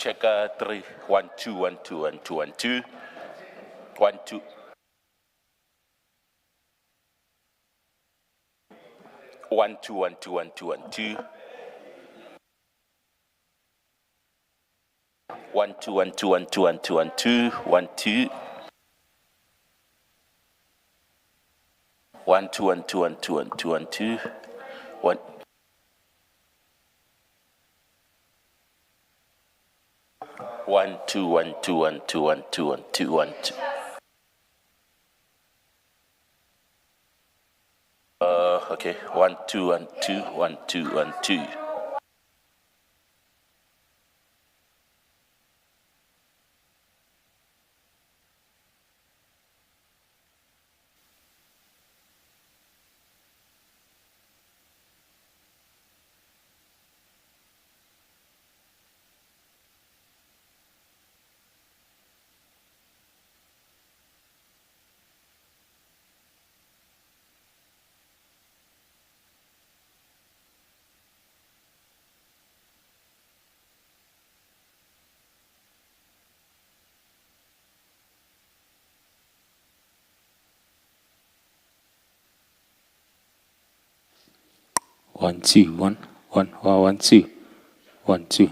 Check 3. 1 2 1 2 1 2 1 2 1 2 1 2 1 2 1 2 1 2 1 2 1 2 1 2 1 2 1 2 1 2 1 2 1 2 1 2 1 2 1 2 1 1 2 1 2 1 2 1 2 1 2 1 2. Okay. 1 2 1 2 1 2 1 2. One, two, one, one, one, one, two, 1 2.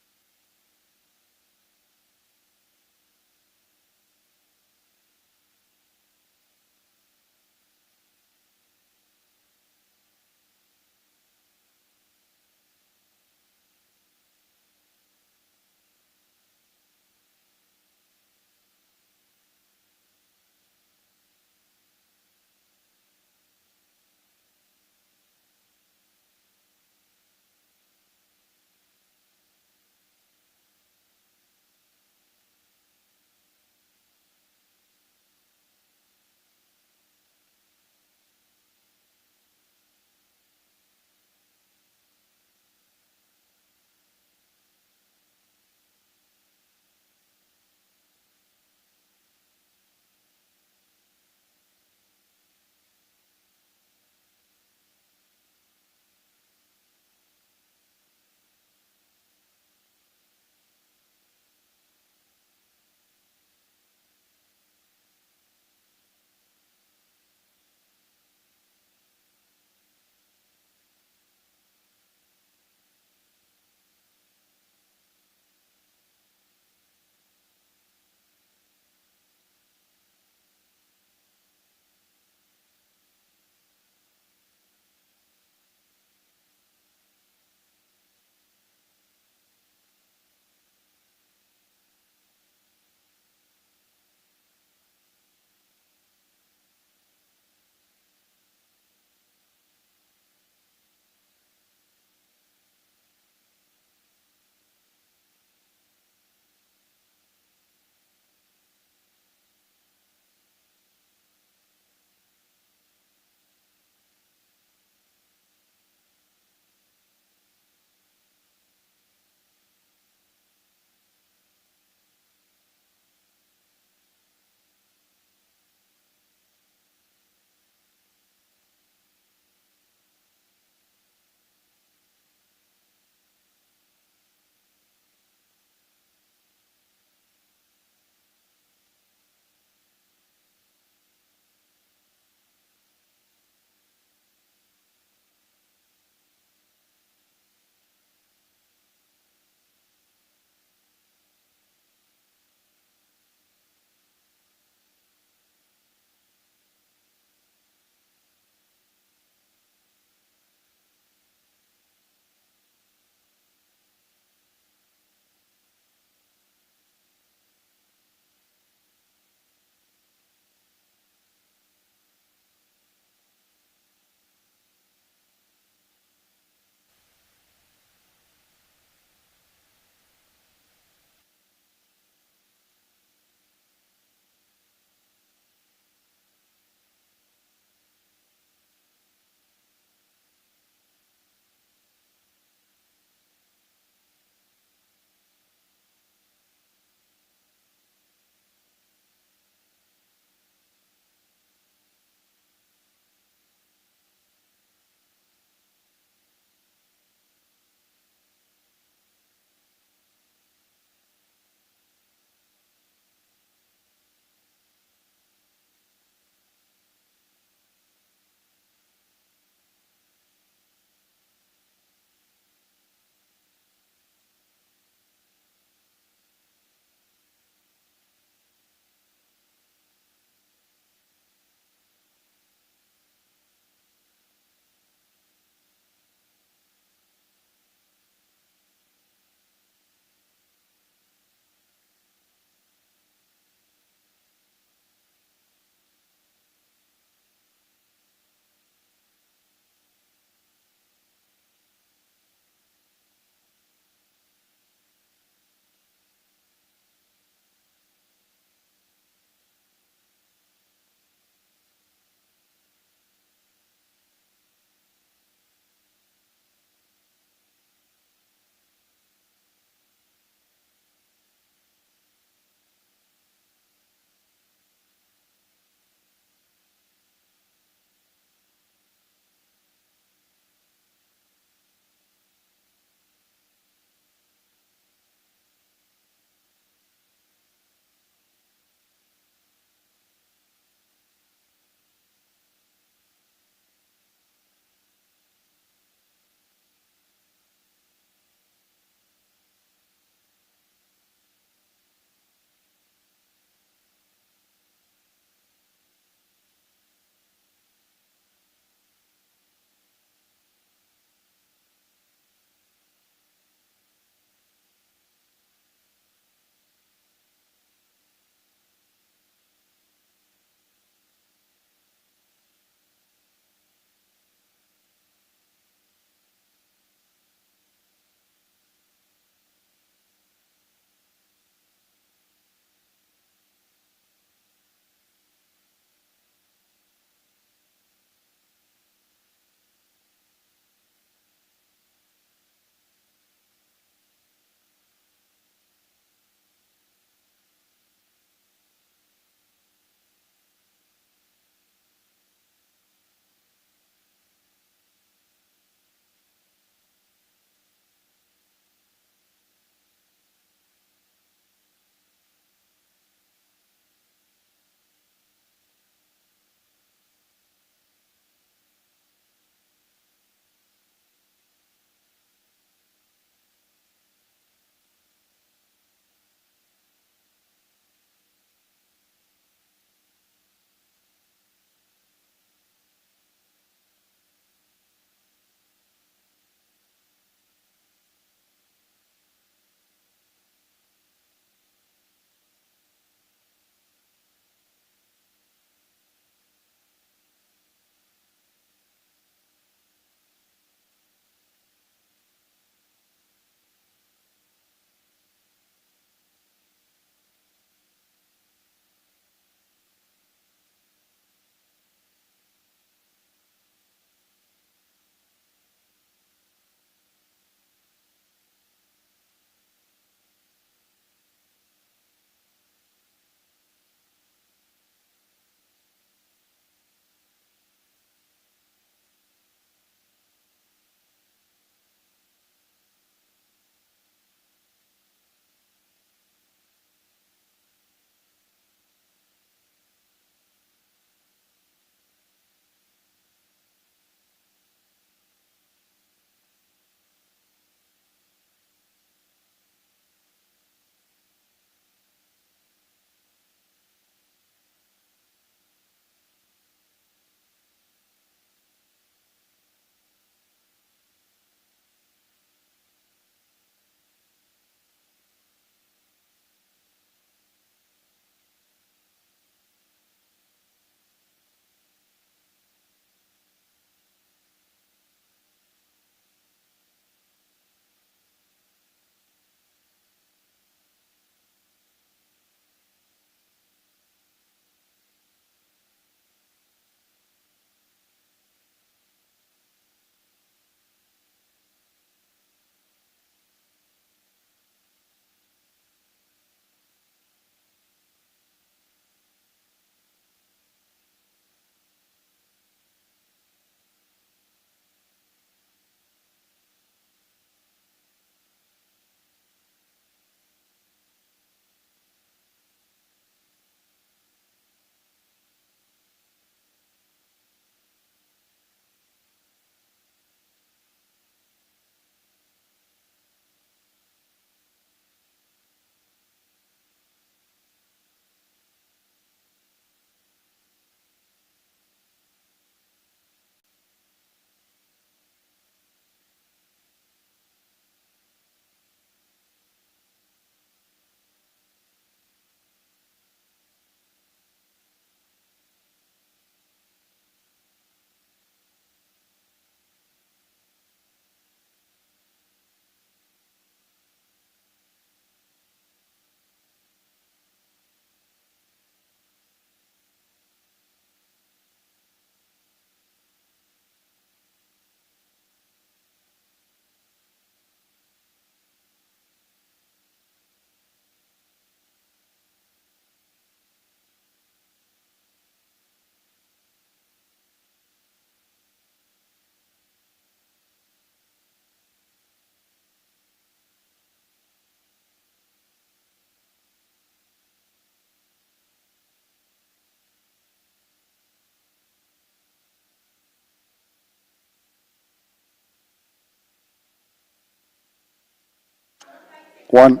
One.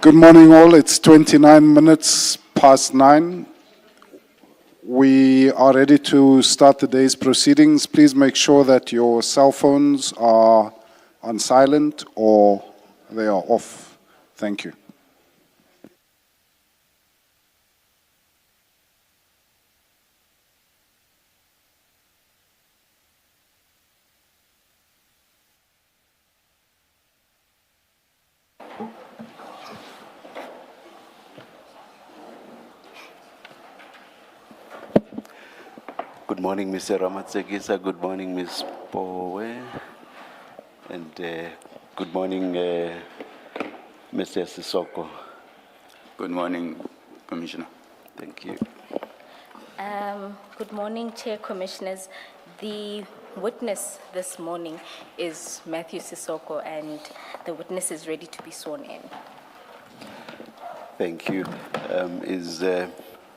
Good morning, all. It's 29 minutes past 9. We are ready to start the day's proceedings. Please make sure that your cell phones are on silent or they are off. Thank you. Good morning, Mr. Ramatsekisa. Good morning, Ms. Powe. And good morning, Mr. Sesoko. Good morning, Commissioner. Thank you. Good morning, Chair, Commissioners. The witness this morning is Matthew Sesoko, and the witness is ready to be sworn in. Thank you. Is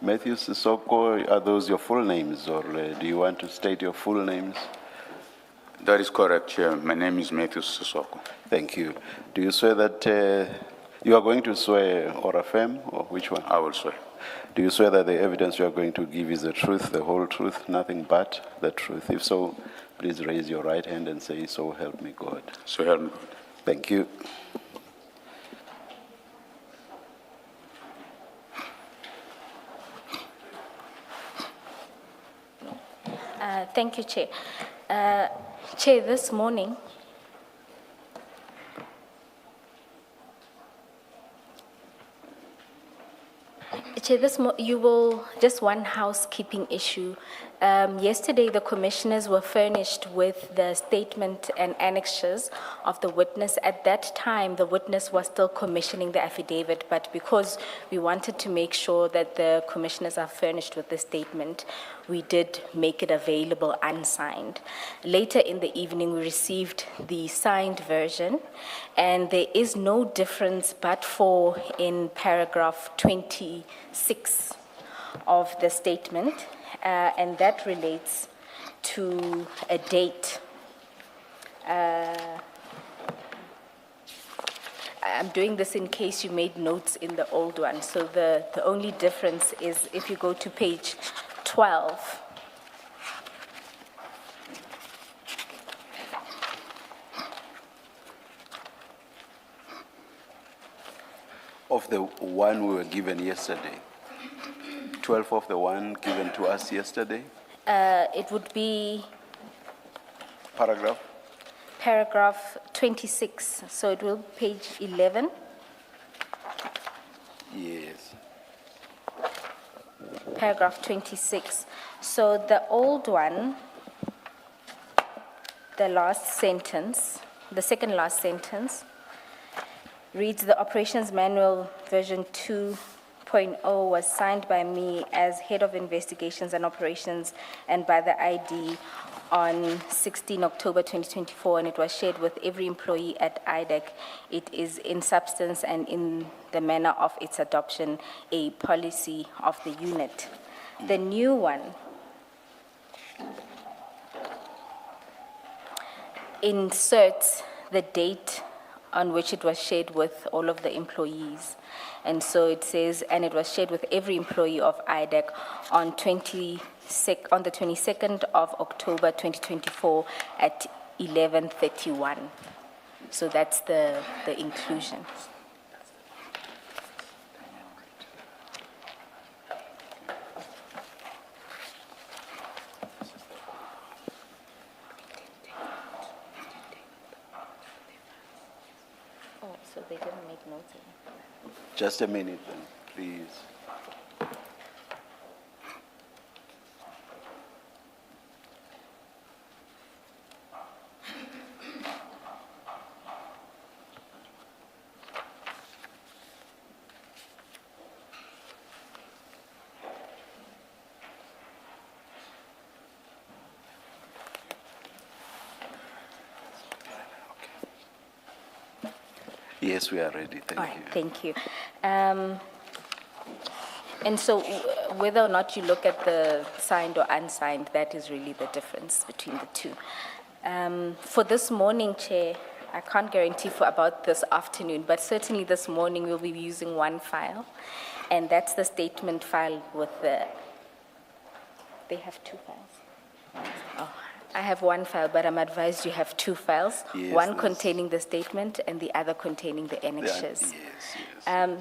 Matthew Sesoko, are those your full names, or do you want to state your full names? That is correct, Chair. My name is Matthew Sesoko. Thank you. Do you swear that you are going to swear or affirm, or which one? I will swear. Do you swear that the evidence you are going to give is the truth, the whole truth, nothing but the truth? If so, please raise your right hand and say, "So help me God." So help me God. Thank you. Thank you, Chair. Chair, this morning, you will, just one housekeeping issue. Yesterday, the commissioners were furnished with the statement and annexures of the witness. At that time, the witness was still commissioning the affidavit, but because we wanted to make sure that the commissioners are furnished with the statement, we did make it available unsigned. Later in the evening, we received the signed version, and there is no difference but for in paragraph 26 of the statement, and that relates to a date. I'm doing this in case you made notes in the old one. So the only difference is if you go to page 12. Of the one we were given yesterday, 12 of the one given to us yesterday, It would be paragraph 26. So it will be page 11. yes. Paragraph 26. So the old one, the last sentence, the second last sentence, reads, the Operations Manual version 2.0 was signed by me as Head of Investigations and Operations and by the ID on 16 October 2024, and it was shared with every employee at IDEC. It is in substance and in the manner of its adoption a policy of the unit. The new one inserts the date on which it was shared with all of the employees. And so it says, and it was shared with every employee of IDEC on the 22nd of October 2024 at 11:31. So that's the inclusion. Oh, so they didn't make notes of it. Just a minute then, please. Yes, we are ready. All Thank right, you. thank you. And so whether or not you look at the signed or unsigned, that is really the difference between the two. For this morning, Chair, I can't guarantee for about this afternoon, but certainly this morning we'll be using one file, and that's the statement file with the, they have two files. Oh, I have one file, but I'm advised you have two files, Yes, one yes. containing the statement and the other containing the annexures. Yes.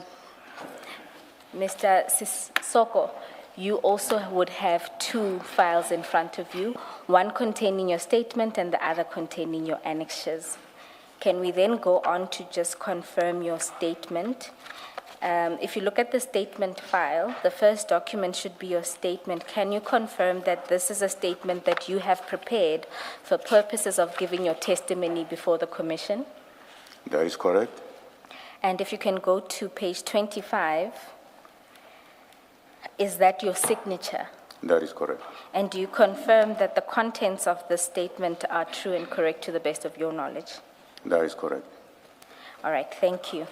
Mr. Sesoko, you also would have two files in front of you, one containing your statement and the other containing your annexures. Can we then go on to just confirm your statement? If you look at the statement file, the first document should be your statement. Can you confirm that this is a statement that you have prepared for purposes of giving your testimony before the commission? That is correct. And if you can go to page 25, is that your signature? That is correct. And do you confirm that the contents of the statement are true and correct to the best of your knowledge? That is correct. All right, thank you.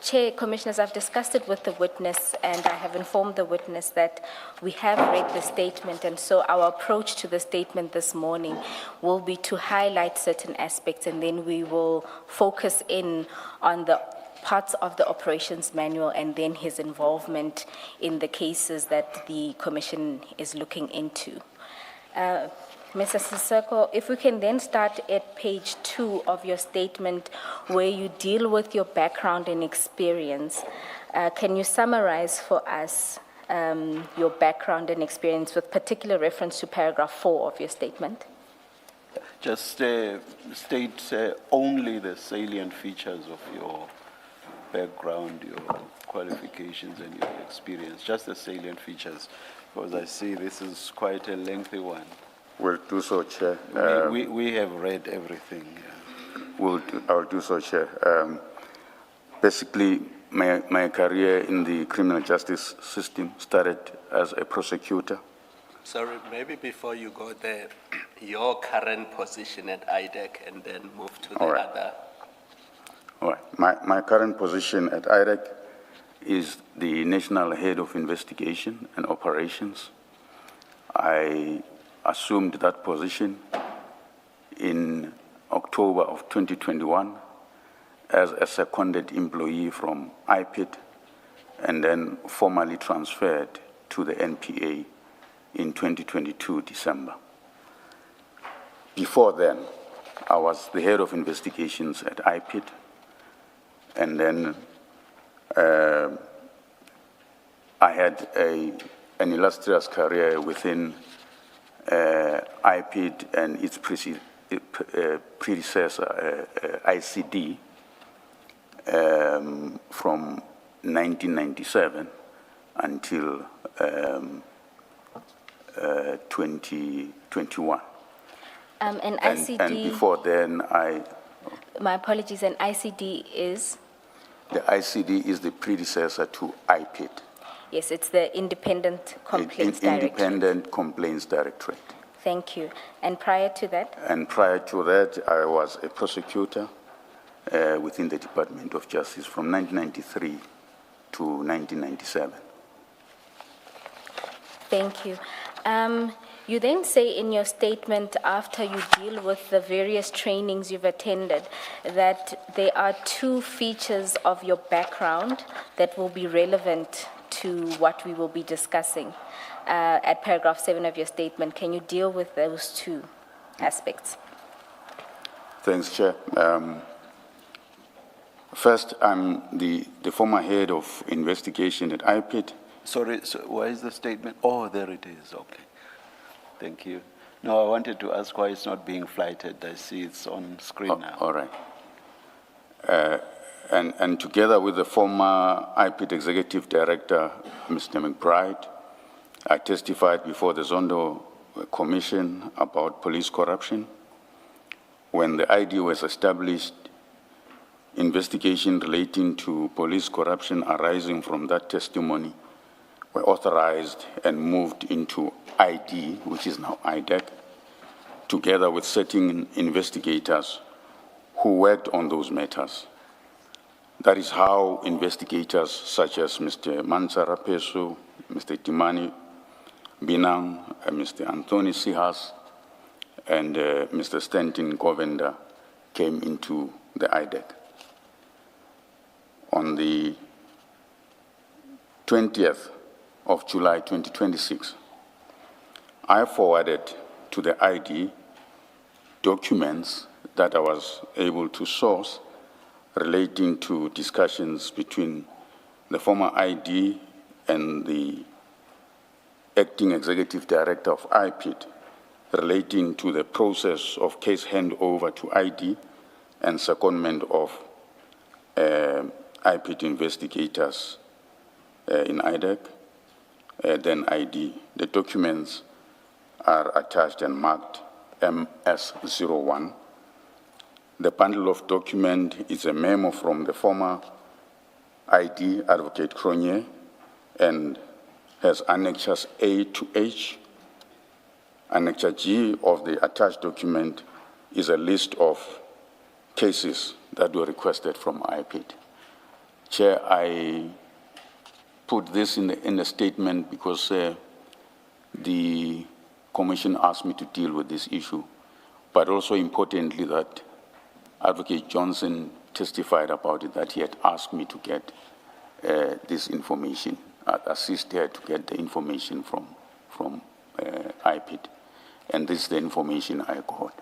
Chair, Commissioners, I've discussed it with the witness, and I have informed the witness that we have read the statement, and so our approach to the statement this morning will be to highlight certain aspects, and then we will focus in on the parts of the operations manual and then his involvement in the cases that the Commission is looking into. Mr. Sesoko, if we can then start at page 2 of your statement where you deal with your background and experience. Can you summarize for us your background and experience with particular reference to paragraph 4 of your statement? Just state only the salient features of your background, your qualifications and your experience, just the salient features, because I see this is quite a lengthy one. Will do so, Chair. We have read everything. Yeah. I will do so, Chair. Basically, my career in the criminal justice system started as a prosecutor. Sorry, maybe before you go there, your current position at IDEC and then move to the All right. other. All right. My current position at IDEC is the National Head of Investigation and Operations. I assumed that position in October of 2021 as a seconded employee from IPID and then formally transferred to the NPA in 2022 December. Before then, I was the head of investigations at IPID, and then I had an illustrious career within IPID and its predecessor, ICD, from 1997 until 2021. And ICD... And before then, My apologies, and ICD is? the ICD is the predecessor to IPID. Yes, it's the Independent Complaints Directorate. Independent Complaints Directorate. Thank you. And prior to that? And prior to that, I was a prosecutor within the Department of Justice from 1993 to 1997. Thank you. You then say in your statement, after you deal with the various trainings you've attended, that there are two features of your background that will be relevant to what we will be discussing. At paragraph 7 of your statement, can you deal with those two aspects? Thanks, Chair. First, I'm the former head of investigation at IPID. Sorry, so why is the statement? Oh, there it is, okay. Thank you. No, I wanted to ask why it's not being flighted. I see it's on screen now. All right. And together with the former IPID Executive Director, Mr. McBride, I testified before the Zondo Commission about police corruption. When the ID was established, investigation relating to police corruption arising from that testimony were authorized and moved into ID, which is now IDEC, together with certain investigators who worked on those matters. That is how investigators such as Mr. Mansara Peso, Mr. Timani Binang, Mr. Anthony Sihas, and Mr. Stanton Govender came into the IDEC. On the 20th of July 2026, I forwarded to the ID documents that I was able to source relating to discussions between the former ID and the acting executive director of IPID relating to the process of case handover to ID and secondment of IPID investigators in IDEC, then ID. The documents are attached and marked MS01. The bundle of document is a memo from the former ID, Advocate Cronje, and has annexures A to H. Annexure G of the attached document is a list of cases that were requested from IPID. Chair, I put this in the statement because the Commission asked me to deal with this issue, but also importantly that Advocate Johnson testified about it, that he had asked me to get this information, assist her to get the information from IPID. And this is the information I got.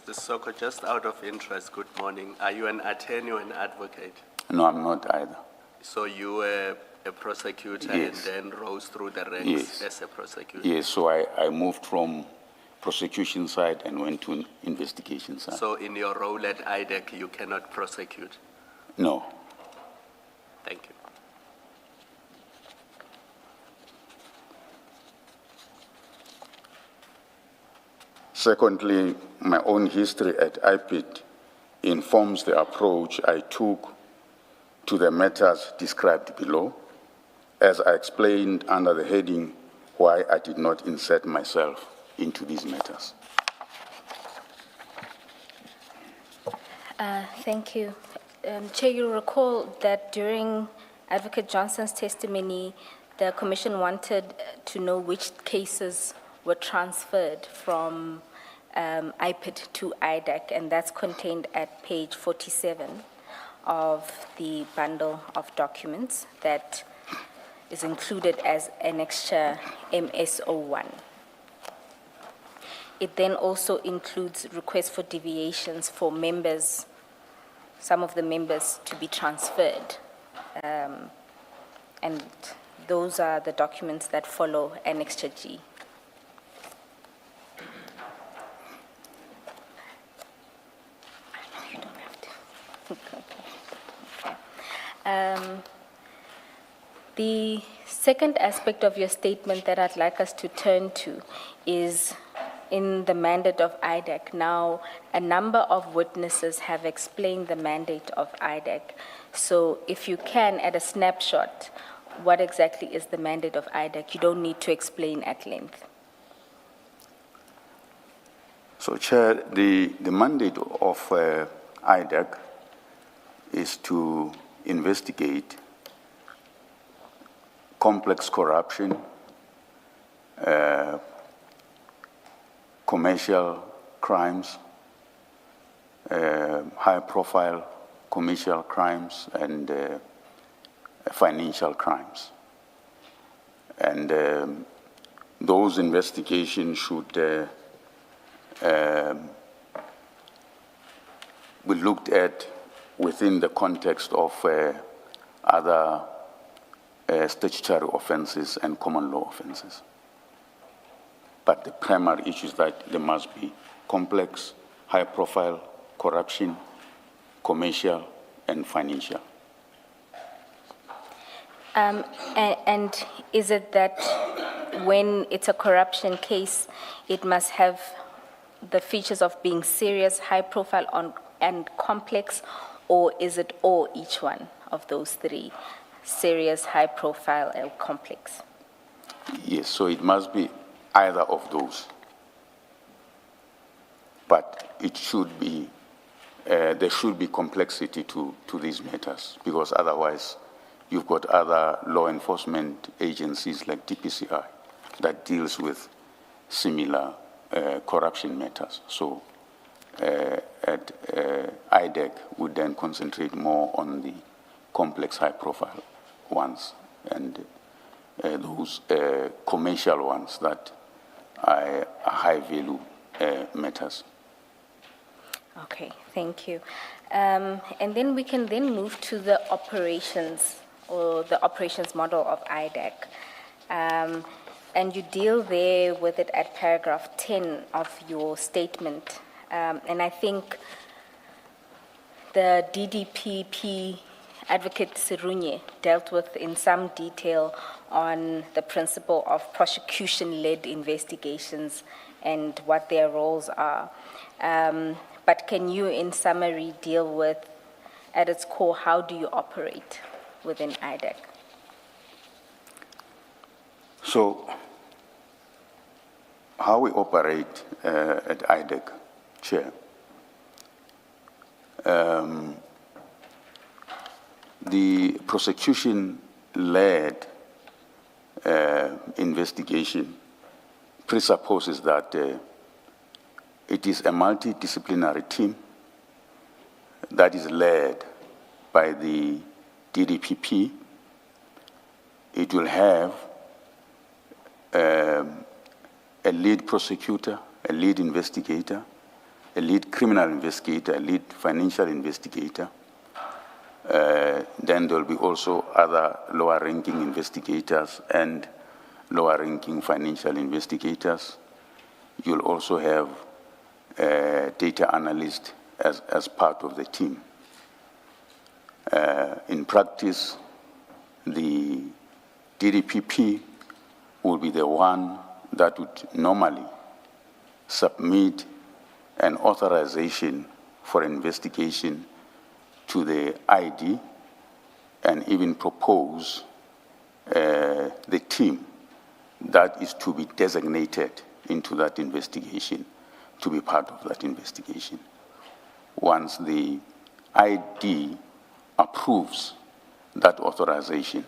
Mr. Sesoko, just out of interest, good morning. Are you an attorney or an advocate? No, I'm not either. So you were a prosecutor Yes. and then rose through the ranks Yes. as a prosecutor? Yes, so I moved from prosecution side and went to investigation side. So in your role at IDEC, you cannot prosecute? No. Thank you. Secondly, my own history at IPID informs the approach I took to the matters described below, as I explained under the heading why I did not insert myself into these matters. Thank you. Chair, you recall that during Advocate Johnson's testimony, the Commission wanted to know which cases were transferred from IPID to IDEC, and that's contained at page 47 of the bundle of documents that is included as annexure MS01. It then also includes requests for deviations for members, some of the members to be transferred. And those are the documents that follow Annexure G. You don't have to. The second aspect of your statement that I'd like us to turn to is in the mandate of IDEC. Now, a number of witnesses have explained the mandate of IDEC. So if you can, at a snapshot, what exactly is the mandate of IDEC? You don't need to explain at length. So, Chair, the mandate of IDEC is to investigate complex corruption commercial crimes, high-profile commercial crimes, and financial crimes. And those investigations should be looked at within the context of other statutory offenses and common law offenses. But the primary issue is that there must be complex, high-profile corruption, commercial, and financial. And is it that when it's a corruption case, it must have the features of being serious, high-profile, and complex, or is it or each one of those three, serious, high-profile, and complex? Yes, so it must be either of those. But it should be, there should be complexity to these matters, because otherwise you've got other law enforcement agencies like DPCI that deals with similar corruption matters. So at IDEC would then concentrate more on the complex, high-profile ones, and those commercial ones that are high-value matters. Okay, thank you. And then we can then move to the operations, or the operations model of IDEC. And you deal there with it at paragraph 10 of your statement. And I think the DDPP Advocate Sirunye dealt with in some detail on the principle of prosecution-led investigations and what their roles are. But can you, in summary, deal with, at its core, how do you operate within IDEC? So, how we operate at IDEC, Chair? The prosecution-led investigation presupposes that it is a multidisciplinary team that is led by the DDPP. It will have a lead prosecutor, a lead investigator, a lead criminal investigator, a lead financial investigator. Then there will be also other lower-ranking investigators and lower-ranking financial investigators. You'll also have a data analyst as part of the team. In practice, the DDPP will be the one that would normally submit an authorization for investigation to the ID and even propose the team that is to be designated into that investigation to be part of that investigation. Once the ID approves that authorization,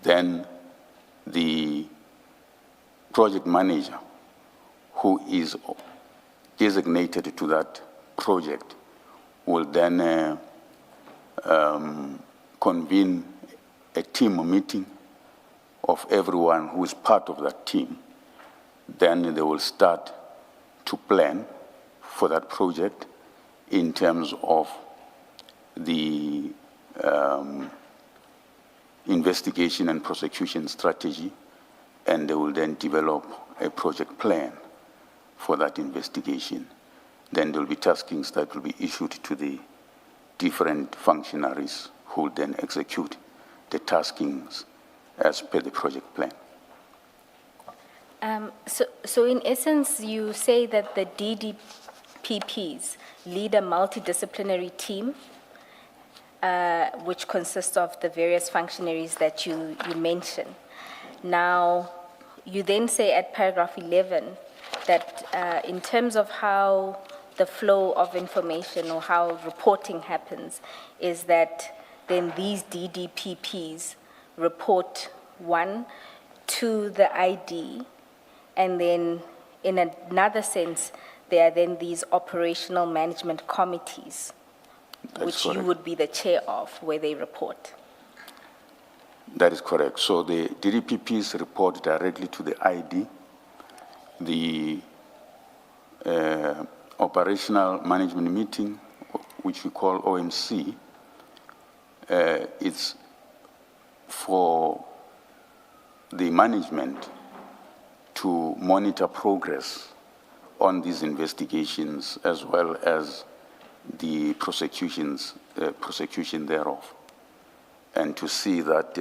then the project manager who is designated to that project will then convene a team meeting of everyone who is part of that team. Then they will start to plan for that project in terms of the investigation and prosecution strategy, and they will then develop a project plan for that investigation. Then there will be taskings that will be issued to the different functionaries who will then execute the taskings as per the project plan. So in essence, you say that the DDPPs lead a multidisciplinary team, which consists of the various functionaries that you mentioned. Now, you then say at paragraph 11 that in terms of how the flow of information or how reporting happens, is that then these DDPPs report, one, to the ID, and then in another sense, there are then these operational management committees, That's which you correct. would be the chair of, where they report. That is correct. So the DDPPs report directly to the ID. The operational management meeting, which we call OMC, it's for the management to monitor progress on these investigations as well as the prosecution thereof, and to see that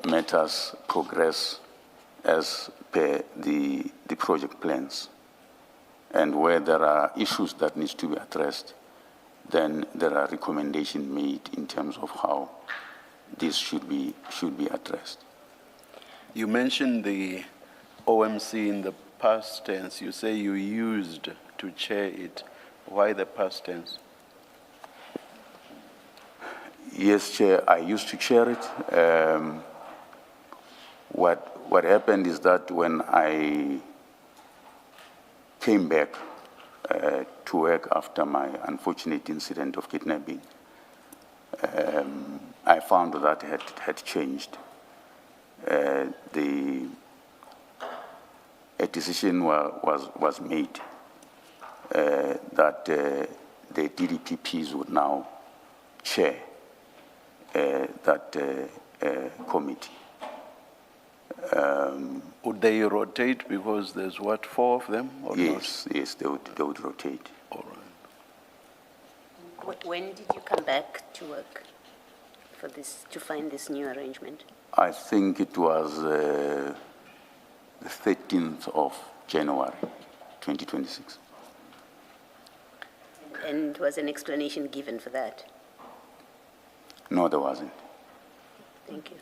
matters progress as per the project plans. And where there are issues that need to be addressed, then there are recommendations made in terms of how this should be addressed. You mentioned the OMC in the past tense. You say you used to chair it. Why the past tense? Yes, Chair, I used to chair it. What happened is that when I came back to work after my unfortunate incident of kidnapping, I found that it had changed. A decision was made that the DDPPs would now chair that committee. Would they rotate because there's what, 4 of them? Or Yes, they would rotate. Not? All right. When did you come back to work for this, to find this new arrangement? I think it was the 13th of January, 2026. And was an explanation given for that? No, there wasn't. Thank you.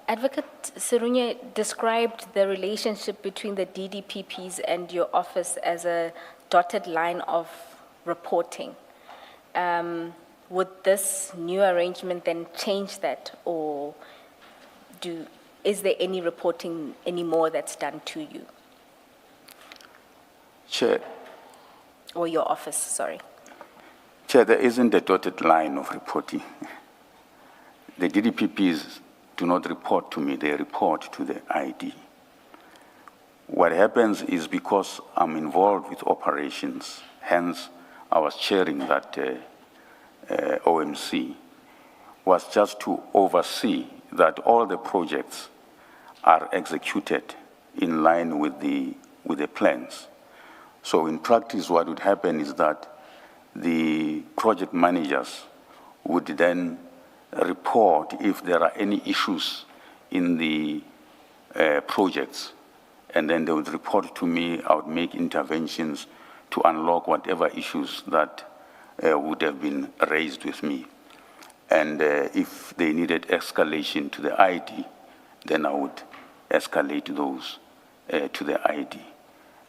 Advocate Serunye described the relationship between the DDPPs and your office as a dotted line of reporting. Would this new arrangement then change that, or is there any reporting anymore that's done to you? Chair, Or your office, sorry. Chair, there isn't a dotted line of reporting. The DDPPs do not report to me, they report to the ID. What happens is because I'm involved with operations, hence I was chairing that OMC, was just to oversee that all the projects are executed in line with the plans. So in practice, what would happen is that the project managers would then report if there are any issues in the projects, and then they would report to me. I would make interventions to unlock whatever issues that would have been raised with me. And if they needed escalation to the ID, then I would escalate those to the ID.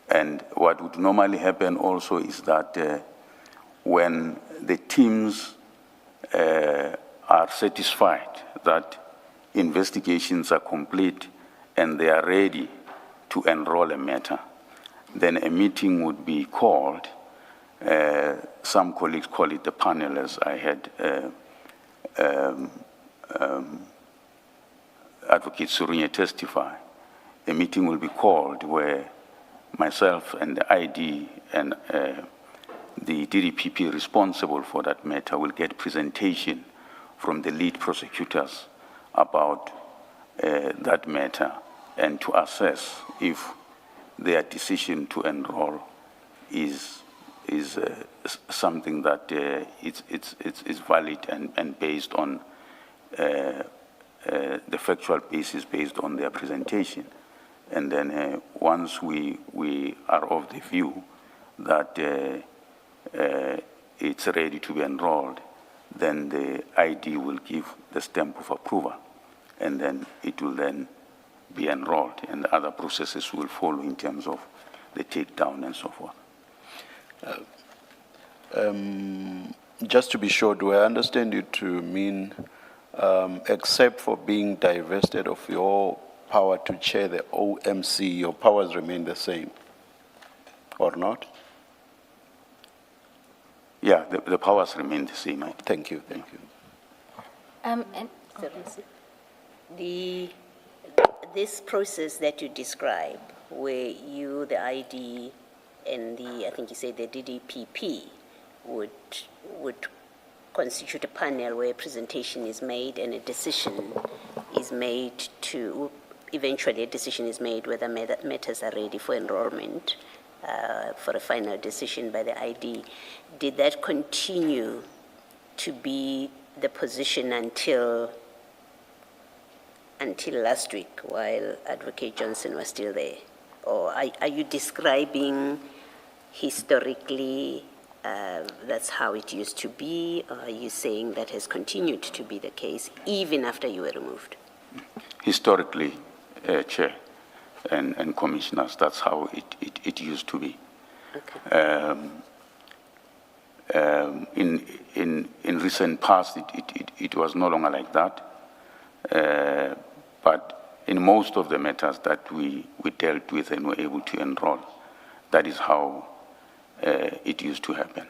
And what would normally happen also is that when the teams are satisfied that investigations are complete and they are ready to enroll a matter, then a meeting would be called. Some colleagues call it the panel, as I had Advocate Serunye testify. A meeting will be called where myself and the ID and the DDPP responsible for that matter will get presentation from the lead prosecutors about that matter, and to assess if their decision to enroll is something that it's valid and based on the factual basis based on their presentation. And then once we are of the view that it's ready to be enrolled, then the ID will give the stamp of approval, and then it will then be enrolled, and the other processes will follow in terms of the takedown and so forth. Just to be sure, do I understand you to mean except for being divested of your power to chair the OMC, your powers remain the same, or not? Yeah, the powers remain the same. Thank you, thank you. And This process that you describe, where you, the ID, and I think you said the DDPP would constitute a panel where a presentation is made and a decision is made eventually a decision is made whether matters are ready for enrollment, for a final decision by the ID. Did that continue to be the position until last week while Advocate Johnson was still there? Or are you describing historically that's how it used to be, or are you saying that has continued to be the case even after you were removed? Historically, Chair and Commissioners, that's how it used to be. Okay. In recent past, it was no longer like that. But in most of the matters that we dealt with and were able to enroll, that is how it used to happen.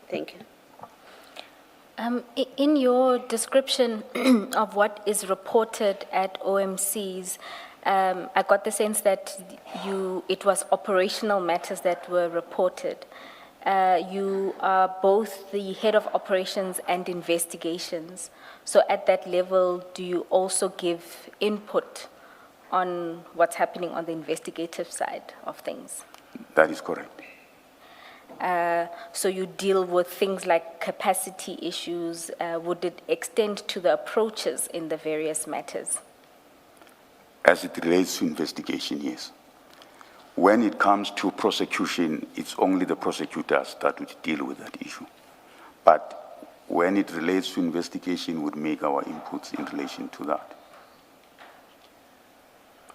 Thank you. In your description of what is reported at OMCs, I got the sense that it was operational matters that were reported. You are both the head of operations and investigations. So at that level, do you also give input on what's happening on the investigative side of things? That is correct. So you deal with things like capacity issues. Would it extend to the approaches in the various matters? As it relates to investigation, yes. When it comes to prosecution, it's only the prosecutors that would deal with that issue. But when it relates to investigation, would make our inputs in relation to that.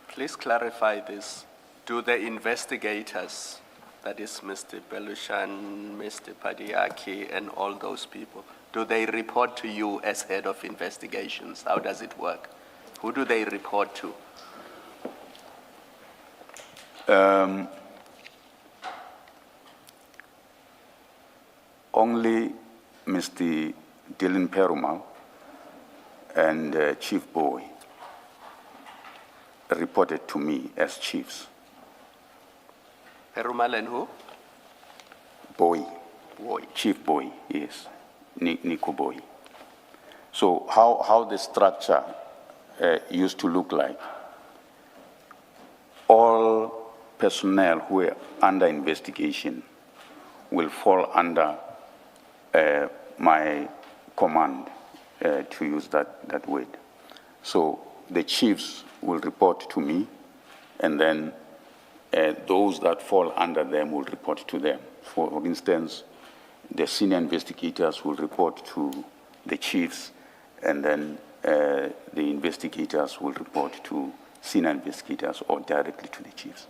Please clarify this. Do the investigators, that is Mr. Belushan, Mr. Padiaki, and all those people, do they report to you as head of investigations? How does it work? Who do they report to? Only Mr. Dylan Perumal and Chief Boy reported to me as chiefs. Perumal and who? Boy. Boy. Chief Boy, yes. Nico Boy. So how the structure used to look like, all personnel who are under investigation will fall under my command, to use that word. So the chiefs will report to me, and then those that fall under them will report to them. For instance, the senior investigators will report to the chiefs, and then the investigators will report to senior investigators or directly to the chiefs,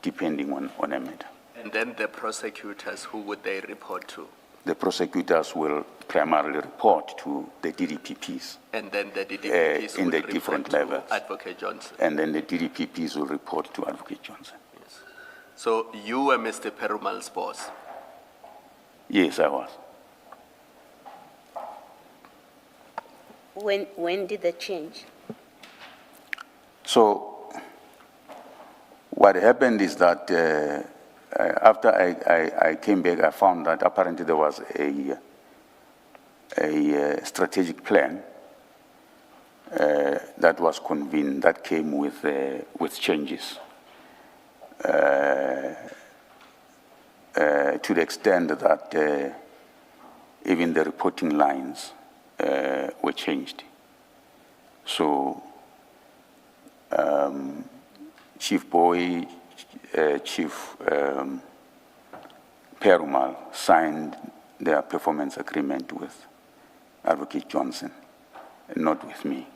depending on a matter. And then the prosecutors, who would they report to? The prosecutors will primarily report to the DDPPs. And then the DDPPs in will the report different to levels. Advocate Johnson. And then the DDPPs will report to Advocate Johnson. Yes. So you were Mr. Perumal's boss? Yes, I was. When did that change? So what happened is that after I came back, I found that apparently there was a strategic plan that was convened that came with changes to the extent that even the reporting lines were changed. So Chief Boy, Chief Perumal signed their performance agreement with Advocate Johnson, and not with me,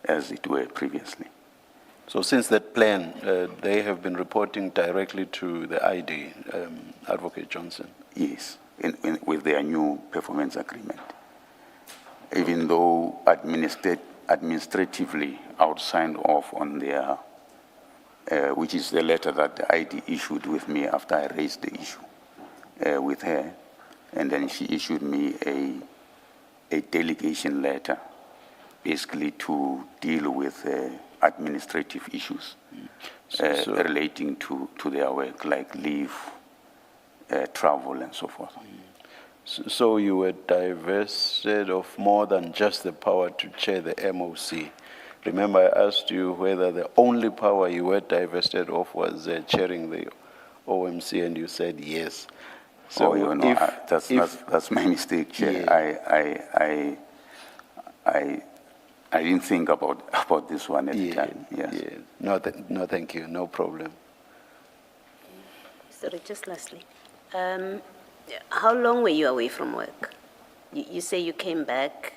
as it were previously. So since that plan, they have been reporting directly to the ID, Advocate Johnson? Yes, with their new performance agreement. even though administratively I would sign off on their, which is the letter that the ID issued with me after I raised the issue with her, and then she issued me a delegation letter, basically to deal with administrative issues relating to their work, like leave, travel, and so forth. So you were divested of more than just the power to chair the MOC. Remember, I asked you whether the only power you were divested of was chairing the OMC, and you said yes. So you know, that's my mistake, Chair. Yeah. I didn't think about this one at the time. Yes. Yeah. No, thank you. No problem. Sorry, just lastly. How long were you away from work? You say you came back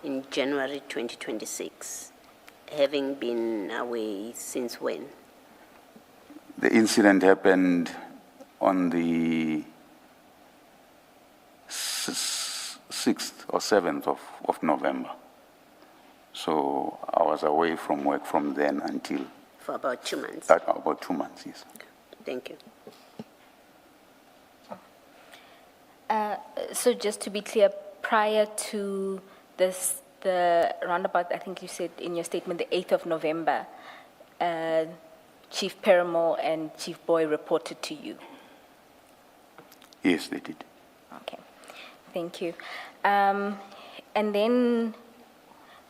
in January 2026, having been away since when? The incident happened on the 6th or 7th of November. So I was away from work from then until... For about 2 months? About 2 months, yes. Okay. Thank you. So just to be clear, prior to this, the roundabout, I think you said in your statement, the 8th of November, Chief Peramore and Chief Boy reported to you? Yes, they did. Okay, thank you. And then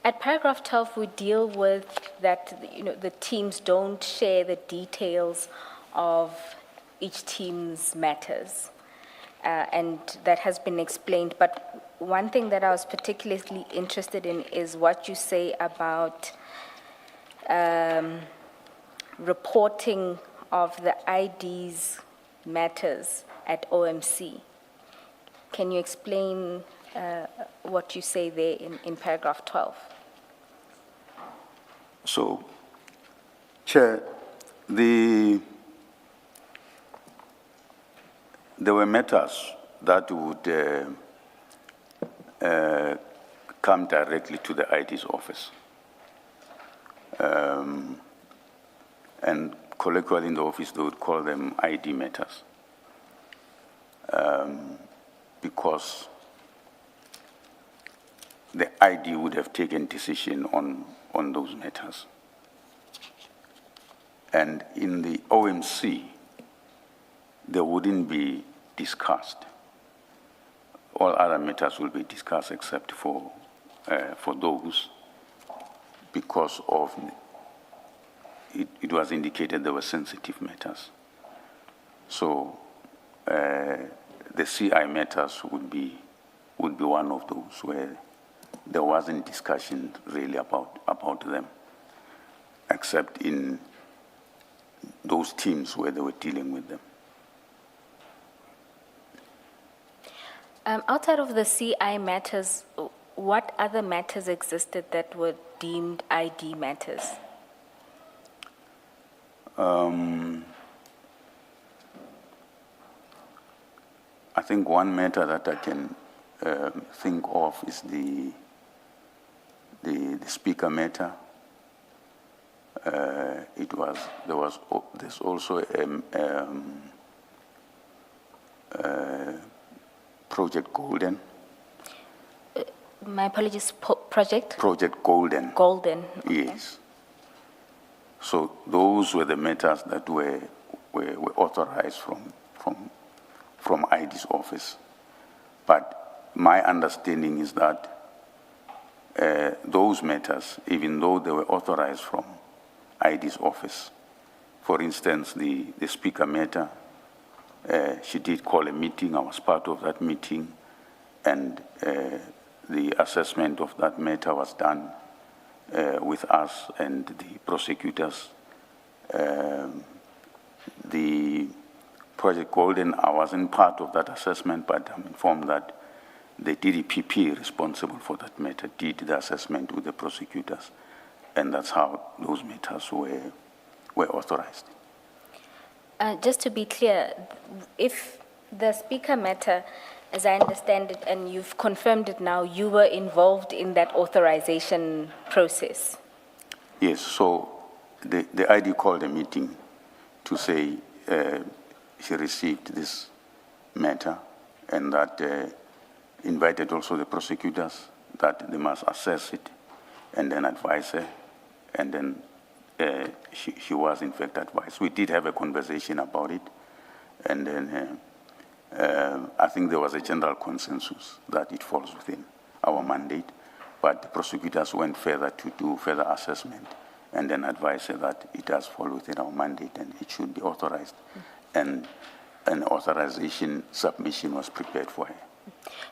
at paragraph 12, we deal with that, the teams don't share the details of each team's matters. And that has been explained. But one thing that I was particularly interested in is what you say about reporting of the ID's matters at OMC. Can you explain what you say there in paragraph 12? So, Chair, there were matters that would come directly to the ID's office. And colloquially in the office, they would call them ID matters. Because the ID would have taken decision on those matters. And in the OMC, they wouldn't be discussed. All other matters will be discussed except for those, because of it was indicated there were sensitive matters. So the CI matters would be one of those where there wasn't discussion really about them, except in those teams where they were dealing with them. Outside of the CI matters, what other matters existed that were deemed ID matters? I think one matter that I can think of is the speaker matter. There's also Project Golden. My apologies, Project? Project Golden. Golden. Okay. Yes. So those were the matters that were authorized from ID's office. But my understanding is that those matters, even though they were authorized from ID's office, for instance, the speaker matter, she did call a meeting. I was part of that meeting, and the assessment of that matter was done with us and the prosecutors. The Project Golden, I wasn't part of that assessment, but I'm informed that the DDPP responsible for that matter did the assessment with the prosecutors, and that's how those matters were authorized. Just to be clear, if the speaker matter, As I understand it, and you've confirmed it now, you were involved in that authorization process. Yes, so the ID called a meeting to say she received this matter and that invited also the prosecutors that they must assess it and then advise her. And then she was in fact advised. We did have a conversation about it. And then I think there was a general consensus that it falls within our mandate. But the prosecutors went further to do further assessment and then advised her that it does fall within our mandate and it should be authorized. And an authorization submission was prepared for her.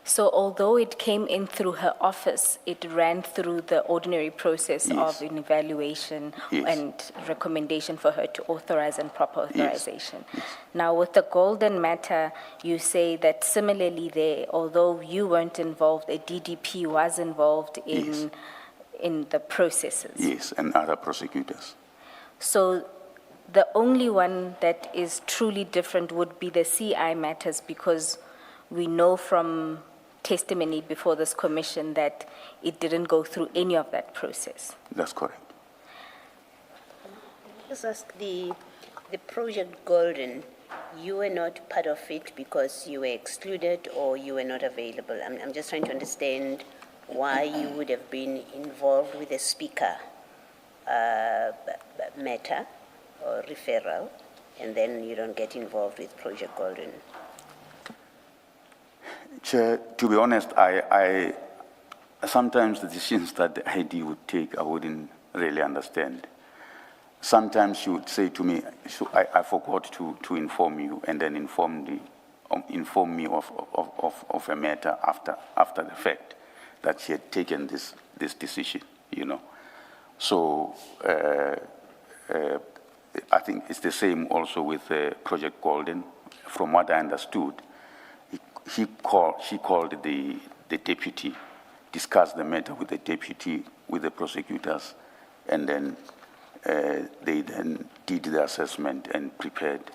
So although it came in through her office, it ran through the ordinary process Yes. of an evaluation Yes. and recommendation for her to authorize and proper Yes. authorization. Now, with the Golden matter, you say that similarly there, although you weren't involved, a DDP was involved Yes. in the processes. Yes, and other prosecutors. So the only one that is truly different would be the CI matters, because we know from testimony before this commission that it didn't go through any of that process. That's correct. Just ask the Project Golden, you were not part of it because you were excluded or you were not available. I'm just trying to understand why you would have been involved with the speaker matter or referral, and then you don't get involved with Project Golden. Chair, to be honest, I sometimes the decisions that the ID would take, I wouldn't really understand. Sometimes she would say to me, so I forgot to inform you, and then inform me of a matter after the fact that she had taken this decision, you know. So I think it's the same also with Project Golden. From what I understood, she called the deputy, discussed the matter with the deputy, with the prosecutors, and then they then did the assessment and prepared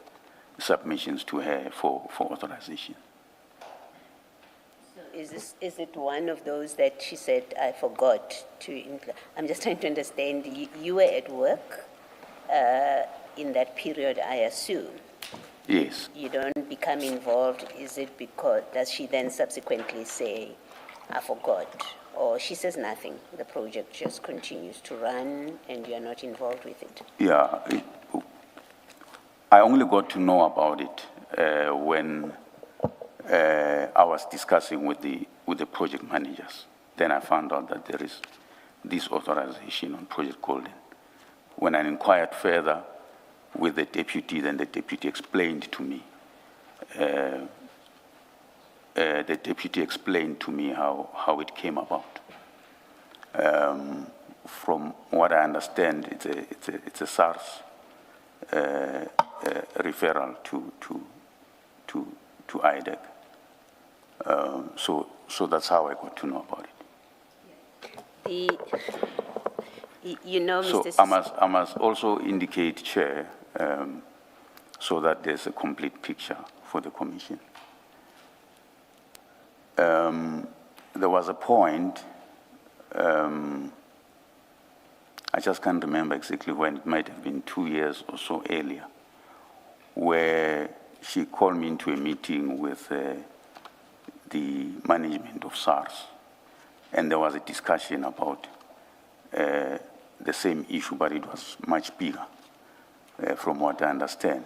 submissions to her for authorization. So is it one of those that she said, I forgot to I'm just trying to understand, you were at work in that period, I assume. Yes. You don't become involved, is it because, does she then subsequently say, I forgot? Or she says nothing, the project just continues to run and you're not involved with it? Yeah, I only got to know about it when I was discussing with the project managers. Then I found out that there is this authorization on Project Golden. When I inquired further with the deputy, then the deputy explained to me. The deputy explained to me how it came about. From what I understand, it's a SARS referral to IDEC. So that's how I got to know about it. You know, So Mr. I must also indicate, Chair, so that there's a complete picture for the Commission. There was a point, I just can't remember exactly when, it might have been 2 years or so earlier, where she called me into a meeting with the management of SARS, and there was a discussion about the same issue, but it was much bigger, from what I understand.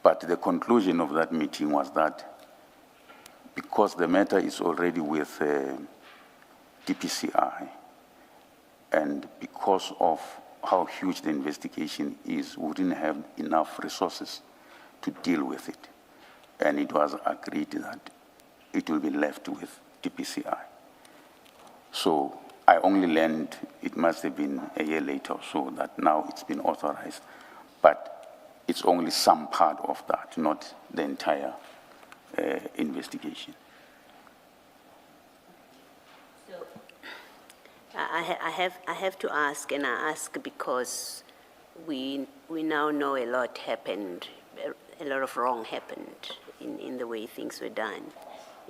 But the conclusion of that meeting was that because the matter is already with DPCI, and because of how huge the investigation is, we didn't have enough resources to deal with it. And it was agreed that it will be left with DPCI. So I only learned, it must have been a year later or so, that now it's been authorized. But it's only some part of that, not the entire investigation. I have to ask, and I ask because we now know a lot happened, a lot of wrong happened in the way things were done.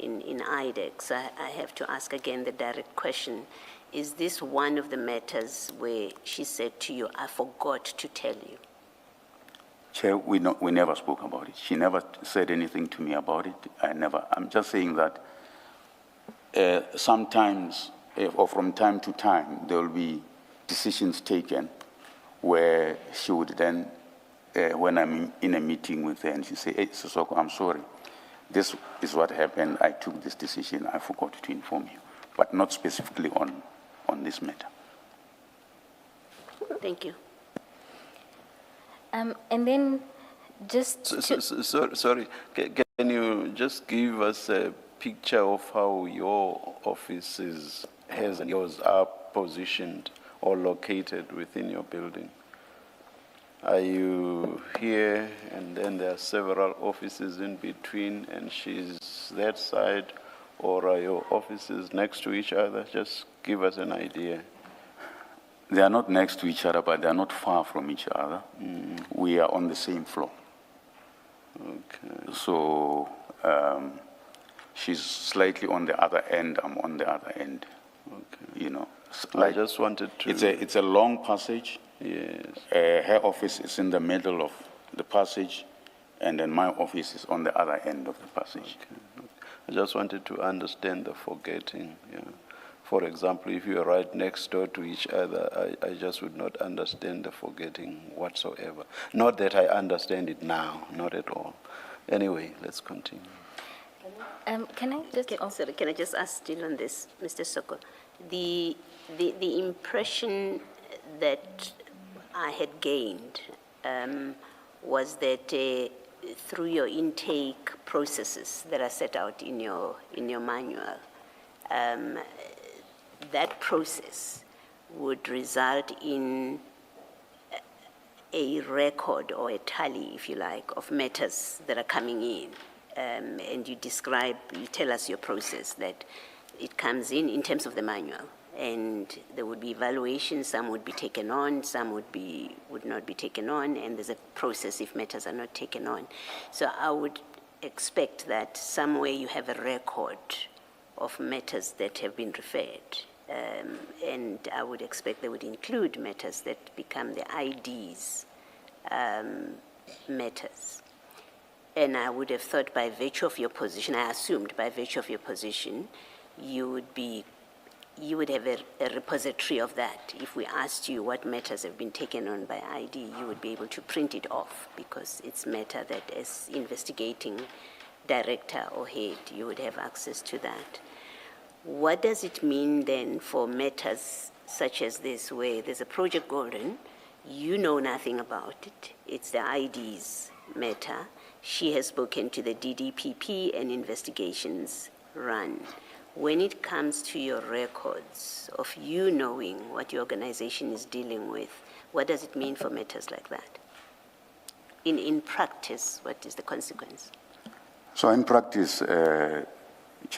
in IDEC. So I have to ask again the direct question. Is this one of the matters where she said to you, I forgot to tell you? Chair, we never spoke about it. She never said anything to me about it. I'm just saying that sometimes, or from time to time, there will be decisions taken where she would then, when I'm in a meeting with her, and she say, hey, Sesoko, I'm sorry. This is what happened. I took this decision. I forgot to inform you, but not specifically on this matter. Thank you. And then just Sorry, can you just give us a picture of how your offices, hers and yours, are positioned or located within your building? Are you here and then there are several offices in between and she's that side, or are your offices next to each other? Just give us an idea. They are not next to each other, but they are not far from each other. We are on the same floor. Okay. So she's slightly on the other end, I'm on the other end. Okay. You know, I just wanted to... It's a long passage. Yes. Her office is in the middle of the passage, and then my office is on the other end of the passage. Okay. I just wanted to understand the forgetting. Yeah. For example, if you are right next door to each other, I just would not understand the forgetting whatsoever. Not that I understand it now, not at all. Anyway, let's continue. can I just... Sorry, can I just ask still on this, Mr. Soko? The impression that I had gained was that through your intake processes that are set out in your manual, that process would result in a record or a tally, if you like, of matters that are coming in. And you tell us your process, that it comes in terms of the manual, and there would be evaluations, some would be taken on, some would not be taken on, and there's a process if matters are not taken on. So I would expect that somewhere you have a record of matters that have been referred, and I would expect they would include matters that become the IDs matters. And I would have thought by virtue of your position, I assumed by virtue of your position, you would have a repository of that. If we asked you what matters have been taken on by ID, you would be able to print it off, because it's matter that as investigating director or head, you would have access to that. What does it mean then for matters such as this, where there's a project golden, you know nothing about it, it's the ID's matter, she has spoken to the DDPP and investigations run. When it comes to your records of you knowing what your organization is dealing with, what does it mean for matters like that? In practice, what is the consequence? So in practice, Chair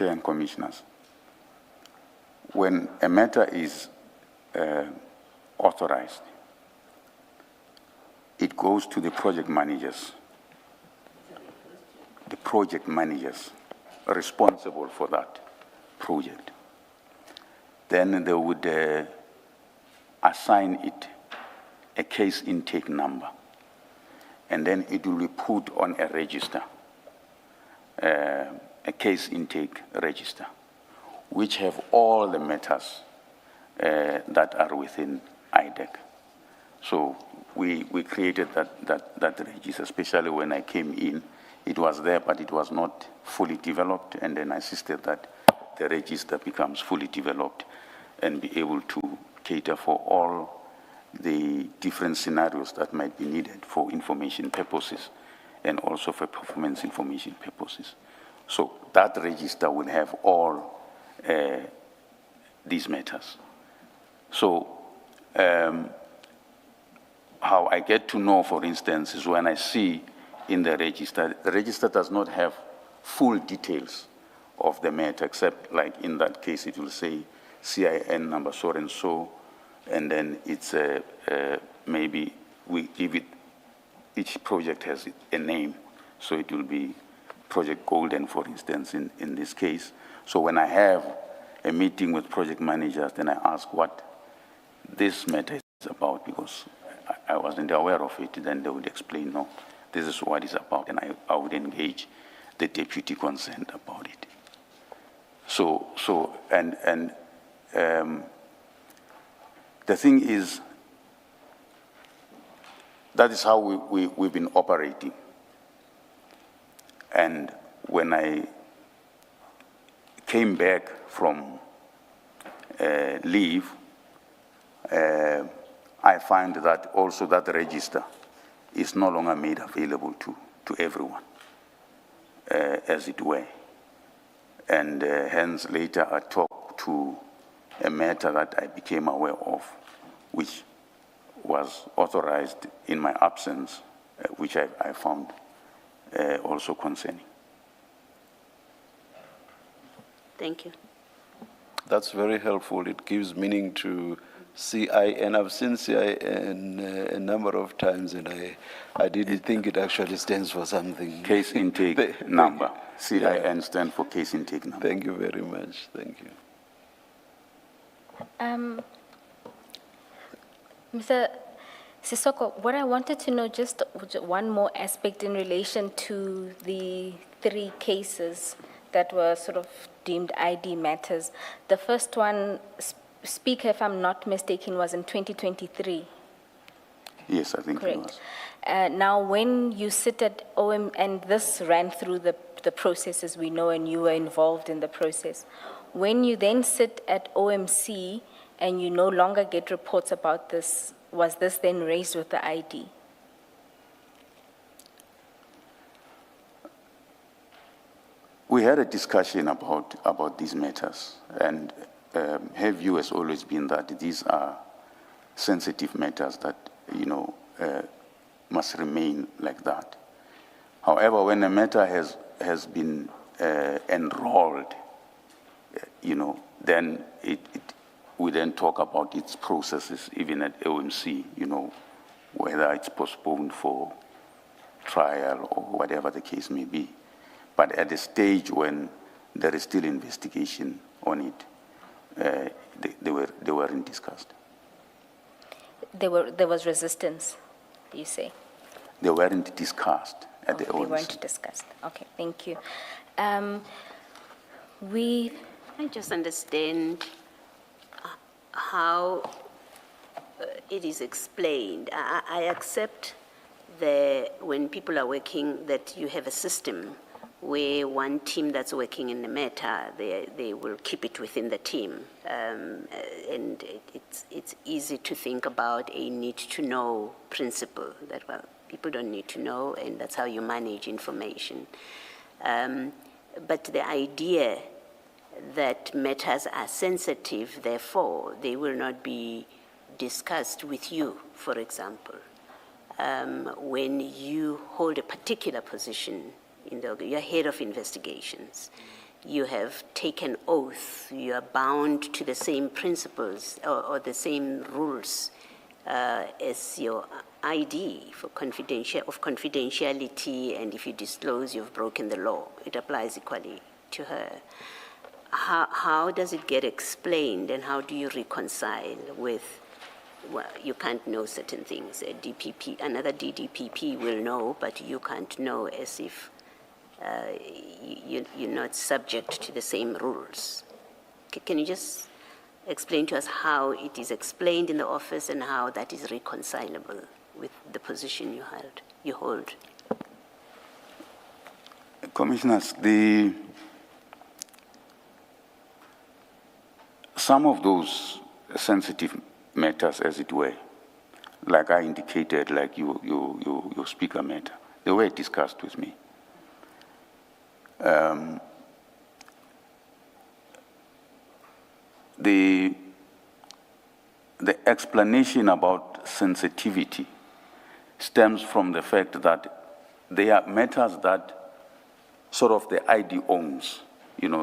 and Commissioners, when a matter is authorized, it goes to the project managers. The project managers responsible for that project. Then they would assign it a case intake number, and then it will be put on a register, a case intake register, which have all the matters that are within IDEC. So we created that register, especially when I came in. It was there, but it was not fully developed, and then I insisted that the register becomes fully developed and be able to cater for all the different scenarios that might be needed for information purposes and also for performance information purposes. So that register will have all these matters. So how I get to know, for instance, is when I see in the register does not have full details of the matter, except like in that case, it will say CIN number so and so, and then it's maybe we give it, each project has a name, so it will be Project Golden, for instance, in this case. So when I have a meeting with project managers, then I ask what this matter is about, because I wasn't aware of it. Then they would explain, no, this is what it's about, and I would engage the deputy concerned about it. The thing is, that is how we've been operating. And when I came back from leave, I find that also that register is no longer made available to everyone, as it were. And hence later I talked to a matter that I became aware of, which was authorized in my absence, which I found also concerning. Thank you. That's very helpful. It gives meaning to CI, and I've seen CIN a number of times, and I didn't think it actually stands for something. Case intake number. CIN stands for case intake number. Thank you very much. Thank you. Mr. Sesoko, what I wanted to know, just one more aspect in relation to the 3 cases that were sort of deemed ID matters. The first one, Speaker, if I'm not mistaken, was in 2023. Yes, I think it Correct. was. Now, when you sit at OM, and this ran through the process, as we know, and you were involved in the process. When you then sit at OMC and you no longer get reports about this, was this then raised with the ID? We had a discussion about these matters, and her view has always been that these are sensitive matters that, must remain like that. However, when a matter has been enrolled, then we then talk about its processes, even at OMC, whether it's postponed for trial or whatever the case may be. But at the stage when there is still investigation on it, they weren't discussed. There was resistance, you say? They weren't discussed at the OMC. They weren't discussed. Okay, thank you. I just understand how it is explained. I accept when people are working that you have a system where one team that's working in the matter, they will keep it within the team. And it's easy to think about a need-to-know principle that, well, people don't need to know, and that's how you manage information. But the idea that matters are sensitive, therefore, they will not be discussed with you, for example. When you hold a particular position, you're head of investigations, you have taken oath, you are bound to the same principles or the same rules as your ID of confidentiality, and if you disclose, you've broken the law. It applies equally to her. How does it get explained, and how do you reconcile with, well, you can't know certain things. A DPP, another DDPP will know, but you can't know, as if you're not subject to the same rules. Can you just explain to us how it is explained in the office and how that is reconcilable with the position you hold? Commissioners, some of those sensitive matters, as it were, like I indicated, like your speaker matter, they were discussed with me. The explanation about sensitivity stems from the fact that they are matters that sort of the ID owns.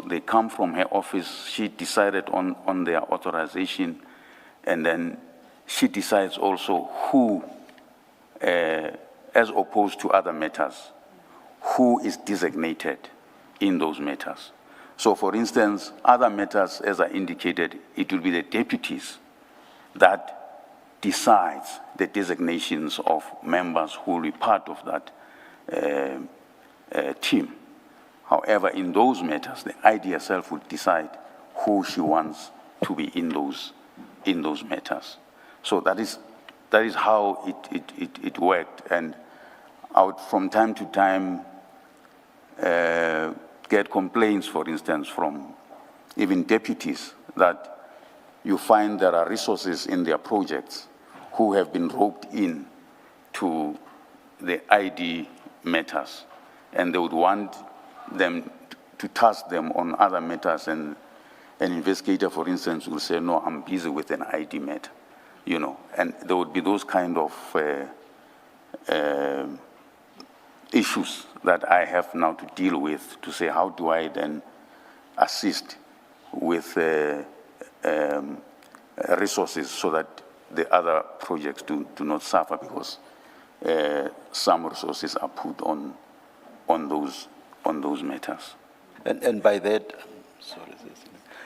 They come from her office. She decided on their authorization, and then she decides also who, as opposed to other matters, who is designated in those matters. So for instance, other matters, as I indicated, it will be the deputies that decides the designations of members who will be part of that team. However, in those matters, the ID herself will decide who she wants to be in those matters. So that is how it worked. And I would, from time to time, get complaints, for instance, from even deputies that you find there are resources in their projects who have been roped in to the ID matters, and they would want them to task them on other matters, and an investigator, for instance, will say, no, I'm busy with an ID matter, you know, and there would be those kind of issues that I have now to deal with, to say, how do I then assist with resources so that the other projects do not suffer, because some resources are put on those matters. And by that, sorry,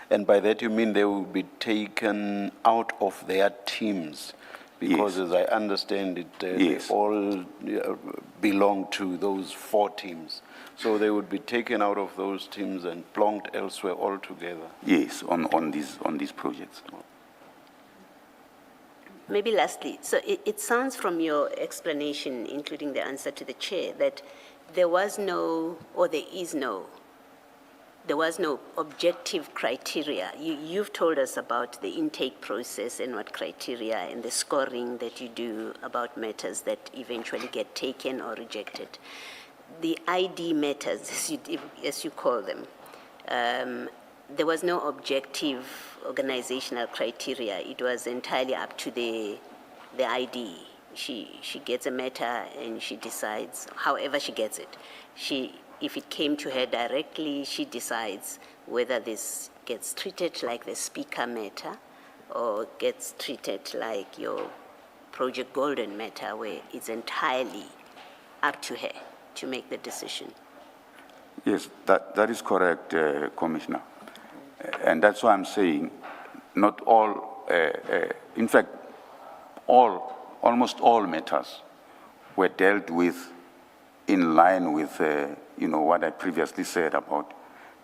and by that you mean they will be taken out of their teams? Because Yes. as I understand it, Yes. they all belong to those 4 teams. So they would be taken out of those teams and plonked elsewhere altogether. Yes, on these projects. Maybe lastly, so it sounds from your explanation, including the answer to the chair, that there was no, or there was no objective criteria. You've told us about the intake process and what criteria and the scoring that you do about matters that eventually get taken or rejected. The ID matters, as you call them, there was no objective organizational criteria. It was entirely up to the ID. She gets a matter and she decides, however she gets it. If it came to her directly, she decides whether this gets treated like the speaker matter or gets treated like your Project Golden matter, where it's entirely up to her to make the decision. Yes, that is correct, Commissioner. And that's why I'm saying not all, in fact, almost all matters were dealt with in line with, what I previously said about,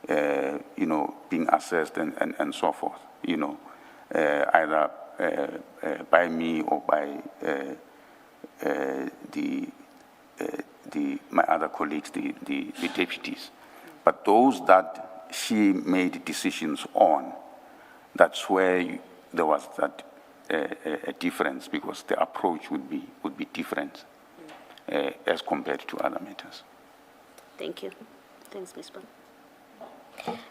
being assessed and so forth, either by me or by my other colleagues, the deputies. But those that she made decisions on, that's where there was that a difference, because the approach would be different as compared to other matters. Thank you. Thanks, Ms. Bond.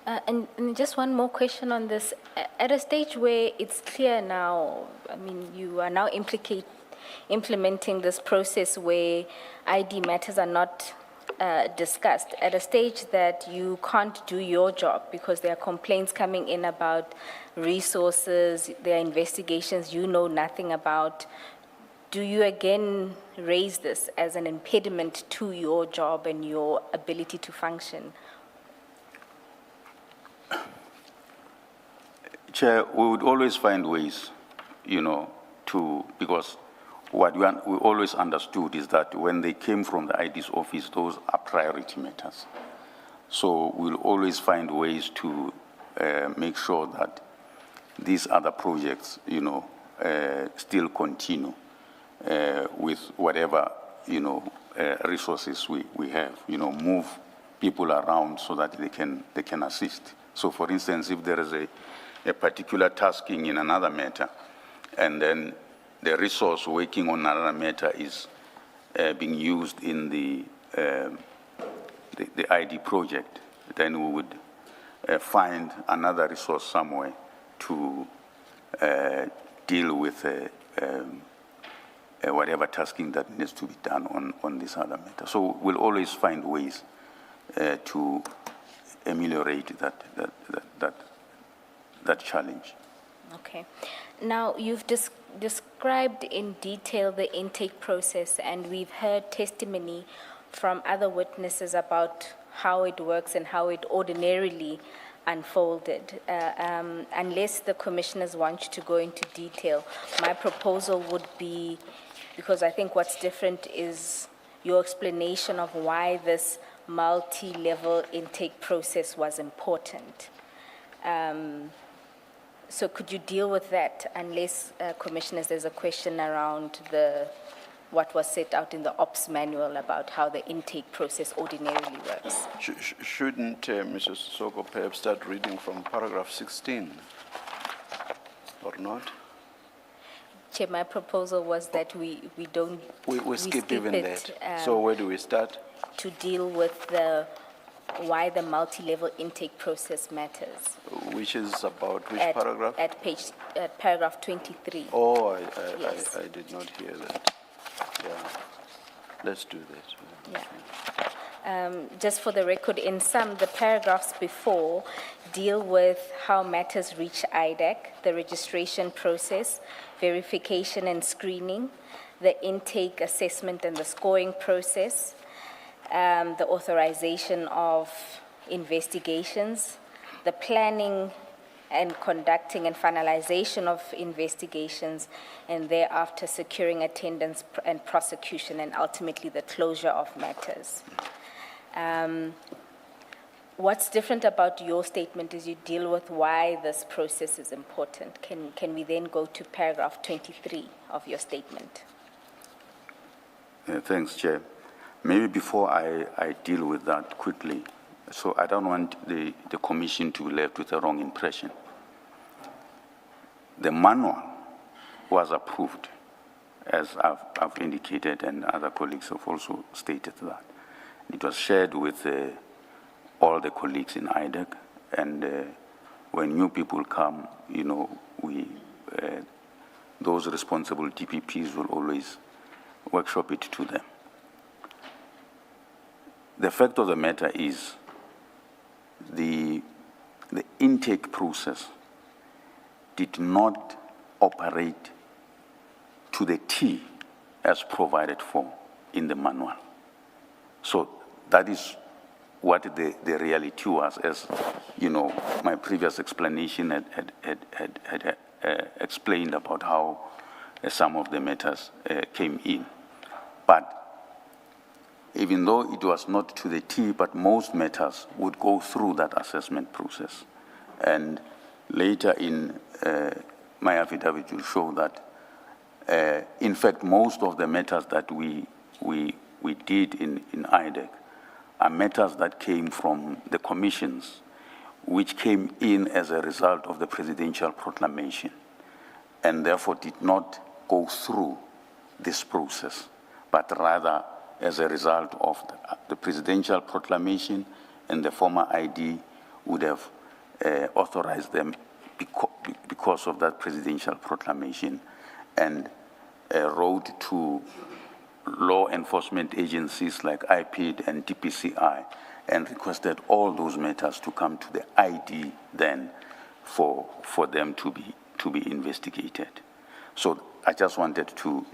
And just one more question on this. At a stage where it's clear now, I mean, you are now implementing this process where ID matters are not discussed, at a stage that you can't do your job because there are complaints coming in about resources, there are investigations you know nothing about. Do you again raise this as an impediment to your job and your ability to function? Chair, we would always find ways, because what we always understood is that when they came from the ID's office, those are priority matters. So we'll always find ways to make sure that these other projects, still continue with whatever, resources we have, move people around so that they can assist. So for instance, if there is a particular tasking in another matter, and then the resource working on another matter is being used in the ID project, then we would find another resource somewhere to deal with whatever tasking that needs to be done on this other matter. So we'll always find ways to ameliorate that challenge. Okay. Now, you've described in detail the intake process, and we've heard testimony from other witnesses about how it works and how it ordinarily unfolded. Unless the commissioners want to go into detail, my proposal would be, because I think what's different is your explanation of why this multi-level intake process was important. So could you deal with that, unless, commissioners, there's a question around what was set out in the ops manual about how the intake process ordinarily works? Shouldn't Mr. Sesoko perhaps start reading from paragraph 16, or not? Chair, my proposal was that we don't. We skip even it, that. So where do we start? To deal with why the multi-level intake process matters. Which is about which At- paragraph? At paragraph 23. Oh, Yes. I did not hear that. Yeah, let's do that. Yeah. Just for the record, in some, the paragraphs before deal with how matters reach IDEC, the registration process, verification and screening, the intake assessment and the scoring process, the authorization of investigations, the planning and conducting and finalization of investigations, and thereafter securing attendance and prosecution, and ultimately the closure of matters. What's different about your statement is you deal with why this process is important. Can we then go to paragraph 23 of your statement? Thanks, Chair. Maybe before I deal with that quickly, so I don't want the commission to be left with a wrong impression. The manual was approved, as I've indicated, and other colleagues have also stated that. It was shared with all the colleagues in IDEC, and when new people come, you know, those responsible DPPs will always workshop it to them. The fact of the matter is the intake process did not operate to the T as provided for in the manual. So that is what the reality was, as you know, my previous explanation had explained about how some of the matters came in. But even though it was not to the T, but most matters would go through that assessment process. And later in my affidavit will show that, in fact, most of the matters that we did in IDEC are matters that came from the commissions, which came in as a result of the presidential proclamation, and therefore did not go through this process, but rather as a result of the presidential proclamation, and the former ID would have authorized them because of that presidential proclamation, and wrote to law enforcement agencies like IPID and DPCI and requested all those matters to come to the ID then for them to be investigated. So I just wanted to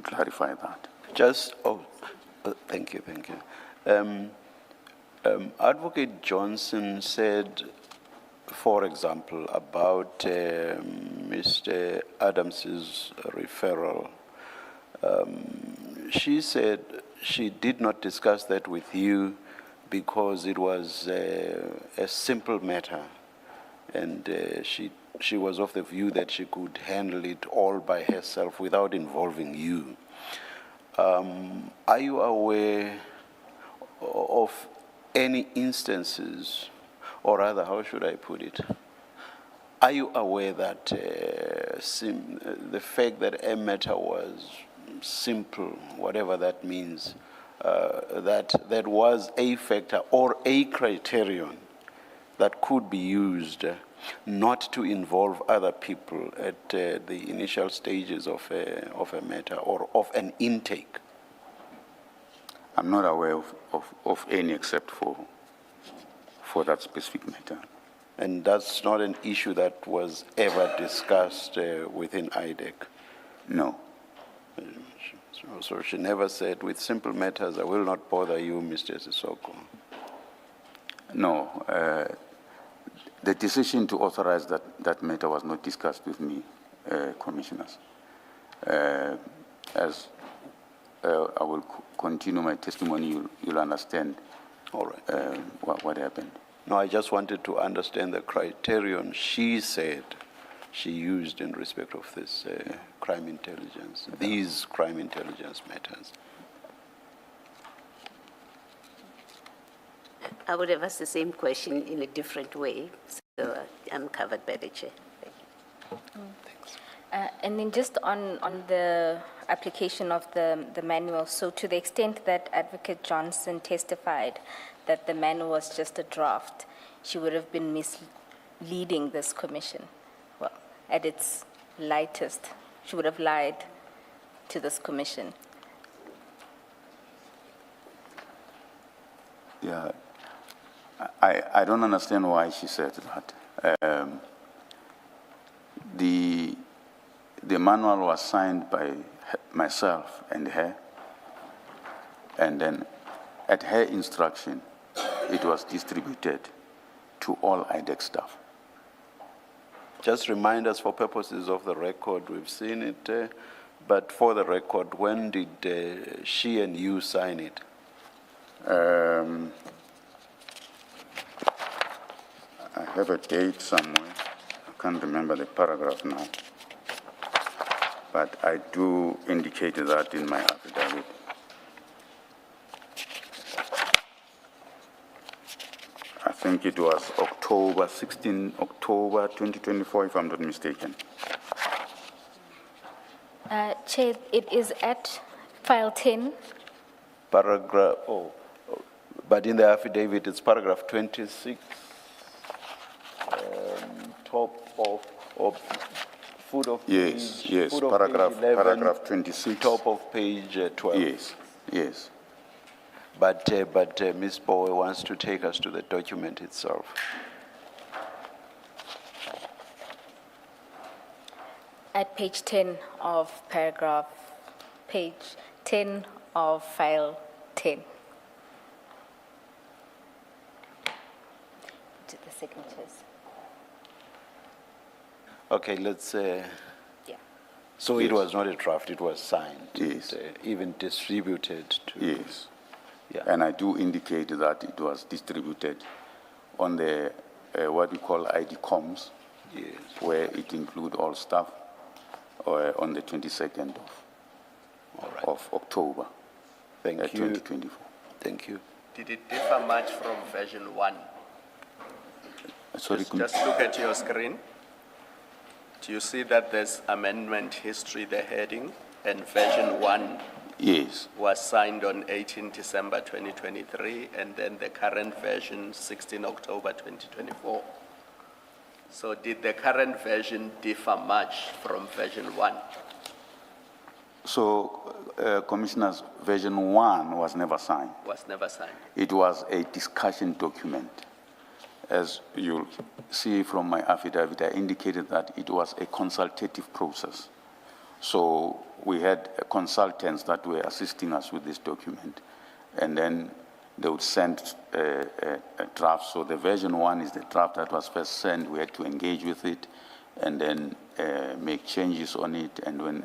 clarify that. Thank you. Advocate Johnson said, for example, about Mr. Adams's referral. She said she did not discuss that with you because it was a simple matter, and she was of the view that she could handle it all by herself without involving you. Are you aware of any instances, or rather, how should I put it? Are you aware that the fact that a matter was simple, whatever that means, that was a factor or a criterion that could be used not to involve other people at the initial stages of a matter or of an intake? I'm not aware of any except for that specific matter. And that's not an issue that was ever discussed within IDEC? No. So she never said, with simple matters, I will not bother you, Mr. Sesoko. No, the decision to authorize that matter was not discussed with me, commissioners. As I will continue my testimony, you'll understand All right. what happened. No, I just wanted to understand the criterion she said she used in respect of this crime intelligence, these crime intelligence matters. I would have asked the same question in a different way, so I'm covered by the chair. Thank you. And then just on the application of the manual, so to the extent that Advocate Johnson testified that the manual was just a draft, she would have been misleading this commission. Well, at its lightest, she would have lied to this commission. Yeah, I don't understand why she said that. The manual was signed by myself and her, and then at her instruction, it was distributed to all IDEC staff. Just remind us for purposes of the record, we've seen it, but for the record, when did she and you sign it? I have a date somewhere. I can't remember the paragraph now. But I do indicate that in my affidavit. I think it was 16 October 2024, if I'm not mistaken. Chair, it is at file 10. Paragraph, but in the affidavit, it's paragraph 26, top of foot of Yes, page, yes, foot of page 11, paragraph 26. top of page 12. Yes, yes. But Ms. Bowe wants to take us to the document itself. At page 10 of page 10 of file 10. To the signatures. Okay, let's, Yeah. so it was not a draft, it was signed. Yes. Even distributed to. Yes. Yeah. And I do indicate that it was distributed on the, what we call ID comms, Yes. where it include all staff, on the 22nd All right. of October, Thank you. 2024. Thank you. Did it differ much from version 1? Sorry, Just look at your screen. Do you see that there's amendment history, the heading, and version 1 yes, was signed on 18 December 2023, and then the current version 16 October 2024. So did the current version differ much from version 1? so Commissioners, version 1 was never signed. Was never signed. It was a discussion document. As you'll see from my affidavit, I indicated that it was a consultative process. So we had consultants that were assisting us with this document, and then they would send a draft. So the version 1 is the draft that was first sent. We had to engage with it and then make changes on it. And when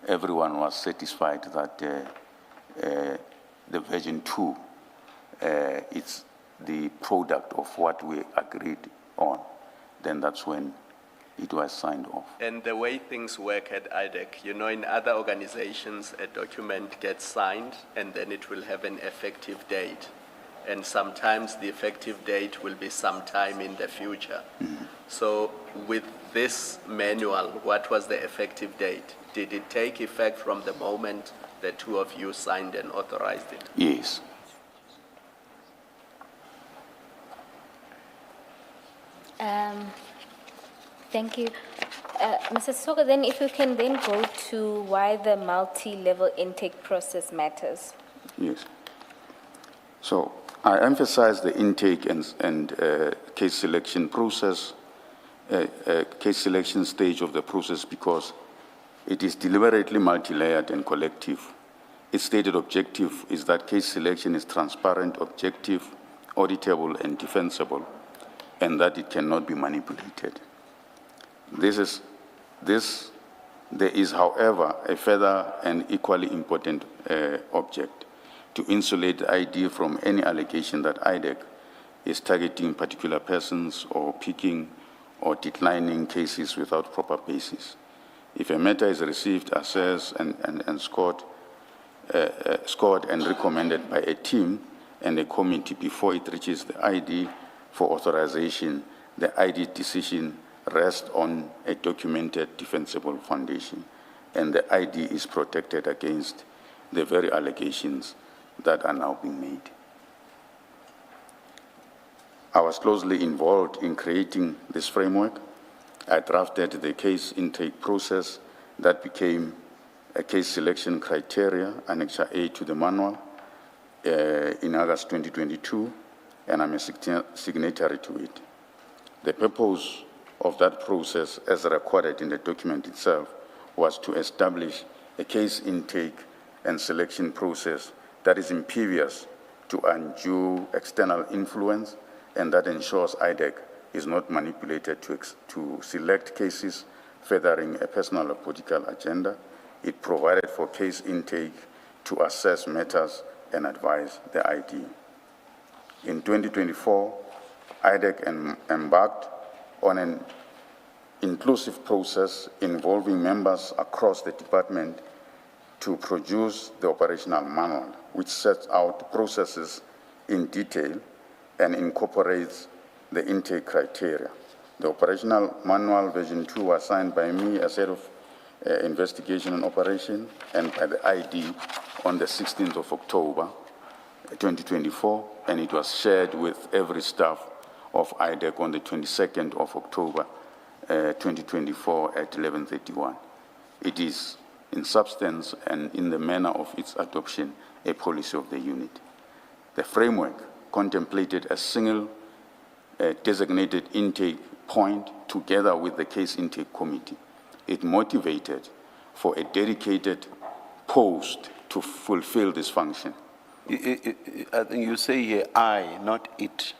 everyone was satisfied that the version 2 it's the product of what we agreed on, then that's when it was signed off. And the way things work at IDEC, you know, in other organizations, a document gets signed and then it will have an effective date. And sometimes the effective date will be sometime in the future. Mm-hmm. So with this manual, what was the effective date? Did it take effect from the moment the two of you signed and authorized it? Yes. Thank you. Mr. Sesoko, then if you can then go to why the multi-level intake process matters. Yes. So I emphasize the intake and case selection process, case selection stage of the process, because It is deliberately multi-layered and collective. Its stated objective is that case selection is transparent, objective, auditable, and defensible, and that it cannot be manipulated. There is, however, a further and equally important object: to insulate the ID from any allegation that IDEC is targeting particular persons or picking or declining cases without proper basis. If a matter is received, assessed, and scored and recommended by a team and a committee before it reaches the ID for authorization, the ID decision rests on a documented, defensible foundation, and the ID is protected against the very allegations that are now being made. I was closely involved in creating this framework. I drafted the case intake process that became a case selection criteria, Annexure A to the manual, in August 2022, and I'm a signatory to it. The purpose of that process, as recorded in the document itself, was to establish a case intake and selection process that is impervious to undue external influence and that ensures IDEC is not manipulated to select cases furthering a personal or political agenda. It provided for case intake to assess matters and advise the ID. In 2024, IDEC embarked on an inclusive process involving members across the department to produce the operational manual, which sets out processes in detail and incorporates the intake criteria. The operational manual version 2 was signed by me as head of investigation and operation and by the ID on the 16th of October 2024, and it was shared with every staff of IDEC on the 22nd of October 2024 at 11:31. It is, in substance and in the manner of its adoption, a policy of the unit. The framework contemplated a single designated intake point together with the case intake committee. It motivated for a dedicated post to fulfill this function. I think you say here I, not it.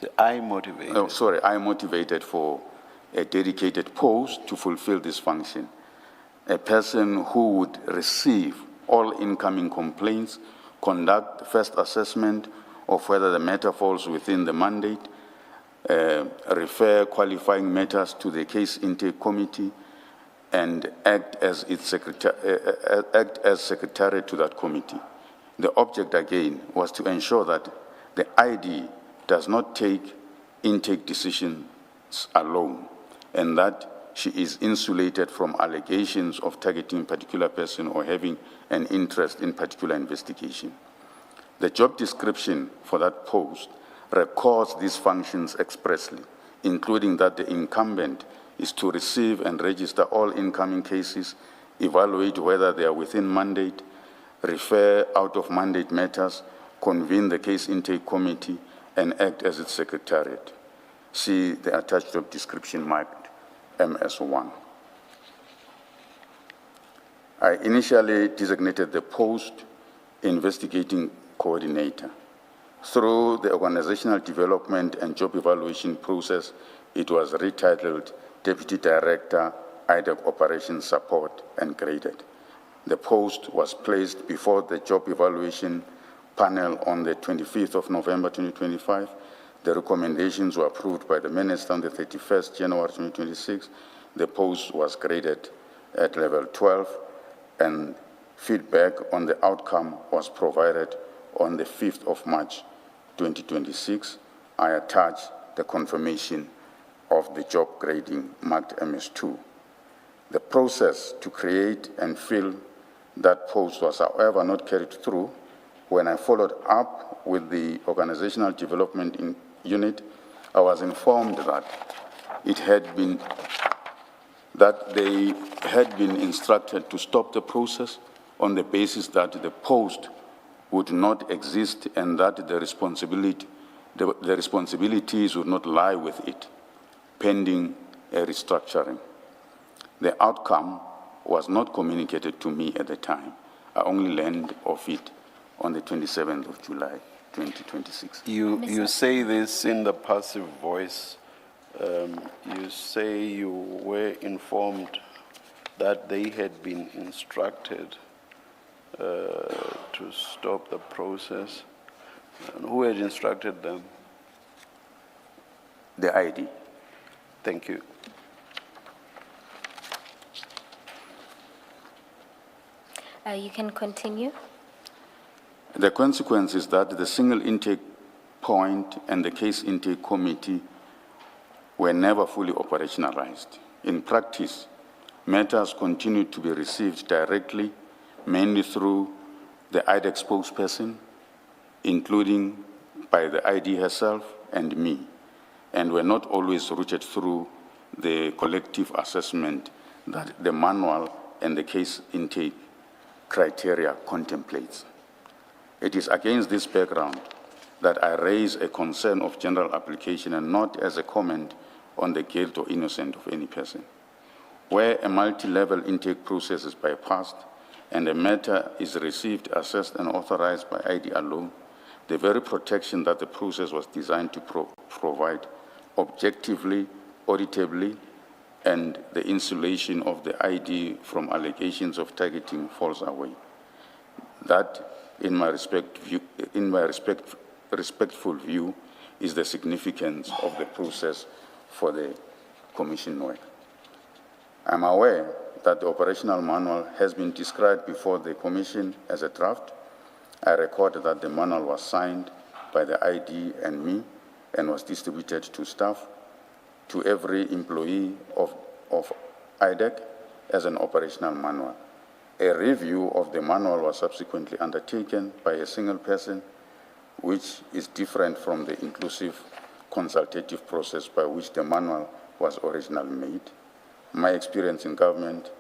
The I motivated. Oh, sorry, I motivated for a dedicated post to fulfill this function. A person who would receive all incoming complaints, conduct the first assessment of whether the matter falls within the mandate, refer qualifying matters to the case intake committee, and act as its secretary to that committee. The object, again, was to ensure that the ID does not take intake decisions alone, and that she is insulated from allegations of targeting a particular person or having an interest in particular investigation. The job description for that post records these functions expressly, including that the incumbent is to receive and register all incoming cases, evaluate whether they are within mandate, refer out-of-mandate matters, convene the case intake committee, and act as its secretariat. See the attached job description marked MS1. I initially designated the post investigating coordinator. Through the organizational development and job evaluation process, it was retitled Deputy Director, IDEC Operations Support, and graded. The post was placed before the job evaluation panel on the 25th of November 2025. The recommendations were approved by the minister on the 31st January 2026. The post was graded at level 12, and feedback on the outcome was provided on the 5th of March 2026. I attached the confirmation of the job grading marked MS2. The process to create and fill that post was, however, not carried through. When I followed up with the organizational development unit, I was informed that they had been instructed to stop the process on the basis that the post would not exist and that the responsibilities would not lie with it, pending a restructuring. The outcome was not communicated to me at the time. I only learned of it on the 27th of July, 2026. You say this in the passive voice. You say you were informed that they had been instructed to stop the process. And who had instructed them? The ID. Thank you. You can continue. The consequence is that the single intake point and the case intake committee were never fully operationalized. In practice, matters continued to be received directly, mainly through the IDEC spokesperson, including by the ID herself and me, and were not always routed through the collective assessment that the manual and the case intake criteria contemplates. It is against this background that I raise a concern of general application and not as a comment on the guilt or innocence of any person. Where a multi-level intake process is bypassed and a matter is received, assessed, and authorized by ID alone, the very protection that the process was designed to provide objectively, auditably, and the insulation of the ID from allegations of targeting falls away. That, in my respectful view, is the significance of the process for the Commission work. I'm aware that the operational manual has been described before the Commission as a draft. I record that the manual was signed by the ID and me and was distributed to staff, to every employee of IDEC as an operational manual. A review of the manual was subsequently undertaken by a single person, which is different from the inclusive consultative process by which the manual was originally made. In my experience in government,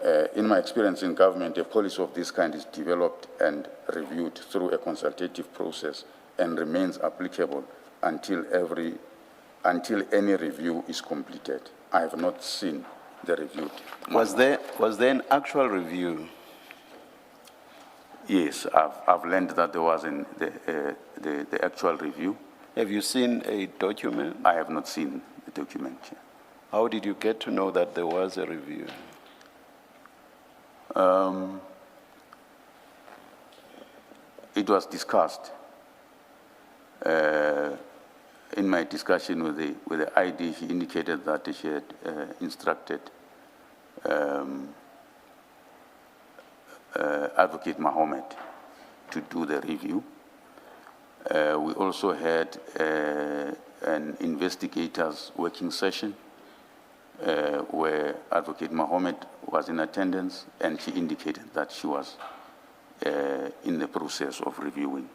a policy of this kind is developed and reviewed through a consultative process and remains applicable until any review is completed. I have not seen the review. Was there an actual review? Yes, I've learned that there was the actual review. Have you seen a document? I have not seen the document. How did you get to know that there was a review? It was discussed in my discussion with the ID. She indicated that she had instructed Advocate Mohammed to do the review. We also had an investigators working session where Advocate Mohammed was in attendance, and she indicated that she was in the process of reviewing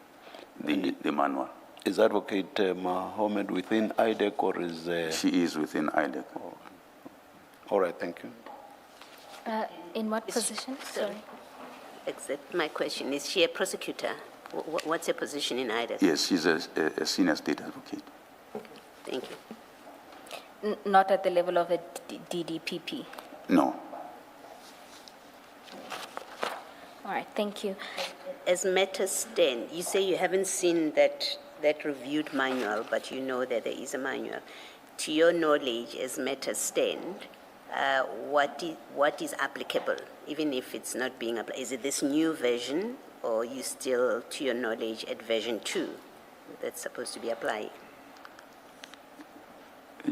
the manual. Is Advocate Mohammed within IDEC or is... She is within IDEC. All right, thank you. In what position? Sorry. Except my question, is she a prosecutor? What's her position in IDEC? Yes, she's a senior state advocate. Thank you. Not at the level of a DDPP. No. All right, thank you. As matters stand, you say you haven't seen that reviewed manual, but you know that there is a manual. To your knowledge, as matters stand, what is applicable, even if it's not being applied? Is it this new version, or are you still, to your knowledge, at version 2 that's supposed to be applied?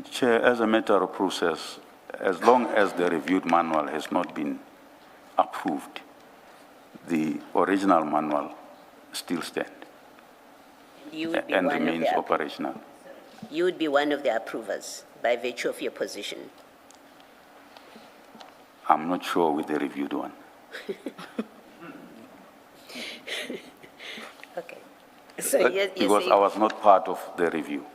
Chair, as a matter of process, as long as the reviewed manual has not been approved, the original manual still stands and remains operational. You would be one of the approvers by virtue of your position. I'm not sure with the reviewed one. Okay. So because I was not part of the review.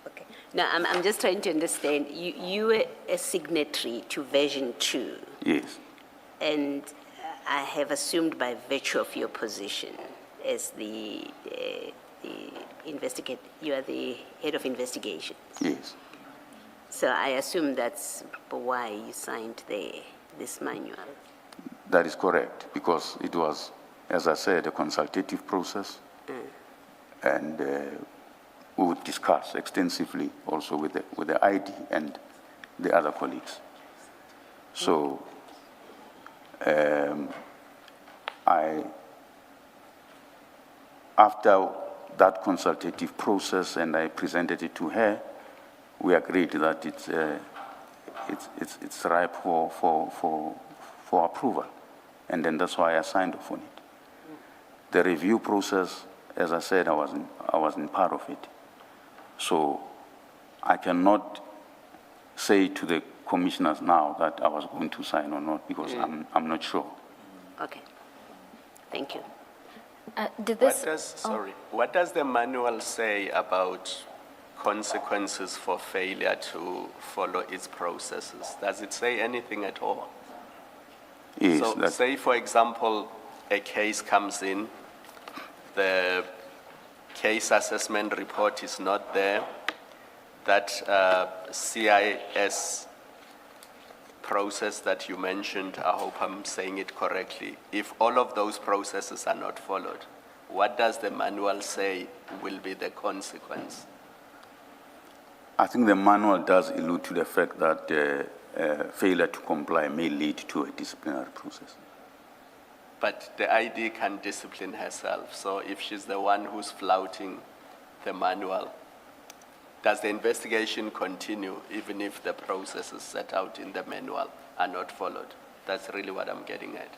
Okay. Now, I'm just trying to understand. You were a signatory to version 2. Yes. And I have assumed by virtue of your position as the investigator, you are the head of investigations. Yes. So I assume that's why you signed this manual. That is correct, because it was, as I said, a consultative process. And we would discuss extensively also with the ID and the other colleagues. So after that consultative process, and I presented it to her, we agreed that it's ripe for approval, and then that's why I signed off on it. The review process, as I said, I wasn't part of it, so I cannot say to the commissioners now that I was going to sign or not, because I'm not sure. Okay. Thank you. What does the manual say about consequences for failure to follow its processes? Does it say anything at all? Yes, So say, for example, a case comes in, the case assessment report is not there, that CIS process that you mentioned, I hope I'm saying it correctly, if all of those processes are not followed, what does the manual say will be the consequence? I think the manual does allude to the fact that failure to comply may lead to a disciplinary process. But the ID can discipline herself, so if she's the one who's flouting the manual, does the investigation continue even if the processes set out in the manual are not followed? That's really what I'm getting at.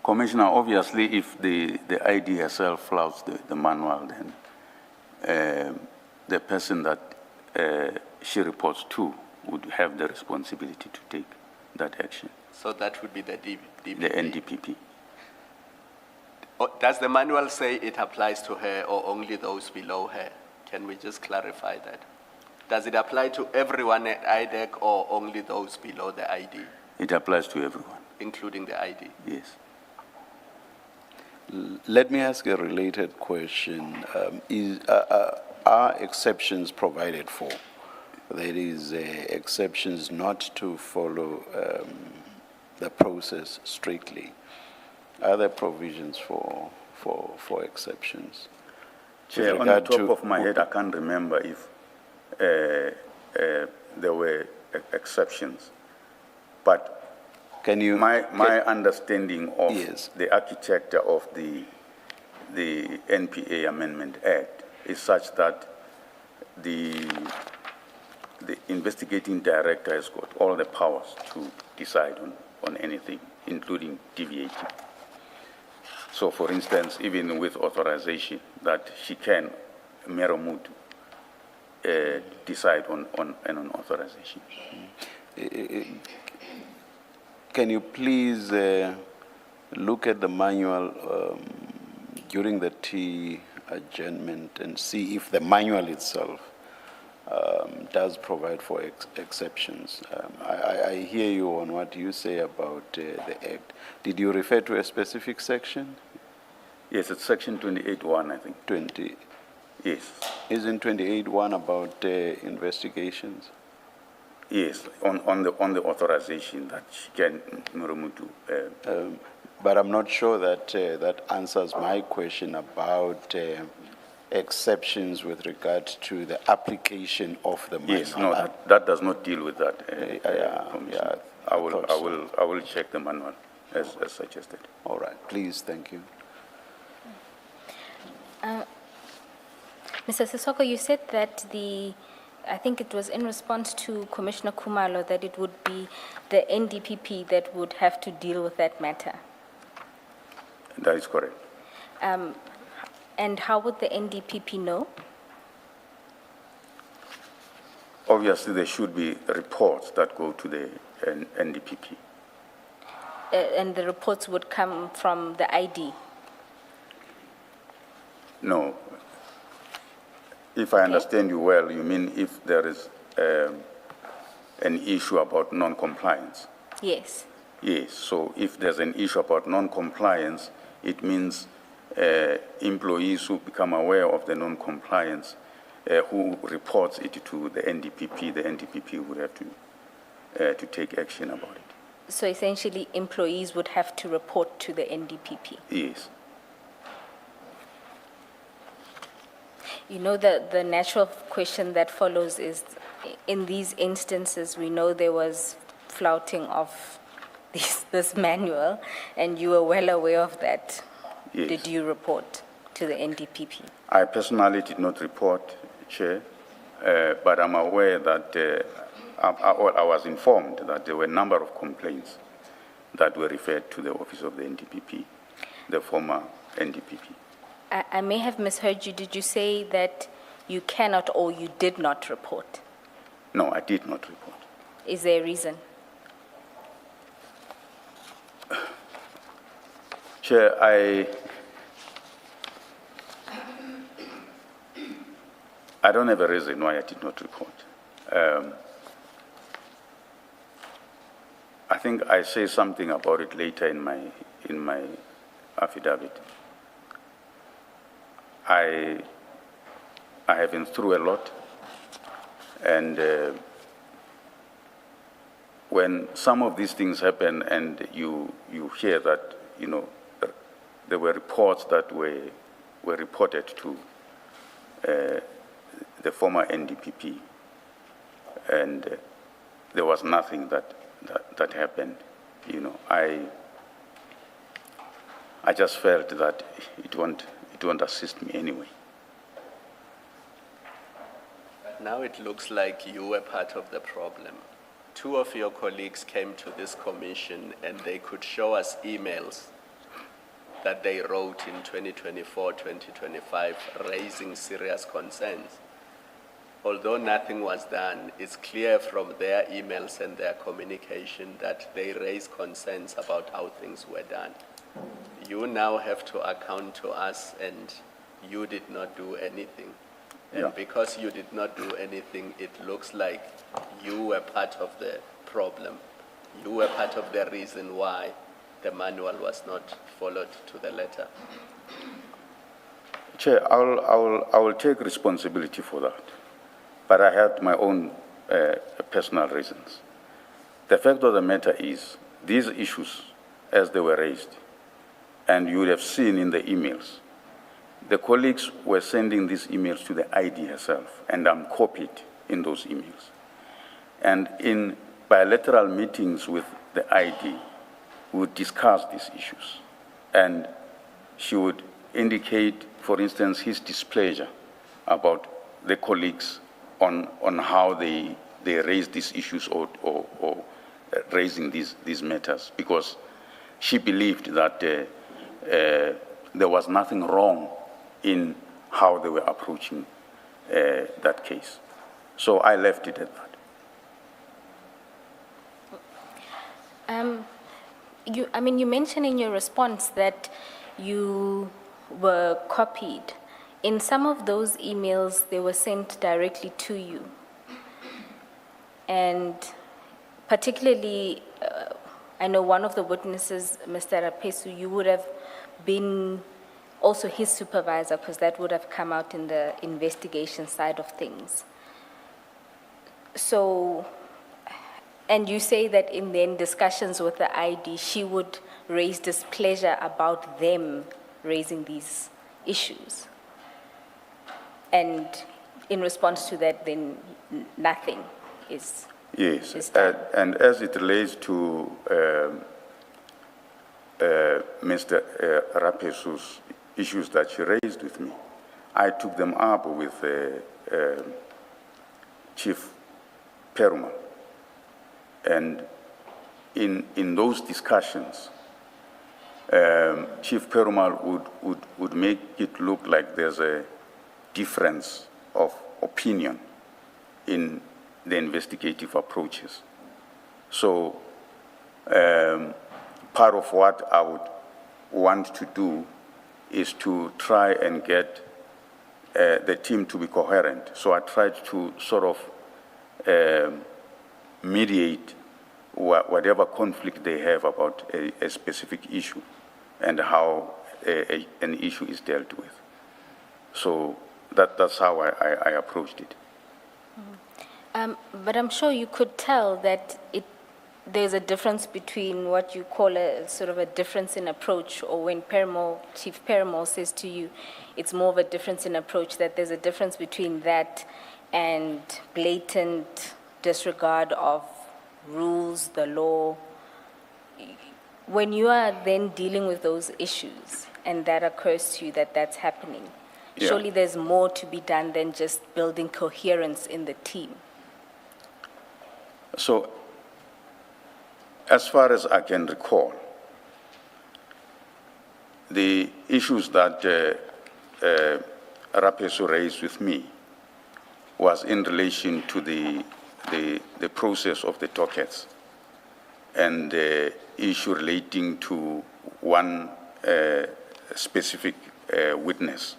Commissioner, obviously, if the ID herself flouts the manual, then the person that she reports to would have the responsibility to take that action. So that would be the DPP. The NDPP. Does the manual say it applies to her or only those below her? Can we just clarify that? Does it apply to everyone at IDEC or only those below the ID? It applies to everyone. Including the ID? Yes. Let me ask a related question. Are exceptions provided for? There is exceptions not to follow the process strictly. Are there provisions for exceptions? Chair, on the top of my head, I can't remember if there were exceptions. But can you? My understanding of yes. the architecture of the NPA Amendment Act is such that the investigating director has got all the powers to decide on anything, including deviating. So, for instance, even with authorization, that she can, Meromutu, decide on an authorization. Can you please look at the manual during the T adjournment and see if the manual itself does provide for exceptions? I hear you on what you say about the Act. Did you refer to a specific section? Yes, it's section 28.1, I think. 20. Yes. Isn't 28.1 about investigations? Yes, on the authorization that she can, Meromutu. But I'm not sure that that answers my question about exceptions with regard to the application of the manual. Yes, no, that does not deal with that. Yeah, I will check the manual as suggested. All right, please, thank you. Mr. Sesoko, you said that I think it was in response to Commissioner Khumalo that it would be the NDPP that would have to deal with that matter. That is correct. And how would the NDPP know? Obviously, there should be reports that go to the NDPP. And the reports would come from the ID? No. If I understand you well, you mean if there is an issue about non-compliance? Yes. Yes. So if there's an issue about non-compliance, it means employees who become aware of the non-compliance, who reports it to the NDPP would have to take action about it. So essentially, employees would have to report to the NDPP. Yes. You know, the natural question that follows is, in these instances, we know there was flouting of this manual, and you were well aware of that. Yes. Did you report to the NDPP? I personally did not report, Chair, but I'm aware that I was informed that there were a number of complaints that were referred to the office of the NDPP, the former NDPP. I may have misheard you. Did you say that you cannot or you did not report? No, I did not report. Is there a reason? Chair, I don't have a reason why I did not report. I think I say something about it later in my affidavit. I have been through a lot, and when some of these things happen and you hear that, you know, there were reports that were reported to the former NDPP, and there was nothing that happened. You know, I just felt that it won't assist me anyway. Now it looks like you were part of the problem. Two of your colleagues came to this commission and they could show us emails that they wrote in 2024, 2025, raising serious concerns. Although nothing was done, it's clear from their emails and their communication that they raised concerns about how things were done. You now have to account to us, and you did not do anything. And Yeah. because you did not do anything, it looks like you were part of the problem. You were part of the reason why the manual was not followed to the letter. Chair, I will take responsibility for that, but I had my own personal reasons. The fact of the matter is, these issues, as they were raised, and you would have seen in the emails, the colleagues were sending these emails to the ID herself, and I'm copied in those emails. And in bilateral meetings with the ID, we would discuss these issues. And she would indicate, for instance, his displeasure about the colleagues on how they raise these issues or raising these matters, because she believed that there was nothing wrong in how they were approaching that case. So I left it at that. You mentioned in your response that you were copied. In some of those emails, they were sent directly to you. And particularly, I know one of the witnesses, Mr. Rapesu, you would have been also his supervisor, because that would have come out in the investigation side of things. So, and you say that in then discussions with the ID, she would raise displeasure about them raising these issues. And in response to that, then nothing is. Yes, is done. and as it relates to Mr. Rapesu's issues that she raised with me, I took them up with Chief Perumal. And in those discussions, Chief Perumal would make it look like there's a difference of opinion in the investigative approaches. So part of what I would want to do is to try and get the team to be coherent. So I tried to sort of mediate whatever conflict they have about a specific issue and how an issue is dealt with. So that's how I approached it. But I'm sure you could tell that there's a difference between what you call a sort of a difference in approach, or when Chief Perumal says to you, it's more of a difference in approach, that there's a difference between that and blatant disregard of rules, the law. When you are then dealing with those issues and that occurs to you that that's happening, Yeah. surely there's more to be done than just building coherence in the team. So, as far as I can recall, the issues that Rapeso raised with me was in relation to the process of the dockets and the issue relating to one specific witness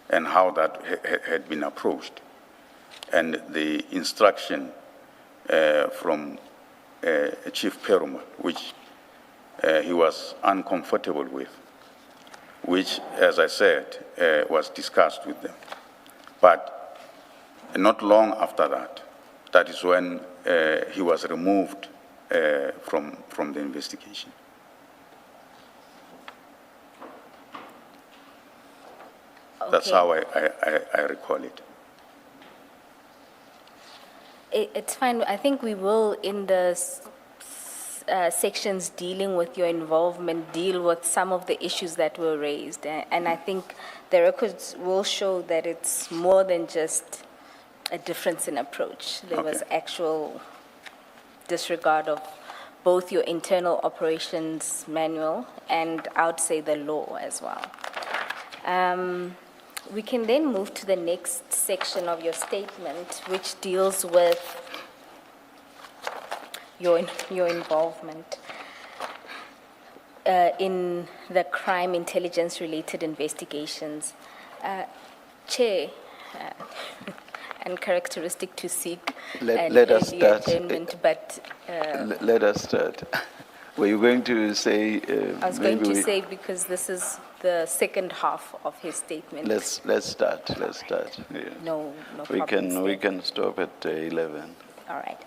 and how that had been approached, and the instruction from Chief Perumal, which he was uncomfortable with, which, as I said, was discussed with them. But not long after that, that is when he was removed from the investigation. That's Okay. how I recall it. It's fine. I think we will, in the sections dealing with your involvement, deal with some of the issues that were raised. And I think the records will show that it's more than just a difference in approach. There was Okay. actual disregard of both your internal operations manual and, I would say, the law as well. We can then move to the next section of your statement, which deals with your involvement in the crime intelligence-related investigations. Chair, uncharacteristic to seek Let us early start. adjournment, but Let us start. Were you going to say? I was going maybe to we- say, because this is the second half of his statement. Let's start. Yeah. No We problems we there. can stop at 11. All right.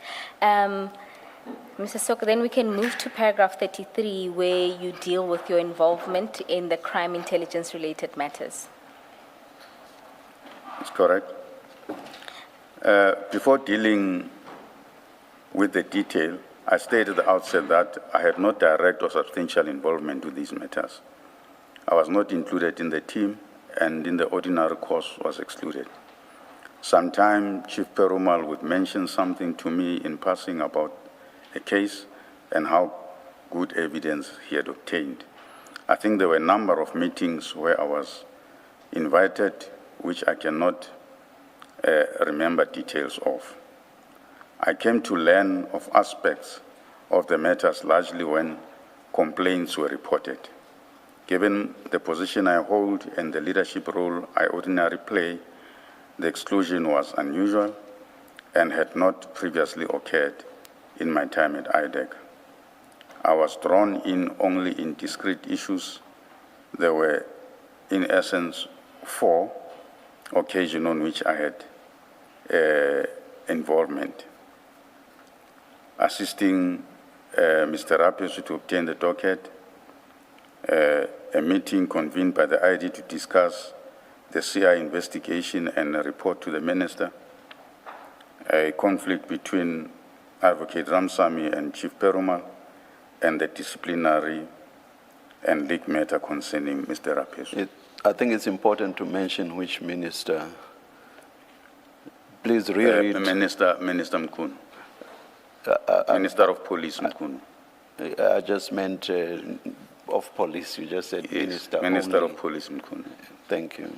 Mr. Sesoko, then we can move to paragraph 33, where you deal with your involvement in the crime intelligence-related matters. That's correct. Before dealing with the detail, I stated at the outset that I had no direct or substantial involvement with these matters. I was not included in the team, and in the ordinary course was excluded. Sometimes Chief Perumal would mention something to me in passing about a case and how good evidence he had obtained. I think there were a number of meetings where I was invited, which I cannot remember details of. I came to learn of aspects of the matters largely when complaints were reported. Given the position I hold and the leadership role I ordinarily play, the exclusion was unusual and had not previously occurred in my time at IDEC. I was drawn in only in discrete issues. There were, in essence, 4 occasions on which I had involvement. Assisting Mr. Rapeso to obtain the docket, a meeting convened by the ID to discuss the CI investigation and a report to the minister, a conflict between Advocate Ramsamy and Chief Perumal, and the disciplinary and leak matter concerning Mr. Rapeso. I think it's important to mention which minister. Please reread. Minister Mkunu. Minister of Police Mkunu. I just meant of police. You just said Yes, minister. Minister only. of Police Mkunu. Thank you.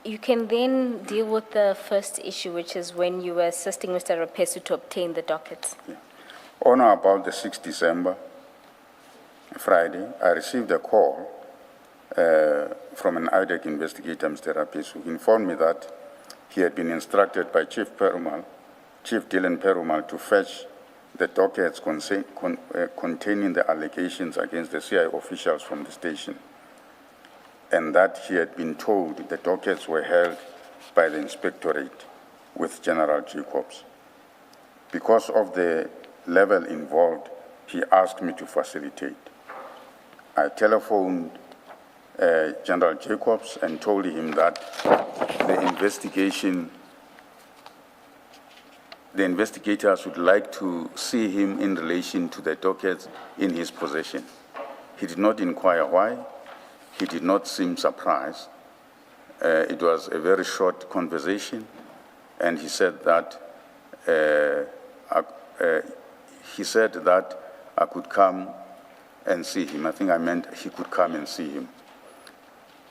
You can then deal with the first issue, which is when you were assisting Mr. Rapeso to obtain the dockets. On or about the 6th December, Friday, I received a call from an IDEC investigator, Mr. Rapeso, who informed me that he had been instructed by Chief Dylan Perumal to fetch the dockets containing the allegations against the CI officials from the station, and that he had been told the dockets were held by the inspectorate with General Jacobs. Because of the level involved, he asked me to facilitate. I telephoned General Jacobs and told him that the investigators would like to see him in relation to the dockets in his possession. He did not inquire why. He did not seem surprised. It was a very short conversation, and he said that I could come and see him. I think I meant he could come and see him.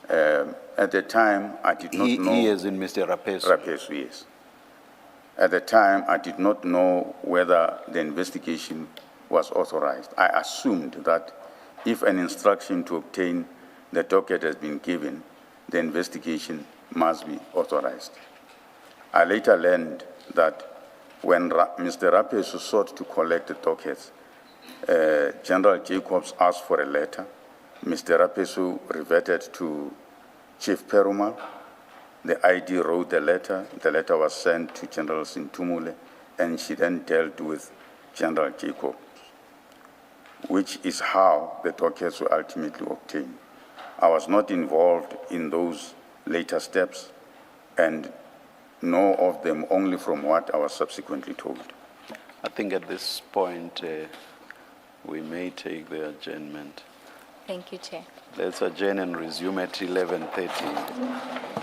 At the time, I did not know. He is in Mr. Rapesu. Rapesu, yes. At the time, I did not know whether the investigation was authorized. I assumed that if an instruction to obtain the docket has been given, the investigation must be authorized. I later learned that when Mr. Rapesu sought to collect the dockets, General Jacobs asked for a letter. Mr. Rapesu reverted to Chief Perumal. The ID wrote the letter. The letter was sent to General Sintumule, and she then dealt with General Jacobs, which is how the dockets were ultimately obtained. I was not involved in those later steps and know of them only from what I was subsequently told. I think at this point, we may take the adjournment. Thank you, Chair. Let's adjourn and resume at 11:30.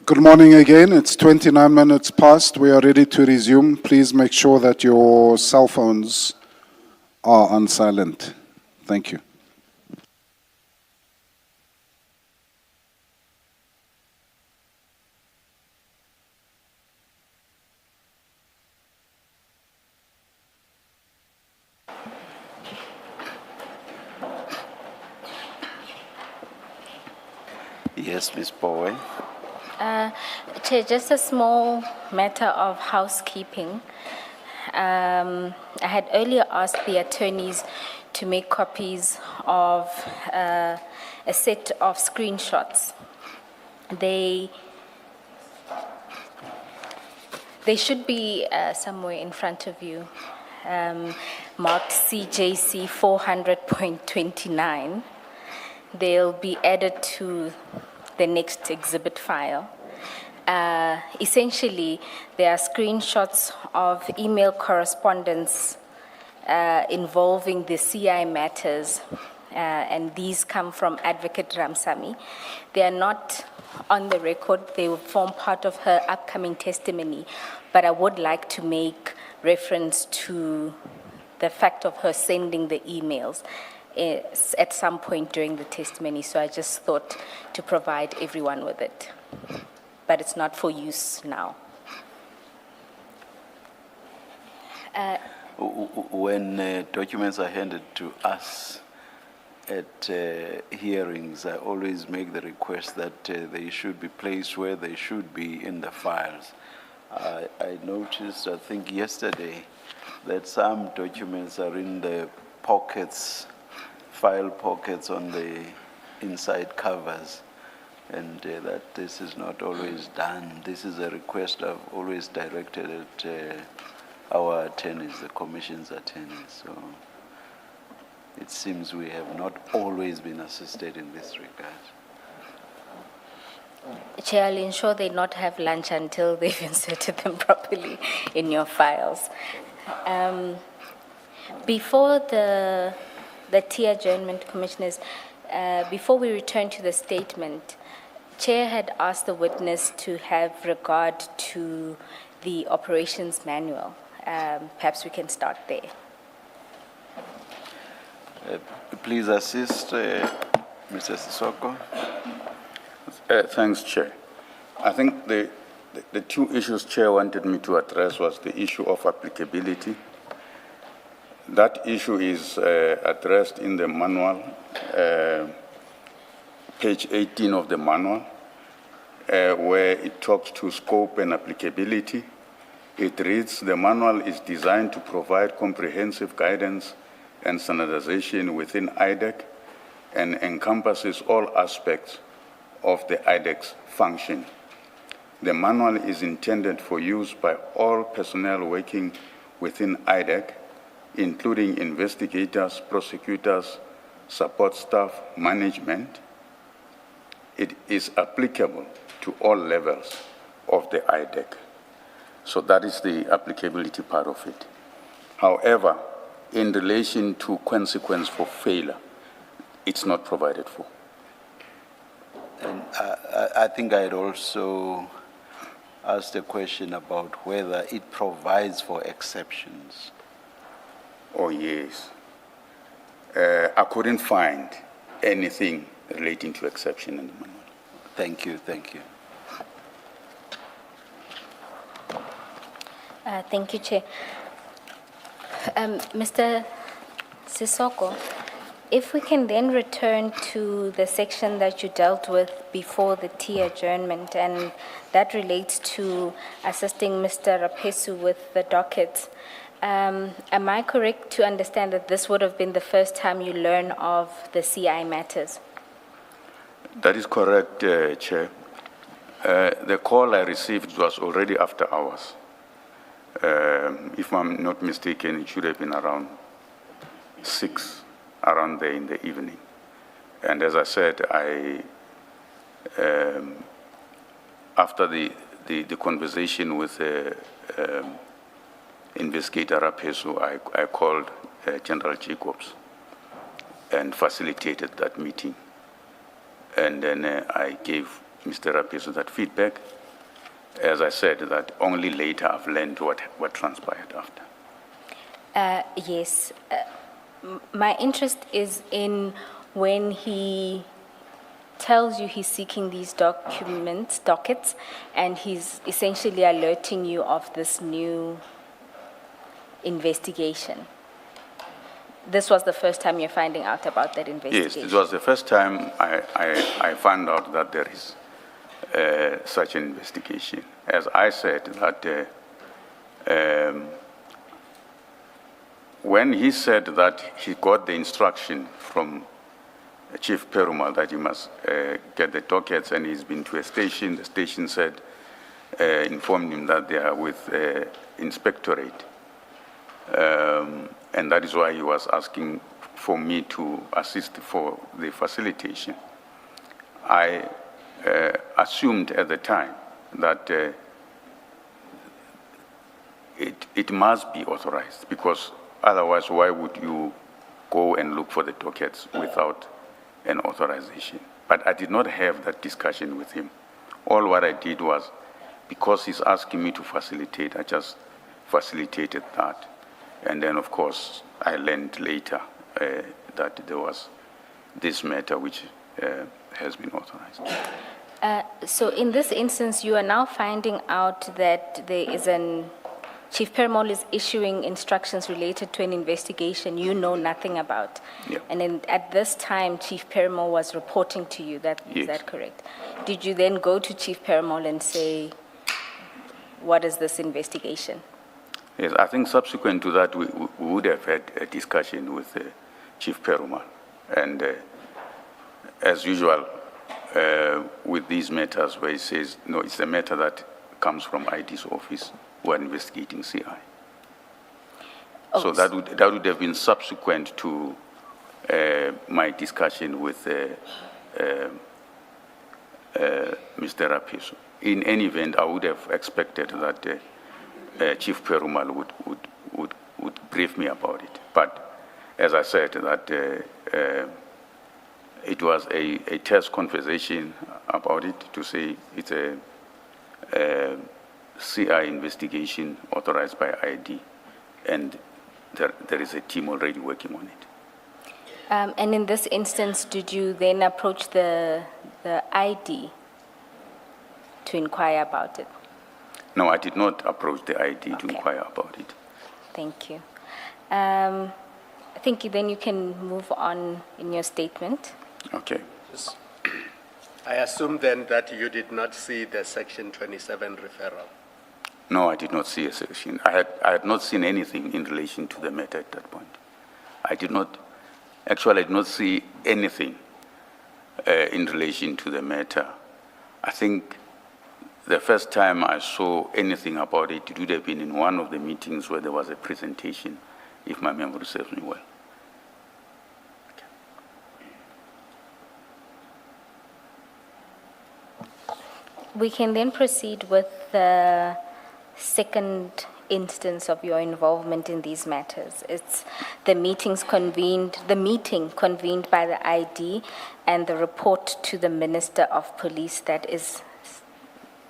Good morning again. It's 29 minutes past. We are ready to resume. Please make sure that your cell phones are on silent. Thank you. Yes, Ms. Bowe. Chair, just a small matter of housekeeping. I had earlier asked the attorneys to make copies of a set of screenshots. They should be somewhere in front of you, marked CJC 400.29. They'll be added to the next exhibit file. Essentially, there are screenshots of email correspondence involving the CI matters, and these come from Advocate Ramsamy. They are not on the record. They will form part of her upcoming testimony, but I would like to make reference to the fact of her sending the emails at some point during the testimony, so I just thought to provide everyone with it. But it's not for use now. When documents are handed to us at hearings, I always make the request that they should be placed where they should be in the files. I noticed, I think yesterday, that some documents are in the pockets, file pockets on the inside covers, and that this is not always done. This is a request I've always directed at our attorneys, the Commission's attorneys. So it seems we have not always been assisted in this regard. Chair, I'll ensure they not have lunch until they've inserted them properly in your files. Before the tea adjournment, Commissioners, before we return to the statement, Chair had asked the witness to have regard to the operations manual. Perhaps we can start there. Please assist Mr. Sesoko. Thanks, Chair. I think the two issues Chair wanted me to address was the issue of applicability. That issue is addressed in the manual, page 18 of the manual, where it talks to scope and applicability. It reads, the manual is designed to provide comprehensive guidance and standardization within IDEC and encompasses all aspects of the IDEC's function. The manual is intended for use by all personnel working within IDEC, including investigators, prosecutors, support staff, management. It is applicable to all levels of the IDEC. So that is the applicability part of it. However, in relation to consequence for failure, it's not provided for. And I think I'd also asked a question about whether it provides for exceptions. Oh, yes. I couldn't find anything relating to exception in the manual. Thank you, thank you. Thank you, Chair. Mr. Sesoko, if we can then return to the section that you dealt with before the tea adjournment, and that relates to assisting Mr. Rapesu with the docket. Am I correct to understand that this would have been the first time you learn of the CI matters? That is correct, Chair. The call I received was already after hours. If I'm not mistaken, it should have been around 6, around there in the evening. And as I said, after the conversation with Investigator Rapesu, I called General Jacobs and facilitated that meeting. And then I gave Mr. Rapesu that feedback, as I said, that only later I've learned what transpired after. Yes. My interest is in when he tells you he's seeking these dockets, and he's essentially alerting you of this new investigation. This was the first time you're finding out about that investigation? Yes, it was the first time I found out that there is such an investigation. As I said, that when he said that he got the instruction from Chief Perumal that he must get the dockets, and he's been to a station, the station said, informed him that they are with inspectorate. And that is why he was asking for me to assist for the facilitation. I assumed at the time that it must be authorized, because otherwise why would you go and look for the dockets without an authorization? But I did not have that discussion with him. All what I did was, because he's asking me to facilitate, I just facilitated that. And then, of course, I learned later that there was this matter which has been authorized. So in this instance, you are now finding out that there is Chief Perumal is issuing instructions related to an investigation you know nothing about. Yeah. And then at this time, Chief Perumal was reporting to you, is Yes. that correct? Did you then go to Chief Perumal and say, what is this investigation? Yes, I think subsequent to that, we would have had a discussion with Chief Perumal. And as usual, with these matters where he says, no, it's a matter that comes from ID's office, who are investigating CI. Oh, So that would have been subsequent to my discussion with Mr. Rapiso. In any event, I would have expected that Chief Perumal would brief me about it. But as I said, that it was a test conversation about it to say it's a CI investigation authorized by ID, and there is a team already working on it. And in this instance, did you then approach the ID to inquire about it? No, I did not approach the ID to Okay. inquire about it. Thank you. I think then you can move on in your statement. Okay. I assume then that you did not see the Section 27 referral. No, I did not see a section. I had not seen anything in relation to the matter at that point. I did not see anything in relation to the matter. I think the first time I saw anything about it, it would have been in one of the meetings where there was a presentation, if my memory serves me well. We can then proceed with the second instance of your involvement in these matters. It's the meeting convened by the ID and the report to the Minister of Police, that is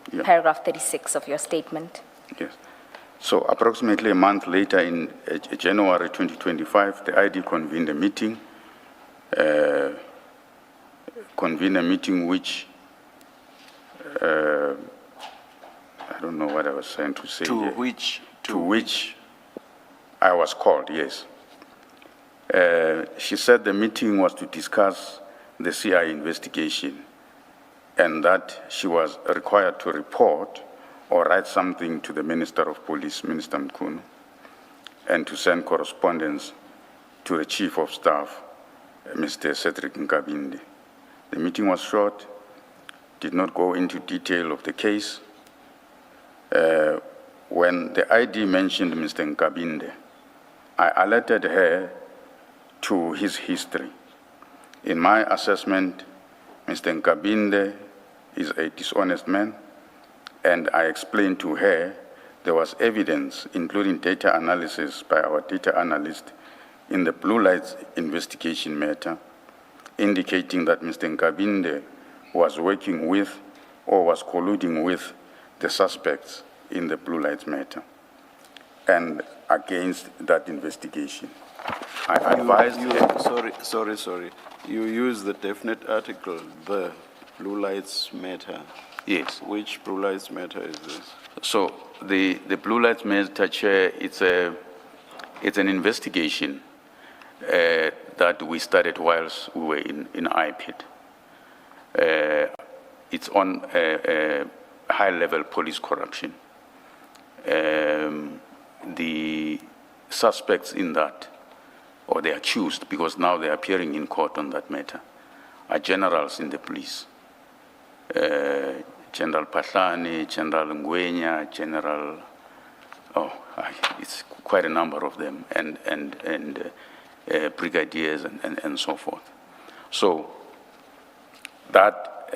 Yeah. paragraph 36 of your statement. Yes. So approximately a month later, in January 2025, the ID convened a meeting, which, I don't know what I was trying to say here. To which I was called, yes. She said the meeting was to discuss the CI investigation, and that she was required to report or write something to the Minister of Police, Minister Mkhunu, and to send correspondence to the Chief of Staff, Mr. Cedric Nkabinde. The meeting was short, did not go into detail of the case. When the ID mentioned Mr. Nkabinde, I alerted her to his history. In my assessment, Mr. Nkabinde is a dishonest man, and I explained to her there was evidence, including data analysis by our data analyst in the Blue Lights investigation matter, indicating that Mr. Nkabinde was working with or was colluding with the suspects in the Blue Lives Matter and against that investigation. I advised her. Sorry. You use the definite article, the Blue Lives Matter. Yes. Which Blue Lives Matter is this? So the Blue Lives Matter, Chair, it's an investigation that we started whilst we were in IPID. It's on high-level police corruption. The suspects in that, or the accused, because now they're appearing in court on that matter, are generals in the police. General Patlani, General Ngwenya, General, it's quite a number of them, and brigadiers and so forth. So that,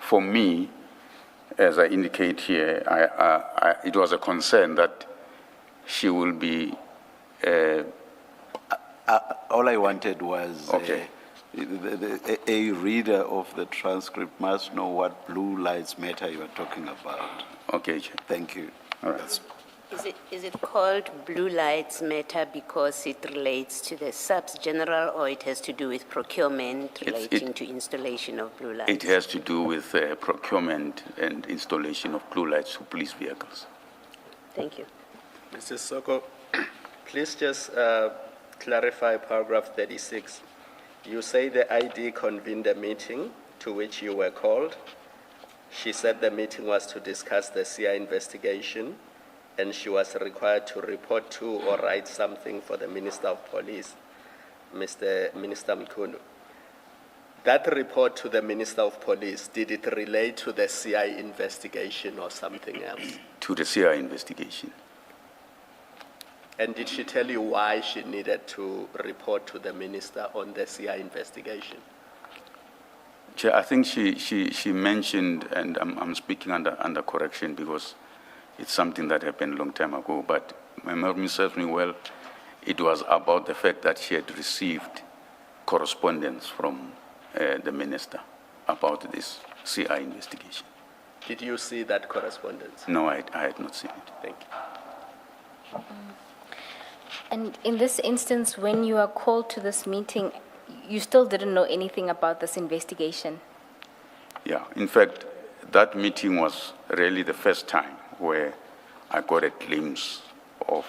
for me, as I indicate here, it was a concern that she will be. All I wanted was Okay. a reader of the transcript must know what Blue Lives Matter you are talking about. Okay, Chair. Thank you. All right. Is it called Blue Lives Matter because it relates to the subs general, or it has to do with procurement relating to installation of blue lights? It has to do with procurement and installation of blue lights for police vehicles. Thank you. Mr. Sesoko, please just clarify paragraph 36. You say the ID convened a meeting to which you were called. She said the meeting was to discuss the CI investigation, and she was required to report to or write something for the Minister of Police, Minister Mkhunu. That report to the Minister of Police, did it relate to the CI investigation or something else? To the CI investigation. And did she tell you why she needed to report to the Minister on the CI investigation? Chair, I think she mentioned, and I'm speaking under correction because it's something that happened a long time ago, but my memory serves me well. It was about the fact that she had received correspondence from the minister about this CI investigation. Did you see that correspondence? No, I had not seen it. Thank you. And in this instance, when you are called to this meeting, you still didn't know anything about this investigation? Yeah, in fact, that meeting was really the first time where I got a glimpse of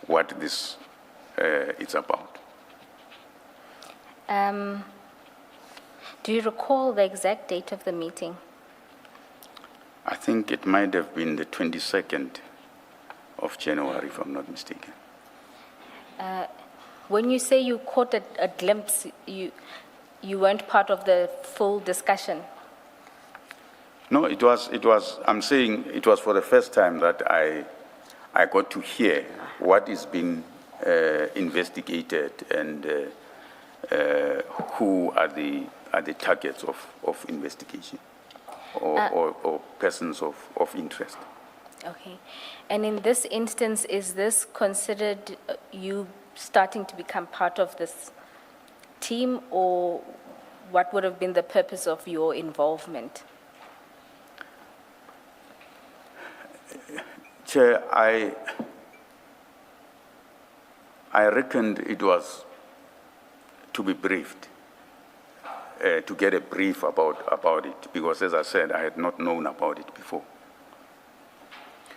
what this is about. Do you recall the exact date of the meeting? I think it might have been the 22nd of January, if I'm not mistaken. When you say you caught a glimpse, you weren't part of the full discussion? No, it was, I'm saying it was for the first time that I got to hear what is being investigated and who are the targets of investigation or persons of interest. Okay. And in this instance, is this considered you starting to become part of this team, or what would have been the purpose of your involvement? Chair, I reckoned it was to be briefed, to get a brief about it, because as I said, I had not known about it before.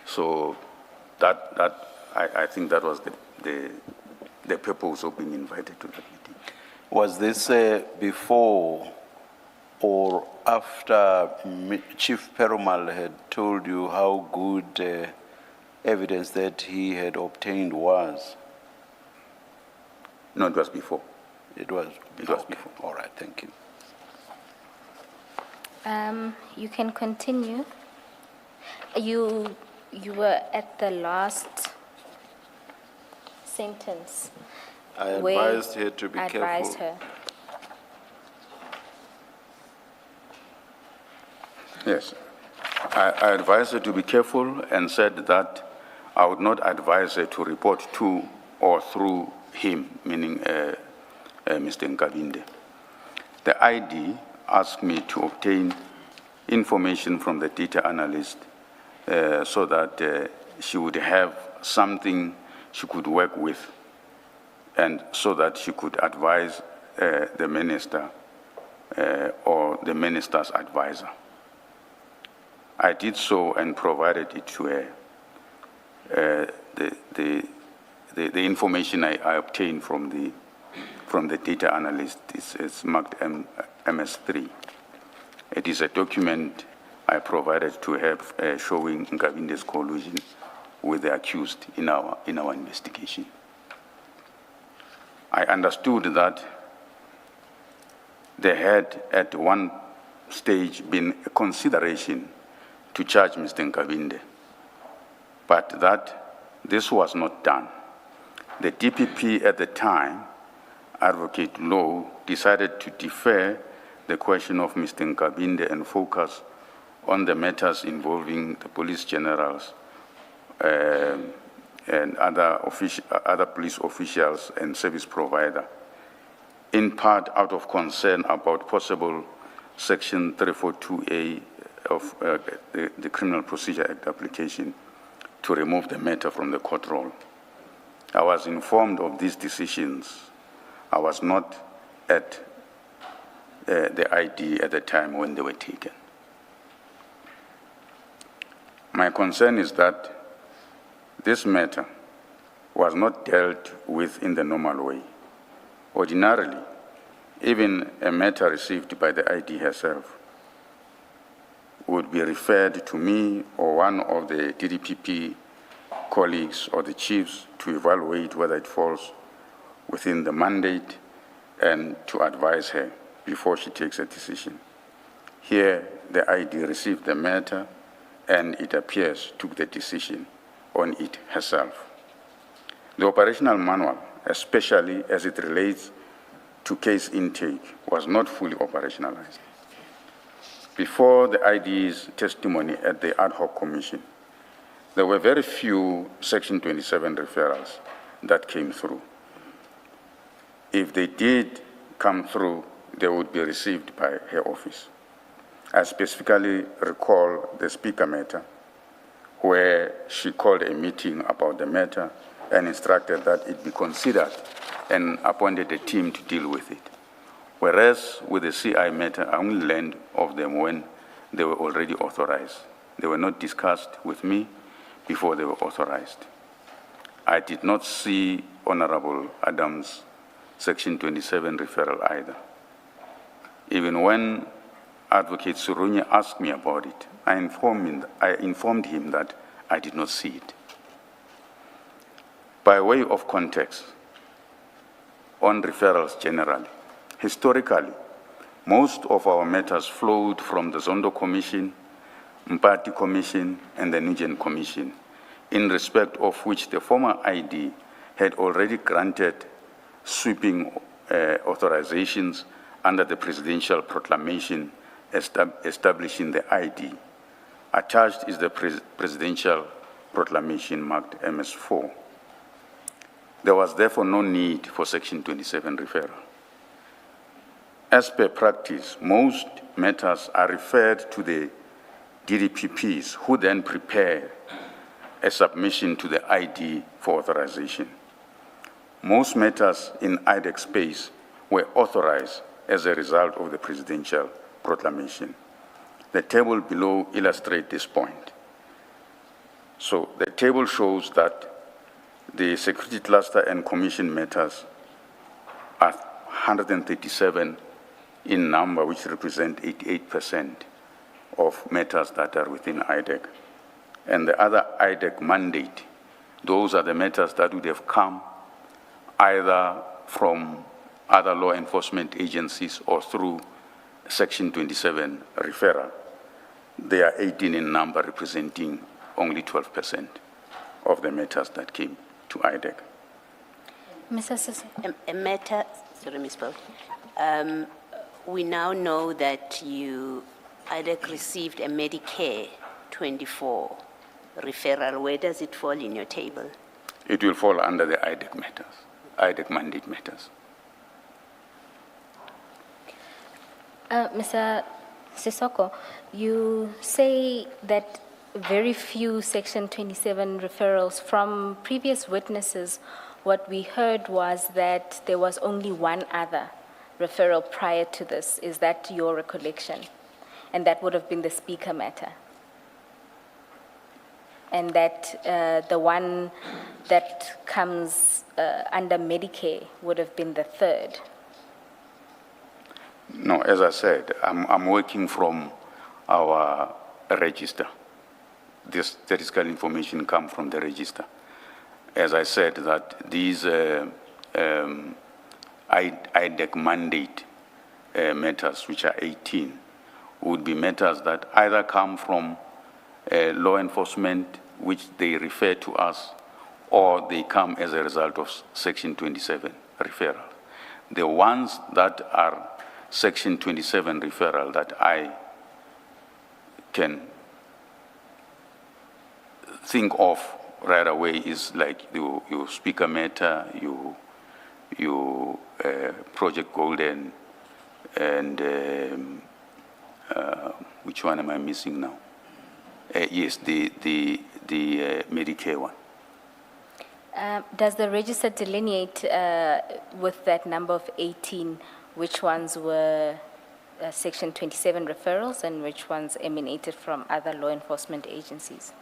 So I think that was the purpose of being invited to that meeting. Was this before or after Chief Perumal had told you how good evidence that he had obtained was? No, it was before. It was before. All right, thank you. You can continue. You were at the last sentence. I where advised her to be careful. Advised her. Yes. I advised her to be careful and said that I would not advise her to report to or through him, meaning Mr. Nkabinde. The ID asked me to obtain information from the data analyst so that she would have something she could work with, and so that she could advise the minister or the minister's advisor. I did so and provided it to her. The information I obtained from the data analyst is marked MS3. It is a document I provided to her showing Nkabinde's collusion with the accused in our investigation. I understood that there had at one stage been a consideration to charge Mr. Nkabinde, but that this was not done. The DPP at the time, Advocate Low, decided to defer the question of Mr. Nkabinde and focus on the matters involving the police generals and other police officials and service provider, in part out of concern about possible Section 342A of the Criminal Procedure Act application to remove the matter from the court roll. I was informed of these decisions. I was not at the ID at the time when they were taken. My concern is that this matter was not dealt with in the normal way. Ordinarily, even a matter received by the ID herself would be referred to me or one of the DDPP colleagues or the chiefs to evaluate whether it falls within the mandate and to advise her before she takes a decision. Here, the ID received the matter and it appears took the decision on it herself. The operational manual, especially as it relates to case intake, was not fully operationalized. Before the ID's testimony at the ad hoc commission, there were very few Section 27 referrals that came through. If they did come through, they would be received by her office. I specifically recall the speaker matter, where she called a meeting about the matter and instructed that it be considered and appointed a team to deal with it. Whereas with the CI matter, I only learned of them when they were already authorized. They were not discussed with me before they were authorized. I did not see Honorable Adams' Section 27 referral either. Even when Advocate Surunye asked me about it, I informed him that I did not see it. By way of context, on referrals generally, historically, most of our matters flowed from the Zondo Commission, Mpati Commission, and the Nugent Commission, in respect of which the former ID had already granted sweeping authorizations under the presidential proclamation establishing the ID. Attached is the presidential proclamation marked MS4. There was therefore no need for Section 27 referral. As per practice, most matters are referred to the DDPPs, who then prepare a submission to the ID for authorization. Most matters in IDEC space were authorized as a result of the presidential proclamation. The table below illustrates this point. So the table shows that the security cluster and commission matters are 137 in number, which represent 88% of matters that are within IDEC. And the other IDEC mandate, those are the matters that would have come either from other law enforcement agencies or through Section 27 referral. They are 18 in number, representing only 12% of the matters that came to IDEC. Mr. Sesoko. A matter, sorry, Ms. Paul. We now know that IDEC received a Medicare 24 referral. Where does it fall in your table? It will fall under the IDEC matters, IDEC mandate matters. Mr. Sesoko, you say that very few Section 27 referrals from previous witnesses. What we heard was that there was only one other referral prior to this. Is that your recollection? And that would have been the speaker matter. And that the one that comes under Medicare would have been the third. No, as I said, I'm working from our register. This statistical information comes from the register. As I said, that these IDEC mandate matters, which are 18, would be matters that either come from law enforcement, which they refer to us, or they come as a result of Section 27 referral. The ones that are Section 27 referral that I can think of right away is like your speaker matter, your Project Golden, and which one am I missing now? Yes, the Medicare one. Does the register delineate with that number of 18 which ones were Section 27 referrals and which ones emanated from other law enforcement agencies?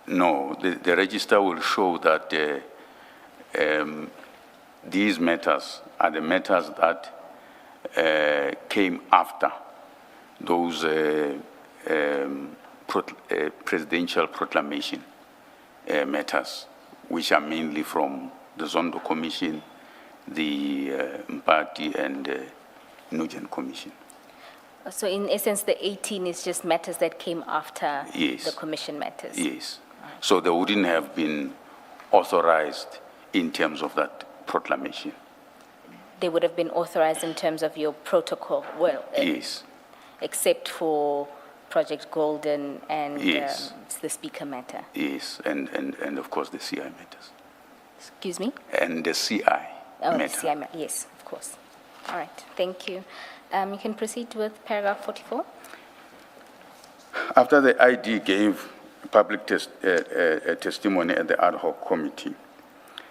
No, the register will show that these matters are the matters that came after those presidential proclamation matters, which are mainly from the Zondo Commission, the Mpati and Nugent Commission. So in essence, the 18 is just matters that came after Yes. the commission matters? Yes. So they wouldn't have been authorized in terms of that proclamation. They would have been authorized in terms of your protocol, well, Yes. except for Project Golden and Yes. the speaker matter. Yes, and of course the CI matters. Excuse me? And the CI Oh, the matter. CI yes, of course. All right, thank you. You can proceed with paragraph 44. After the ID gave public testimony at the ad hoc committee,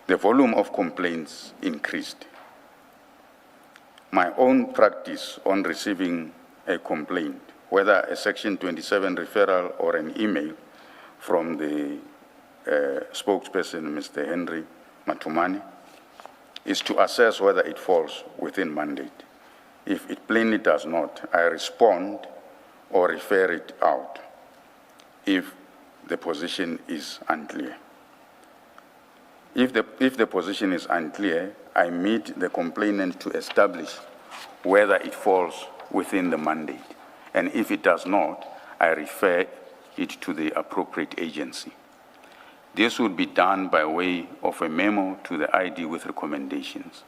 the volume of complaints increased. My own practice on receiving a complaint, whether a Section 27 referral or an email from the spokesperson, Mr. Henry Matumani, is to assess whether it falls within mandate. If it plainly does not, I respond or refer it out if the position is unclear. If the position is unclear, I meet the complainant to establish whether it falls within the mandate. And if it does not, I refer it to the appropriate agency. This would be done by way of a memo to the ID with recommendations.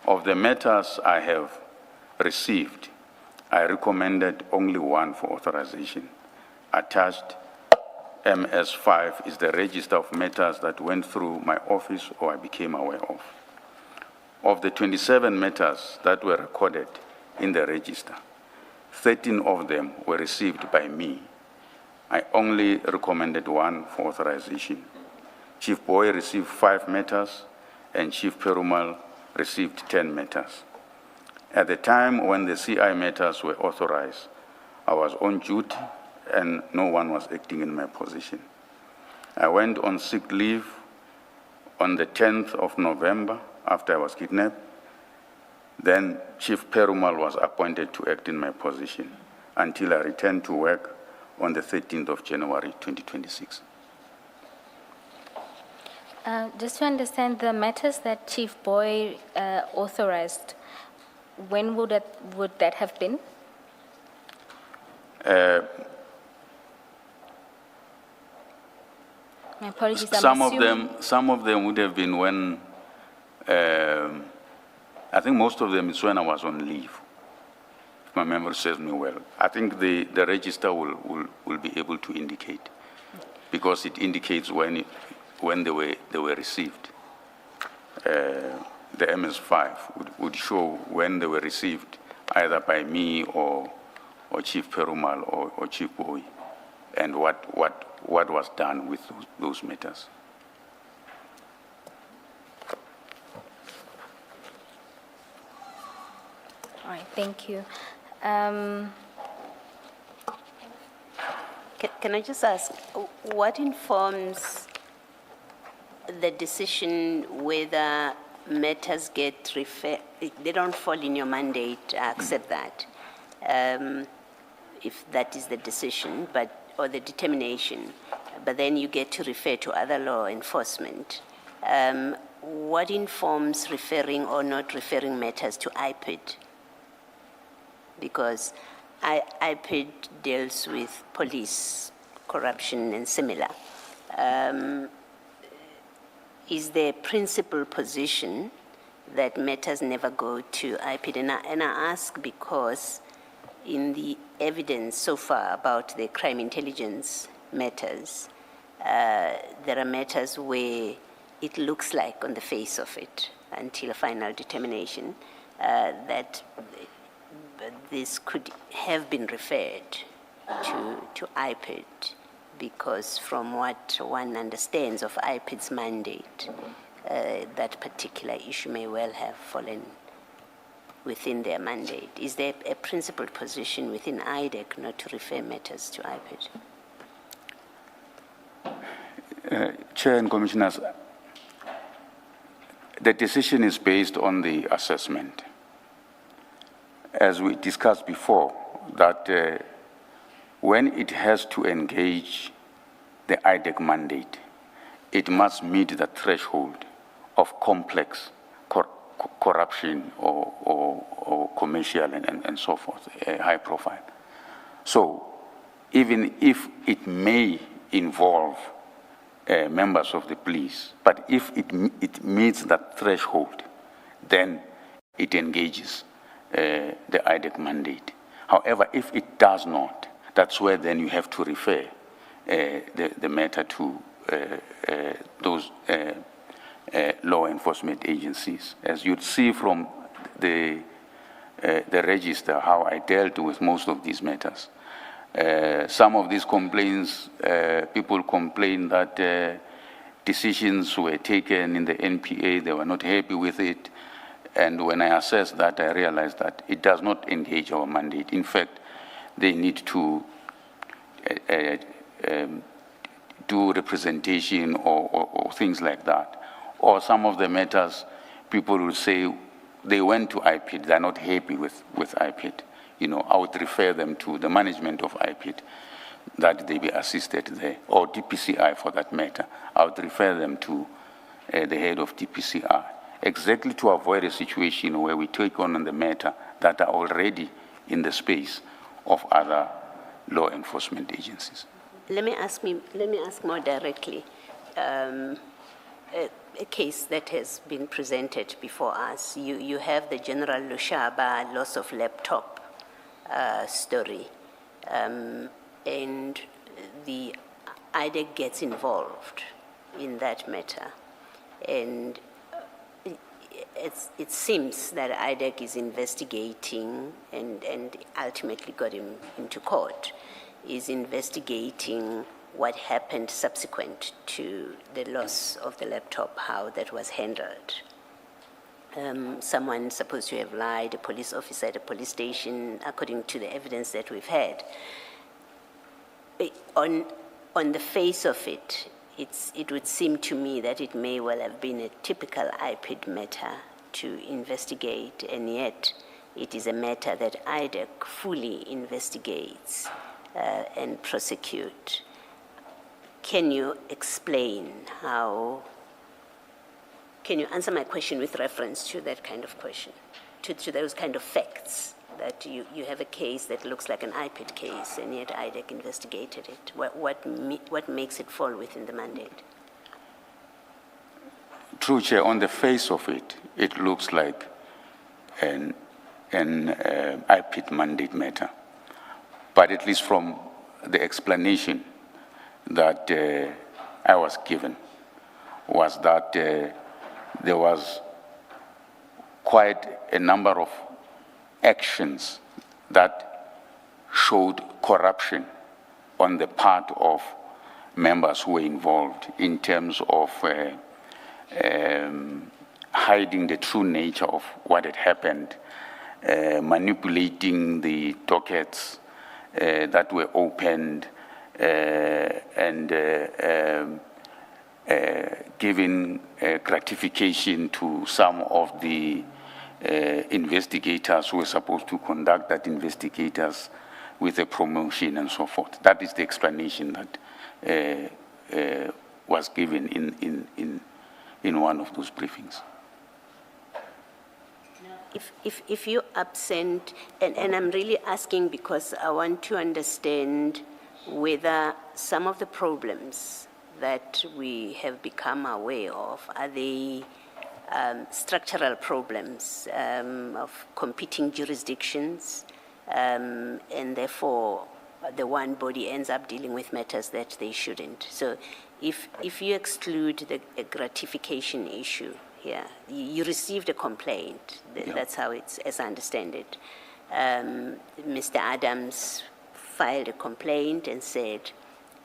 Of the matters I have received, I recommended only one for authorization. Attached MS5 is the register of matters that went through my office or I became aware of. Of the 27 matters that were recorded in the register, 13 of them were received by me. I only recommended one for authorization. Chief Boy received 5 matters and Chief Perumal received 10 matters. At the time when the CI matters were authorized, I was on duty and no one was acting in my position. I went on sick leave on the 10th of November after I was kidnapped. Then Chief Perumal was appointed to act in my position until I returned to work on the 13th of January 2026. Just to understand, the matters that Chief Boy authorized, when would that have been? My apologies, I'm Some of them would have been when, I think most of them is when I was on leave, if my memory serves me well. I think the register will be able to indicate, because it indicates when they were received. The MS5 would show when they were received either by me or Chief Perumal or Chief Boy, and what was done with those matters. All right, thank you. Can I just ask, what informs the decision whether matters get referred, they don't fall in your mandate, I accept that, if that is the decision, or the determination, but then you get to refer to other law enforcement. What informs referring or not referring matters to IPID? Because IPID deals with police, corruption, and similar. Is there a principal position that matters never go to IPID? And I ask because in the evidence so far about the crime intelligence matters, there are matters where it looks like on the face of it, until a final determination, that this could have been referred to IPID, because from what one understands of IPID's mandate, that particular issue may well have fallen within their mandate. Is there a principled position within IDEC not to refer matters to IPID? Chair and Commissioners, the decision is based on the assessment. As we discussed before, that when it has to engage the IDEC mandate, it must meet the threshold of complex corruption or commercial and so forth, high profile. So even if it may involve members of the police, but if it meets that threshold, then it engages the IDEC mandate. However, if it does not, that's where then you have to refer the matter to those law enforcement agencies. As you'd see from the register, how I dealt with most of these matters. Some of these complaints, people complain that decisions were taken in the NPA, they were not happy with it. And when I assessed that, I realized that it does not engage our mandate. In fact, they need to do representation or things like that. Or some of the matters, people will say they went to IPID, they're not happy with IPID. You know, I would refer them to the management of IPID, that they be assisted there, or DPCI for that matter. I would refer them to the head of DPCI, exactly to avoid a situation where we take on the matter that are already in the space of other law enforcement agencies. Let me ask more directly. A case that has been presented before us, you have the General Lushaba loss of laptop story, and the IDEC gets involved in that matter, and it seems that IDEC is investigating and ultimately got him into court, is investigating what happened subsequent to the loss of the laptop, how that was handled. Someone supposed to have lied, a police officer at a police station, according to the evidence that we've had. On the face of it, it would seem to me that it may well have been a typical IPID matter to investigate, and yet it is a matter that IDEC fully investigates and prosecute. Can you explain how, can you answer my question with reference to that kind of question, to those kind of facts, that you have a case that looks like an IPID case and yet IDEC investigated it? What makes it fall within the mandate? True, Chair, on the face of it, it looks like an IPID mandate matter. But at least from the explanation that I was given, was that there was quite a number of actions that showed corruption on the part of members who were involved in terms of hiding the true nature of what had happened, manipulating the dockets that were opened, and giving gratification to some of the investigators who were supposed to conduct that investigators with a promotion and so forth. That is the explanation that was given in one of those briefings. If you absent, and I'm really asking because I want to understand whether some of the problems that we have become aware of, are they structural problems of competing jurisdictions, and therefore the one body ends up dealing with matters that they shouldn't. So if you exclude the gratification issue here, you received a complaint. That's how it's, as I understand it. Mr. Adams filed a complaint and said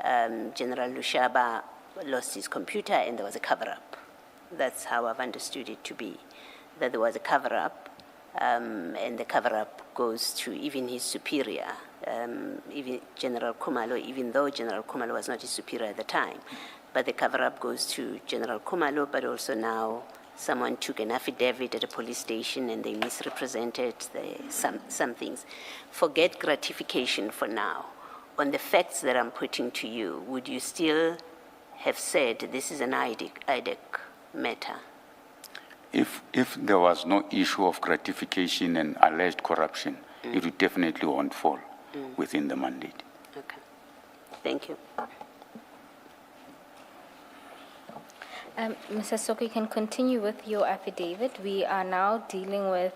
General Lushaba lost his computer and there was a cover-up. That's how I've understood it to be, that there was a cover-up, and the cover-up goes to even his superior, even General Kumalo, even though General Kumalo was not his superior at the time. But the cover-up goes to General Kumalo, but also now someone took an affidavit at a police station and they misrepresented some things. Forget gratification for now. On the facts that I'm putting to you, would you still have said this is an IDEC matter? If there was no issue of gratification and alleged corruption, it would definitely won't fall within the mandate. Okay. Thank you. Mr. Sesoko, you can continue with your affidavit. We are now dealing with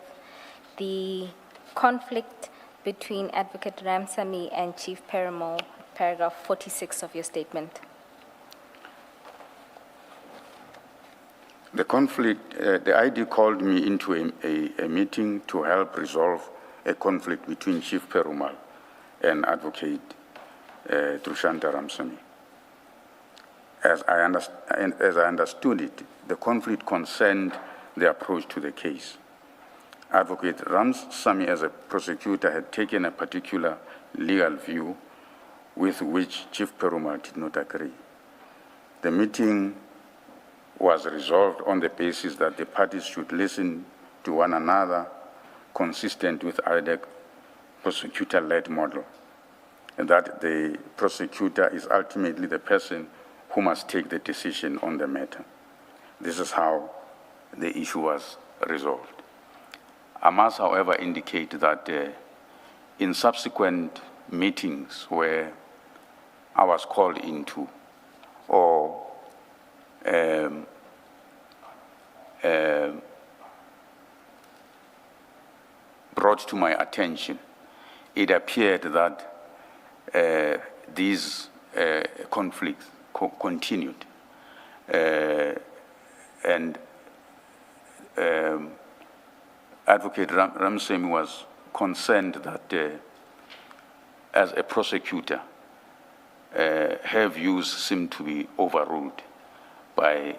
the conflict between Advocate Ramsamy and Chief Perumal, paragraph 46 of your statement. The conflict, the ID called me into a meeting to help resolve a conflict between Chief Perumal and Advocate Trushanta Ramsamy. As I understood it, the conflict concerned the approach to the case. Advocate Ramsamy, as a prosecutor, had taken a particular legal view with which Chief Perumal did not agree. The meeting was resolved on the basis that the parties should listen to one another, consistent with IDEC prosecutor-led model, and that the prosecutor is ultimately the person who must take the decision on the matter. This is how the issue was resolved. I must, however, indicate that in subsequent meetings where I was called into or brought to my attention, it appeared that these conflicts continued. And Advocate Ramsamy was concerned that as a prosecutor, her views seemed to be overruled by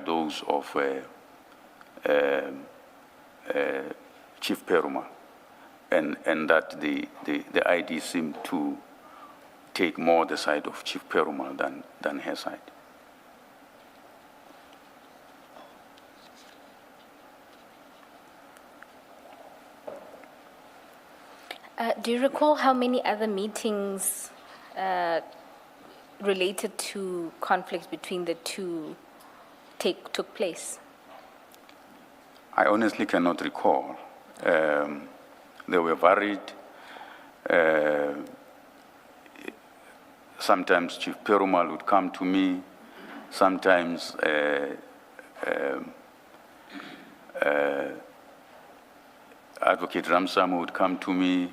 those of Chief Perumal, and that the ID seemed to take more the side of Chief Perumal than her side. Do you recall how many other meetings related to conflicts between the two took place? I honestly cannot recall. They were varied. Sometimes Chief Perumal would come to me. Sometimes Advocate Ramsamy would come to me,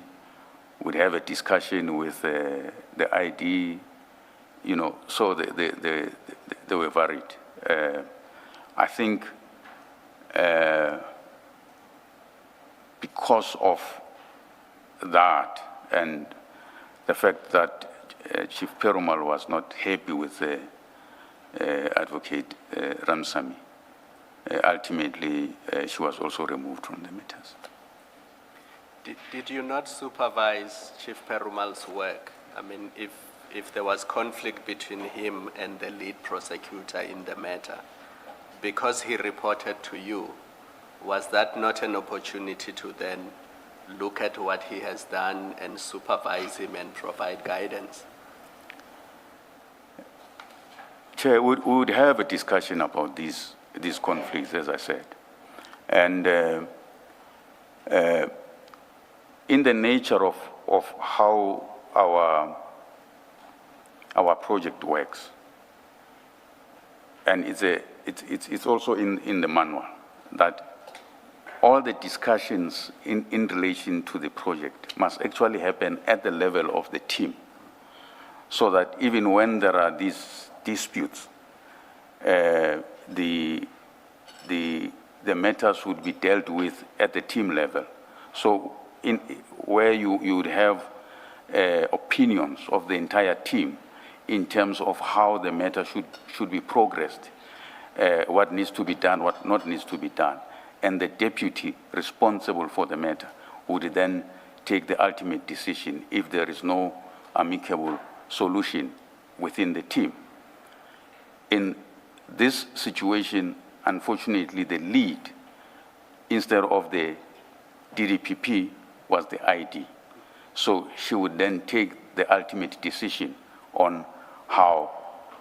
would have a discussion with the ID, you know, so they were varied. I think because of that and the fact that Chief Perumal was not happy with Advocate Ramsamy, ultimately she was also removed from the matters. Did you not supervise Chief Perumal's work? I mean, if there was conflict between him and the lead prosecutor in the matter, because he reported to you, was that not an opportunity to then look at what he has done and supervise him and provide guidance? Chair, we would have a discussion about these conflicts, as I said. And in the nature of how our project works, and it's also in the manual, that all the discussions in relation to the project must actually happen at the level of the team, so that even when there are these disputes, the matters would be dealt with at the team level. So where you would have opinions of the entire team in terms of how the matter should be progressed, what needs to be done, what not needs to be done. And the deputy responsible for the matter would then take the ultimate decision if there is no amicable solution within the team. In this situation, unfortunately, the lead, instead of the DDPP, was the ID. So she would then take the ultimate decision on how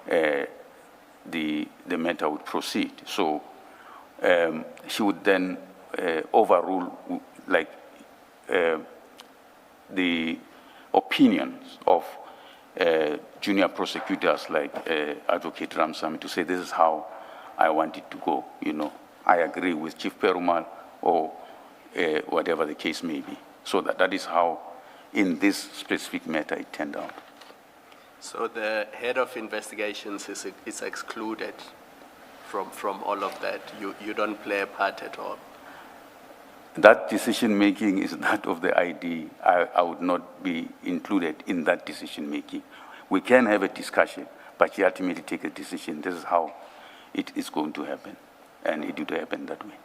the matter would proceed. So she would then overrule the opinions of junior prosecutors like Advocate Ramsamy to say, this is how I want it to go. You know, I agree with Chief Perumal or whatever the case may be. So that is how, in this specific matter, it turned out. So the head of investigations is excluded from all of that. You don't play a part at all. That decision-making is that of the ID. I would not be included in that decision-making. We can have a discussion, but you ultimately take a decision. This is how it is going to happen, and it would happen that way.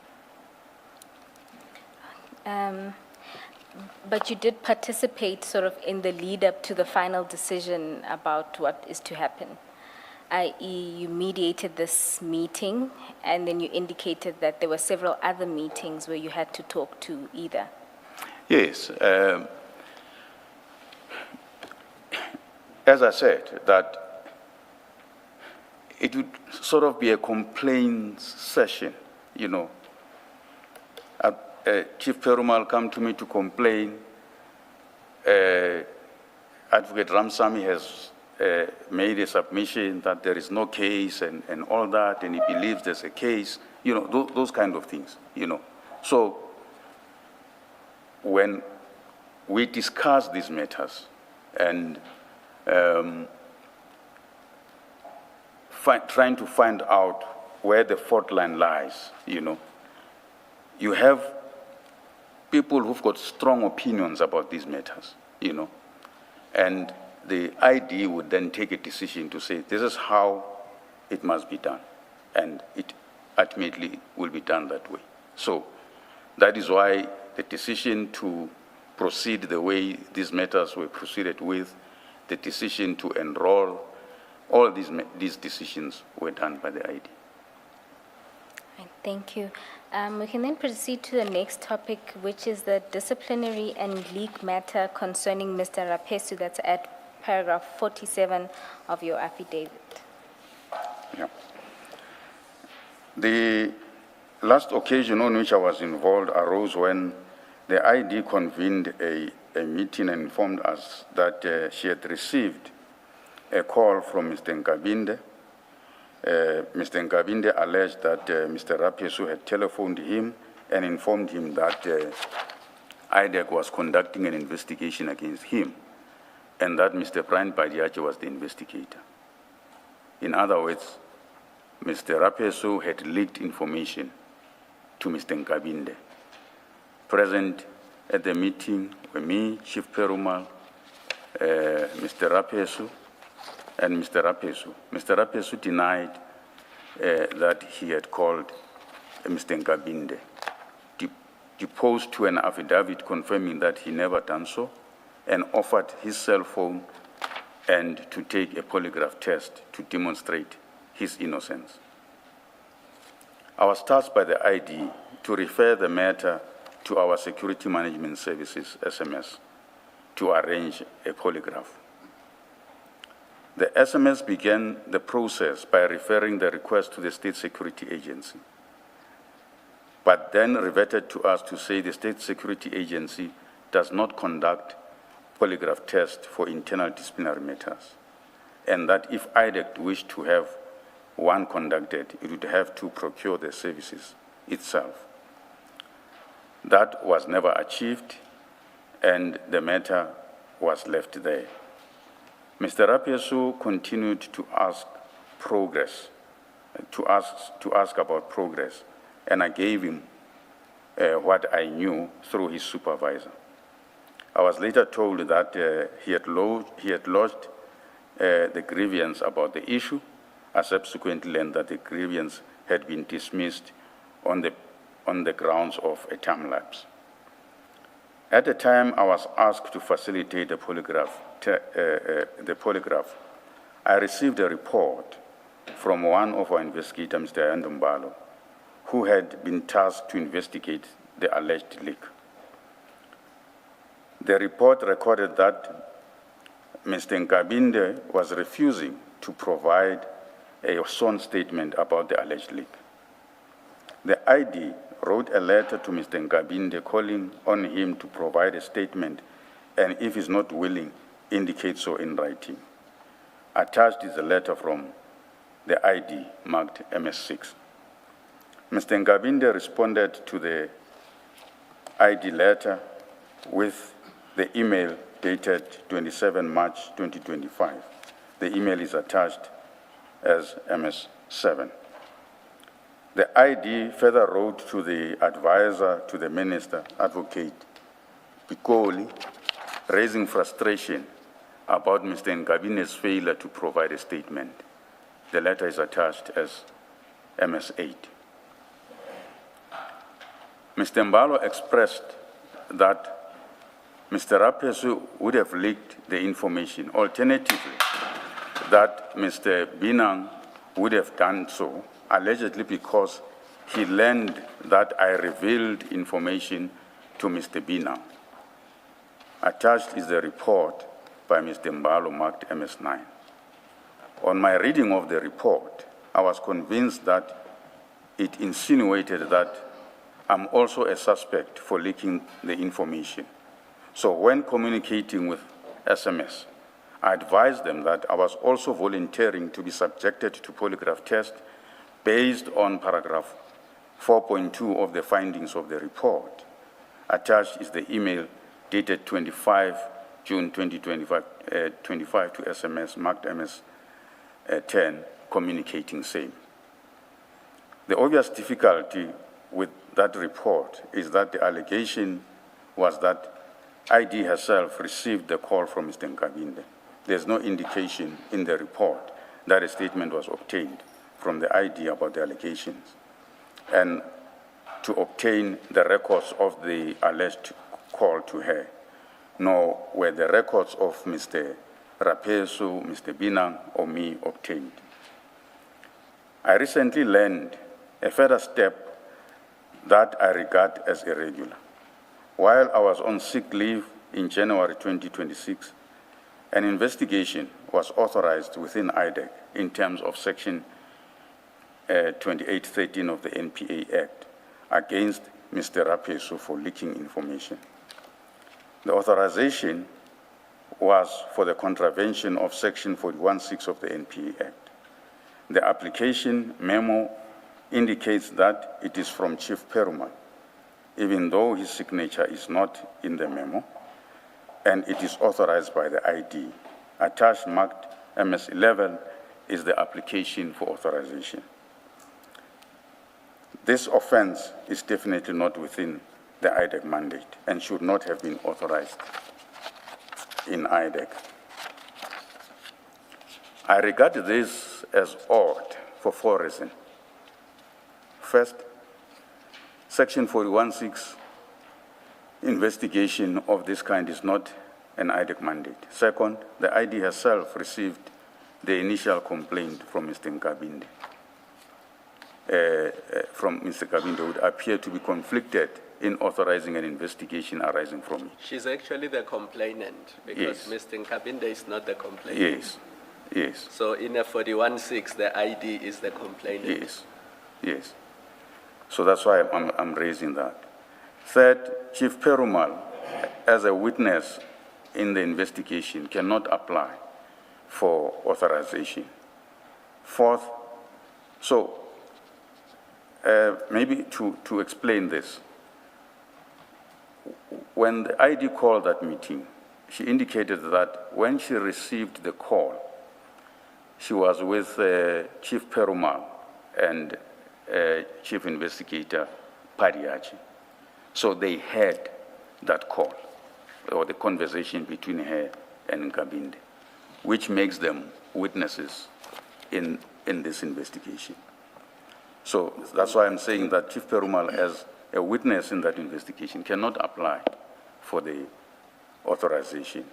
But you did participate sort of in the lead up to the final decision about what is to happen, i.e. you mediated this meeting and then you indicated that there were several other meetings where you had to talk to either. Yes. As I said, that it would sort of be a complaints session, you know. Chief Perumal come to me to complain. Advocate Ramsamy has made a submission that there is no case and all that, and he believes there's a case, you know, those kind of things, you know. So when we discuss these matters and trying to find out where the fault line lies, you know, you have people who've got strong opinions about these matters, you know, and the ID would then take a decision to say, this is how it must be done, and it ultimately will be done that way. So that is why the decision to proceed the way these matters were proceeded with, the decision to enroll, all these decisions were done by the ID. Right, thank you. We can then proceed to the next topic, which is the disciplinary and leak matter concerning Mr. Rapesu. That's at paragraph 47 of your affidavit. Yeah. The last occasion on which I was involved arose when the ID convened a meeting and informed us that she had received a call from Mr. Nkabinde. Mr. Nkabinde alleged that Mr. Rapesu had telephoned him and informed him that IDEC was conducting an investigation against him and that Mr. Brian Badiache was the investigator. In other words, Mr. Rapesu had leaked information to Mr. Nkabinde, present at the meeting were me, Chief Perumal, Mr. Rapesu, and Mr. Rapesu. Mr. Rapesu denied that he had called Mr. Nkabinde, deposed to an affidavit confirming that he never done so, and offered his cell phone and to take a polygraph test to demonstrate his innocence. I was tasked by the ID to refer the matter to our Security Management Services, SMS, to arrange a polygraph. The SMS began the process by referring the request to the State Security Agency, but then reverted to us to say the State Security Agency does not conduct polygraph tests for internal disciplinary matters, and that if IDEC wished to have one conducted, it would have to procure the services itself. That was never achieved, and the matter was left there. Mr. Rapesu continued to ask about progress, and I gave him what I knew through his supervisor. I was later told that he had lodged the grievance about the issue. I subsequently learned that the grievance had been dismissed on the grounds of a time lapse. At the time I was asked to facilitate the polygraph, I received a report from one of our investigators, Mr. Ndombalo, who had been tasked to investigate the alleged leak. The report recorded that Mr. Nkabinde was refusing to provide a sworn statement about the alleged leak. The ID wrote a letter to Mr. Nkabinde calling on him to provide a statement, and if he's not willing, indicate so in writing. Attached is a letter from the ID marked MS6. Mr. Nkabinde responded to the ID letter with the email dated 27 March 2025. The email is attached as MS7. The ID further wrote to the advisor to the minister, Advocate Pikoli, raising frustration about Mr. Nkabinde's failure to provide a statement. The letter is attached as MS8. Mr. Mbalo expressed that Mr. Rapesu would have leaked the information. Alternatively, that Mr. Binang would have done so, allegedly because he learned that I revealed information to Mr. Binang. Attached is the report by Mr. Mbalo marked MS9. On my reading of the report, I was convinced that it insinuated that I'm also a suspect for leaking the information. So when communicating with SMS, I advised them that I was also volunteering to be subjected to polygraph test based on paragraph 4.2 of the findings of the report. Attached is the email dated 25 June 2025 to SMS marked MS10 communicating same. The obvious difficulty with that report is that the allegation was that ID herself received the call from Mr. Nkabinde. There's no indication in the report that a statement was obtained from the ID about the allegations. And to obtain the records of the alleged call to her, nor were the records of Mr. Rapesu, Mr. Binang, or me obtained. I recently learned a further step that I regard as irregular. While I was on sick leave in January 2026, an investigation was authorized within IDEC in terms of Section 2813 of the NPA Act against Mr. Rapesu for leaking information. The authorization was for the contravention of Section 41(6) of the NPA Act. The application memo indicates that it is from Chief Perumal, even though his signature is not in the memo, and it is authorized by the ID. Attached marked MS11 is the application for authorization. This offense is definitely not within the IDEC mandate and should not have been authorized in IDEC. I regard this as odd for 4 reasons. First, Section 41(6) investigation of this kind is not an IDEC mandate. Second, the ID herself received the initial complaint from Mr. Nkabinde. From Mr. Nkabinde would appear to be conflicted in authorizing an investigation arising from it. She's actually the complainant because Yes. Mr. Nkabinde is not the complainant. Yes, yes, So in a 41(6), the ID is the complainant. yes, yes. So that's why I'm raising that. Third, Chief Perumal, as a witness in the investigation, cannot apply for authorization. Fourth, so maybe to explain this, when the ID called that meeting, she indicated that when she received the call, she was with Chief Perumal and Chief Investigator Padiachi. So they heard that call, or the conversation between her and Nkabinde, which makes them witnesses in this investigation. So that's why I'm saying that Chief Perumal, as a witness in that investigation, cannot apply for the authorization.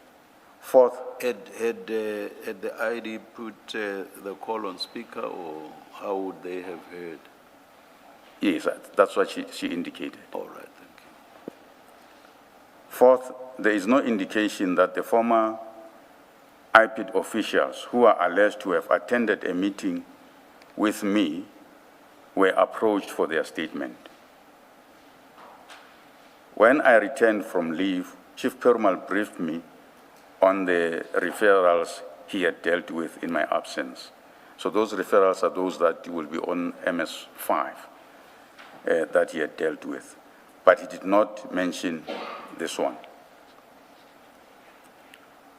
Fourth, Had the ID put the call on speaker, or how would they have heard? yes, that's what she indicated. All right, thank you. Fourth, there is no indication that the former IPID officials who are alleged to have attended a meeting with me were approached for their statement. When I returned from leave, Chief Perumal briefed me on the referrals he had dealt with in my absence. So those referrals are those that will be on MS5 that he had dealt with. But he did not mention this one.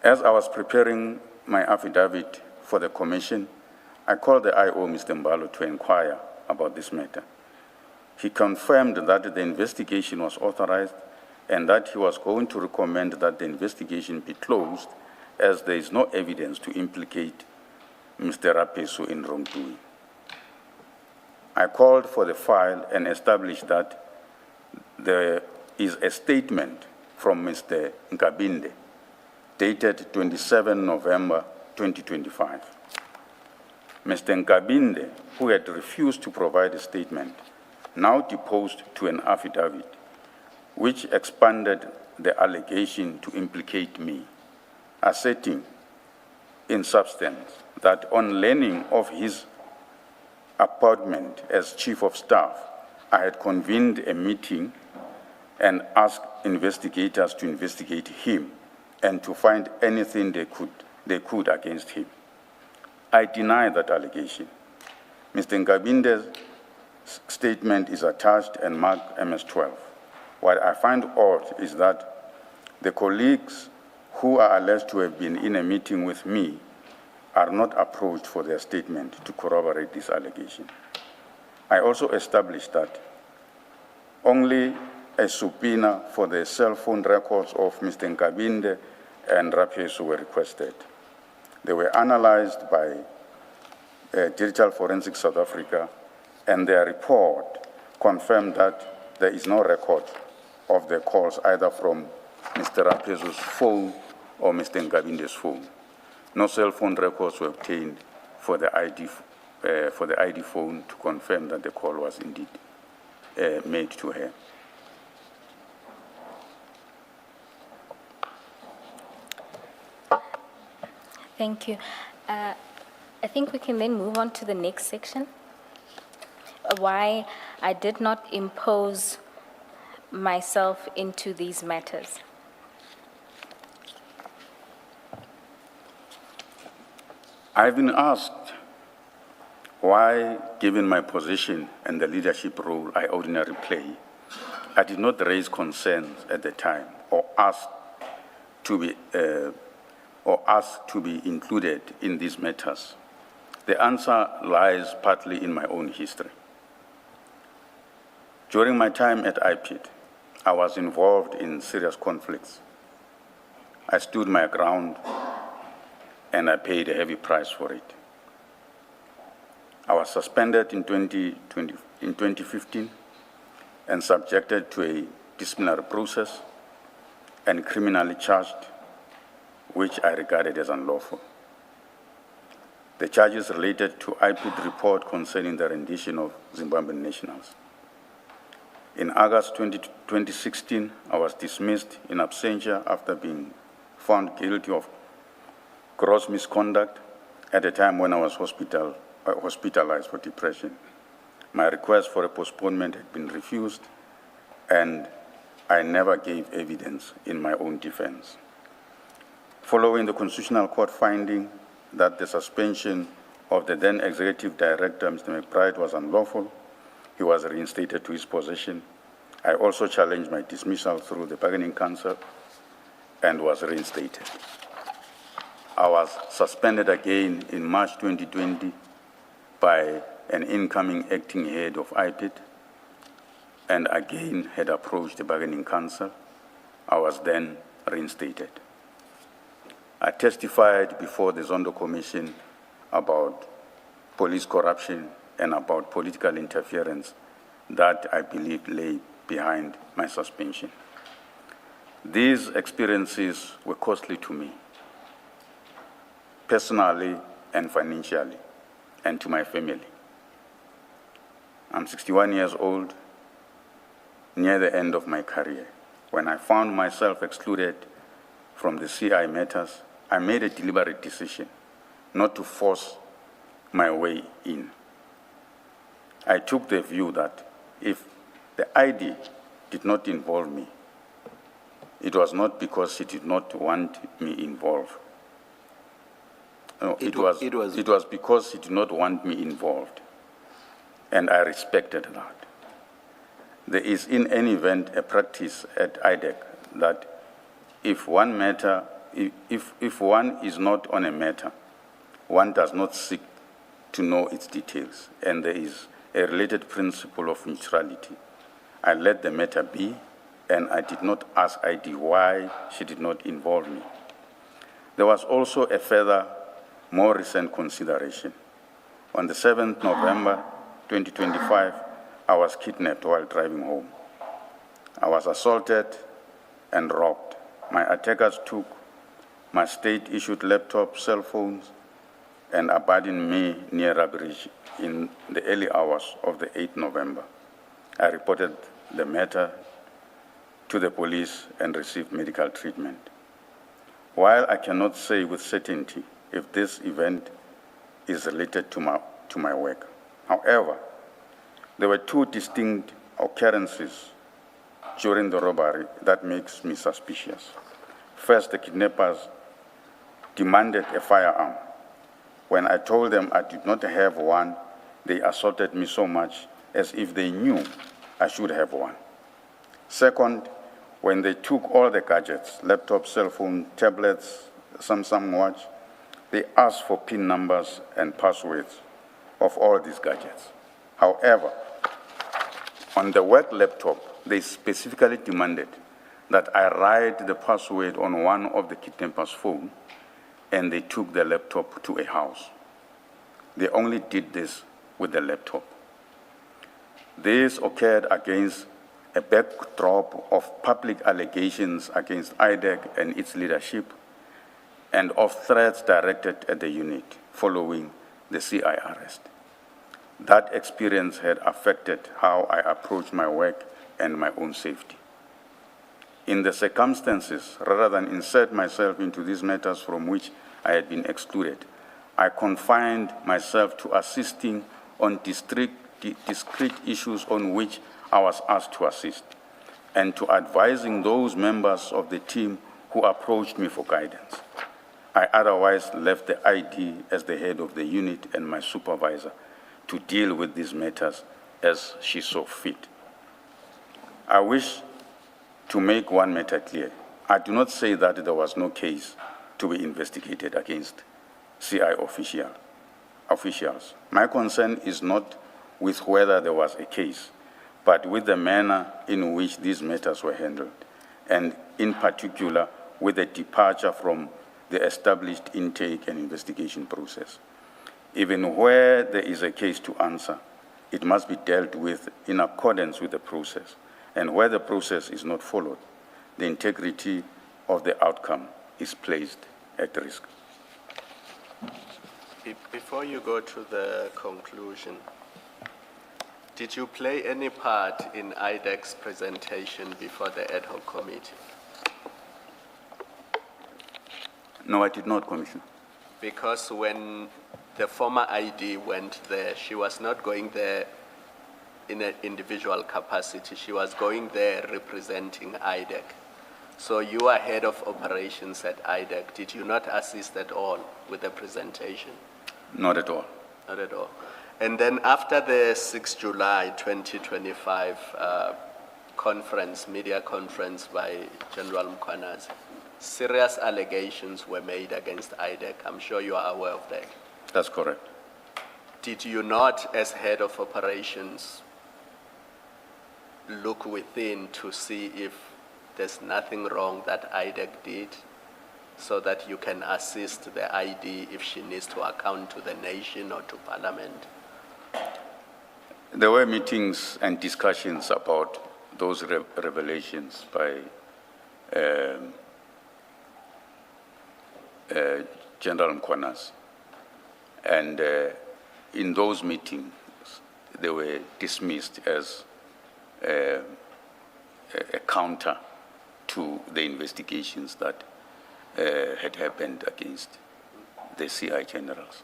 As I was preparing my affidavit for the commission, I called the IO, Mr. Mbalo, to inquire about this matter. He confirmed that the investigation was authorized and that he was going to recommend that the investigation be closed as there is no evidence to implicate Mr. Rapesu in wrongdoing. I called for the file and established that there is a statement from Mr. Nkabinde dated 27 November 2025. Mr. Nkabinde, who had refused to provide a statement, now deposed to an affidavit which expanded the allegation to implicate me, asserting in substance that on learning of his appointment as Chief of Staff, I had convened a meeting and asked investigators to investigate him and to find anything they could against him. I deny that allegation. Mr. Nkabinde's statement is attached and marked MS-12. What I find odd is that the colleagues who are alleged to have been in a meeting with me are not approached for their statement to corroborate this allegation. I also established that only a subpoena for the cell phone records of Mr. Nkabinde and Rapesu were requested. They were analyzed by Digital Forensics South Africa, and their report confirmed that there is no record of the calls either from Mr. Rapesu's phone or Mr. Nkabinde's phone. No cell phone records were obtained for the ID phone to confirm that the call was indeed made to her. Thank you. I think we can then move on to the next section. Why I did not impose myself into these matters. I've been asked why, given my position and the leadership role I ordinarily play, I did not raise concerns at the time or ask to be included in these matters. The answer lies partly in my own history. During my time at IPID, I was involved in serious conflicts. I stood my ground and I paid a heavy price for it. I was suspended in 2015 and subjected to a disciplinary process and criminally charged, which I regarded as unlawful. The charges related to IPID report concerning the rendition of Zimbabwean nationals. In August 2016, I was dismissed in absentia after being found guilty of gross misconduct at a time when I was hospitalized for depression. My request for a postponement had been refused, and I never gave evidence in my own defense. Following the Constitutional Court finding that the suspension of the then Executive Director, Mr. McBride, was unlawful, he was reinstated to his position. I also challenged my dismissal through the Bargaining Council and was reinstated. I was suspended again in March 2020 by an incoming acting head of IPID, and again had approached the Bargaining Council. I was then reinstated. I testified before the Zondo Commission about police corruption and about political interference that I believe lay behind my suspension. These experiences were costly to me, personally and financially, and to my family. I'm 61 years old, near the end of my career. When I found myself excluded from the CI matters, I made a deliberate decision not to force my way in. I took the view that if the ID did not involve me, it was not because she did not want me involved. No, it was because she did not want me involved, and I respected that. There is, in any event, a practice at IDEC that if one is not on a matter, one does not seek to know its details, and there is a related principle of neutrality. I let the matter be, and I did not ask ID why she did not involve me. There was also a further, more recent consideration. On the 7th November 2025, I was kidnapped while driving home. I was assaulted and robbed. My attackers took my state-issued laptop, cell phones, and abandoned me near Rabridge in the early hours of the 8th November. I reported the matter to the police and received medical treatment. While I cannot say with certainty if this event is related to my work, however, there were two distinct occurrences during the robbery that makes me suspicious. First, the kidnappers demanded a firearm. When I told them I did not have one, they assaulted me so much as if they knew I should have one. Second, when they took all the gadgets, laptop, cell phone, tablets, Samsung watch, they asked for PIN numbers and passwords of all these gadgets. However, on the work laptop, they specifically demanded that I write the password on one of the kidnappers' phone, and they took the laptop to a house. They only did this with the laptop. This occurred against a backdrop of public allegations against IDEC and its leadership, and of threats directed at the unit following the CI arrest. That experience had affected how I approach my work and my own safety. In the circumstances, rather than insert myself into these matters from which I had been excluded, I confined myself to assisting on discrete issues on which I was asked to assist, and to advising those members of the team who approached me for guidance. I otherwise left the ID as the head of the unit and my supervisor to deal with these matters as she saw fit. I wish to make one matter clear. I do not say that there was no case to be investigated against CI officials. My concern is not with whether there was a case, but with the manner in which these matters were handled, and in particular with the departure from the established intake and investigation process. Even where there is a case to answer, it must be dealt with in accordance with the process, and where the process is not followed, the integrity of the outcome is placed at risk. Before you go to the conclusion, did you play any part in IDEC's presentation before the ad hoc committee? No, I did not, Commissioner. Because when the former ID went there, she was not going there in an individual capacity. She was going there representing IDEC. So you are head of operations at IDEC. Did you not assist at all with the presentation? Not at all. Not at all. And then after the 6 July 2025 conference, media conference by General Mkhwanazi, serious allegations were made against IDEC. I'm sure you are aware of that. That's correct. Did you not, as head of operations, look within to see if there's nothing wrong that IDEC did so that you can assist the ID if she needs to account to the nation or to Parliament? There were meetings and discussions about those revelations by General Mkhwanazi. And in those meetings, they were dismissed as a counter to the investigations that had happened against the CI generals.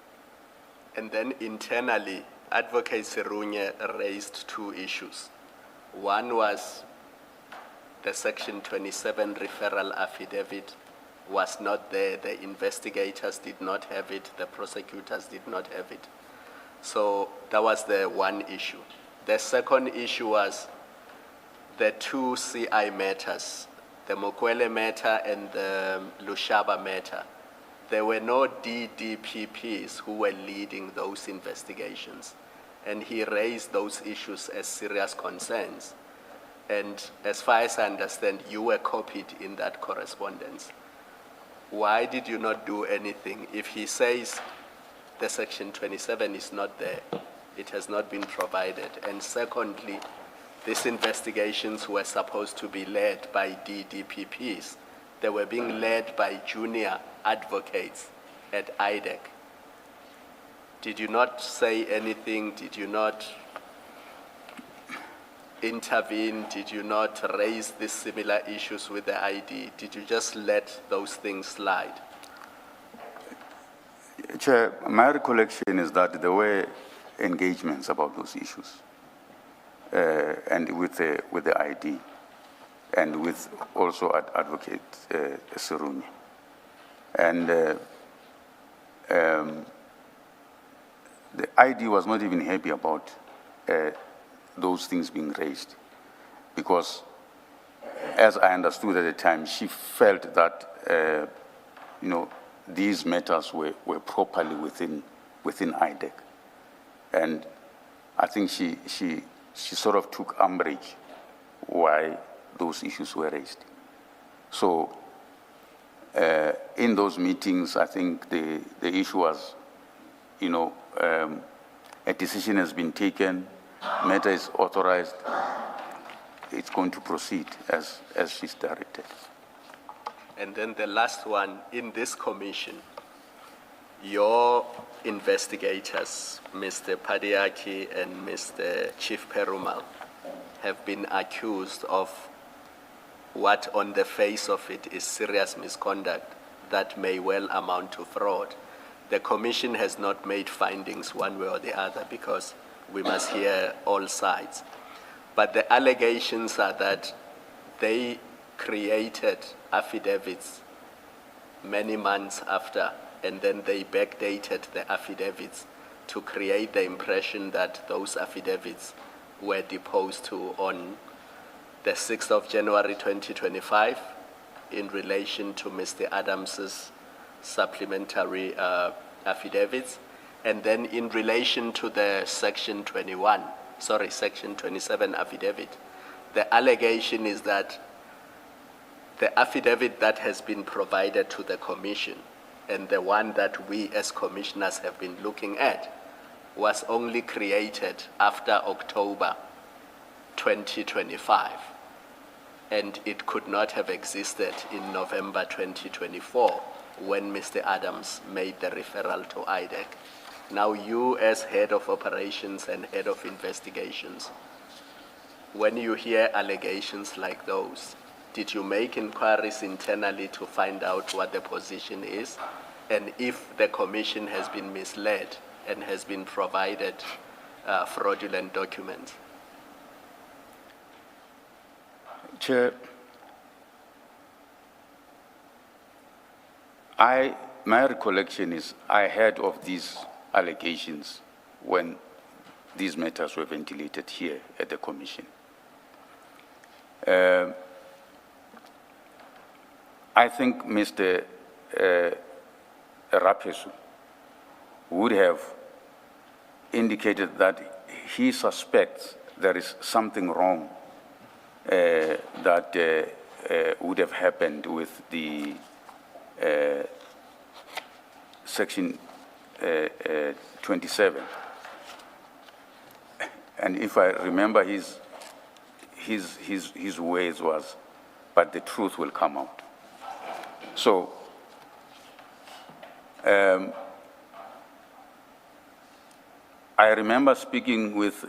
And then internally, Advocate Serunye raised two issues. One was the Section 27 referral affidavit was not there. The investigators did not have it. The prosecutors did not have it. So that was the one issue. The second issue was the two CI matters, the Mokwele matter and the Lushaba matter. There were no DDPPs who were leading those investigations. And he raised those issues as serious concerns. And as far as I understand, you were copied in that correspondence. Why did you not do anything? If he says the Section 27 is not there, it has not been provided. And secondly, these investigations were supposed to be led by DDPPs. They were being led by junior advocates at IDEC. Did you not say anything? Did you not intervene? Did you not raise these similar issues with the ID? Did you just let those things slide? Chair, my recollection is that there were engagements about those issues, and with the ID, and with also Advocate Serunye. And the ID was not even happy about those things being raised, because, as I understood at the time, she felt that these matters were properly within IDEC, and I think she sort of took umbrage why those issues were raised. So in those meetings, I think the issue was, a decision has been taken, matter is authorized, it's going to proceed as she's directed. And then the last one, in this commission, your investigators, Mr. Padiaki and Mr. Chief Perumal, have been accused of what on the face of it is serious misconduct that may well amount to fraud. The commission has not made findings one way or the other because we must hear all sides. But the allegations are that they created affidavits many months after, and then they backdated the affidavits to create the impression that those affidavits were deposed to on the 6th of January 2025 in relation to Mr. Adams's supplementary affidavits, and then in relation to the Section 21 Section 27 affidavit. The allegation is that the affidavit that has been provided to the commission and the one that we as commissioners have been looking at was only created after October 2025, and it could not have existed in November 2024 when Mr. Adams made the referral to IDEC. Now you as head of operations and head of investigations, when you hear allegations like those, did you make inquiries internally to find out what the position is? And if the commission has been misled and has been provided fraudulent documents? Chair, my recollection is I heard of these allegations when these matters were ventilated here at the commission. I think Mr. Rapesu would have indicated that he suspects there is something wrong that would have happened with the Section 27. And if I remember his words was, but the truth will come out. So, I remember speaking with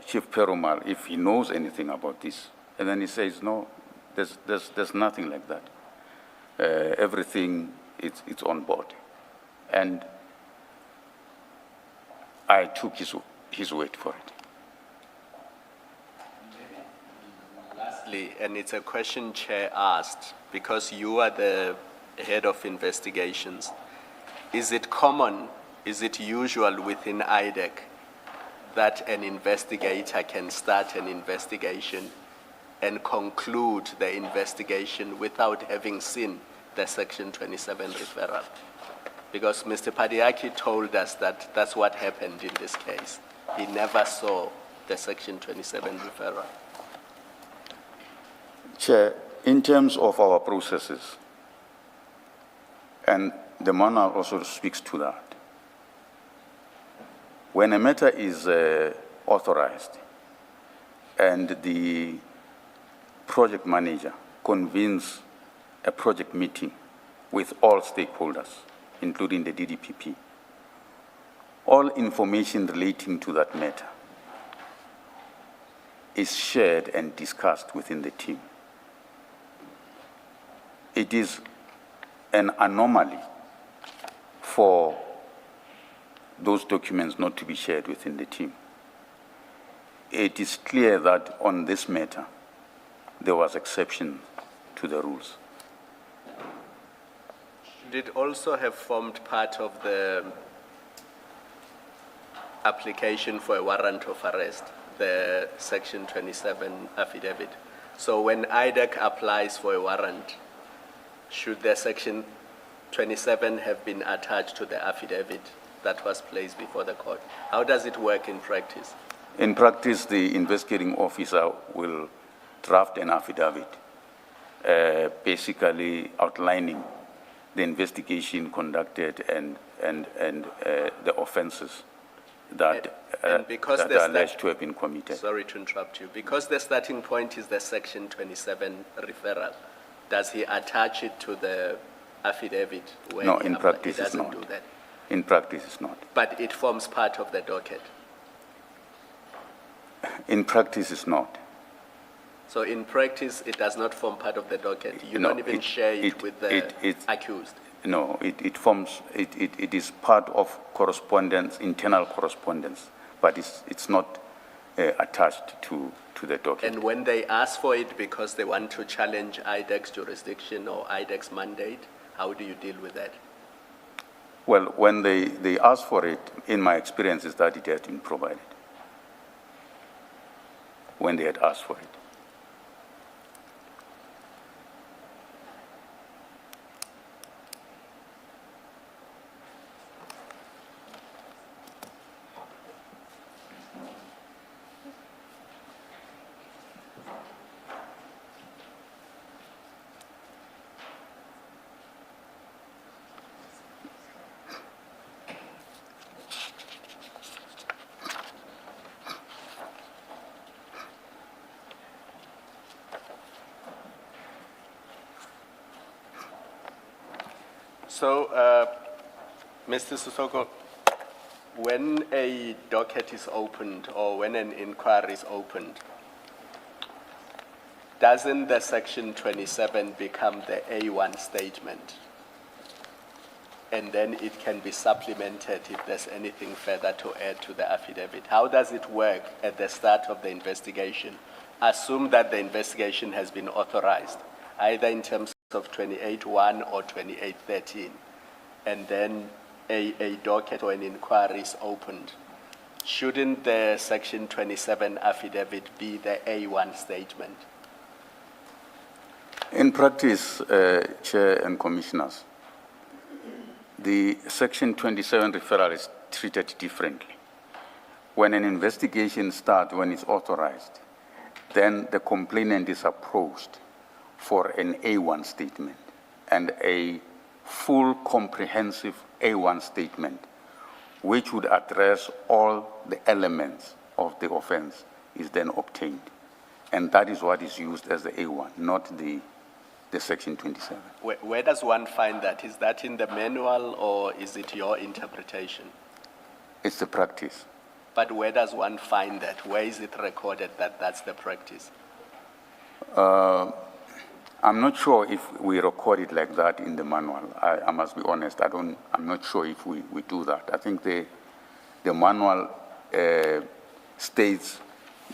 Chief Perumal, if he knows anything about this, and then he says, no, there's nothing like that. Everything, it's on board. And I took his word for it. Lastly, and it's a question Chair asked, because you are the head of investigations, is it common, is it usual within IDEC that an investigator can start an investigation and conclude the investigation without having seen the Section 27 referral? Because Mr. Padiaki told us that that's what happened in this case. He never saw the Section 27 referral. Chair, in terms of our processes, and the manual also speaks to that, when a matter is authorized and the project manager convenes a project meeting with all stakeholders, including the DDPP, all information relating to that matter is shared and discussed within the team. It is an anomaly for those documents not to be shared within the team. It is clear that on this matter, there was exception to the rules. Should it also have formed part of the application for a warrant of arrest, the Section 27 affidavit? So when IDEC applies for a warrant, should the Section 27 have been attached to the affidavit that was placed before the court? How does it work in practice? In practice, the investigating officer will draft an affidavit, basically outlining the investigation conducted and the offenses that, that are alleged to have been committed. Sorry to interrupt you. Because the starting point is the Section 27 referral, does he attach it to the affidavit? When No, in practice he it's doesn't not. do that. In practice, it's not. But it forms part of the docket. In practice, it's not. So in practice, it does not form part of the docket. You No, don't even share it with the it's- accused. No, it is part of correspondence, internal correspondence, but it's not attached to the docket. And when they ask for it because they want to challenge IDEC's jurisdiction or IDEC's mandate, how do you deal with that? Well, when they ask for it, in my experience, is that it has been provided when they had asked for it. So, Mr. Sesoko, when a docket is opened or when an inquiry is opened, doesn't the Section 27 become the A1 statement? And then it can be supplemented if there's anything further to add to the affidavit. How does it work at the start of the investigation? Assume that the investigation has been authorized, either in terms of 28.1 or 28.13, and then a docket or an inquiry is opened. Shouldn't the Section 27 affidavit be the A1 statement? In practice, Chair and Commissioners, the Section 27 referral is treated differently. When an investigation starts, when it's authorized, then the complainant is approached for an A1 statement, and a full comprehensive A1 statement which would address all the elements of the offense is then obtained. And that is what is used as the A1, not the Section 27. Where does one find that? Is that in the manual or is it your interpretation? It's the practice. But where does one find that? Where is it recorded that that's the practice? I'm not sure if we record it like that in the manual. I must be honest. I'm not sure if we do that. I think the manual states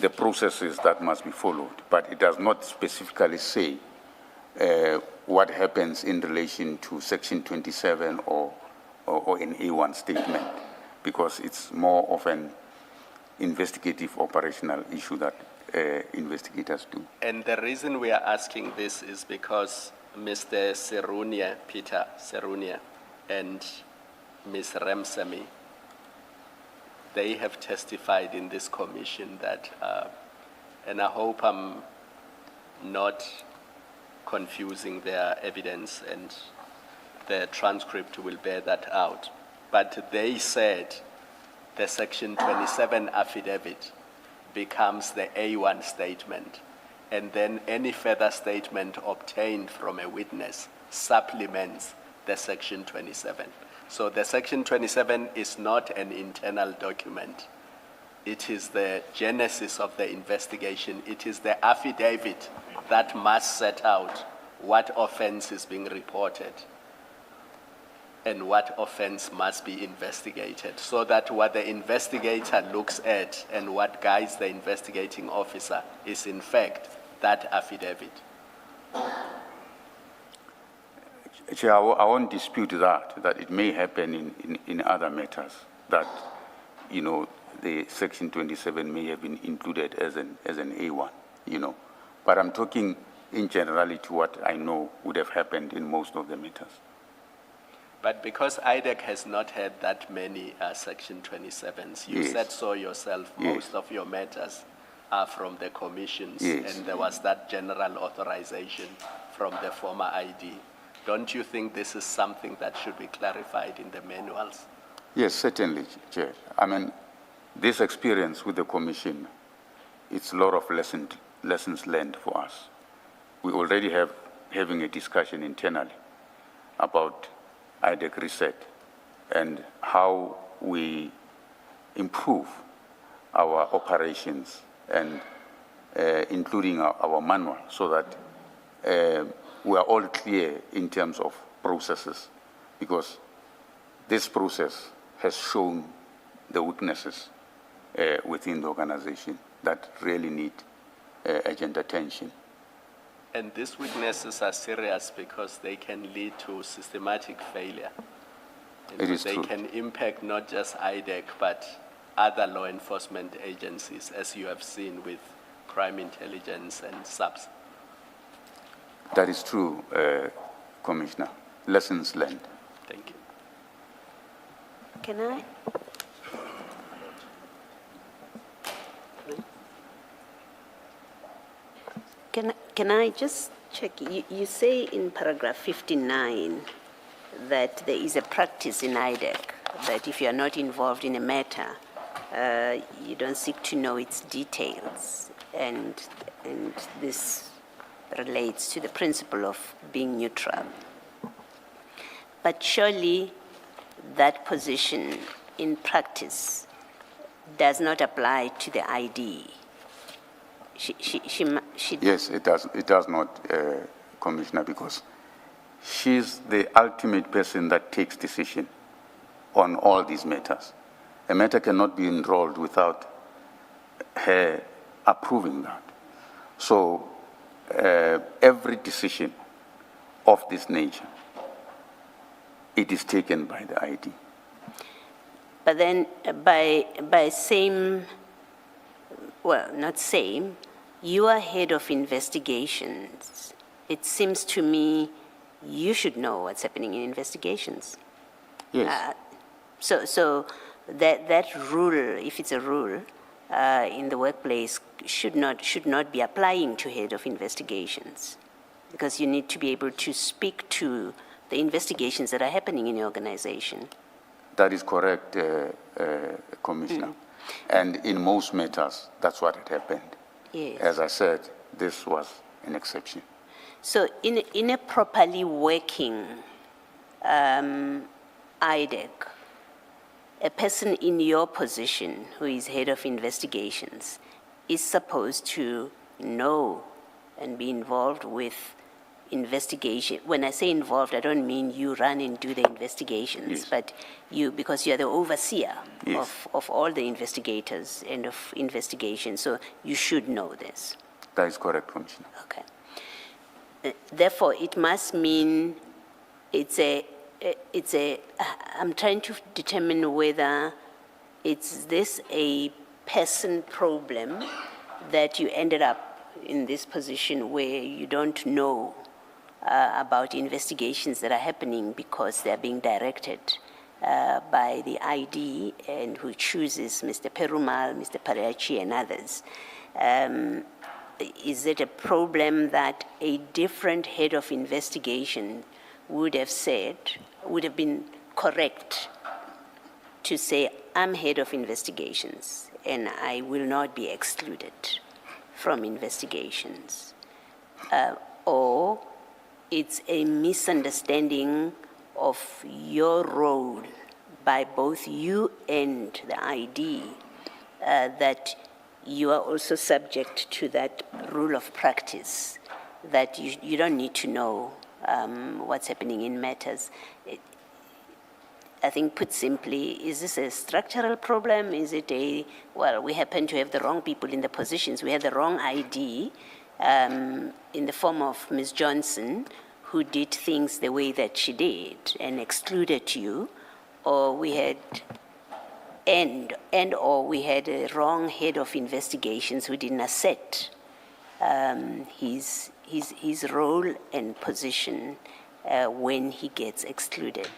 the processes that must be followed, but it does not specifically say what happens in relation to Section 27 or an A1 statement, because it's more of an investigative operational issue that investigators do. And the reason we are asking this is because Mr. Serunia, Peter Serunia, and Ms. Ramsamy, they have testified in this commission that, and I hope I'm not confusing their evidence and the transcript will bear that out, but they said the Section 27 affidavit becomes the A1 statement, and then any further statement obtained from a witness supplements the Section 27. So the Section 27 is not an internal document. It is the genesis of the investigation. It is the affidavit that must set out what offense is being reported and what offense must be investigated, so that what the investigator looks at and what guides the investigating officer is in fact that affidavit. Chair, I won't dispute that it may happen in other matters, that, you know, the Section 27 may have been included as an A1, you know. But I'm talking in generality what I know would have happened in most of the matters. But because IDEC has not had that many Section 27s, you Yes. said so yourself, Yes. most of your matters are from the commissions, Yes. and there was that general authorization from the former ID. Don't you think this is something that should be clarified in the manuals? Yes, certainly, Chair. I mean, this experience with the Commission, it's a lot of lessons learned for us. We already having a discussion internally about IDEC reset and how we improve our operations and including our manual, so that we are all clear in terms of processes, because this process has shown the weaknesses within the organization that really need urgent attention. And these weaknesses are serious because they can lead to systematic failure. It is they true. can impact not just IDEC, but other law enforcement agencies, as you have seen with crime intelligence and SAPS. That is true, Commissioner. Lessons learned. Thank you. Can I? Can I just check? You say in paragraph 59 that there is a practice in IDEC that if you are not involved in a matter, you don't seek to know its details, and this relates to the principle of being neutral. But surely that position in practice does not apply to the ID. Yes, it does not, Commissioner, because she's the ultimate person that takes decision on all these matters. A matter cannot be enrolled without her approving that. So every decision of this nature, it is taken by the ID. But then by same, well, not same, you are head of investigations. It seems to me you should know what's happening in investigations. Yes. So that rule, if it's a rule in the workplace, should not be applying to head of investigations, because you need to be able to speak to the investigations that are happening in your organization. That is correct, Commissioner. And in most matters, that's what had happened. Yes. As I said, this was an exception. So in a properly working IDEC, a person in your position who is head of investigations is supposed to know and be involved with investigation. When I say involved, I don't mean you run and do the investigations, Yes. but you, because you are the overseer Yes. of all the investigators and of investigation, so you should know this. That is correct, Commissioner. Okay. Therefore, it must mean I'm trying to determine whether it's this a person problem that you ended up in this position where you don't know about investigations that are happening because they're being directed by the ID and who chooses Mr. Perumal, Mr. Pariachi, and others. Is it a problem that a different head of investigation would have been correct to say, I'm head of investigations and I will not be excluded from investigations? Or it's a misunderstanding of your role by both you and the ID that you are also subject to that rule of practice, that you don't need to know what's happening in matters. I think, put simply, is this a structural problem? Is it well, we happen to have the wrong people in the positions. We have the wrong ID in the form of Ms. Johnson, who did things the way that she did and excluded you, or we had or we had a wrong head of investigations who didn't assert his role and position when he gets excluded.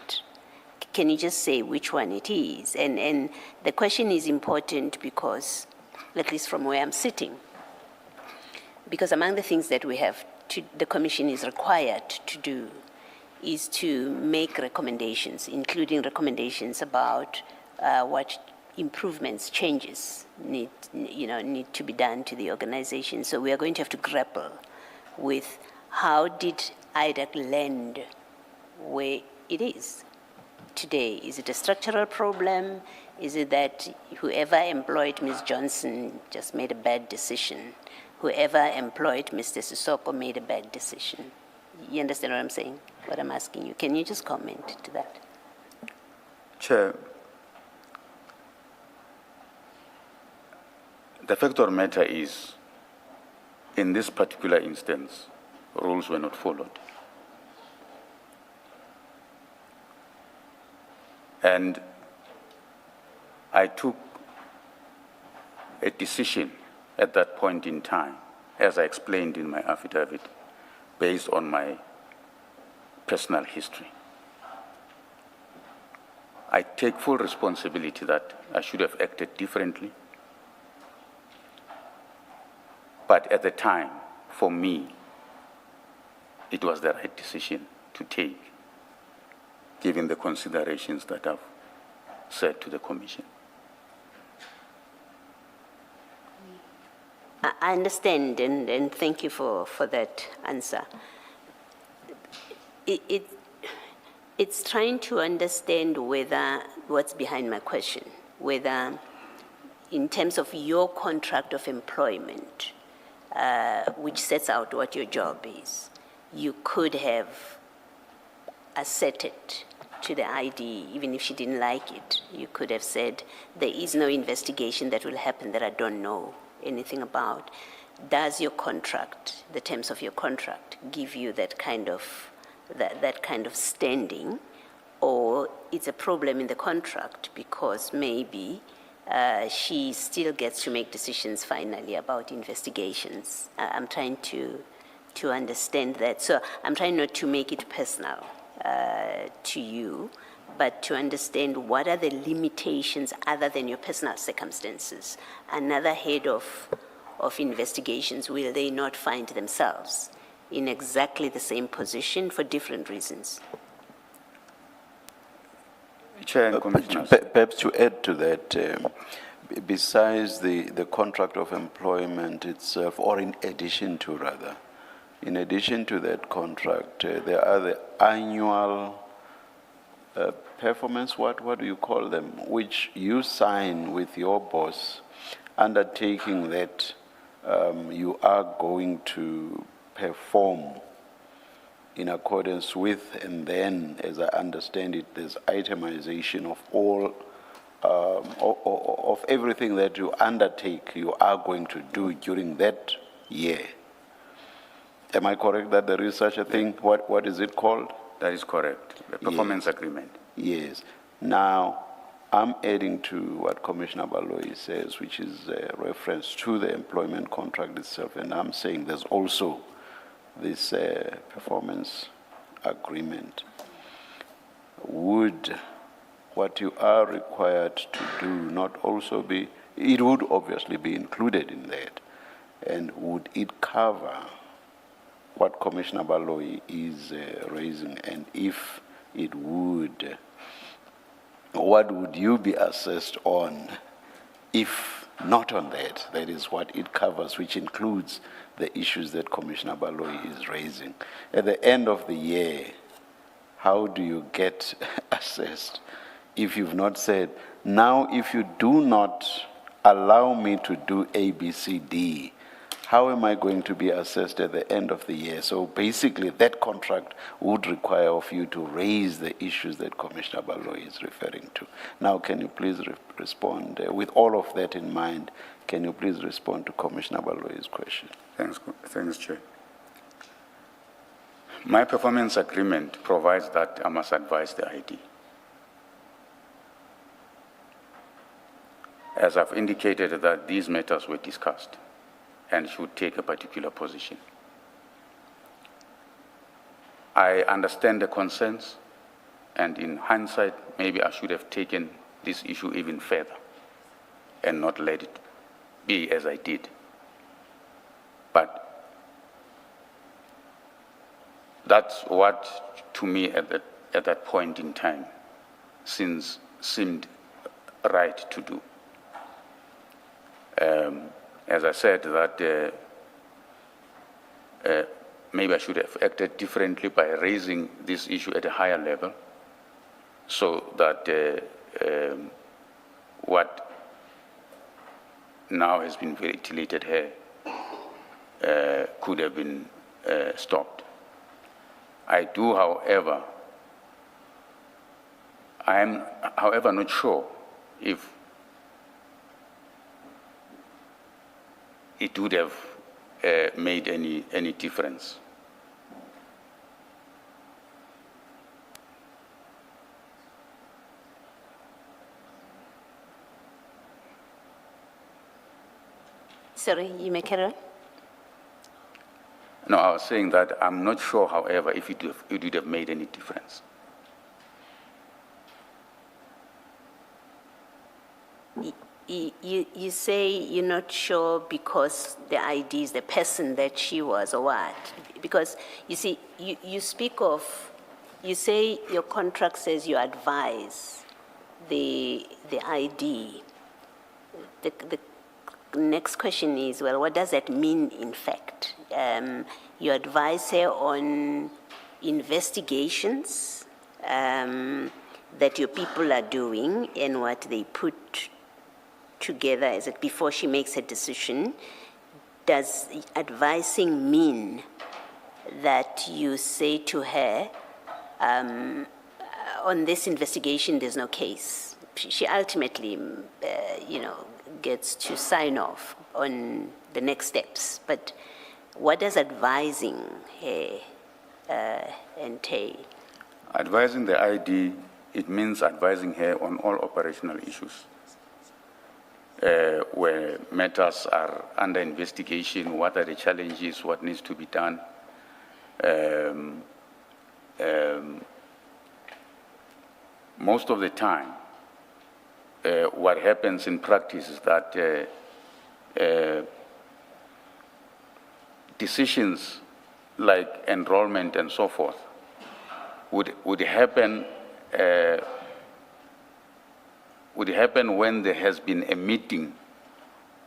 Can you just say which one it is? And the question is important because, at least from where I'm sitting, because among the things that we have the Commission is required to do is to make recommendations, including recommendations about what improvements, changes need to be done to the organization. So we are going to have to grapple with how did IDEC land where it is today? Is it a structural problem? Is it that whoever employed Ms. Johnson just made a bad decision? Whoever employed Mr. Sesoko made a bad decision? You understand what I'm saying? What I'm asking you. Can you just comment to that? Chair, the fact of the matter is, in this particular instance, rules were not followed. And I took a decision at that point in time, as I explained in my affidavit, based on my personal history. I take full responsibility that I should have acted differently. But at the time, for me, it was the right decision to take, given the considerations that I've said to the Commission. I understand, and thank you for that answer. It's trying to understand whether, what's behind my question, whether in terms of your contract of employment, which sets out what your job is, you could have asserted to the ID, even if she didn't like it, you could have said, there is no investigation that will happen that I don't know anything about. Does your contract, the terms of your contract, give you that kind of standing, or it's a problem in the contract because maybe she still gets to make decisions finally about investigations? I'm trying to understand that. So I'm trying not to make it personal to you, but to understand what are the limitations other than your personal circumstances. Another head of investigations, will they not find themselves in exactly the same position for different reasons? Chair and Commissioners. Perhaps to add to that, besides the contract of employment itself, or in addition to rather, in addition to that contract, there are the annual performance, what do you call them, which you sign with your boss, undertaking that you are going to perform in accordance with, and then, as I understand it, there's itemization of all, of everything that you undertake, you are going to do during that year. Am I correct that there is such a thing? What is it called? That is correct. A performance agreement. Yes. Now, I'm adding to what Commissioner Baloyi says, which is a reference to the employment contract itself, and I'm saying there's also this performance agreement. Would what you are required to do not also be, it would obviously be included in that, and would it cover what Commissioner Baloyi is raising, and if it would, what would you be assessed on if not on that? That is what it covers, which includes the issues that Commissioner Baloyi is raising. At the end of the year, how do you get assessed if you've not said, now if you do not allow me to do A, B, C, D, how am I going to be assessed at the end of the year? So basically, that contract would require of you to raise the issues that Commissioner Baloyi is referring to. Now, can you please respond? With all of that in mind, can you please respond to Commissioner Baloyi's question? Thanks, Chair. My performance agreement provides that I must advise the ID. As I've indicated that these matters were discussed and should take a particular position. I understand the concerns, and in hindsight, maybe I should have taken this issue even further and not let it be as I did. But that's what, to me, at that point in time, seemed right to do. As I said, that maybe I should have acted differently by raising this issue at a higher level, so that what now has been ventilated here could have been stopped. I do, however, I am, however, not sure if it would have made any difference. Sorry, you may carry on. No, I was saying that I'm not sure, however, if it would have made any difference. You say you're not sure because the ID is the person that she was, or what? Because you see, you speak of, you say your contract says you advise the ID. The next question is, well, what does that mean in fact? You advise her on investigations that your people are doing and what they put together is that before she makes a decision, does advising mean that you say to her, on this investigation, there's no case? She ultimately, gets to sign off on the next steps. But what does advising her entail? Advising the ID, it means advising her on all operational issues. Where matters are under investigation, what are the challenges, what needs to be done. Most of the time, what happens in practice is that decisions like enrollment and so forth would happen when there has been a meeting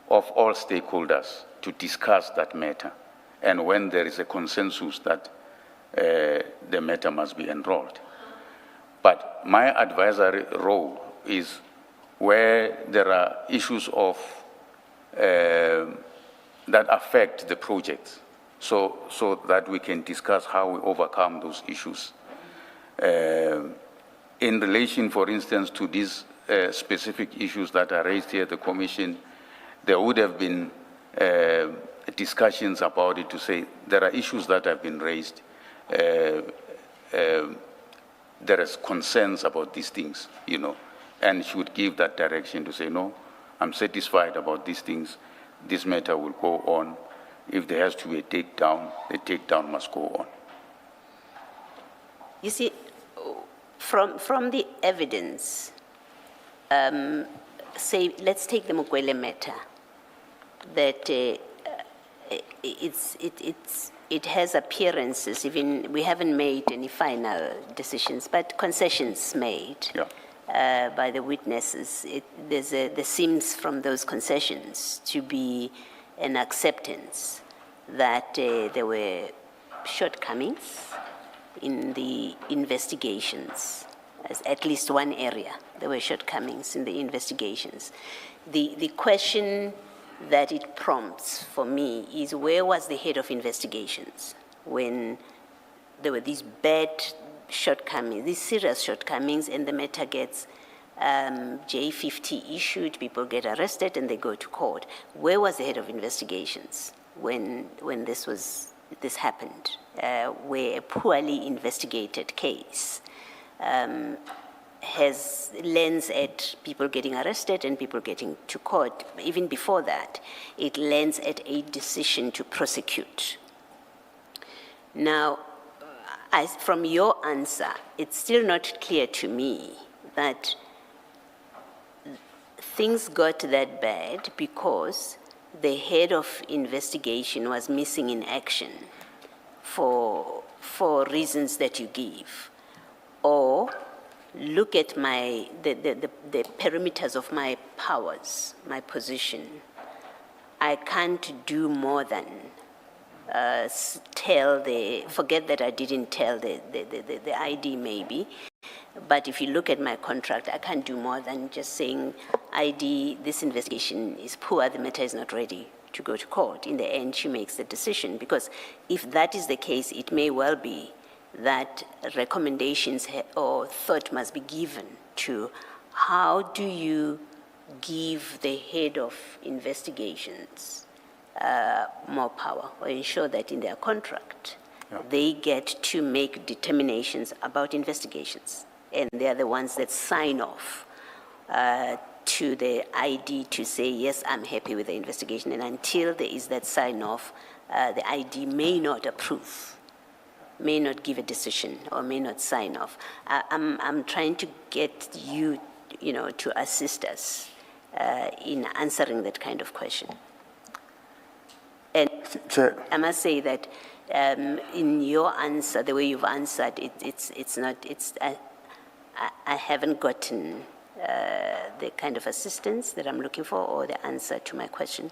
of all stakeholders to discuss that matter, and when there is a consensus that the matter must be enrolled. But my advisory role is where there are issues of that affect the project, so that we can discuss how we overcome those issues. In relation, for instance, to these specific issues that are raised here at the Commission, there would have been discussions about it to say there are issues that have been raised. There is concerns about these things, and she would give that direction to say, no, I'm satisfied about these things. This matter will go on. If there has to be a takedown, the takedown must go on. You see, from the evidence, say, let's take the Mukwele matter, that it has appearances, even we haven't made any final decisions, but concessions made by the witnesses. There seems from those concessions to be an acceptance that there were shortcomings in the investigations. As at least one area, there were shortcomings in the investigations. The question that it prompts for me is, where was the head of investigations when there were these bad shortcomings, these serious shortcomings, and the matter gets J50 issued, people get arrested and they go to court? Where was the head of investigations when this happened, where a poorly investigated case lends at people getting arrested and people getting to court? Even before that, it lends at a decision to prosecute. Now, from your answer, it's still not clear to me that things got that bad because the head of investigation was missing in action for reasons that you give. Or look at the perimeters of my powers, my position. I can't do more than forget that I didn't tell the ID maybe, but if you look at my contract, I can't do more than just saying, ID, this investigation is poor, the matter is not ready to go to court. In the end, she makes the decision, because if that is the case, it may well be that recommendations or thought must be given to how do you give the head of investigations more power, or ensure that in their contract they get to make determinations about investigations, and they are the ones that sign off to the ID to say, yes, I'm happy with the investigation, and until there is that sign off, the ID may not approve, may not give a decision, or may not sign off. I'm trying to get you, to assist us in answering that kind of question. And I must say that in your answer, the way you've answered, I haven't gotten the kind of assistance that I'm looking for, or the answer to my question.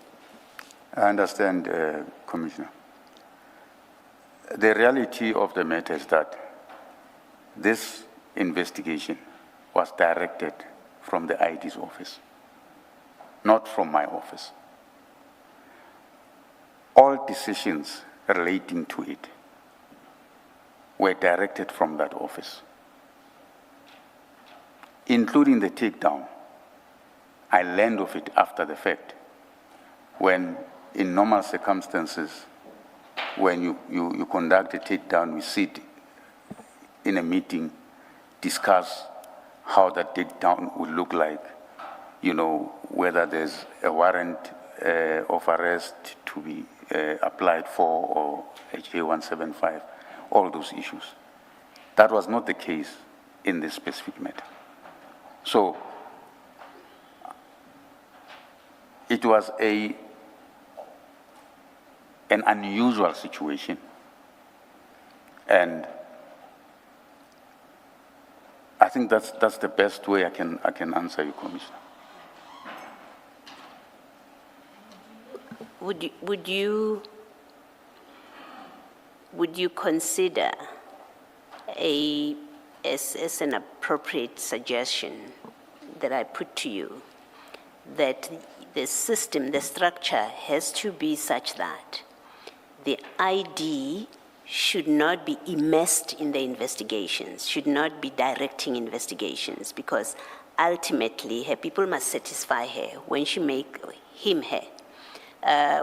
I understand, Commissioner. The reality of the matter is that this investigation was directed from the ID's office, not from my office. All decisions relating to it were directed from that office, including the takedown. I learned of it after the fact, when in normal circumstances, when you conduct a takedown, we sit in a meeting, discuss how that takedown would look like, whether there's a warrant of arrest to be applied for or HA175, all those issues. That was not the case in this specific matter. So it was an unusual situation, and I think that's the best way I can answer you, Commissioner. Would you consider as an appropriate suggestion that I put to you that the system, the structure has to be such that the ID should not be immersed in the investigations, should not be directing investigations, because ultimately her people must satisfy her when she make him her.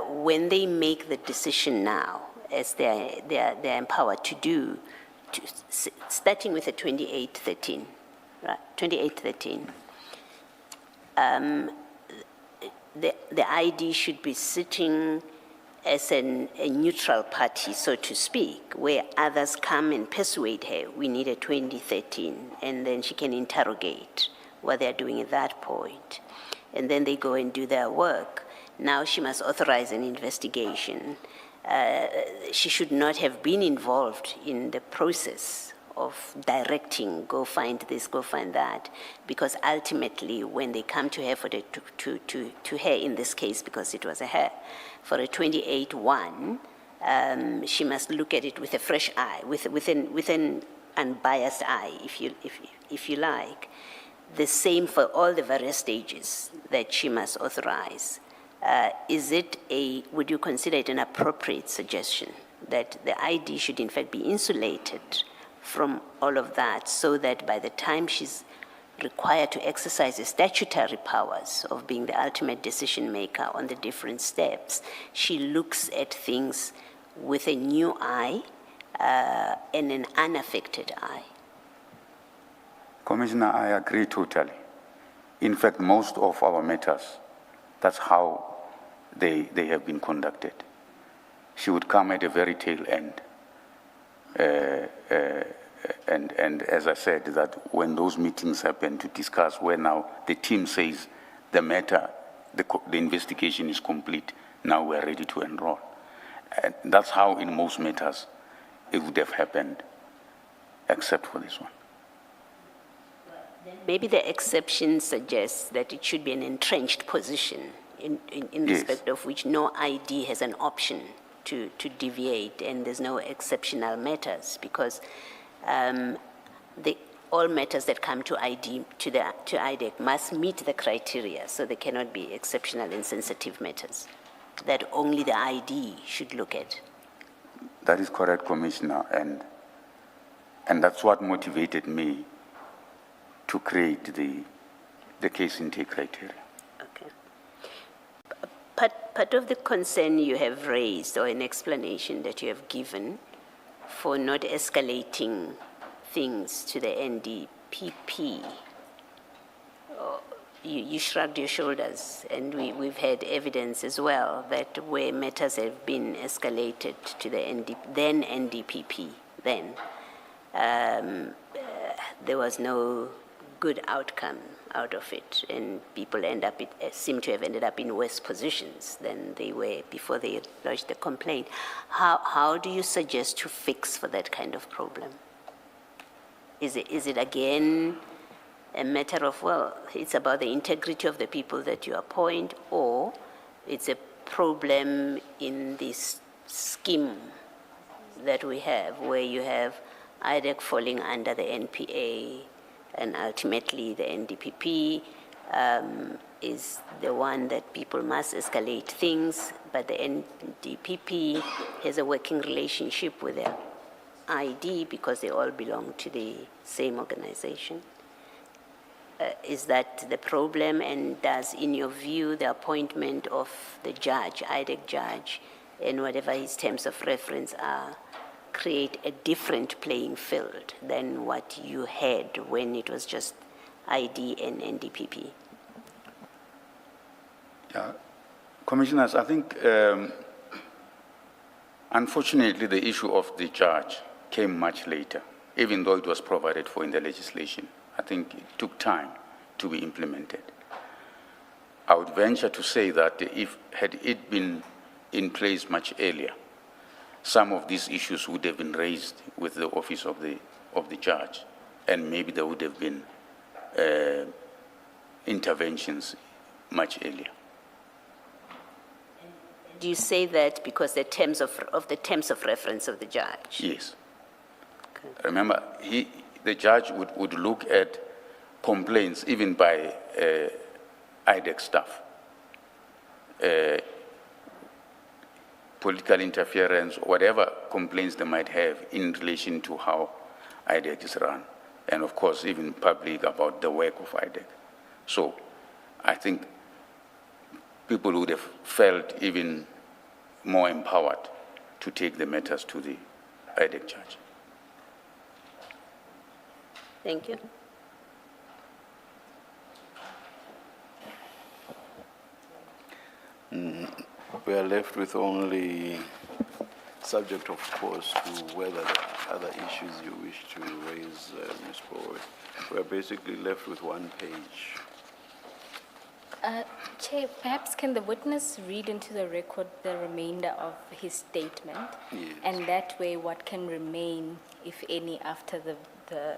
When they make the decision now, as they're empowered to do, starting with the 2813, right? 2813. The ID should be sitting as a neutral party, so to speak, where others come and persuade her, we need a 2013, and then she can interrogate what they're doing at that point. And then they go and do their work. Now she must authorize an investigation. She should not have been involved in the process of directing, go find this, go find that, because ultimately when they come to her for the, to her in this case, because it was a her, for a 28-1, she must look at it with a fresh eye, with an unbiased eye, if you like. The same for all the various stages that she must authorize. Would you consider it an appropriate suggestion that the ID should in fact be insulated from all of that, so that by the time she's required to exercise the statutory powers of being the ultimate decision maker on the different steps, she looks at things with a new eye and an unaffected eye? Commissioner, I agree totally. In fact, most of our matters, that's how they have been conducted. She would come at the very tail end. And as I said, that when those meetings happen to discuss where now the team says the matter, the investigation is complete, now we're ready to enroll. And that's how in most matters it would have happened, except for this one. Maybe the exception suggests that it should be an entrenched position in respect of which no ID has an option to deviate, and there's no exceptional matters, because all matters that come to ID to IDEC must meet the criteria, so they cannot be exceptional and sensitive matters that only the ID should look at. That is correct, Commissioner, and that's what motivated me to create the case intake criteria. Okay. Part of the concern you have raised, or an explanation that you have given for not escalating things to the NDPP, you shrugged your shoulders, and we've had evidence as well that where matters have been escalated to the then NDPP, there was no good outcome out of it, and people seem to have ended up in worse positions than they were before they lodged the complaint. How do you suggest to fix for that kind of problem? Is it again a matter of, well, it's about the integrity of the people that you appoint, or it's a problem in this scheme that we have, where you have IDEC falling under the NPA, and ultimately the NDPP is the one that people must escalate things, but the NDPP has a working relationship with the ID because they all belong to the same organization. Is that the problem? And does, in your view, the appointment of the judge, IDEC judge, and whatever his terms of reference are, create a different playing field than what you had when it was just ID and NDPP? Yeah. Commissioners, I think, unfortunately, the issue of the judge came much later, even though it was provided for in the legislation. I think it took time to be implemented. I would venture to say that had it been in place much earlier, some of these issues would have been raised with the office of the judge, and maybe there would have been interventions much earlier. Do you say that because the terms of the terms of reference of the judge? Yes. Okay. Remember, the judge would look at complaints even by IDEC staff, political interference, whatever complaints they might have in relation to how IDEC is run, and of course even public about the work of IDEC. So I think people would have felt even more empowered to take the matters to the IDEC judge. Thank you. We are left with only, subject of course to whether there are other issues you wish to raise, Ms. Boyd. We are basically left with one page. Chair, perhaps can the witness read into the record the remainder of his statement? Yes. And that way what can remain, if any, after the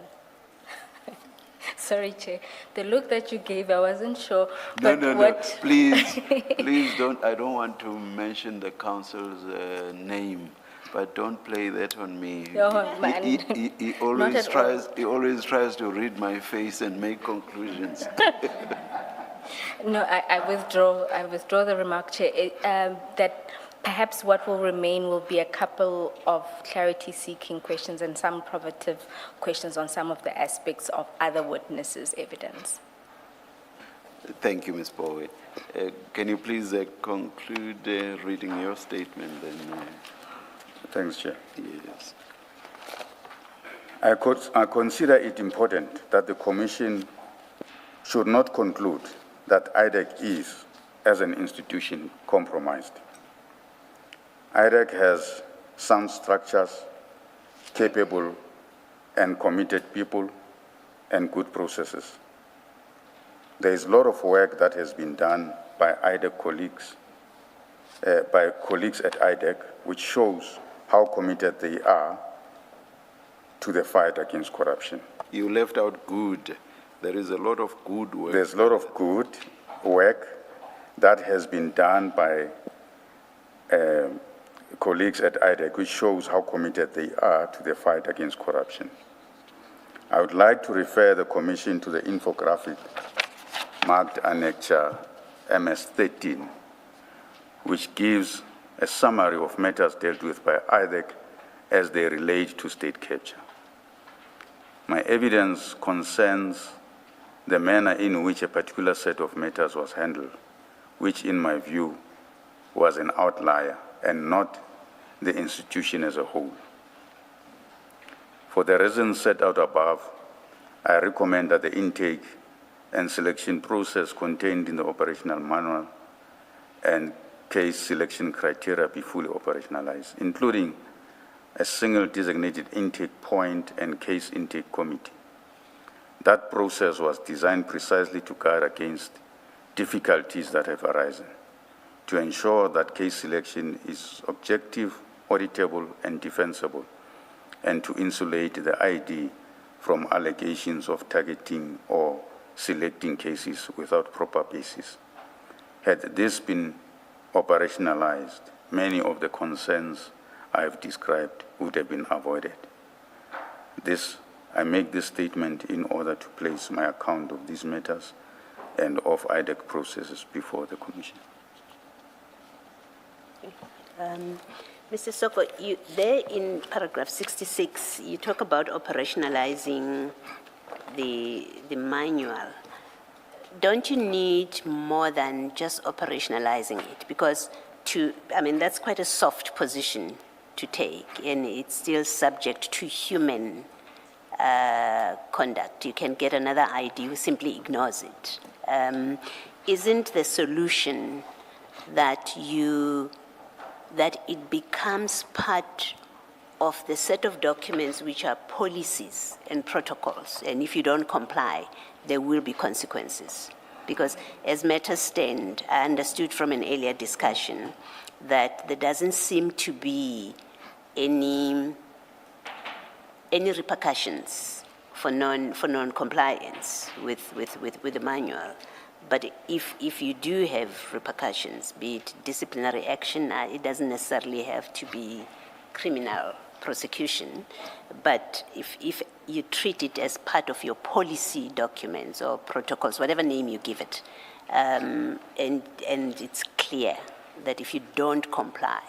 Sorry, Chair. The look that you gave, I wasn't sure. But No, please, please don't, I don't want to mention the council's name, but don't play that on me. No, man. He always tries to read my face and make conclusions. No, I withdraw the remark, Chair, that perhaps what will remain will be a couple of clarity-seeking questions and some probative questions on some of the aspects of other witnesses' evidence. Thank you, Ms. Boyd. Can you please conclude reading your statement then? Thanks, Chair. Yes. I consider it important that the Commission should not conclude that IDEC is, as an institution, compromised. IDEC has sound structures, capable and committed people, and good processes. There is a lot of work that has been done by IDEC colleagues, at IDEC, which shows how committed they are to the fight against corruption. You left out good. There is a lot of good work. There's a lot of good work that has been done by colleagues at IDEC, which shows how committed they are to the fight against corruption. I would like to refer the Commission to the infographic marked Annexure MS-13, which gives a summary of matters dealt with by IDEC as they relate to state capture. My evidence concerns the manner in which a particular set of matters was handled, which in my view was an outlier and not the institution as a whole. For the reasons set out above, I recommend that the intake and selection process contained in the operational manual and case selection criteria be fully operationalized, including a single designated intake point and case intake committee. That process was designed precisely to guard against difficulties that have arisen, to ensure that case selection is objective, auditable, and defensible, and to insulate the ID from allegations of targeting or selecting cases without proper basis. Had this been operationalized, many of the concerns I have described would have been avoided. I make this statement in order to place my account of these matters and of IDEC processes before the Commission. Mr. Soko, there in paragraph 66, you talk about operationalizing the manual. Don't you need more than just operationalizing it? Because that's quite a soft position to take, and it's still subject to human conduct. You can get another ID who simply ignores it. Isn't the solution that it becomes part of the set of documents which are policies and protocols, and if you don't comply, there will be consequences? Because as matters stand, I understood from an earlier discussion that there doesn't seem to be any repercussions for non-compliance with the manual. But if you do have repercussions, be it disciplinary action, it doesn't necessarily have to be criminal prosecution. But if you treat it as part of your policy documents or protocols, whatever name you give it, and it's clear that if you don't comply,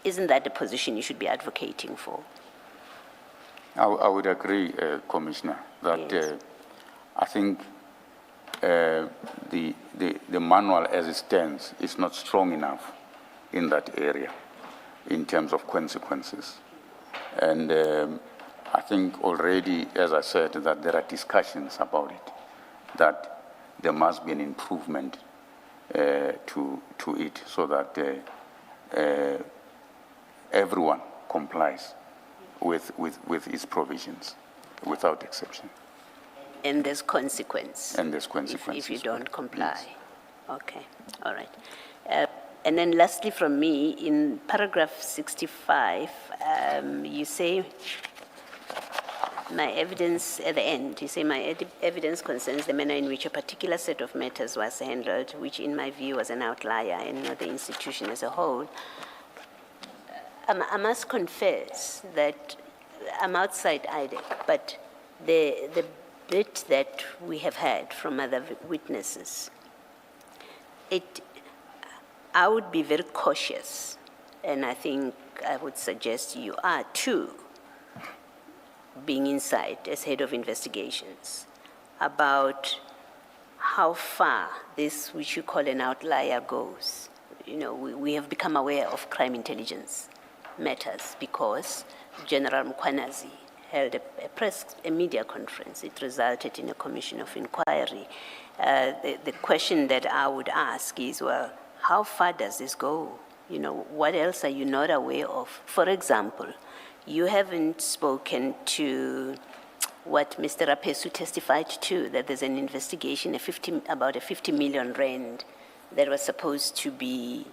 isn't that the position you should be advocating for? I would agree, Commissioner, that Yes. I think the manual as it stands is not strong enough in that area in terms of consequences. And I think already, as I said, that there are discussions about it, that there must be an improvement to it so that everyone complies with its provisions without exception. And there's consequence. And there's consequences. If you don't comply. Yes. Okay, all right. And then lastly from me, in paragraph 65, you say, my evidence, at the end, you say, my evidence concerns the manner in which a particular set of matters was handled, which in my view was an outlier and not the institution as a whole. I must confess that I'm outside IDEC, but the bit that we have had from other witnesses, I would be very cautious, and I think I would suggest you are too, being inside as head of investigations, about how far this, which you call an outlier, goes. You know, we have become aware of crime intelligence matters because General Mkwanazi held a media conference. It resulted in a commission of inquiry. The question that I would ask is, well, how far does this go? You know, what else are you not aware of? For example, you haven't spoken to what Mr. Rapesu testified to, that there's an investigation about a 50 million rand that was supposed to be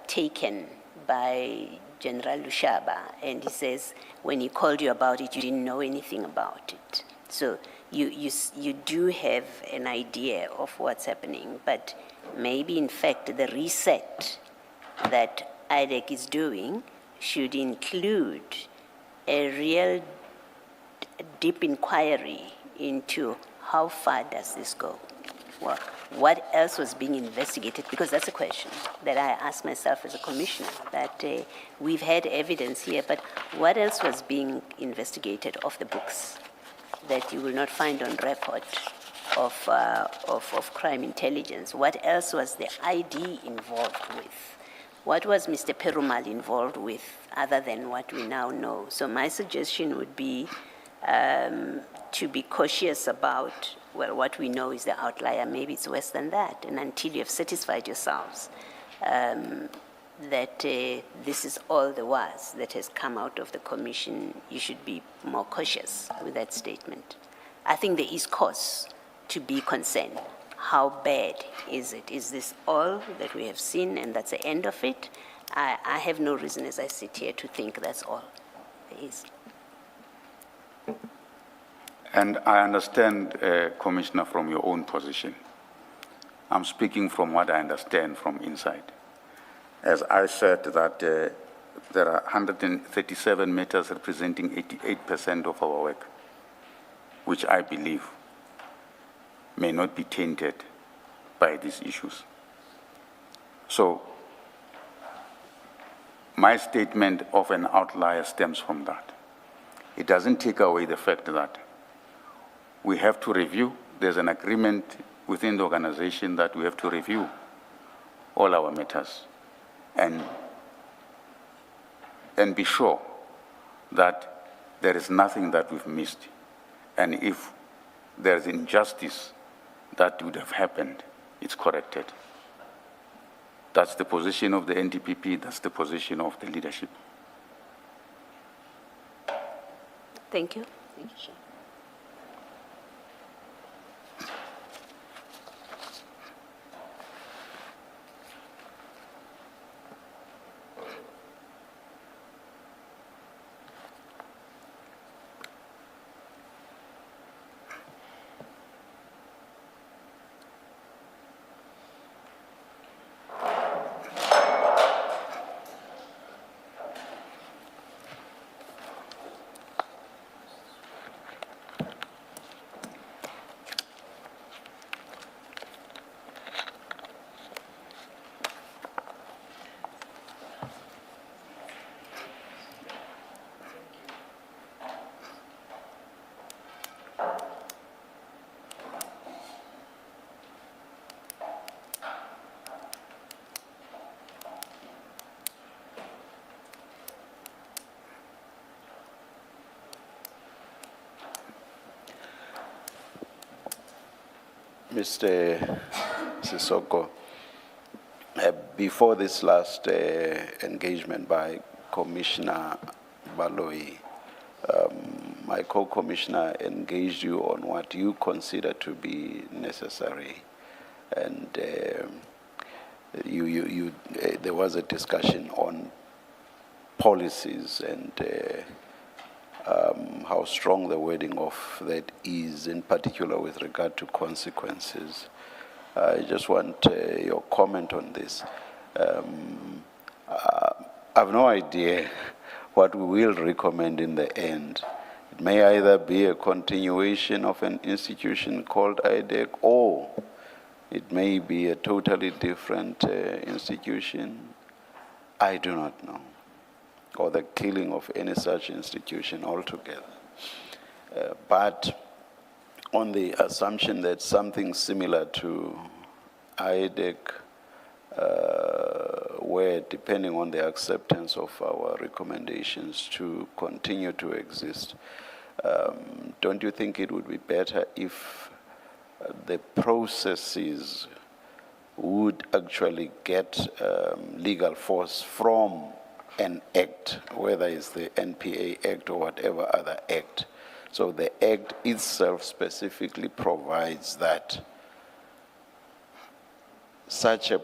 taken by General Lushaba, and he says when he called you about it, you didn't know anything about it. So you do have an idea of what's happening, but maybe in fact the reset that IDEC is doing should include a real deep inquiry into how far does this go? Well, what else was being investigated? Because that's a question that I ask myself as a commissioner, that we've had evidence here, but what else was being investigated off the books that you will not find on record of crime intelligence? What else was the ID involved with? What was Mr. Perumal involved with other than what we now know? So my suggestion would be to be cautious about, well, what we know is the outlier. Maybe it's worse than that. And until you have satisfied yourselves that this is all there was that has come out of the commission, you should be more cautious with that statement. I think there is cause to be concerned. How bad is it? Is this all that we have seen and that's the end of it? I have no reason as I sit here to think that's all there is. And I understand, Commissioner, from your own position. I'm speaking from what I understand from inside. As I said, that there are 137 matters representing 88% of our work, which I believe may not be tainted by these issues. So my statement of an outlier stems from that. It doesn't take away the fact that we have to review. There's an agreement within the organization that we have to review all our matters and be sure that there is nothing that we've missed. And if there's injustice that would have happened, it's corrected. That's the position of the NDPP, that's the position of the leadership. Thank you. Thank you, Chair. Mr. Sesoko, before this last engagement by Commissioner Baloyi, my co-commissioner engaged you on what you consider to be necessary, and there was a discussion on policies and how strong the wording of that is, in particular with regard to consequences. I just want your comment on this. I have no idea what we will recommend in the end. It may either be a continuation of an institution called IDEC, or it may be a totally different institution. I do not know. Or the killing of any such institution altogether. But on the assumption that something similar to IDEC, where depending on the acceptance of our recommendations to continue to exist, don't you think it would be better if the processes would actually get legal force from an act, whether it's the NPA Act or whatever other act? So the act itself specifically provides that such a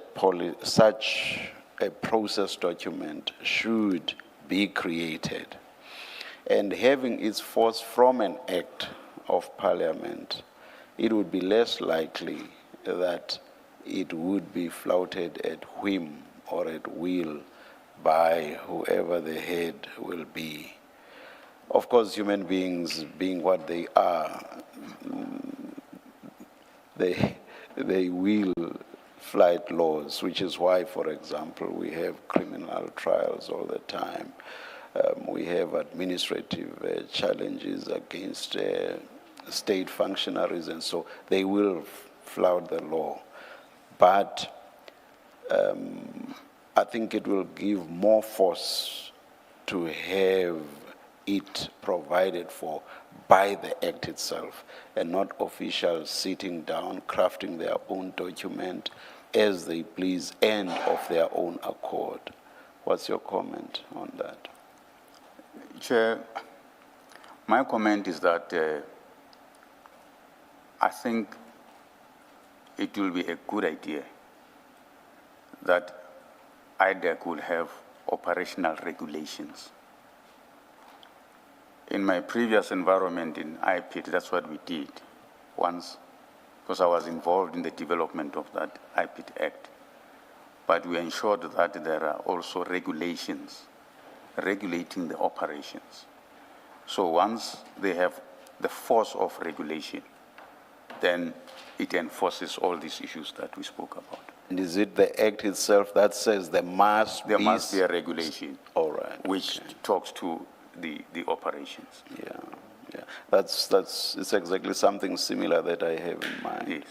process document should be created, and having its force from an act of parliament, it would be less likely that it would be flouted at whim or at will by whoever the head will be. Of course, human beings being what they are, they will flight laws, which is why, for example, we have criminal trials all the time. We have administrative challenges against state functionaries, and so they will flout the law. But I think it will give more force to have it provided for by the act itself, and not officials sitting down, crafting their own document as they please and of their own accord. What's your comment on that? Chair, my comment is that I think it will be a good idea that IDEC will have operational regulations. In my previous environment in IPIT, that's what we did once, because I was involved in the development of that IPIT Act. But we ensured that there are also regulations regulating the operations. So once they have the force of regulation, then it enforces all these issues that we spoke about. And is it the act itself that says there must There must be a regulation. All right. Which talks to the operations. Yeah, yeah. It's exactly something similar that I have in mind. Yes.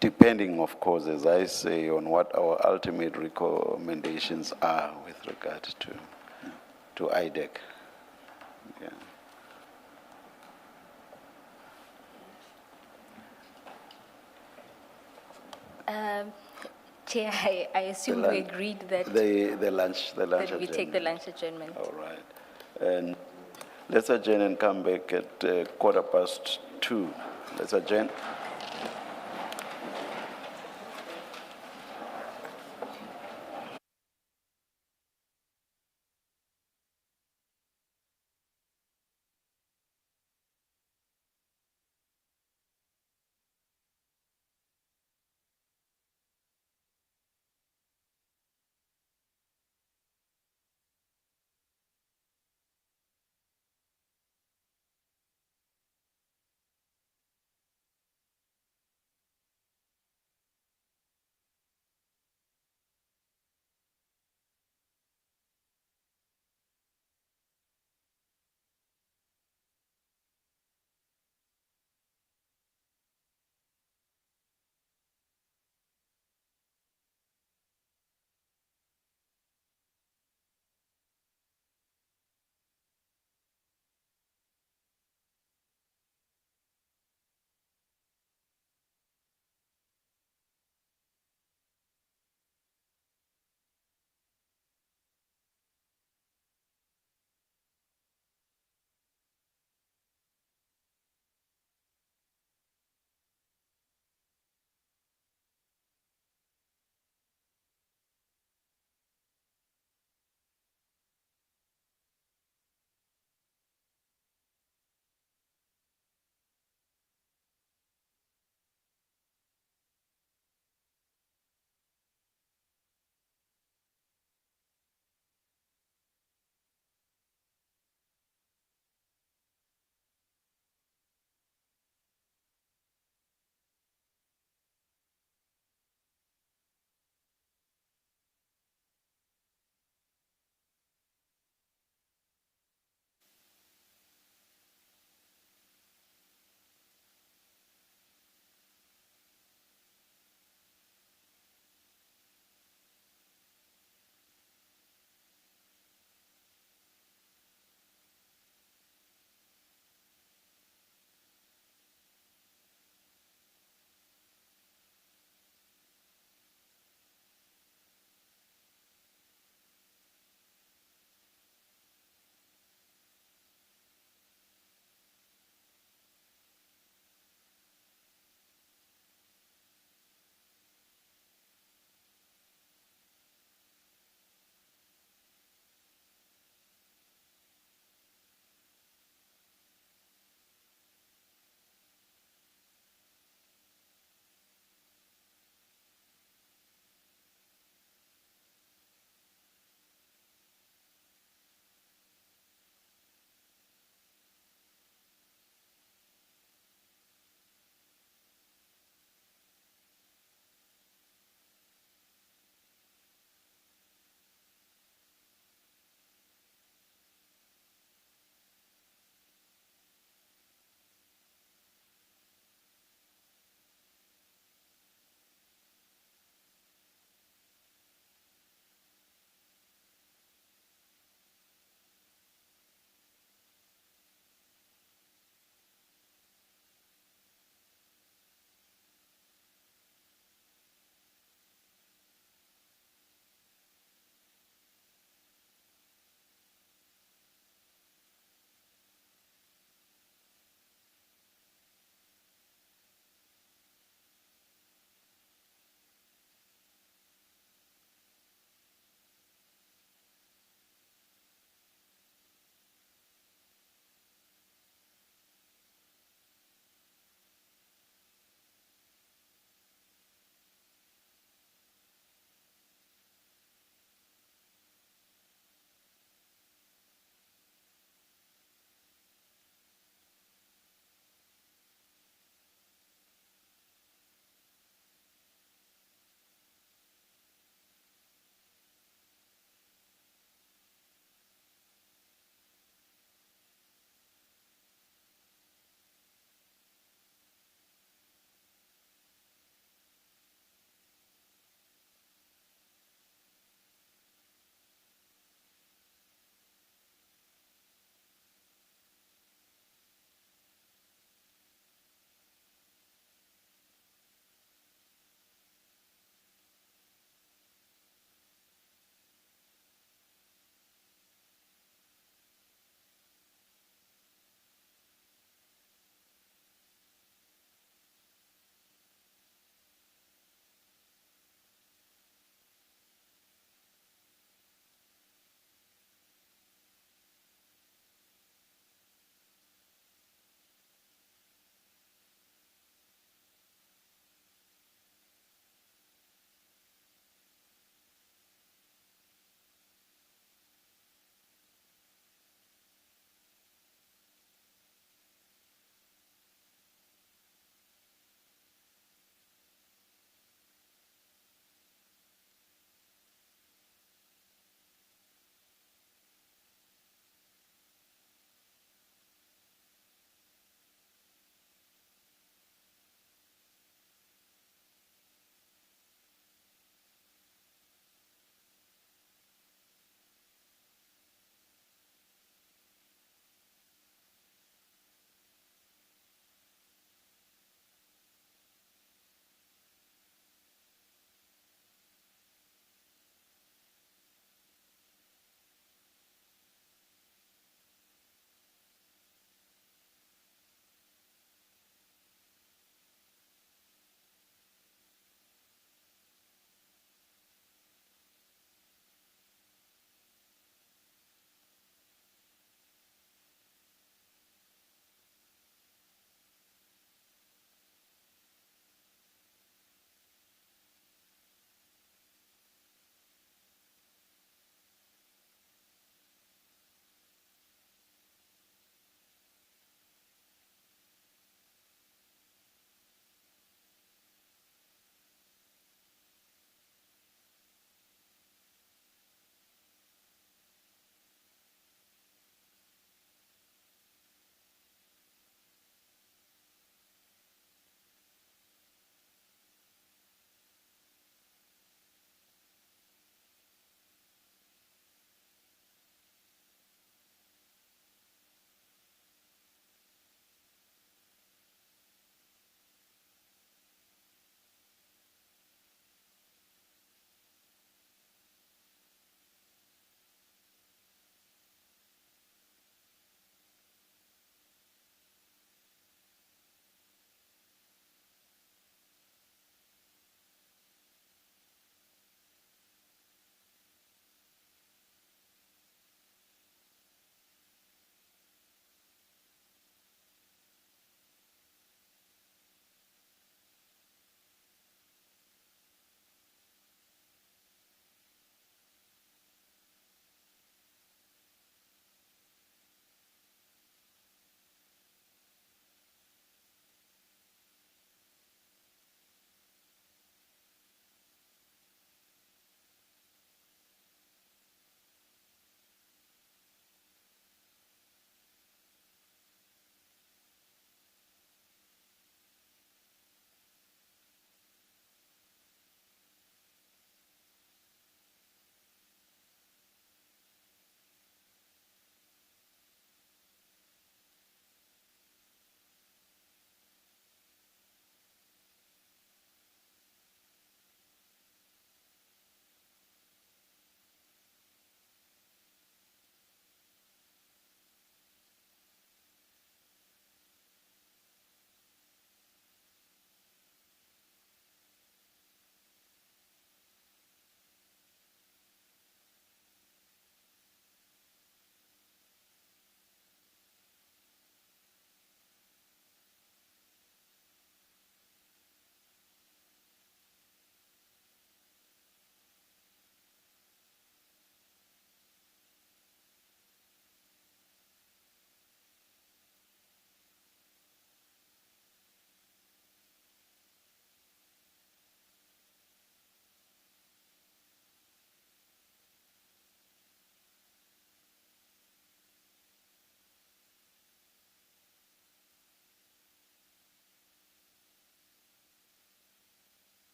Depending, of course, as I say, on what our ultimate recommendations are with regard to IDEC. Yeah. Chair, I assume we agreed that The lunch that we take the adjournment. lunch adjournment. All right. And let's adjourn and come back at 2:15. Let's adjourn.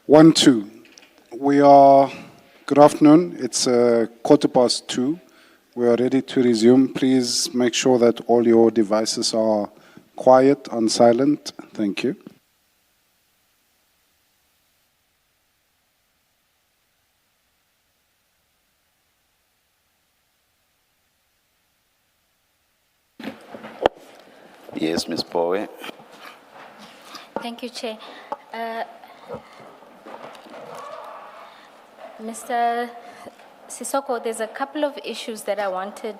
1-2. Good afternoon. It's 2:15. We are ready to resume. Please make sure that all your devices are quiet, on silent. Thank you. Yes, Ms. Bowe. Thank you, Chair. Mr. Sesoko, there's a couple of issues that I wanted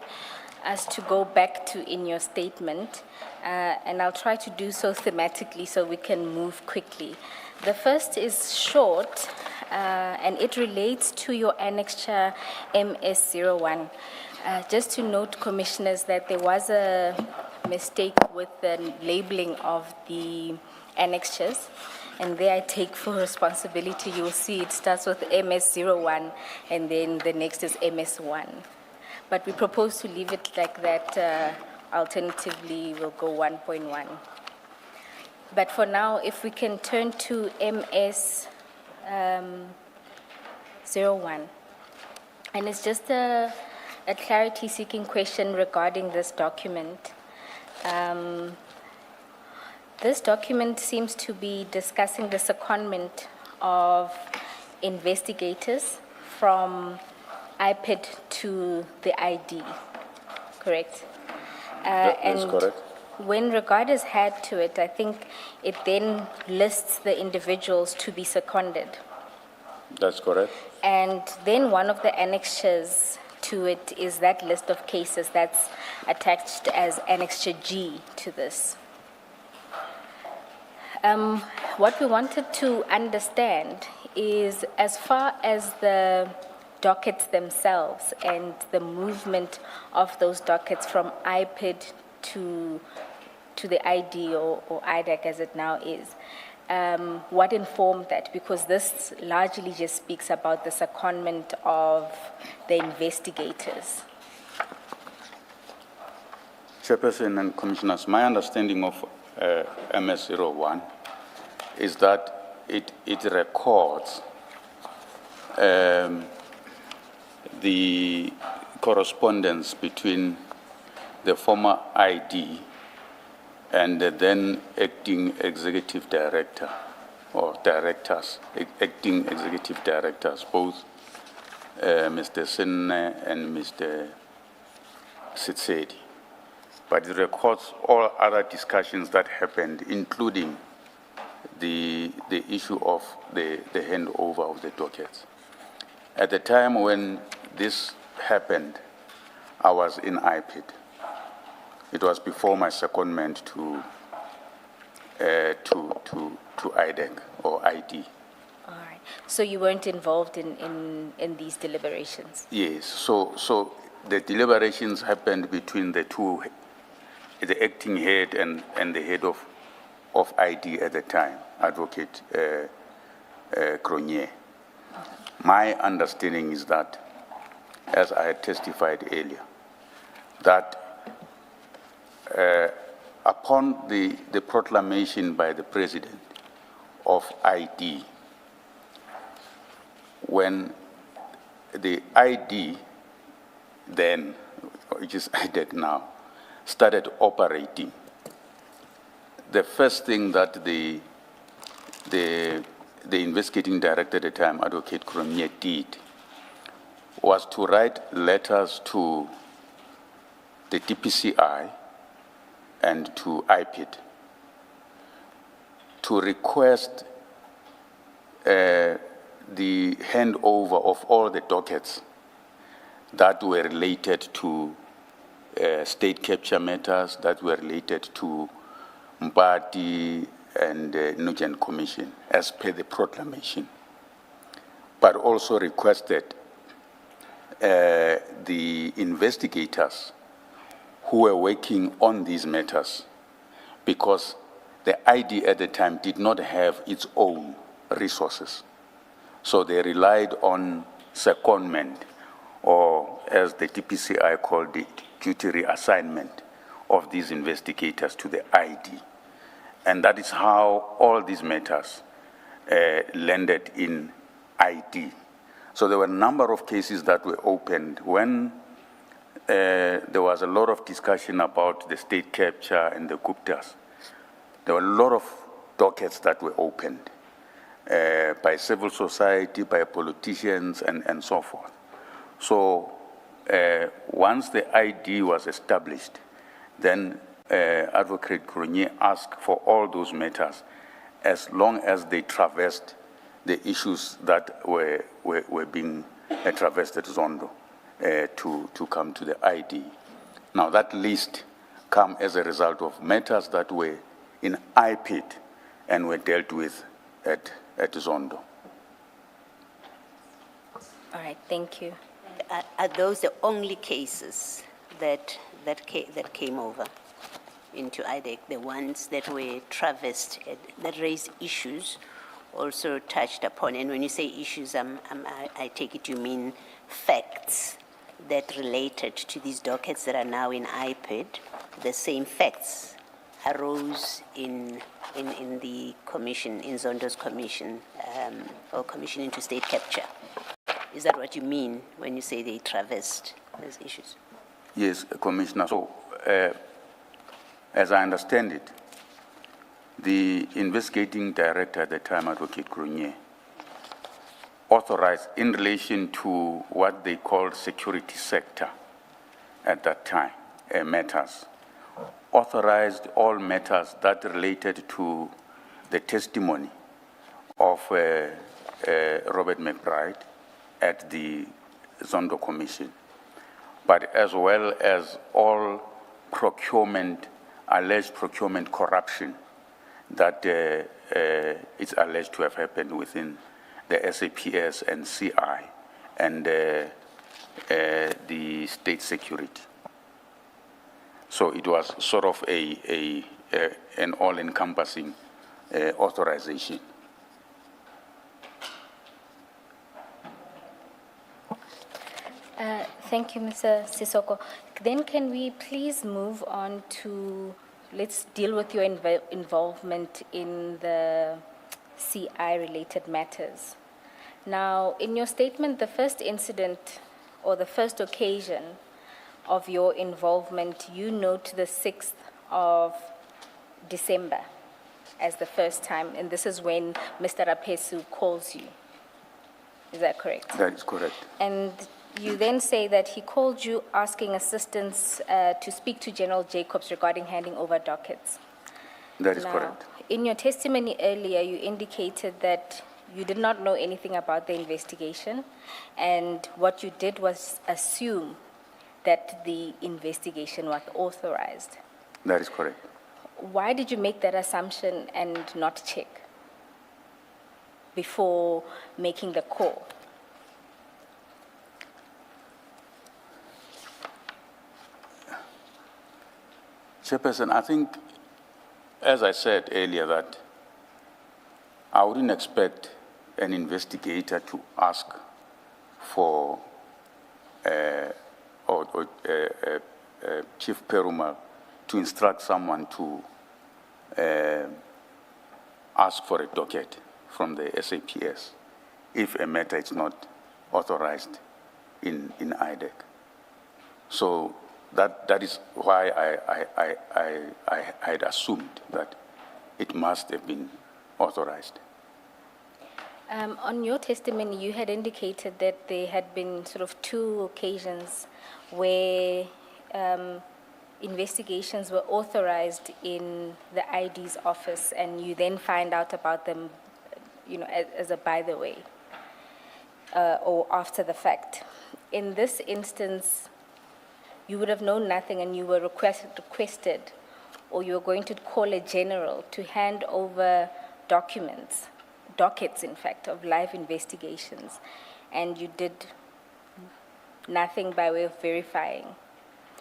us to go back to in your statement, and I'll try to do so thematically so we can move quickly. The first is short, and it relates to your annexure MS01. Just to note, Commissioners, that there was a mistake with the labeling of the annexures, and there I take full responsibility. You'll see it starts with MS01, and then the next is MS1. But we propose to leave it like that. Alternatively, we'll go 1.1. But for now, if we can turn to MS01, and it's just a clarity-seeking question regarding this document. This document seems to be discussing the secondment of investigators from IPID to the ID, correct? That's correct. When regard is had to it, I think it then lists the individuals to be seconded. That's correct. And then one of the annexures to it is that list of cases that's attached as Annexure G to this. What we wanted to understand is, as far as the dockets themselves and the movement of those dockets from IPID to the ID or IDAC as it now is, what informed that? Because this largely just speaks about the secondment of the investigators. Chairperson and Commissioners, my understanding of MS01 is that it records the correspondence between the former ID and the then acting executive director or directors, acting executive directors, both Mr. Sinne and Mr. Sitsedi. But it records all other discussions that happened, including the issue of the handover of the dockets. At the time when this happened, I was in IPID. It was before my secondment to IDEC or ID. All right. So you weren't involved in these deliberations? Yes. So the deliberations happened between the two, the acting head and the head of ID at the time, Advocate Cronje. My understanding is that, as I had testified earlier, that upon the proclamation by the President of ID, when the ID then, which is IDEC now, started operating, the first thing that the investigating director at the time, Advocate Cronje, did was to write letters to the DPCI and to IPID to request the handover of all the dockets that were related to state capture matters, that were related to Mbati and Nugent Commission, as per the proclamation, but also requested the investigators who were working on these matters, because the ID at the time did not have its own resources. So they relied on secondment, or as the DPCI called it, duty reassignment of these investigators to the ID. And that is how all these matters landed in ID. So there were a number of cases that were opened when there was a lot of discussion about the state capture and the Guptas. There were a lot of dockets that were opened by civil society, by politicians, and so forth. So once the ID was established, then Advocate Grunier asked for all those matters as long as they traversed the issues that were being traversed at Zondo to come to the ID. Now that list came as a result of matters that were in IPID and were dealt with at Zondo. All right, thank you. Are those the only cases that came over into IDEC, the ones that were traversed, that raised issues, also touched upon? And when you say issues, I take it you mean facts that related to these dockets that are now in IPID. The same facts arose in the commission, in Zondo's commission, or commission into state capture. Is that what you mean when you say they traversed those issues? Yes, Commissioner. So, as I understand it, the investigating director at the time, Advocate Grunier, authorized in relation to what they called security sector at that time, matters, authorized all matters that related to the testimony of Robert McBride at the Zondo Commission, but as well as all procurement, alleged procurement corruption that is alleged to have happened within the SAPS and CI and the state security. So it was sort of an all-encompassing authorization. Thank you, Mr. Sesoko. Then can we please move on to, let's deal with your involvement in the CI-related matters. Now, in your statement, the first incident or the first occasion of your involvement, you note the 6th of December as the first time, and this is when Mr. Rapesu calls you. Is that correct? That is correct. And you then say that he called you asking assistance to speak to General Jacobs regarding handing over dockets. That is Now, correct. in your testimony earlier, you indicated that you did not know anything about the investigation, and what you did was assume that the investigation was authorized. That is correct. Why did you make that assumption and not check before making the call? Chairperson, I think, as I said earlier, that I wouldn't expect an investigator to ask for Chief Perumal to instruct someone to ask for a docket from the SAPS if a matter is not authorized in IDEC. So that is why I had assumed that it must have been authorized. On your testimony, you had indicated that there had been sort of 2 occasions where investigations were authorized in the ID's office, and you then find out about them, you know, as a by the way, or after the fact. In this instance, you would have known nothing, and you were requested, or you were going to call a general to hand over dockets, in fact, of live investigations, and you did nothing by way of verifying,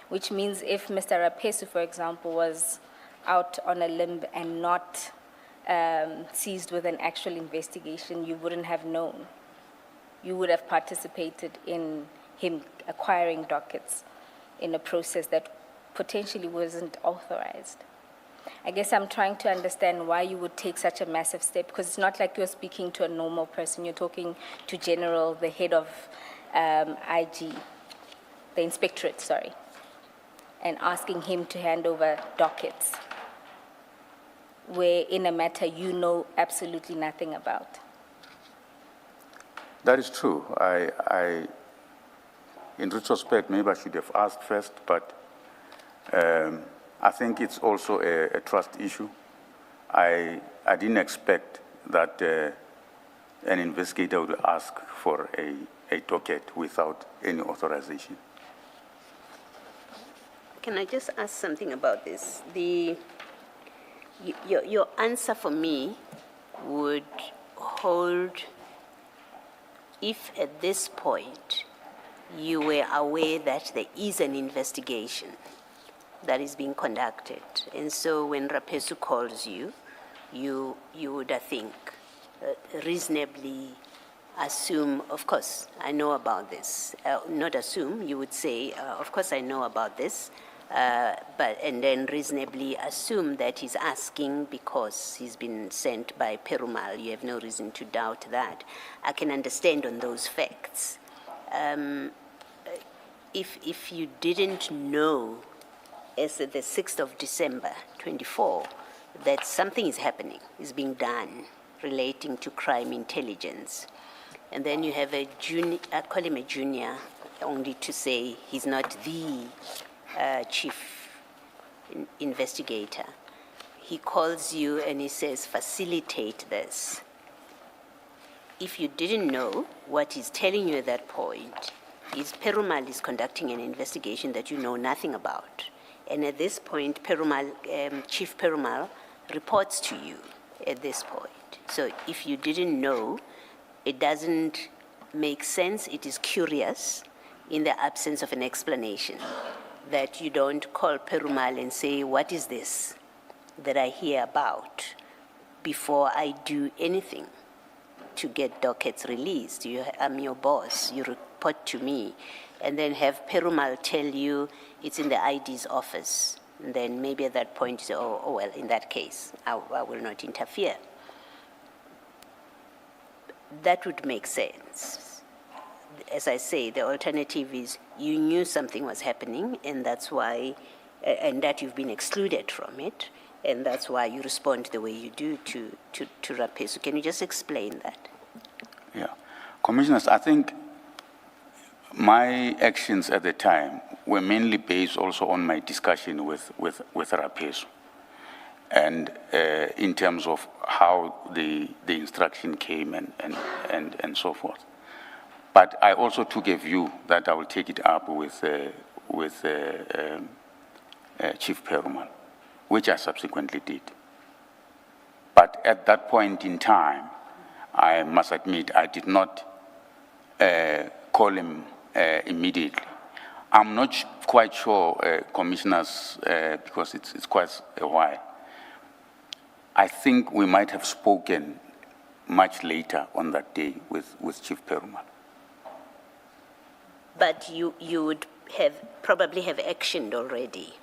which means if Mr. Rapesu, for example, was out on a limb and not seized with an actual investigation, you wouldn't have known. You would have participated in him acquiring dockets in a process that potentially wasn't authorized. I guess I'm trying to understand why you would take such a massive step, because it's not like you're speaking to a normal person. You're talking to General, the head of IG, the inspectorate, sorry, and asking him to hand over dockets, where in a matter you know absolutely nothing about. That is true. In retrospect, maybe I should have asked first, but I think it's also a trust issue. I didn't expect that an investigator would ask for a docket without any authorization. Can I just ask something about this? Your answer for me would hold if at this point you were aware that there is an investigation that is being conducted. And so when Rapesu calls you, you would, I think, reasonably assume, of course, I know about this. Not assume, you would say, of course I know about this, and then reasonably assume that he's asking because he's been sent by Perumal. You have no reason to doubt that. I can understand on those facts. If you didn't know as of the 6th of December, 24, that something is happening, is being done relating to crime intelligence. And then you have a junior, I call him a junior, only to say he's not the chief investigator. He calls you and he says, facilitate this. If you didn't know, what he's telling you at that point is Perumal is conducting an investigation that you know nothing about. And at this point, Chief Perumal reports to you at this point. So if you didn't know, it doesn't make sense. It is curious in the absence of an explanation that you don't call Perumal and say, what is this that I hear about before I do anything to get dockets released? I'm your boss. You report to me. And then have Perumal tell you it's in the ID's office. And then maybe at that point you say, oh well, in that case, I will not interfere. That would make sense. As I say, the alternative is you knew something was happening, and that's why, and that you've been excluded from it, and that's why you respond the way you do to Rapesu. Can you just explain that? Yeah. Commissioners, I think my actions at the time were mainly based also on my discussion with Rapesu, and in terms of how the instruction came and so forth. But I also took a view that I will take it up with Chief Perumal, which I subsequently did. But at that point in time, I must admit, I did not call him immediately. I'm not quite sure, commissioners, because it's quite a while. I think we might have spoken much later on that day with Chief Perumal. But you would probably have actioned already.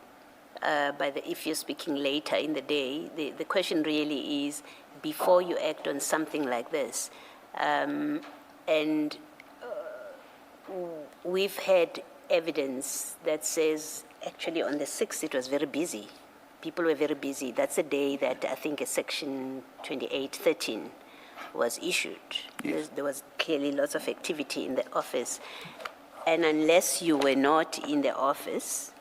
If you're speaking later in the day, the question really is, before you act on something like this, and we've had evidence that says, actually on the 6th it was very busy. People were very busy. That's the day that I think a section 2813 was issued. Yes. There was clearly lots of activity in the office. And unless you were not in the office,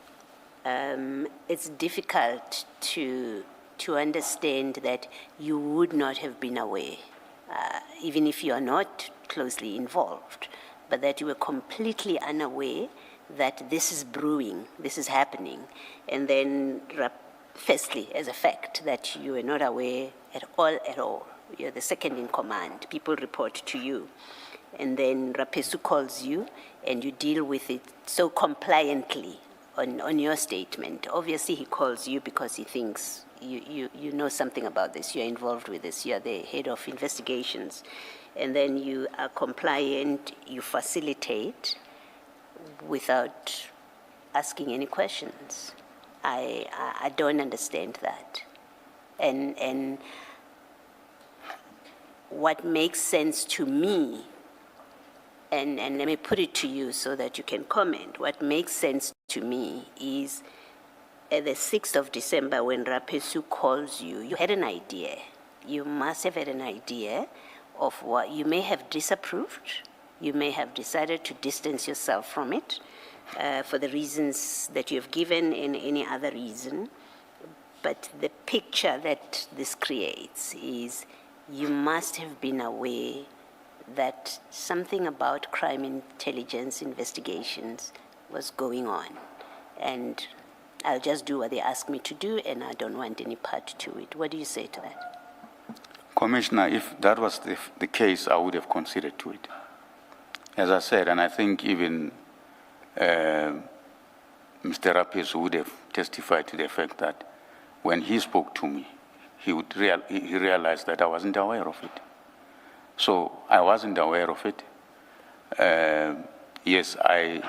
it's difficult to understand that you would not have been aware, even if you are not closely involved, but that you were completely unaware that this is brewing, this is happening. And then, firstly, as a fact, that you were not aware at all. You're the second in command. People report to you. And then Rapesu calls you, and you deal with it so compliantly on your statement. Obviously, he calls you because he thinks you know something about this, you're involved with this, you're the head of investigations. And then you are compliant, you facilitate without asking any questions. I don't understand that. And what makes sense to me, and let me put it to you so that you can comment, what makes sense to me is at the 6th of December when Rapesu calls you, you had an idea. You must have had an idea of what you may have disapproved. You may have decided to distance yourself from it for the reasons that you have given and any other reason. But the picture that this creates is you must have been aware that something about crime intelligence investigations was going on. And I'll just do what they ask me to do, and I don't want any part to it. What do you say to that? Commissioner, if that was the case, I would have considered to it. As I said, and I think even Mr. Rapis would have testified to the fact that when he spoke to me, he realized that I wasn't aware of it. So I wasn't aware of it. Yes, I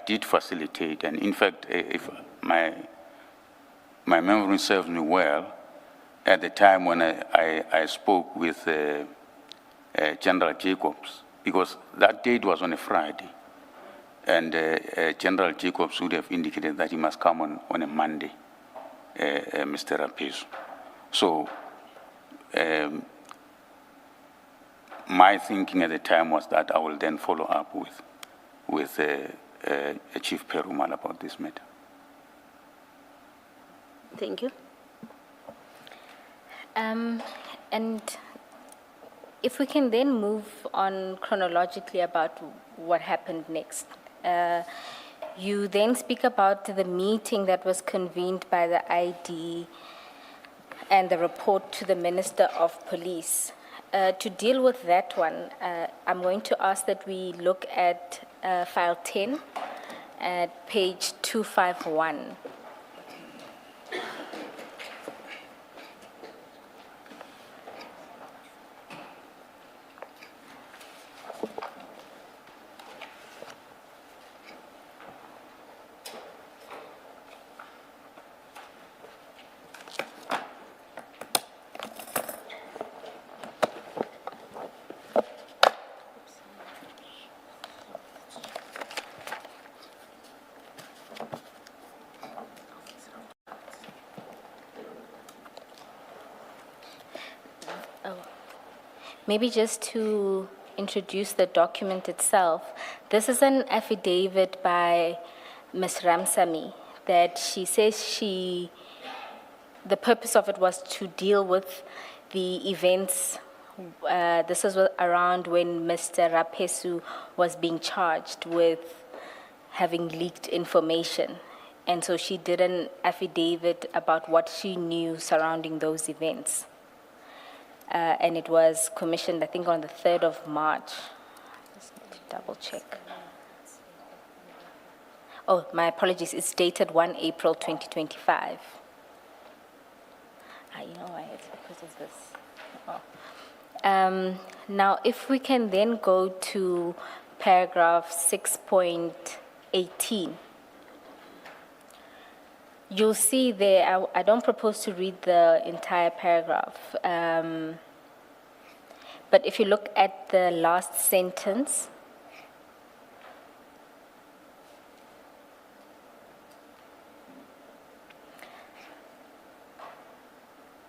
did facilitate, and in fact, if my memory serves me well, at the time when I spoke with General Jacobs, because that date was on a Friday, and General Jacobs would have indicated that he must come on a Monday, Mr. Rapesu. So my thinking at the time was that I will then follow up with Chief Perumal about this matter. Thank you. And if we can then move on chronologically about what happened next. You then speak about the meeting that was convened by the ID and the report to the Minister of Police. To deal with that one, I'm going to ask that we look at file 10 at page 251. Maybe just to introduce the document itself, this is an affidavit by Ms. Ramsamy that she says the purpose of it was to deal with the events. This is around when Mr. Rapesu was being charged with having leaked information. And so she did an affidavit about what she knew surrounding those events. And it was commissioned, I think, on the 3rd of March. Just need to double check. Oh, my apologies. It's dated 1 April 2025. You know why? It's because of this. Oh. Now, if we can then go to paragraph 6.18. You'll see there, I don't propose to read the entire paragraph, but if you look at the last sentence,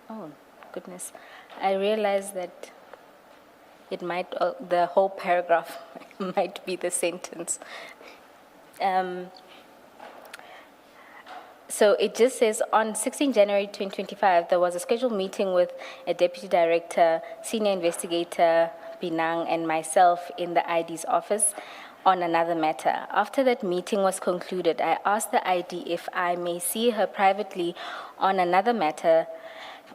oh goodness, I realize that it might, the whole paragraph might be the sentence. So it just says, on 16 January 2025, there was a scheduled meeting with a deputy director, senior investigator, Binang, and myself in the ID's office on another matter. After that meeting was concluded, I asked the ID if I may see her privately on another matter.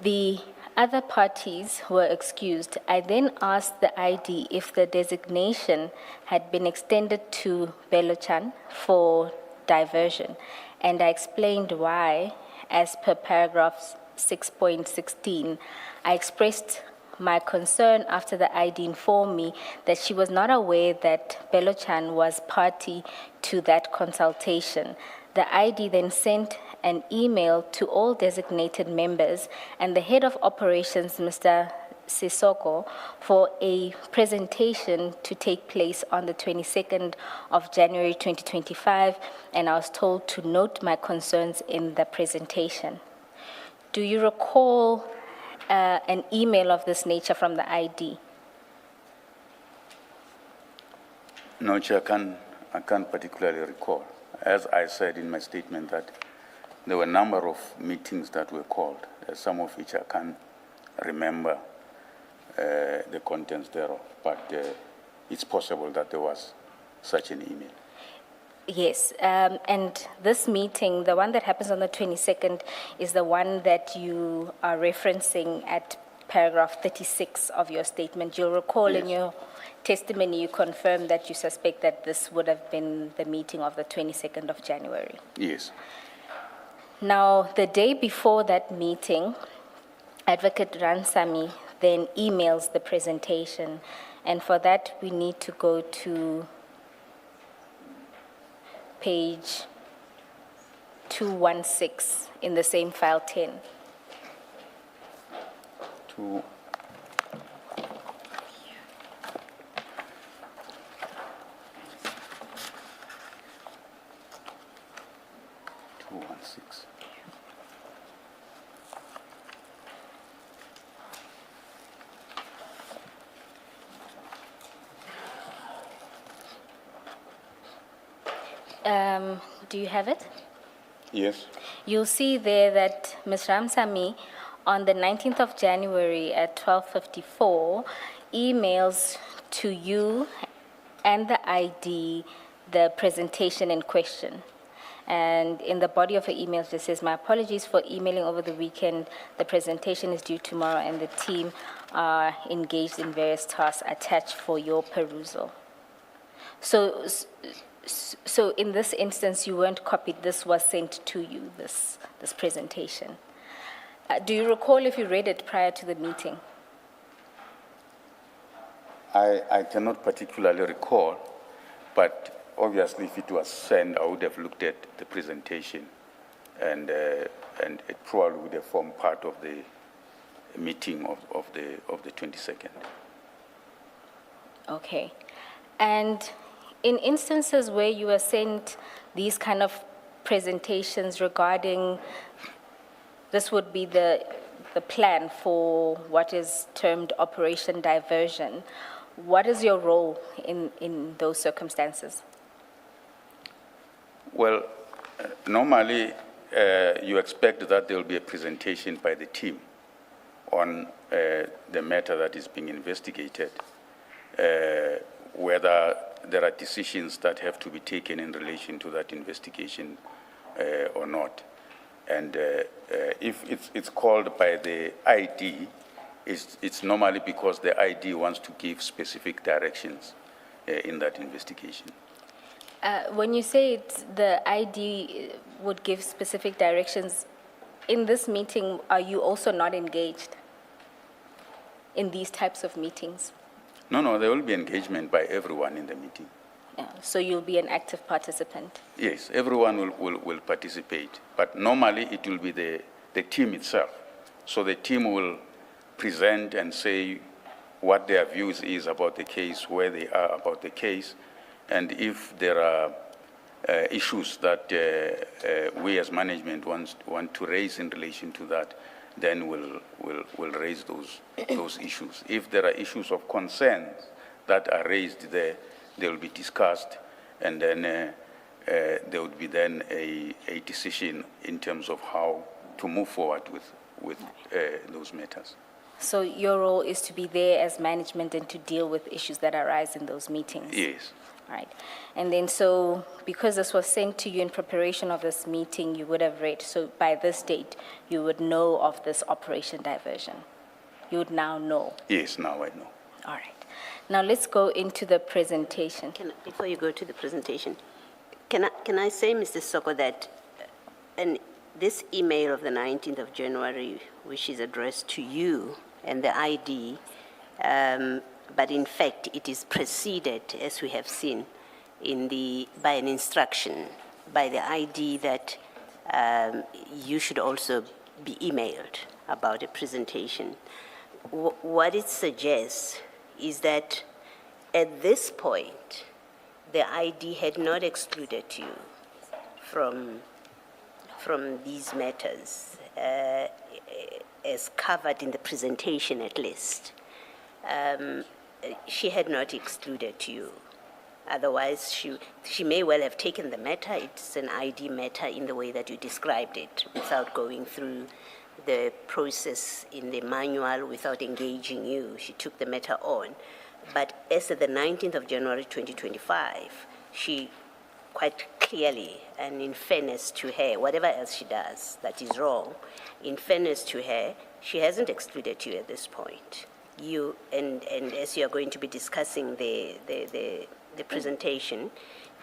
The other parties were excused. I then asked the ID if the designation had been extended to Belochan for diversion, and I explained why. As per paragraph 6.16, I expressed my concern after the ID informed me that she was not aware that Belochan was party to that consultation. The ID then sent an email to all designated members and the head of operations, Mr. Sesoko, for a presentation to take place on the 22nd of January 2025, and I was told to note my concerns in the presentation. Do you recall an email of this nature from the ID? No, Chair, I can't particularly recall. As I said in my statement that there were a number of meetings that were called, some of which I can't remember the contents thereof, but it's possible that there was such an email. Yes, and this meeting, the one that happens on the 22nd, is the one that you are referencing at paragraph 36 of your statement. You'll recall in your testimony you confirmed that you suspect that this would have been the meeting of the 22nd of January. Yes. Now, the day before that meeting, Advocate Ransami then emails the presentation, and for that we need to go to page 216 in the same file 10. Two. Do you have it? Yes. You'll see there that Ms. Ramsamy, on the 19th of January at 12:54, emails to you and the ID the presentation in question. And in the body of her email, it says, "My apologies for emailing over the weekend. The presentation is due tomorrow, and the team are engaged in various tasks attached for your perusal." So in this instance, you weren't copied. This was sent to you, this presentation. Do you recall if you read it prior to the meeting? I cannot particularly recall, but obviously if it was sent, I would have looked at the presentation, and it probably would have formed part of the meeting of the 22nd. Okay. And in instances where you were sent these kind of presentations regarding, this would be the plan for what is termed Operation Diversion, what is your role in those circumstances? Well, normally you expect that there will be a presentation by the team on the matter that is being investigated, whether there are decisions that have to be taken in relation to that investigation or not. And if it's called by the ID, it's normally because the ID wants to give specific directions in that investigation. When you say the ID would give specific directions, in this meeting, are you also not engaged in these types of meetings? No, there will be engagement by everyone in the meeting. Yeah, so you'll be an active participant? Yes, everyone will participate, but normally it will be the team itself. So the team will present and say what their views is about the case, where they are about the case, and if there are issues that we as management want to raise in relation to that, then we'll raise those issues. If there are issues of concern that are raised there, they will be discussed, and then there would be then a decision in terms of how to move forward with those matters. So your role is to be there as management and to deal with issues that arise in those meetings? Yes. Right. And then so because this was sent to you in preparation of this meeting, you would have read, so by this date, you would know of this Operation Diversion. You would now know. Yes, now I know. All right. Now let's go into the presentation. Before you go to the presentation, can I say, Mr. Soko, that this email of the 19th of January, which is addressed to you and the ID, but in fact it is preceded, as we have seen, by an instruction by the ID that you should also be emailed about a presentation. What it suggests is that at this point, the ID had not excluded you from these matters, as covered in the presentation at least. She had not excluded you. Otherwise, she may well have taken the matter. It's an ID matter in the way that you described it, without going through the process in the manual, without engaging you. She took the matter on. But as of the 19th of January 2025, she quite clearly, and in fairness to her, whatever else she does that is wrong, in fairness to her, she hasn't excluded you at this point. You, and as you are going to be discussing the presentation,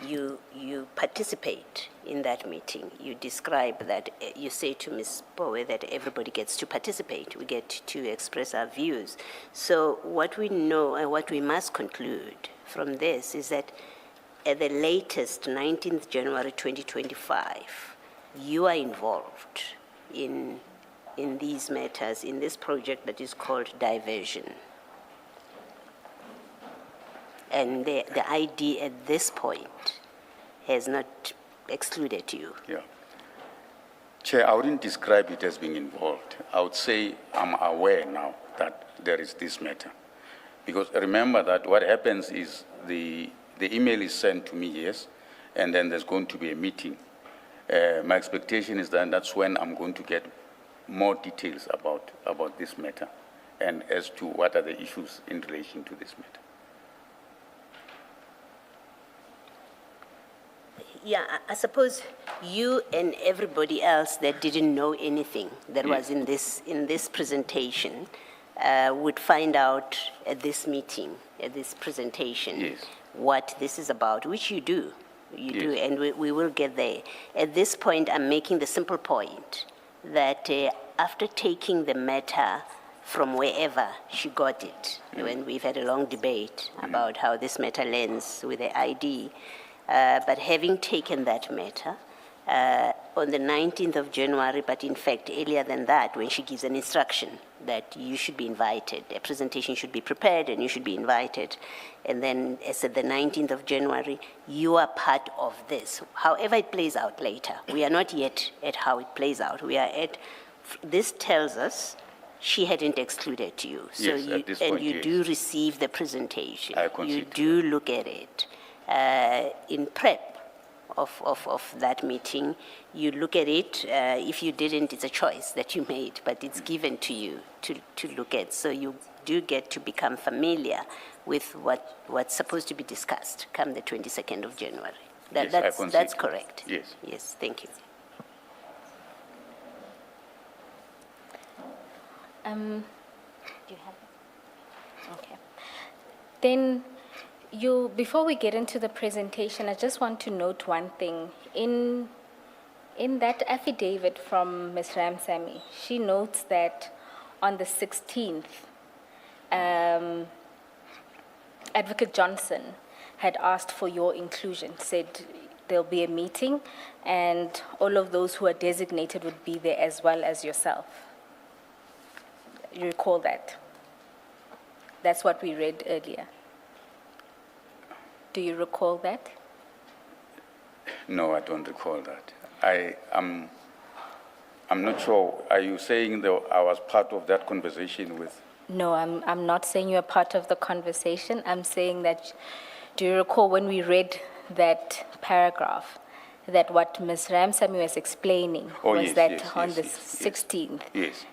you participate in that meeting. You describe that, you say to Ms. Bowe that everybody gets to participate. We get to express our views. So what we know and what we must conclude from this is that at the latest, 19th January 2025, you are involved in these matters, in this project that is called diversion. And the ID at this point has not excluded you. Yeah. Chair, I wouldn't describe it as being involved. I would say I'm aware now that there is this matter. Because remember that what happens is the email is sent to me, yes, and then there's going to be a meeting. My expectation is that that's when I'm going to get more details about this matter and as to what are the issues in relation to this matter. Yeah, I suppose you and everybody else that didn't know anything that was in this presentation would find out at this meeting, at this presentation, what this is about, which you do. You do, and we will get there. At this point, I'm making the simple point that after taking the matter from wherever she got it, when we've had a long debate about how this matter lands with the ID, but having taken that matter on the 19th of January, but in fact earlier than that, when she gives an instruction that you should be invited, a presentation should be prepared and you should be invited, and then as at the 19th of January, you are part of this. However it plays out later, we are not yet at how it plays out. We are at, this tells us she hadn't excluded you. So Yes, you, at this and point, you yes. do receive the presentation. I concede You to do look at it. In prep of that meeting, you look at it. If you didn't, it's a choice that you made, but it's given to you to look at. So you do get to become familiar with what's supposed to be discussed come the 22nd of January. Yes, I concede That's to correct. Yes. Yes, thank you. Do you have it? Okay. Then before we get into the presentation, I just want to note one thing. In that affidavit from Ms. Ramsamy, she notes that on the 16th, Advocate Johnson had asked for your inclusion, said there'll be a meeting and all of those who are designated would be there as well as yourself. You recall that? That's what we read earlier. Do you recall that? No, I don't recall that. I'm not sure. Are you saying that I was part of that conversation with? No, I'm not saying you're part of the conversation. I'm saying that, do you recall when we read that paragraph, that what Ms. Ramsamy was explaining was yes, that yes, on yes, the yes, 16th, Yes,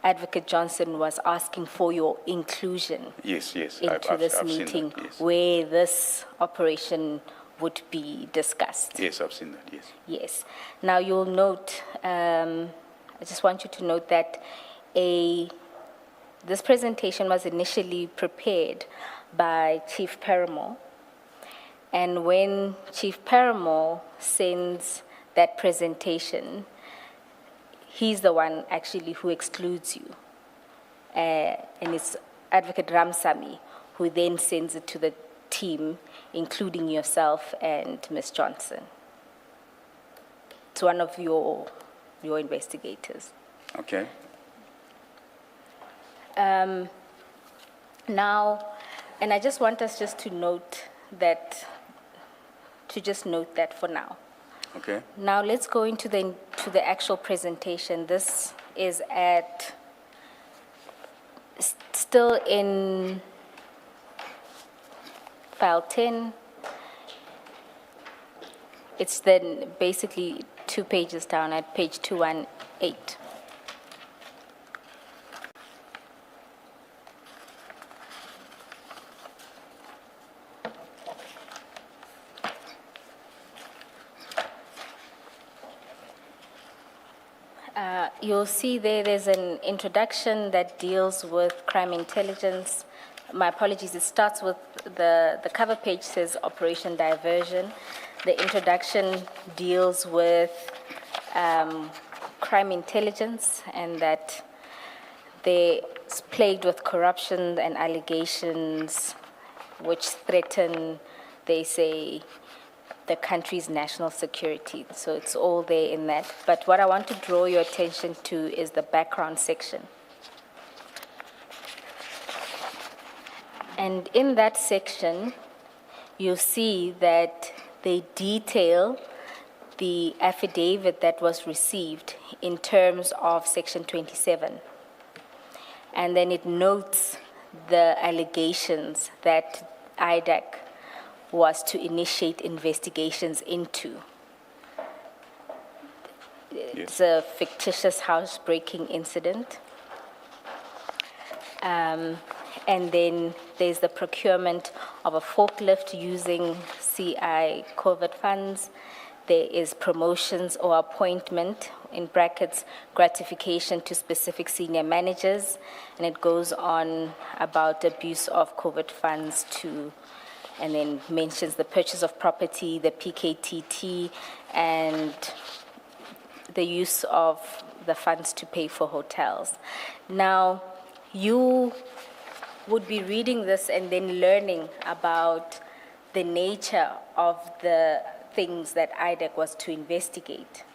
Advocate Johnson was asking for your inclusion yes, yes. into this I've seen meeting that, yes. where this operation would be discussed. Yes, I've seen that, yes. Yes. Now you'll note, I just want you to note that this presentation was initially prepared by Chief Paramore, and when Chief Paramore sends that presentation, he's the one actually who excludes you. And it's Advocate Ramsamy who then sends it to the team, including yourself and Ms. Johnson. It's one of your investigators. Okay. Now, and I just want us just to note that, for now. Okay. Now let's go into the actual presentation. This is still in file 10. It's then basically 2 pages down at page 218. You'll see there's an introduction that deals with crime intelligence. My apologies, it starts with the cover page says Operation Diversion. The introduction deals with crime intelligence and that they're plagued with corruption and allegations which threaten, they say, the country's national security. So it's all there in that. But what I want to draw your attention to is the background section. And in that section, you'll see that they detail the affidavit that was received in terms of Section 27. And then it notes the allegations that IDAC was to initiate investigations into. It's a fictitious housebreaking incident. And then there's the procurement of a forklift using CI COVID funds. There is promotions or appointment, in brackets, gratification to specific senior managers. And it goes on about abuse of COVID funds to, and then mentions the purchase of property, the PKTT, and the use of the funds to pay for hotels. Now, you would be reading this and then learning about the nature of the things that IDAC was to investigate.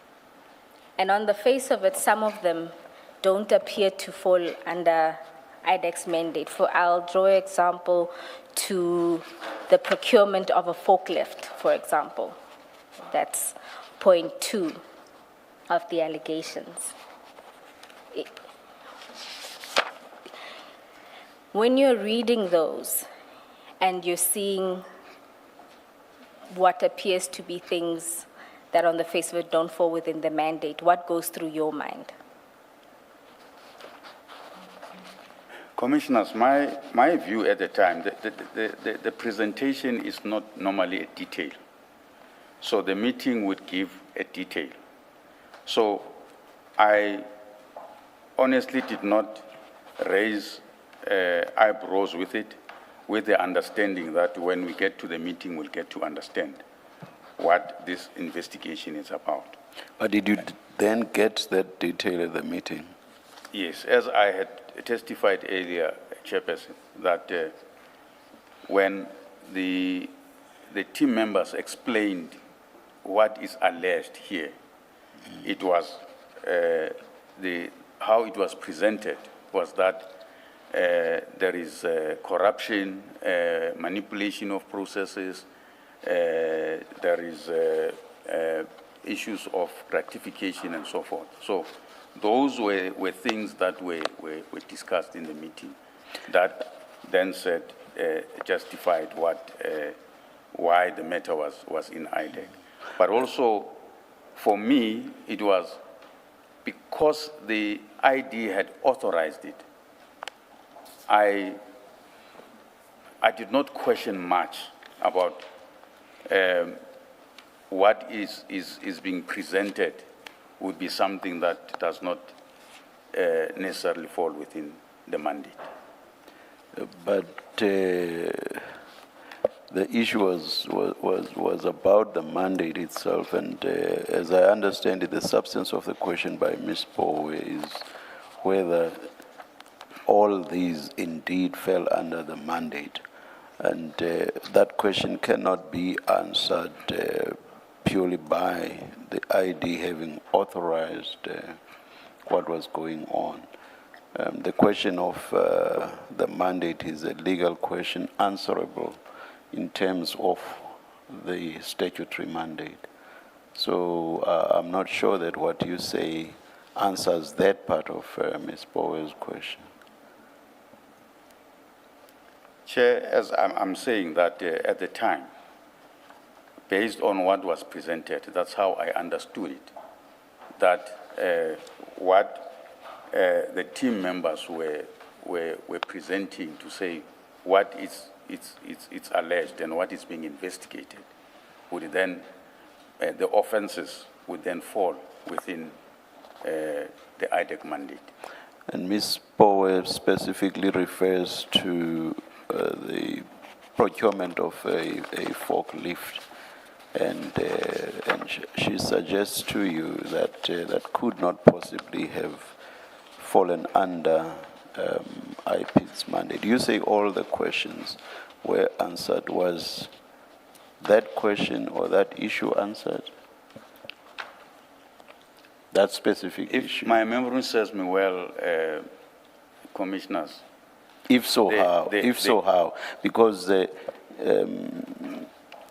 And on the face of it, some of them don't appear to fall under IDAC's mandate. I'll draw an example to the procurement of a forklift, for example. That's point 2 of the allegations. When you're reading those and you're seeing what appears to be things that on the face of it don't fall within the mandate, what goes through your mind? Commissioners, my view at the time, the presentation is not normally a detail. So the meeting would give a detail. So I honestly did not raise eyebrows with it, with the understanding that when we get to the meeting, we'll get to understand what this investigation is about. But did you then get that detail at the meeting? Yes, as I had testified earlier, Chairperson, that when the team members explained what is alleged here, it was how it was presented was that there is corruption, manipulation of processes, there is issues of gratification and so forth. So those were things that were discussed in the meeting that then said, justified why the matter was in IDAC. But also, for me, it was because the ID had authorized it. I did not question much about what is being presented would be something that does not necessarily fall within the mandate. But the issue was about the mandate itself, and as I understand it, the substance of the question by Ms. Poe is whether all these indeed fell under the mandate. And that question cannot be answered purely by the ID having authorized what was going on. The question of the mandate is a legal question answerable in terms of the statutory mandate. So I'm not sure that what you say answers that part of Ms. Bower's question. Chair, as I'm saying that at the time, based on what was presented, that's how I understood it, that what the team members were presenting to say what it's alleged and what is being investigated would then, the offenses would then fall within the IDEC mandate. And Ms. Bower specifically refers to the procurement of a forklift, and she suggests to you that that could not possibly have fallen under IP's mandate. You say all the questions were answered. Was that question or that issue answered? That specific If issue? my memory serves me well, commissioners, If so, how? How? Because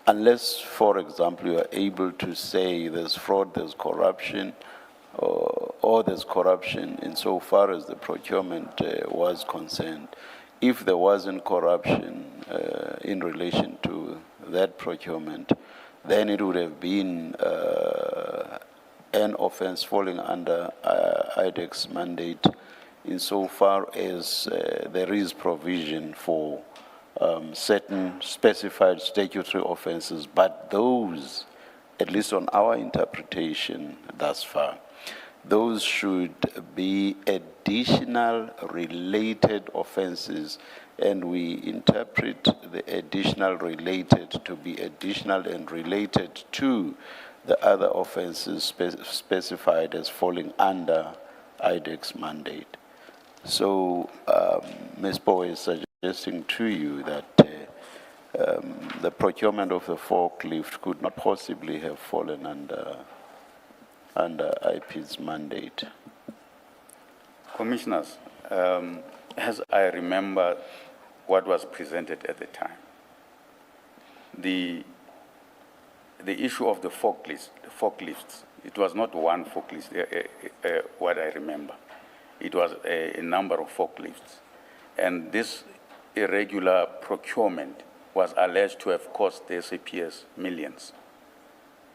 unless, for example, you are able to say there's fraud, there's corruption, or there's corruption insofar as the procurement was concerned, if there wasn't corruption in relation to that procurement, then it would have been an offense falling under IDEC's mandate insofar as there is provision for certain specified statutory offenses, but those, at least on our interpretation thus far, those should be additional related offenses, and we interpret the additional related to be additional and related to the other offenses specified as falling under IDEC's mandate. So Ms. Bowe is suggesting to you that the procurement of the forklift could not possibly have fallen under IP's mandate. commissioners, as I remember what was presented at the time, the issue of the forklifts, it was not one forklift, what I remember. It was a number of forklifts. And this irregular procurement was alleged to have cost the SAPS millions.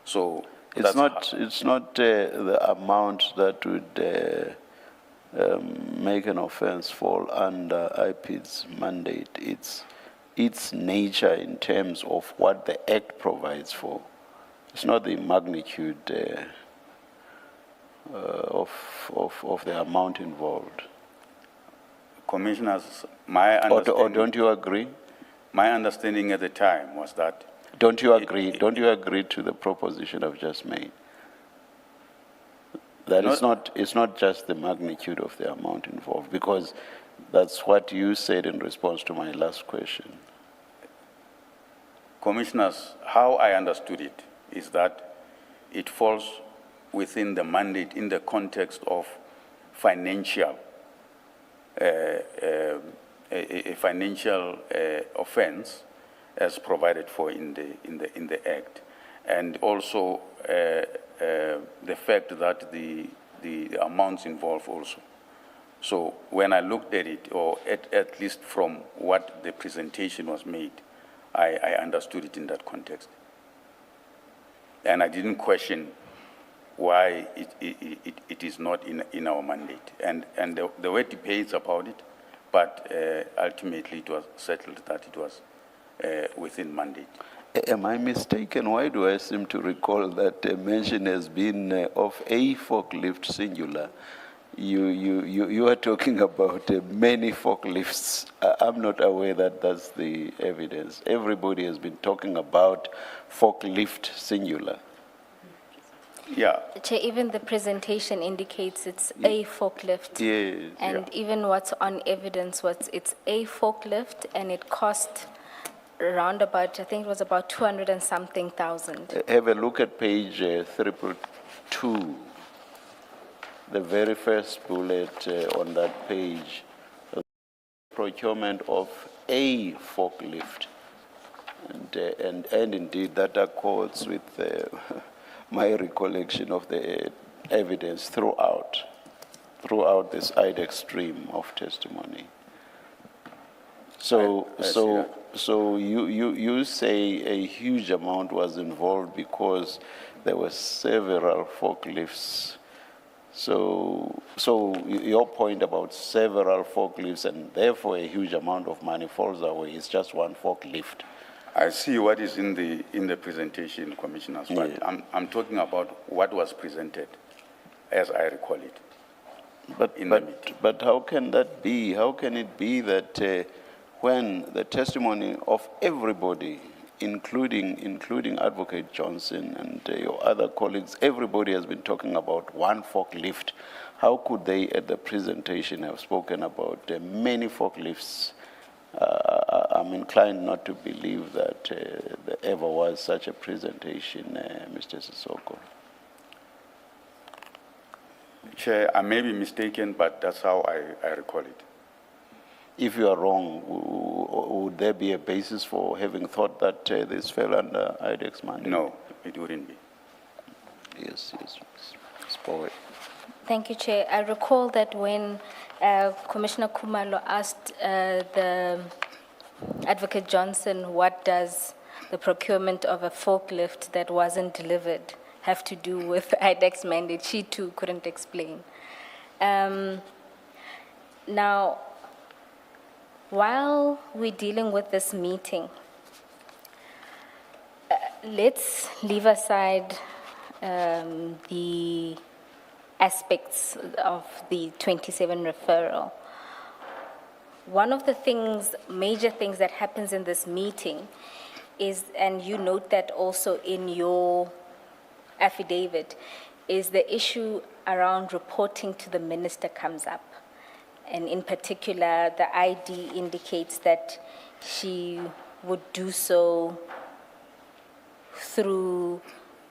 So It's not the amount that would make an offense fall under IP's mandate. It's its nature in terms of what the Act provides for. It's not the magnitude of the amount involved. Commissioners, my understanding... Or don't you agree? My understanding at the time was that... Don't you agree? Don't you agree to the proposition I've just made? That it's not just the magnitude of the amount involved, because that's what you said in response to my last question. Commissioners, how I understood it is that it falls within the mandate in the context of financial, a financial offense as provided for in the Act, and also the fact that the amounts involved also. So when I looked at it, or at least from what the presentation was made, I understood it in that context. And I didn't question why it is not in our mandate. And there were debates about it, but ultimately it was settled that it was within mandate. Am I mistaken? Why do I seem to recall that mention has been of a forklift singular? You are talking about many forklifts. I'm not aware that that's the evidence. Everybody has been talking about forklift singular. Yeah. Chair, even the presentation indicates it's a forklift. Yes. And even what's on evidence was it's a forklift, and it cost around about, I think it was about 200 and something thousand. Have a look at page 322. The very first bullet on that page, procurement of a forklift. And indeed, that accords with my recollection of the evidence throughout this IDEX stream of testimony. So, I see that. so you say a huge amount was involved because there were several forklifts. So your point about several forklifts and therefore a huge amount of money falls away is just one forklift. I see what is in the presentation, Commissioners, but Yeah. I'm talking about what was presented, as I recall it. But how can that be? How can it be that when the testimony of everybody, including Advocate Johnson and your other colleagues, everybody has been talking about one forklift? How could they at the presentation have spoken about many forklifts? I'm inclined not to believe that there ever was such a presentation, Mr. Sesoko. Chair, I may be mistaken, but that's how I recall it. If you are wrong, would there be a basis for having thought that this fell under IDEX mandate? No, it wouldn't be. Yes. Forward. Thank you, Chair. I recall that when Commissioner Kumalo asked the Advocate Johnson, what does the procurement of a forklift that wasn't delivered have to do with IDEX mandate, she too couldn't explain. Now, while we're dealing with this meeting, let's leave aside the aspects of the 27 referral. One of the things, major things that happens in this meeting is, and you note that also in your affidavit, is the issue around reporting to the minister comes up. And in particular, the ID indicates that she would do so through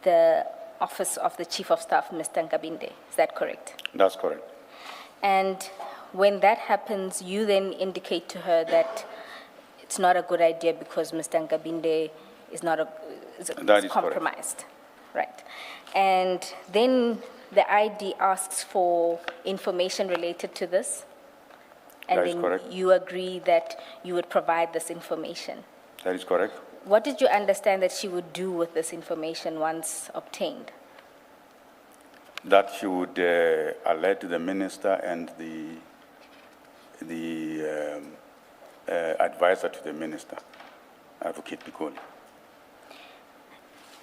the Office of the Chief of Staff, Mr. Ngabinde. Is that correct? That's correct. And when that happens, you then indicate to her that it's not a good idea because Mr. Ngabinde is not is compromised. Right. And then the ID asks for information related to this. And That is then correct. you agree that you would provide this information. That is correct. What did you understand that she would do with this information once obtained? That she would alert the minister and the advisor to the minister, Advocate Pikoli.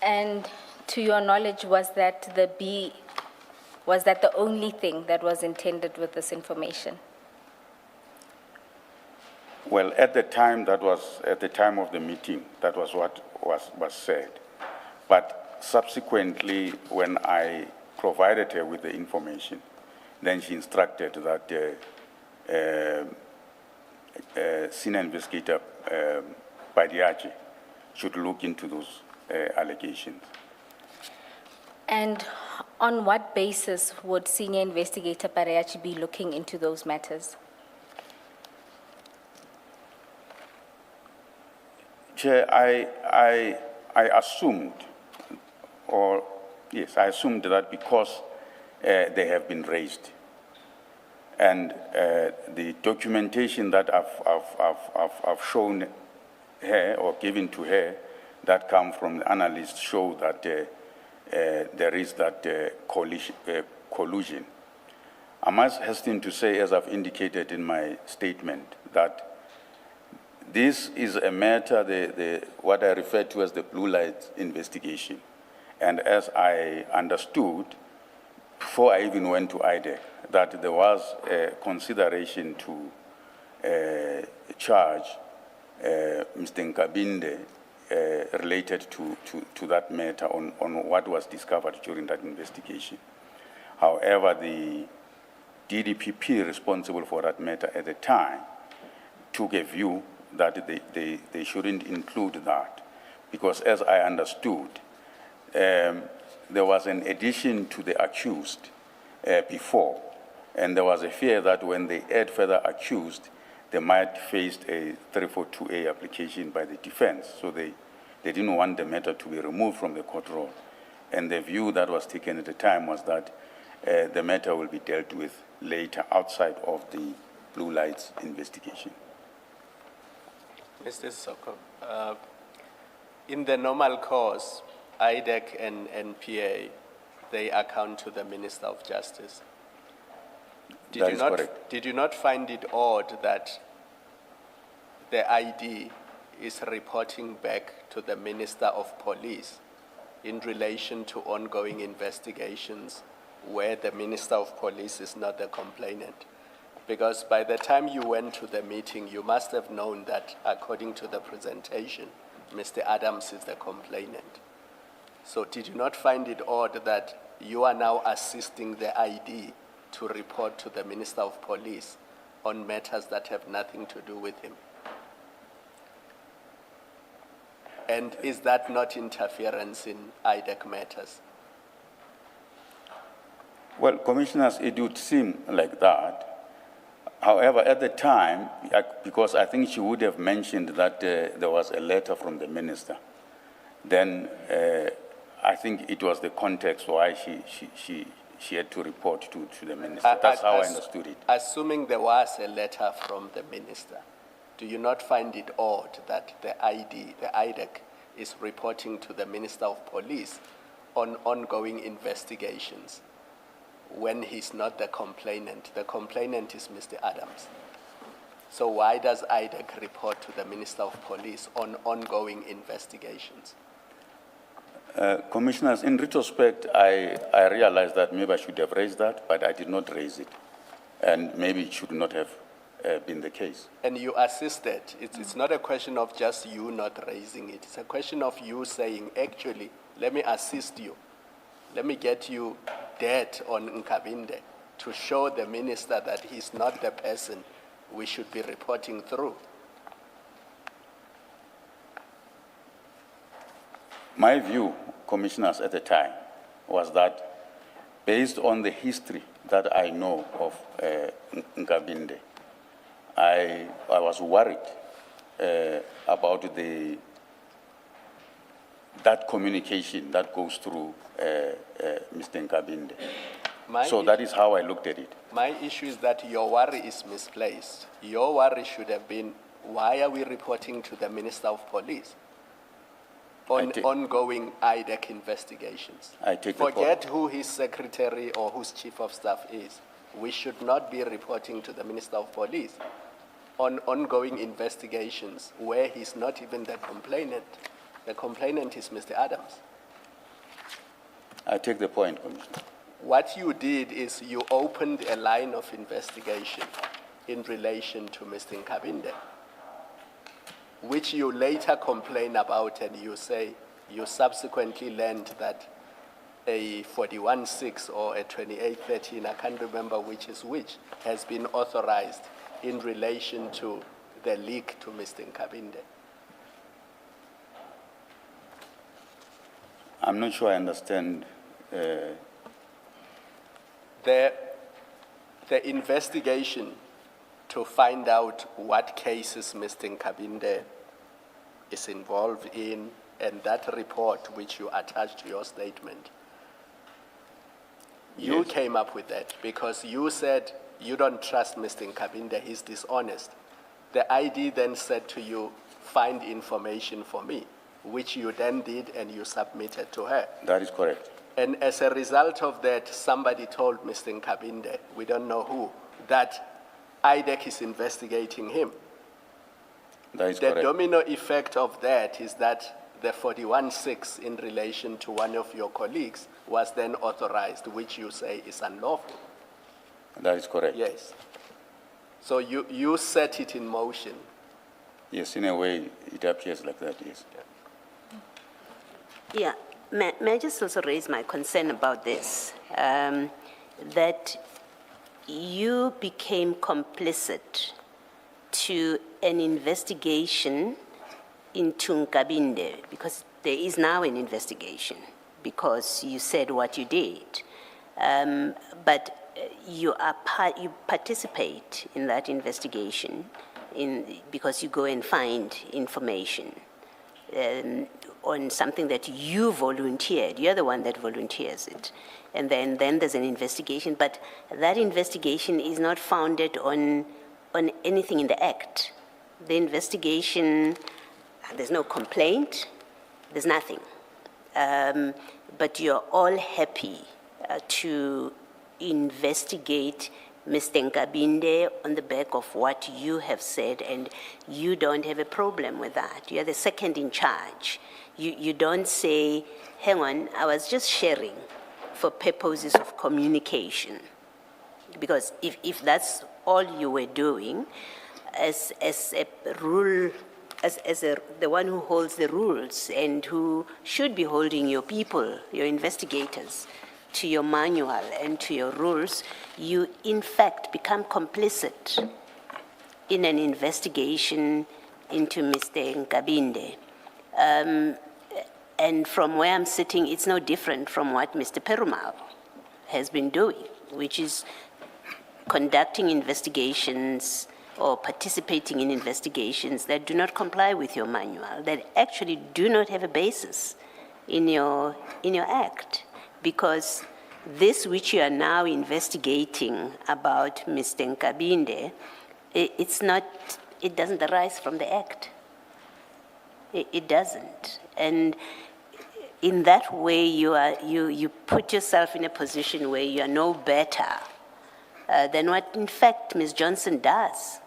And to your knowledge, was that the only thing that was intended with this information? Well, at the time, that was at the time of the meeting, that was what was said. But subsequently, when I provided her with the information, then she instructed that senior investigator Padiachi should look into those allegations. And on what basis would senior investigator Padiachi be looking into those matters? Chair, I assumed, I assumed that because they have been raised, and the documentation that I've shown her or given to her that come from the analysts show that there is that collusion. I must hasten to say, as I've indicated in my statement, that this is a matter, what I refer to as the blue light investigation. And as I understood, before I even went to IDEC, that there was a consideration to charge Mr. Nkabinde related to that matter on what was discovered during that investigation. However, the DDPP responsible for that matter at the time took a view that they shouldn't include that, because as I understood, there was an addition to the accused before, and there was a fear that when they add further accused, they might face a 342A application by the defense. So they didn't want the matter to be removed from the court roll. And the view that was taken at the time was that the matter will be dealt with later outside of the Blue Lights investigation. Mr. Sesoko, in the normal course, IDEC and NPA, they account to the Minister of Justice. That is correct. Did you not find it odd that the ID is reporting back to the Minister of Police in relation to ongoing investigations where the Minister of Police is not the complainant? Because by the time you went to the meeting, you must have known that according to the presentation, Mr. Adams is the complainant. So did you not find it odd that you are now assisting the ID to report to the Minister of Police on matters that have nothing to do with him? And is that not interference in IDEC matters? Well, Commissioners, it would seem like that. However, at the time, because I think she would have mentioned that there was a letter from the minister, then I think it was the context why she had to report to the minister. That's how I understood it. Assuming there was a letter from the minister, do you not find it odd that the IDEC, is reporting to the Minister of Police on ongoing investigations when he's not the complainant? The complainant is Mr. Adams. So why does IDEC report to the Minister of Police on ongoing investigations? Commissioners, in retrospect, I realized that maybe I should have raised that, but I did not raise it. And maybe it should not have been the case. And you assisted. It's not a question of just you not raising it. It's a question of you saying, actually, let me assist you. Let me get you dead on Nkabinde to show the minister that he's not the person we should be reporting through. My view, Commissioners, at the time was that based on the history that I know of Nkabinde, I was worried about that communication that goes through Mr. Nkabinde. So that is how I looked at it. My issue is that your worry is misplaced. Your worry should have been, why are we reporting to the Minister of Police on ongoing IDEC investigations? I take the point. Forget who his secretary or whose chief of staff is. We should not be reporting to the Minister of Police on ongoing investigations where he's not even the complainant. The complainant is Mr. Adams. I take the point, Commissioner. What you did is you opened a line of investigation in relation to Mr. Nkabinde, which you later complain about, and you say you subsequently learned that a 41-6 or a 28-13, I can't remember which is which, has been authorized in relation to the leak to Mr. Nkabinde. I'm not sure I understand. The investigation to find out what cases Mr. Nkabinde is involved in, and that report which you attached to your statement, you Yes. came up with that because you said you don't trust Mr. Nkabinde, he's dishonest. The ID then said to you, find information for me, which you then did and you submitted to her. That is correct. And as a result of that, somebody told Mr. Nkabinde, we don't know who, that IDEC is investigating him. That is The correct. domino effect of that is that the 41-6 in relation to one of your colleagues was then authorized, which you say is unlawful. That is correct. Yes. So you set it in motion. Yes, in a way, it appears like that, yes. Yeah, may I just also raise my concern about this, that you became complicit to an investigation into Nkabinde, because there is now an investigation, because you said what you did. But you participate in that investigation because you go and find information on something that you volunteered. You're the one that volunteers it. And then there's an investigation, but that investigation is not founded on anything in the act. The investigation, there's no complaint, there's nothing. But you're all happy to investigate Mr. Nkabinde on the back of what you have said, and you don't have a problem with that. You're the second in charge. You don't say, hang on, I was just sharing for purposes of communication. Because if that's all you were doing, as a rule, the one who holds the rules and who should be holding your people, your investigators, to your manual and to your rules, you in fact become complicit in an investigation into Mr. Nkabinde. And from where I'm sitting, it's no different from what Mr. Perumal has been doing, which is conducting investigations or participating in investigations that do not comply with your manual, that actually do not have a basis in your act. Because this which you are now investigating about Mr. Nkabinde, it doesn't arise from the act. It doesn't. And in that way, you put yourself in a position where you are no better than what, in fact, Ms. Johnson does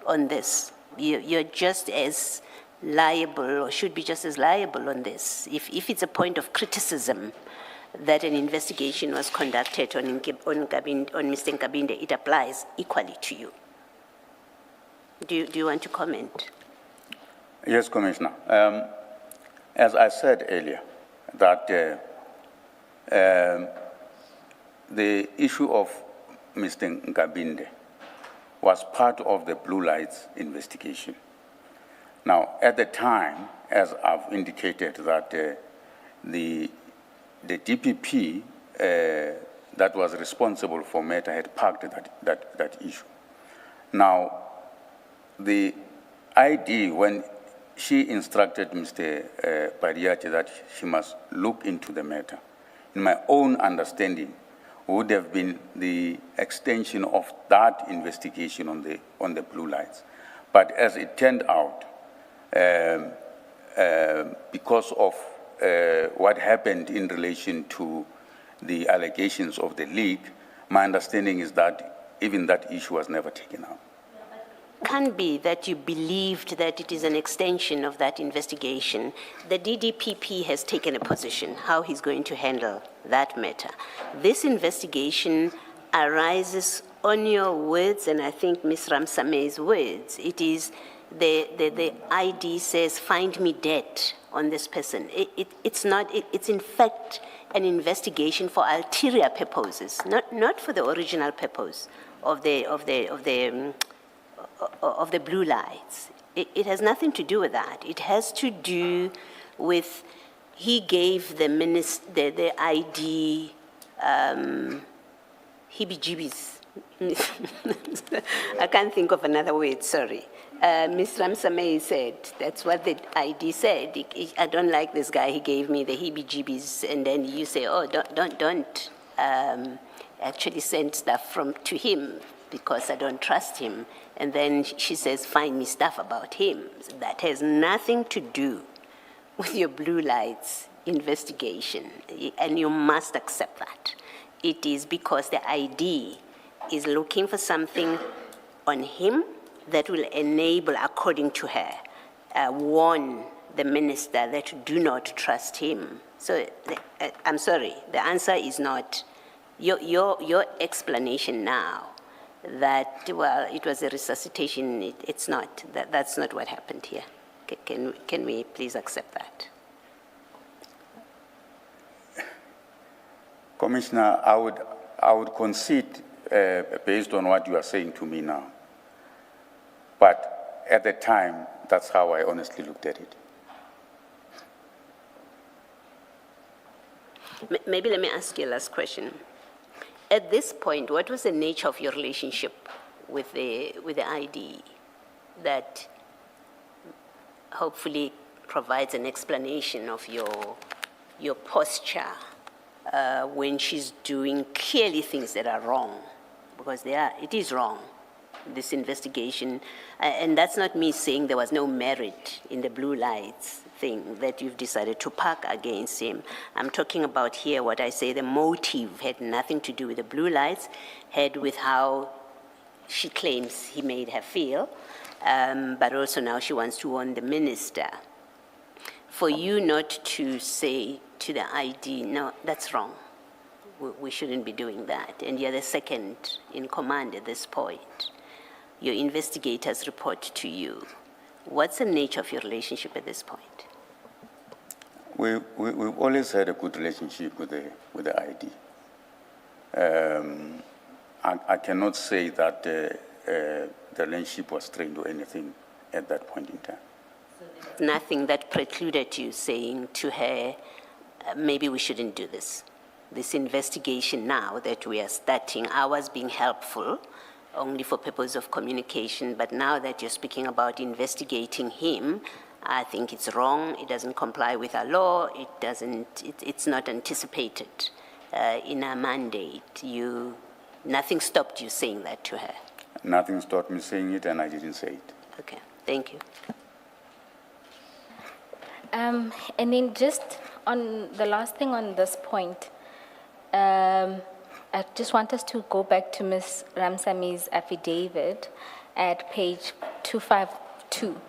on this. You're just as liable, or should be just as liable on this. If it's a point of criticism that an investigation was conducted on Mr. Nkabinde, it applies equally to you. Do you want to comment? Yes, Commissioner. As I said earlier, that the issue of Mr. Nkabinde was part of the Blue Lights investigation. Now, at the time, as I've indicated, that the DPP that was responsible for matter had parked that issue. Now, the ID, when she instructed Mr. Padiachi that she must look into the matter, in my own understanding, would have been the extension of that investigation on the Blue Lights. But as it turned out, because of what happened in relation to the allegations of the league, my understanding is that even that issue was never taken up. Can be that you believed that it is an extension of that investigation. The DDPP has taken a position how he's going to handle that matter. This investigation arises on your words, and I think Ms. Ramsame's words. It is the ID says, find me dead on this person. It's not, it's in fact an investigation for ulterior purposes, not for the original purpose of the Blue Lights. It has nothing to do with that. It has to do with, he gave the minister, the ID, heebie-jeebies. I can't think of another word, sorry. Ms. Ramsame said, that's what the ID said. I don't like this guy, he gave me the heebie-jeebies, and then you say, oh, don't actually send stuff to him because I don't trust him. And then she says, find me stuff about him. That has nothing to do with your Blue Lights investigation, and you must accept that. It is because the ID is looking for something on him that will enable, according to her, warn the minister that do not trust him. So I'm sorry, the answer is not, your explanation now that, well, it was a resuscitation, it's not, that's not what happened here. Can we please accept that? Commissioner, I would concede based on what you are saying to me now. But at the time, that's how I honestly looked at it. Maybe let me ask you a last question. At this point, what was the nature of your relationship with the ID that hopefully provides an explanation of your posture when she's doing clearly things that are wrong? Because it is wrong, this investigation. And that's not me saying there was no merit in the blue lights thing that you've decided to park against him. I'm talking about here what I say the motive had nothing to do with the blue lights, had with how she claims he made her feel, but also now she wants to warn the minister. For you not to say to the ID, no, that's wrong, we shouldn't be doing that, and you're the second in command at this point, your investigators report to you. What's the nature of your relationship at this point? We've always had a good relationship with the ID. I cannot say that the relationship was strained or anything at that point in time. Nothing that precluded you saying to her, maybe we shouldn't do this. This investigation now that we are starting, I was being helpful only for purpose of communication, but now that you're speaking about investigating him, I think it's wrong. It doesn't comply with our law. It's not anticipated in our mandate. Nothing stopped you saying that to her. Nothing stopped me saying it, and I didn't say it. Okay, thank you. And then just on the last thing on this point, I just want us to go back to Ms. Ramsami's affidavit at page 252.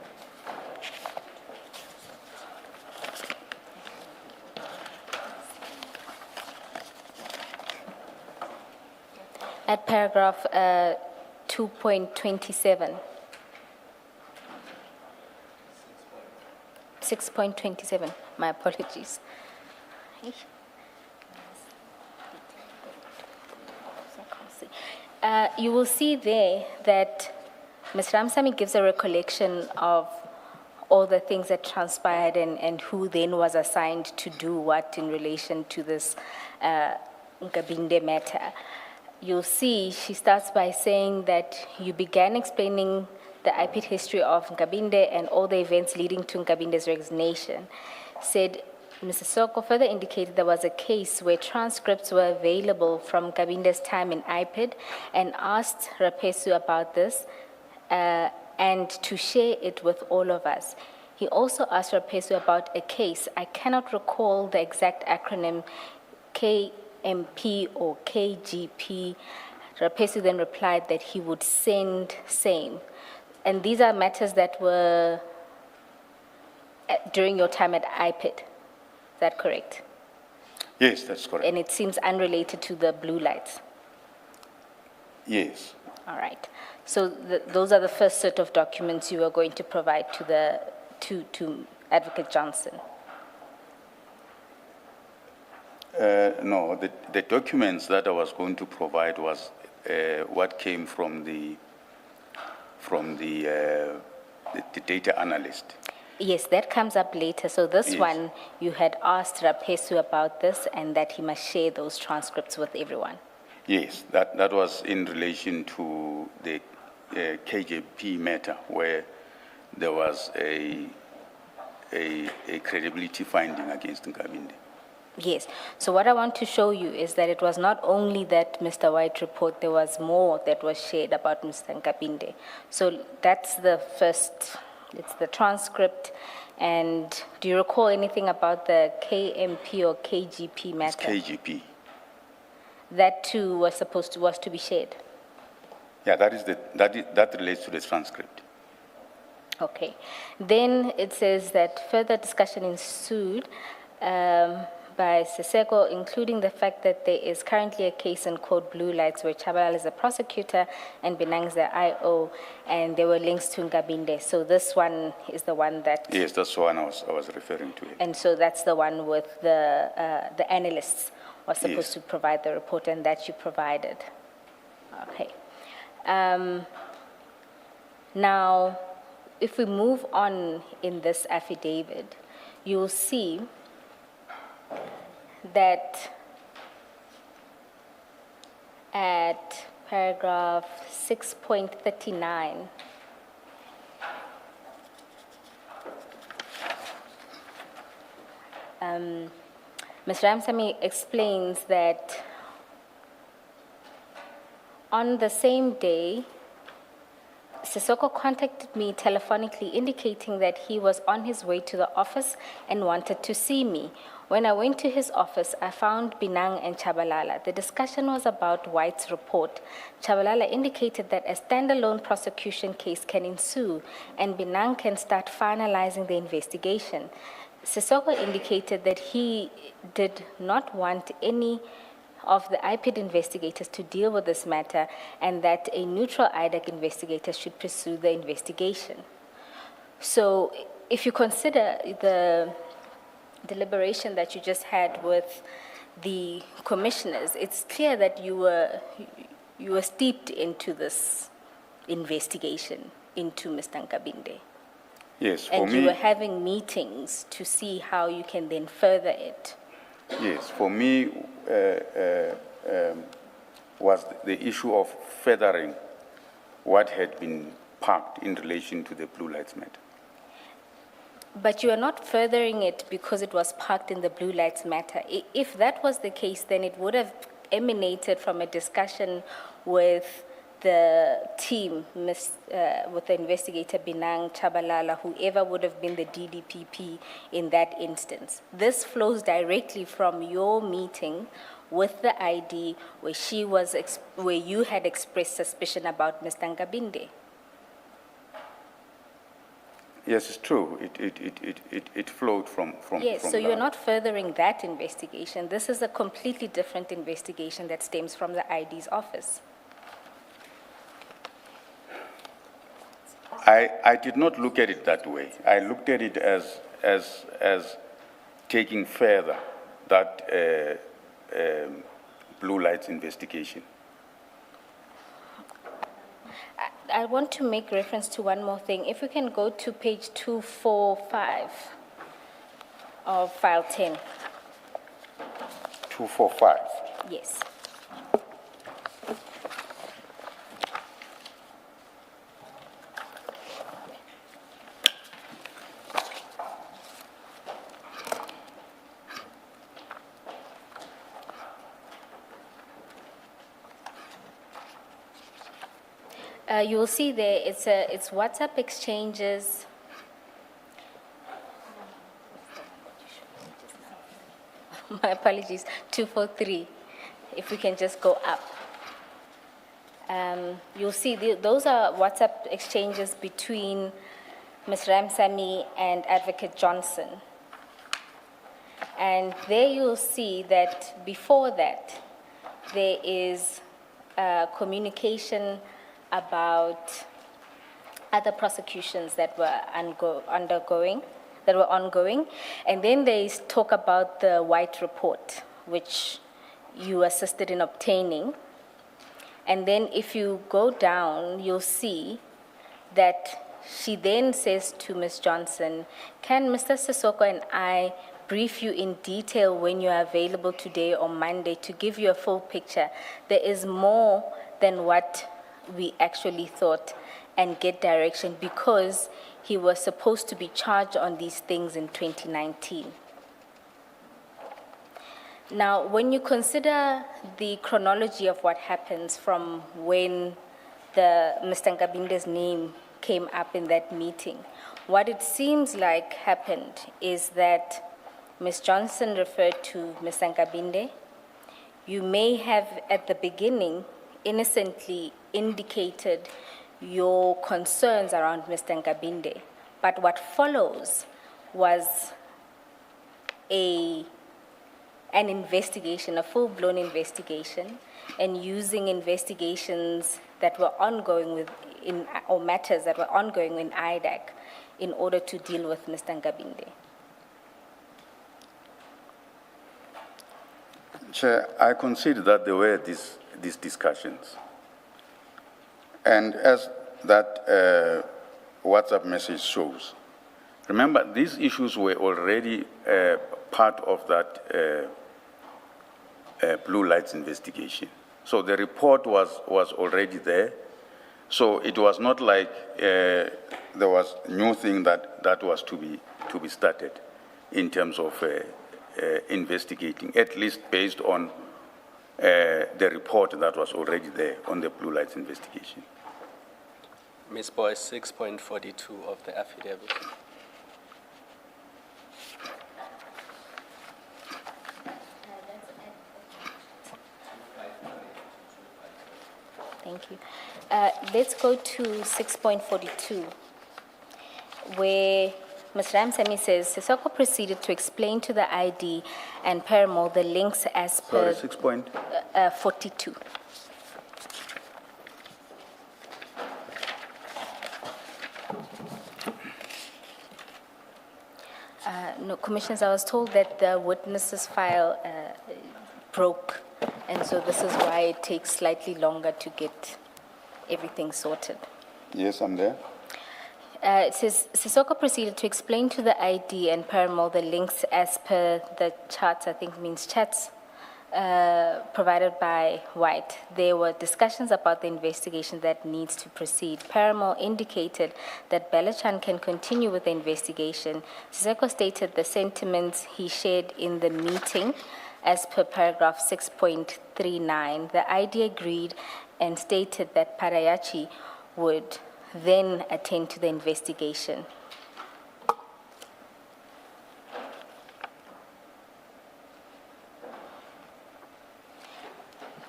At paragraph 2.27. 6.27, my apologies. You will see there that Ms. Ramsamy gives a recollection of all the things that transpired and who then was assigned to do what in relation to this Nkabinde matter. You'll see she starts by saying that you began explaining the IPID history of Nkabinde and all the events leading to Nkabinde's resignation. Said Mr. Sesoko further indicated there was a case where transcripts were available from Nkabinde's time in IPID and asked Rapesu about this and to share it with all of us. He also asked Rapesu about a case, I cannot recall the exact acronym, KMP or KGP. Rapesu then replied that he would send same. And these are matters that were during your time at IPID. Is that correct? Yes, that's correct. And it seems unrelated to the blue lights. Yes. All right. So those are the first set of documents you are going to provide to Advocate Johnson. No, the documents that I was going to provide was what came from the data analyst. Yes, that comes up later. So this Yes. one, you had asked Rapesu about this and that he must share those transcripts with everyone. Yes, that was in relation to the KJP matter where there was a credibility finding against Nkabinde. Yes. So what I want to show you is that it was not only that Mr. White report, there was more that was shared about Mr. Nkabinde. So that's the first, it's the transcript. And do you recall anything about the KMP or KGP matter? It's KGP. That too was was to be shared. Yeah, that relates to the transcript. Okay. Then it says that further discussion ensued by Sesoko, including the fact that there is currently a case in Code Blue Lights where Chabalala is a prosecutor and Benang is the IO, and there were links to Nkabinde. So this one is the one that... Yes, that's the one I was referring to. And so that's the one with the analysts were supposed to provide the report, and that you provided. Okay. Now, if we move on in this affidavit, you'll see that at paragraph 6.39, Ms. Ramsamy explains that on the same day, Sesoko contacted me telephonically indicating that he was on his way to the office and wanted to see me. When I went to his office, I found Binang and Chabalala. The discussion was about White's report. Chabalala indicated that a standalone prosecution case can ensue and Binang can start finalizing the investigation. Sesoko indicated that he did not want any of the IPID investigators to deal with this matter and that a neutral IDAC investigator should pursue the investigation. So if you consider the deliberation that you just had with the commissioners, it's clear that you were steeped into this investigation into Mr. Nkabinde. Yes, for And me. you were having meetings to see how you can then further it. Yes, for me, was the issue of furthering what had been parked in relation to the Blue Lights matter. But you are not furthering it because it was parked in the Blue Lights matter. If that was the case, then it would have emanated from a discussion with the team, with the investigator Binang, Chabalala, whoever would have been the DDPP in that instance. This flows directly from your meeting with the ID where you had expressed suspicion about Mr. Nkabinde. Yes, it's true. It flowed from Yes, from so you're that. not furthering that investigation. This is a completely different investigation that stems from the ID's office. I did not look at it that way. I looked at it as taking further that Blue Lights investigation. I want to make reference to one more thing. If we can go to page 245 of file 10. 245. Yes. You will see there, it's WhatsApp exchanges. My apologies, 243. If we can just go up. You'll see those are WhatsApp exchanges between Ms. Ramsamy and Advocate Johnson. And there you'll see that before that, there is communication about other prosecutions that were ongoing, and then there is talk about the White report, which you assisted in obtaining. And then if you go down, you'll see that she then says to Ms. Johnson, can Mr. Sesoko and I brief you in detail when you are available today or Monday to give you a full picture? There is more than what we actually thought, and get direction, because he was supposed to be charged on these things in 2019. Now, when you consider the chronology of what happens from when Mr. Nkabinde's name came up in that meeting, what it seems like happened is that Ms. Johnson referred to Mr. Nkabinde. You may have, at the beginning, innocently indicated your concerns around Mr. Nkabinde, but what follows was an investigation, a full-blown investigation, and using investigations that were ongoing or matters that were ongoing in IDAC in order to deal with Mr. Nkabinde. Chair, I consider that there were these discussions. And as that WhatsApp message shows. Remember, these issues were already part of that blue lights investigation. So the report was already there. So it was not like there was new thing that was to be started in terms of investigating, at least based on the report that was already there on the blue lights investigation. Ms. Boyce, 6.42 of the affidavit. Thank you. Let's go to 6.42, where Ms. Ramsamy says, Sesoko proceeded to explain to the ID and Paramount the links as per... Sorry, 6. 42. No, Commissioners, I was told that the witnesses file broke, and so this is why it takes slightly longer to get everything sorted. Yes, I'm there. It says, Sesoko proceeded to explain to the ID and Paramount the links as per the charts, I think means chats, provided by White. There were discussions about the investigation that needs to proceed. Paramount indicated that Belachan can continue with the investigation. Sesoko stated the sentiments he shared in the meeting as per paragraph 6.39. The ID agreed and stated that Parayachi would then attend to the investigation.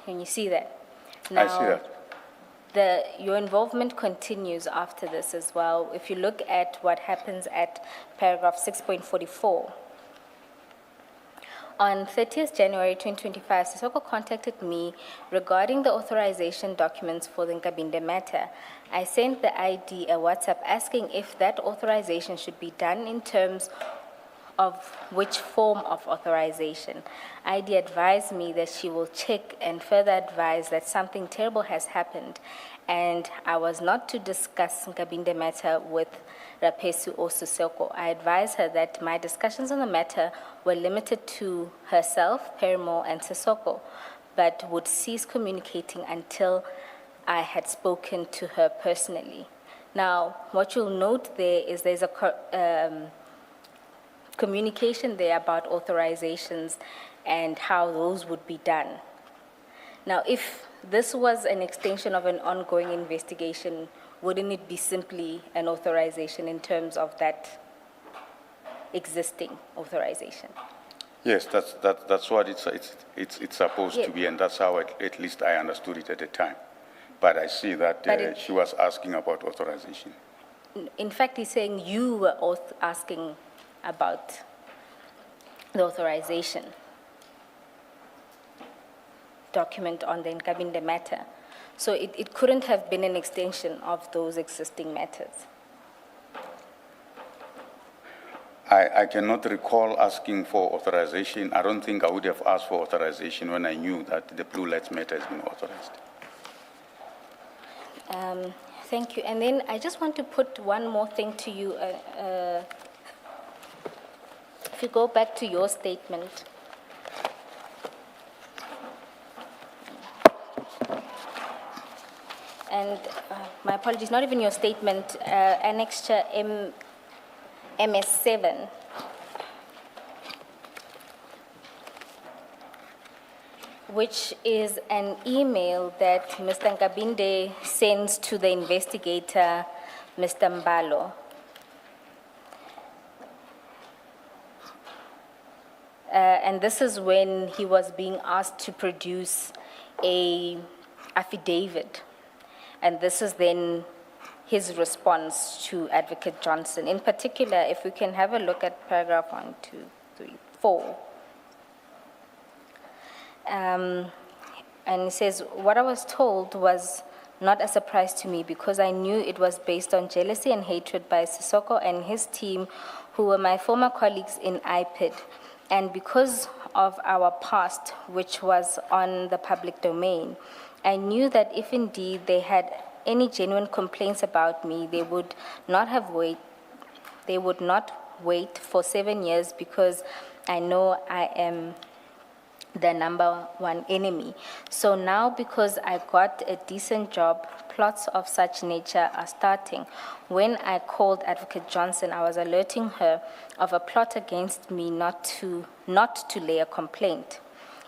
Can you see that? I see that. Your involvement continues after this as well. If you look at what happens at paragraph 6.44, on 30th January 2025, Sesoko contacted me regarding the authorization documents for the Nkabinde matter. I sent the ID a WhatsApp asking if that authorization should be done in terms of which form of authorization. ID advised me that she will check and further advised that something terrible has happened and I was not to discuss Nkabinde matter with Rapesu or Sesoko. I advised her that my discussions on the matter were limited to herself, Perimo, and Sesoko, but would cease communicating until I had spoken to her personally. Now, what you'll note there is there's a communication there about authorizations and how those would be done. Now, if this was an extension of an ongoing investigation, wouldn't it be simply an authorization in terms of that existing authorization? Yes, that's what it's supposed to be, and that's how at least I understood it at the time. But I see that she was asking about authorization. In fact, he's saying you were asking about the authorization document on the Nkabinde matter. So it couldn't have been an extension of those existing matters. I cannot recall asking for authorization. I don't think I would have asked for authorization when I knew that the blue lights matter has been authorized. Thank you. And then I just want to put one more thing to you. If you go back to your statement. And my apologies, not even your statement, annexure MS7. Which is an email that Mr. Nkabinde sends to the investigator, Mr. Mbalo. And this is when he was being asked to produce an affidavit. And this is then his response to Advocate Johnson. In particular, if we can have a look at paragraph 1, 2, 3, 4. And it says, what I was told was not a surprise to me because I knew it was based on jealousy and hatred by Sesoko and his team, who were my former colleagues in IPID. And because of our past, which was on the public domain, I knew that if indeed they had any genuine complaints about me, they would not wait for 7 years because I know I am the number one enemy. So now, because I got a decent job, plots of such nature are starting. When I called Advocate Johnson, I was alerting her of a plot against me not to lay a complaint.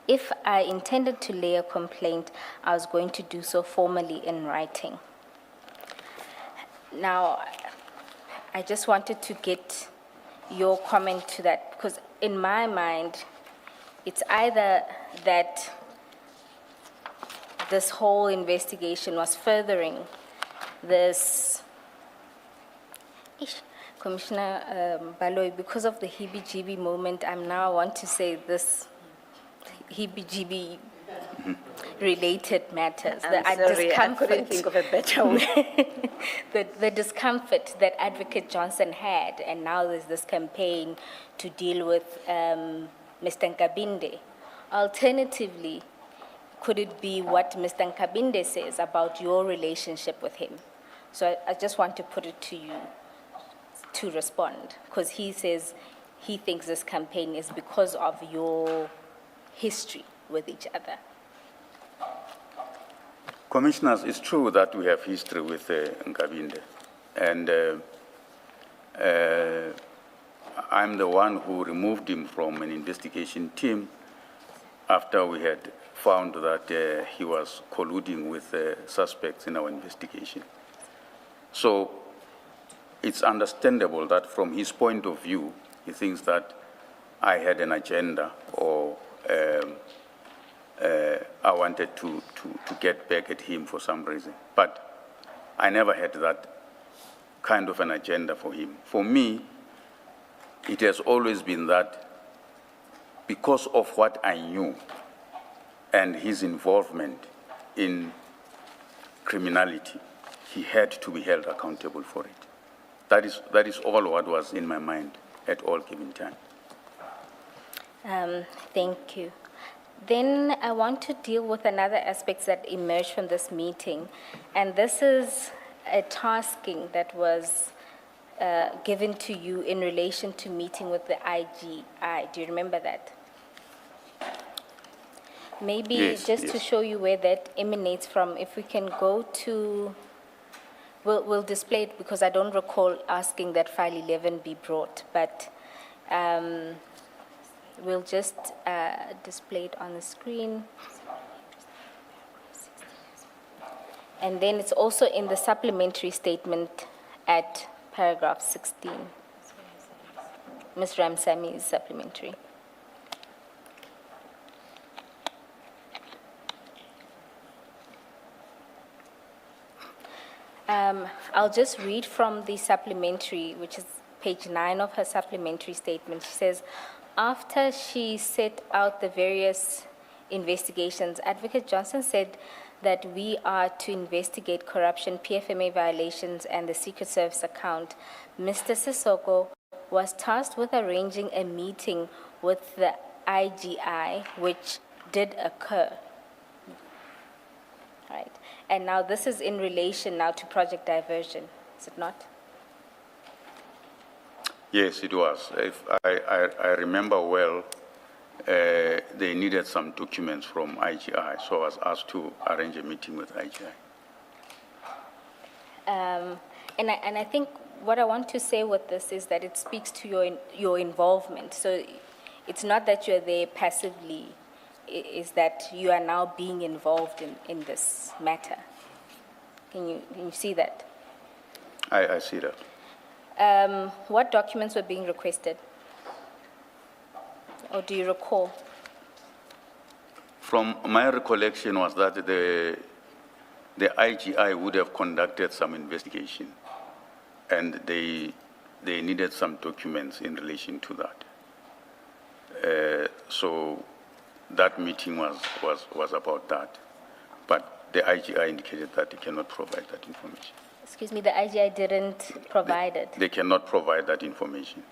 If I intended to lay a complaint, I was going to do so formally in writing. Now, I just wanted to get your comment to that, because in my mind, it's either that this whole investigation was furthering this. Commissioner Baloyi, because of the heebie-jeebie moment, I want to say this heebie-jeebie related matters. I'm sorry, I couldn't think of a better way. The discomfort that Advocate Johnson had, and now there's this campaign to deal with Mr. Nkabinde. Alternatively, could it be what Mr. Nkabinde says about your relationship with him? So I just want to put it to you to respond, because he says he thinks this campaign is because of your history with each other. Commissioners, it's true that we have history with Nkabinde, and I'm the one who removed him from an investigation team after we had found that he was colluding with suspects in our investigation. So it's understandable that from his point of view, he thinks that I had an agenda, or I wanted to get back at him for some reason. But I never had that kind of an agenda for him. For me, it has always been that because of what I knew and his involvement in criminality, he had to be held accountable for it. That is all what was in my mind at all given time. Thank you. Then I want to deal with another aspect that emerged from this meeting, and this is a tasking that was given to you in relation to meeting with the IGI. Do you remember that? Maybe Yes, just yes. to show you where that emanates from, if we can go to, we'll display it because I don't recall asking that file 11 be brought, but we'll just display it on the screen. And then it's also in the supplementary statement at paragraph 16. Ms. Ramsamy is supplementary. I'll just read from the supplementary, which is page 9 of her supplementary statement. She says, after she set out the various investigations, Advocate Johnson said that we are to investigate corruption, PFMA violations, and the Secret Service account. Mr. Sesoko was tasked with arranging a meeting with the IGI, which did occur. Right. And now this is in relation now to Project Diversion, is it not? Yes, it was. If I remember well, they needed some documents from IGI, so I was asked to arrange a meeting with IGI. And I think what I want to say with this is that it speaks to your involvement. So it's not that you're there passively, is that you are now being involved in this matter. Can you see that? I see that. What documents were being requested? Or do you recall? From my recollection was that the IGI would have conducted some investigation, and they needed some documents in relation to that. So that meeting was about that, but the IGI indicated that they cannot provide that information. Excuse me, the IGI didn't provide it. They cannot provide that information.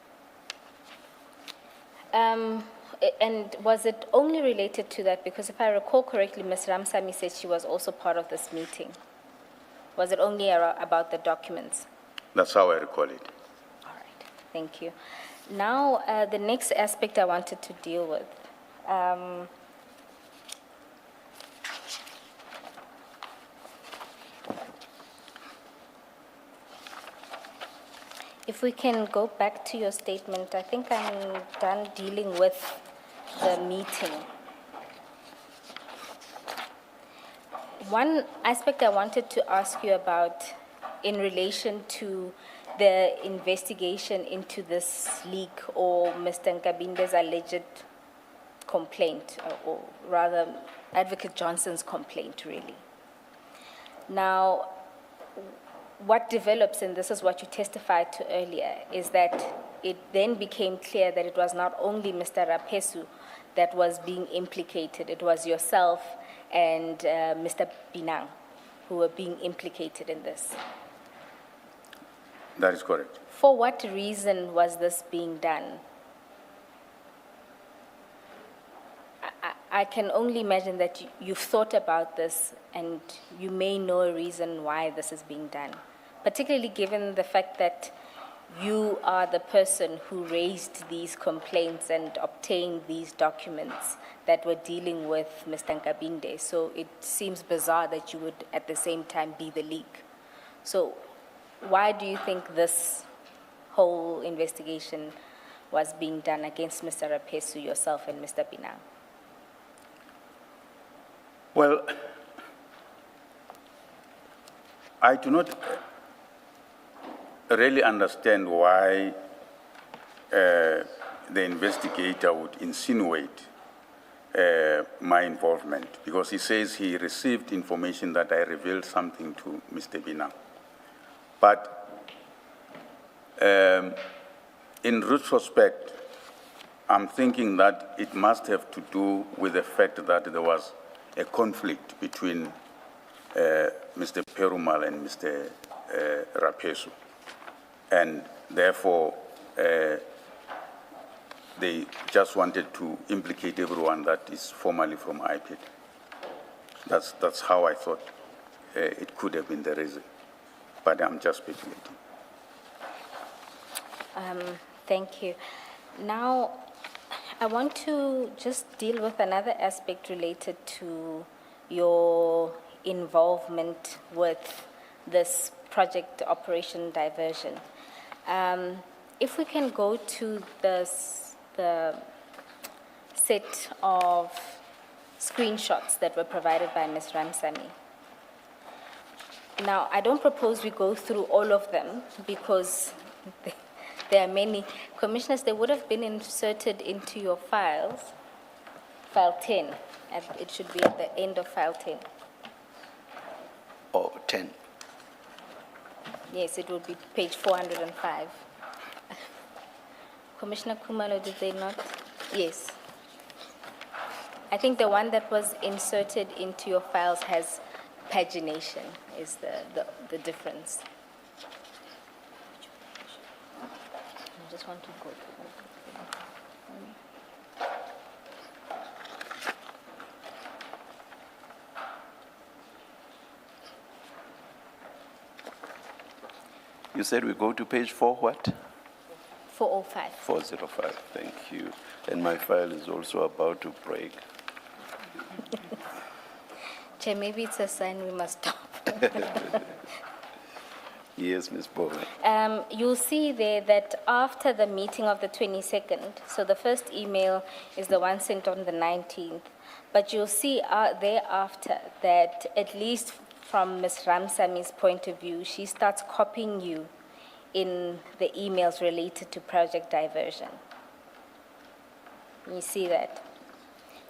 And was it only related to that? Because if I recall correctly, Ms. Ramsamy said she was also part of this meeting. Was it only about the documents? That's how I recall it. All right, thank you. Now, the next aspect I wanted to deal with. If we can go back to your statement, I think I'm done dealing with the meeting. One aspect I wanted to ask you about in relation to the investigation into this leak or Mr. Nkabinde's alleged complaint, or rather Advocate Johnson's complaint, really. Now, what develops, and this is what you testified to earlier, is that it then became clear that it was not only Mr. Rapesu that was being implicated, it was yourself and Mr. Binang who were being implicated in this. That is correct. For what reason was this being done? I can only imagine that you've thought about this and you may know a reason why this is being done, particularly given the fact that you are the person who raised these complaints and obtained these documents that were dealing with Mr. Nkabinde. So it seems bizarre that you would at the same time be the leak. So why do you think this whole investigation was being done against Mr. Rapesu, yourself, and Mr. Binang? Well, I do not really understand why the investigator would insinuate my involvement, because he says he received information that I revealed something to Mr. Binang. But in retrospect, I'm thinking that it must have to do with the fact that there was a conflict between Mr. Perumal and Mr. Rapesu. And therefore, they just wanted to implicate everyone that is formally from IPID. That's how I thought it could have been the reason. But I'm just speculating. Thank you. Now, I want to just deal with another aspect related to your involvement with this project Operation Diversion. If we can go to the set of screenshots that were provided by Ms. Ramsamy. Now, I don't propose we go through all of them because there are many. Commissioners, they would have been inserted into your files, file 10, and it should be at the end of file 10. Oh, 10. Yes, it would be page 405. Commissioner Kumalo, did they not? Yes. I think the one that was inserted into your files has pagination, is the difference. I just want to go through. You said we go to page 4 what? 405. 405, thank you. And my file is also about to break. Chair, maybe it's a sign we must stop. Yes, Ms. Bowen. You'll see there that after the meeting of the 22nd, so the first email is the one sent on the 19th, but you'll see thereafter that at least from Ms. Ramsami's point of view, she starts copying you in the emails related to project diversion. You see that?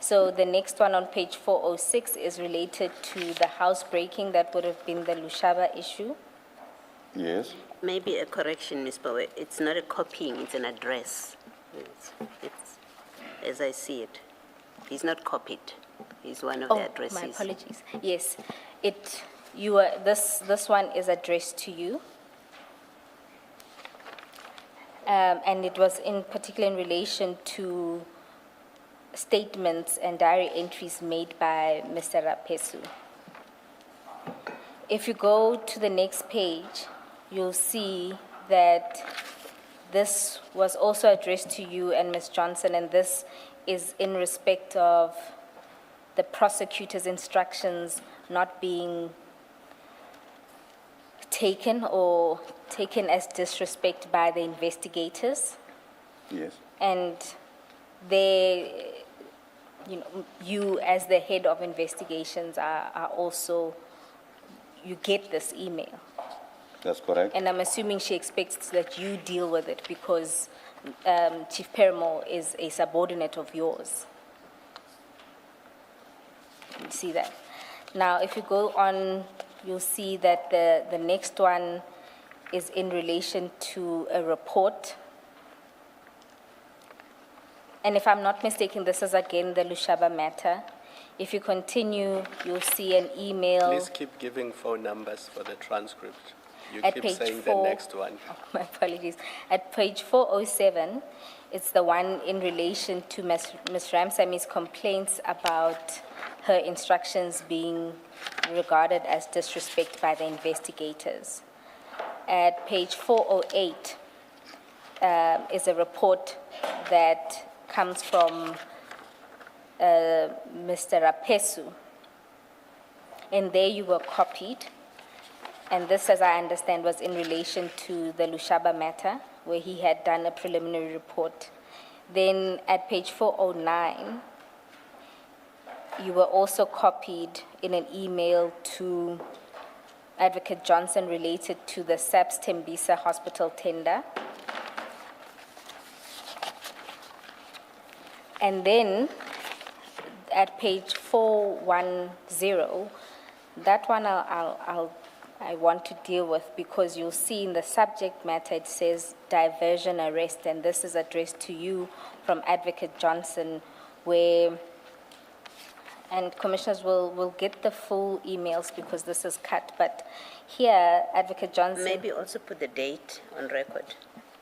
So the next one on page 406 is related to the housebreaking that would have been the Lushaba issue. Yes. Maybe a correction, Ms. Bowe. It's not a copying, it's an address. It's as I see it. He's not copied. He's one of the addresses. My apologies. Yes, this one is addressed to you. And it was in particular in relation to statements and diary entries made by Mr. Rapesu. If you go to the next page, you'll see that this was also addressed to you and Ms. Johnson, and this is in respect of the prosecutor's instructions not being taken or taken as disrespect by the investigators. Yes. And they, you as the head of investigations are also, you get this email. That's correct. And I'm assuming she expects that you deal with it because Chief Peramore is a subordinate of yours. You see that? Now, if you go on, you'll see that the next one is in relation to a report. And if I'm not mistaken, this is again the Lushaba matter. If you continue, you'll see an email. Please keep giving phone numbers for the transcript. You At keep page saying 4, the next one. Oh, my apologies. At page 407, it's the one in relation to Ms. Ramsami's complaints about her instructions being regarded as disrespect by the investigators. At page 408 is a report that comes from Mr. Rapesu. And there you were copied. And this, as I understand, was in relation to the Lushaba matter, where he had done a preliminary report. Then at page 409, you were also copied in an email to Advocate Johnson related to the SAPS Tembisa hospital tender. And then at page 410, that one I want to deal with because you'll see in the subject matter it says diversion arrest, and this is addressed to you from Advocate Johnson, where, and commissioners will get the full emails because this is cut, but here Advocate Johnson. Maybe also put the date on record.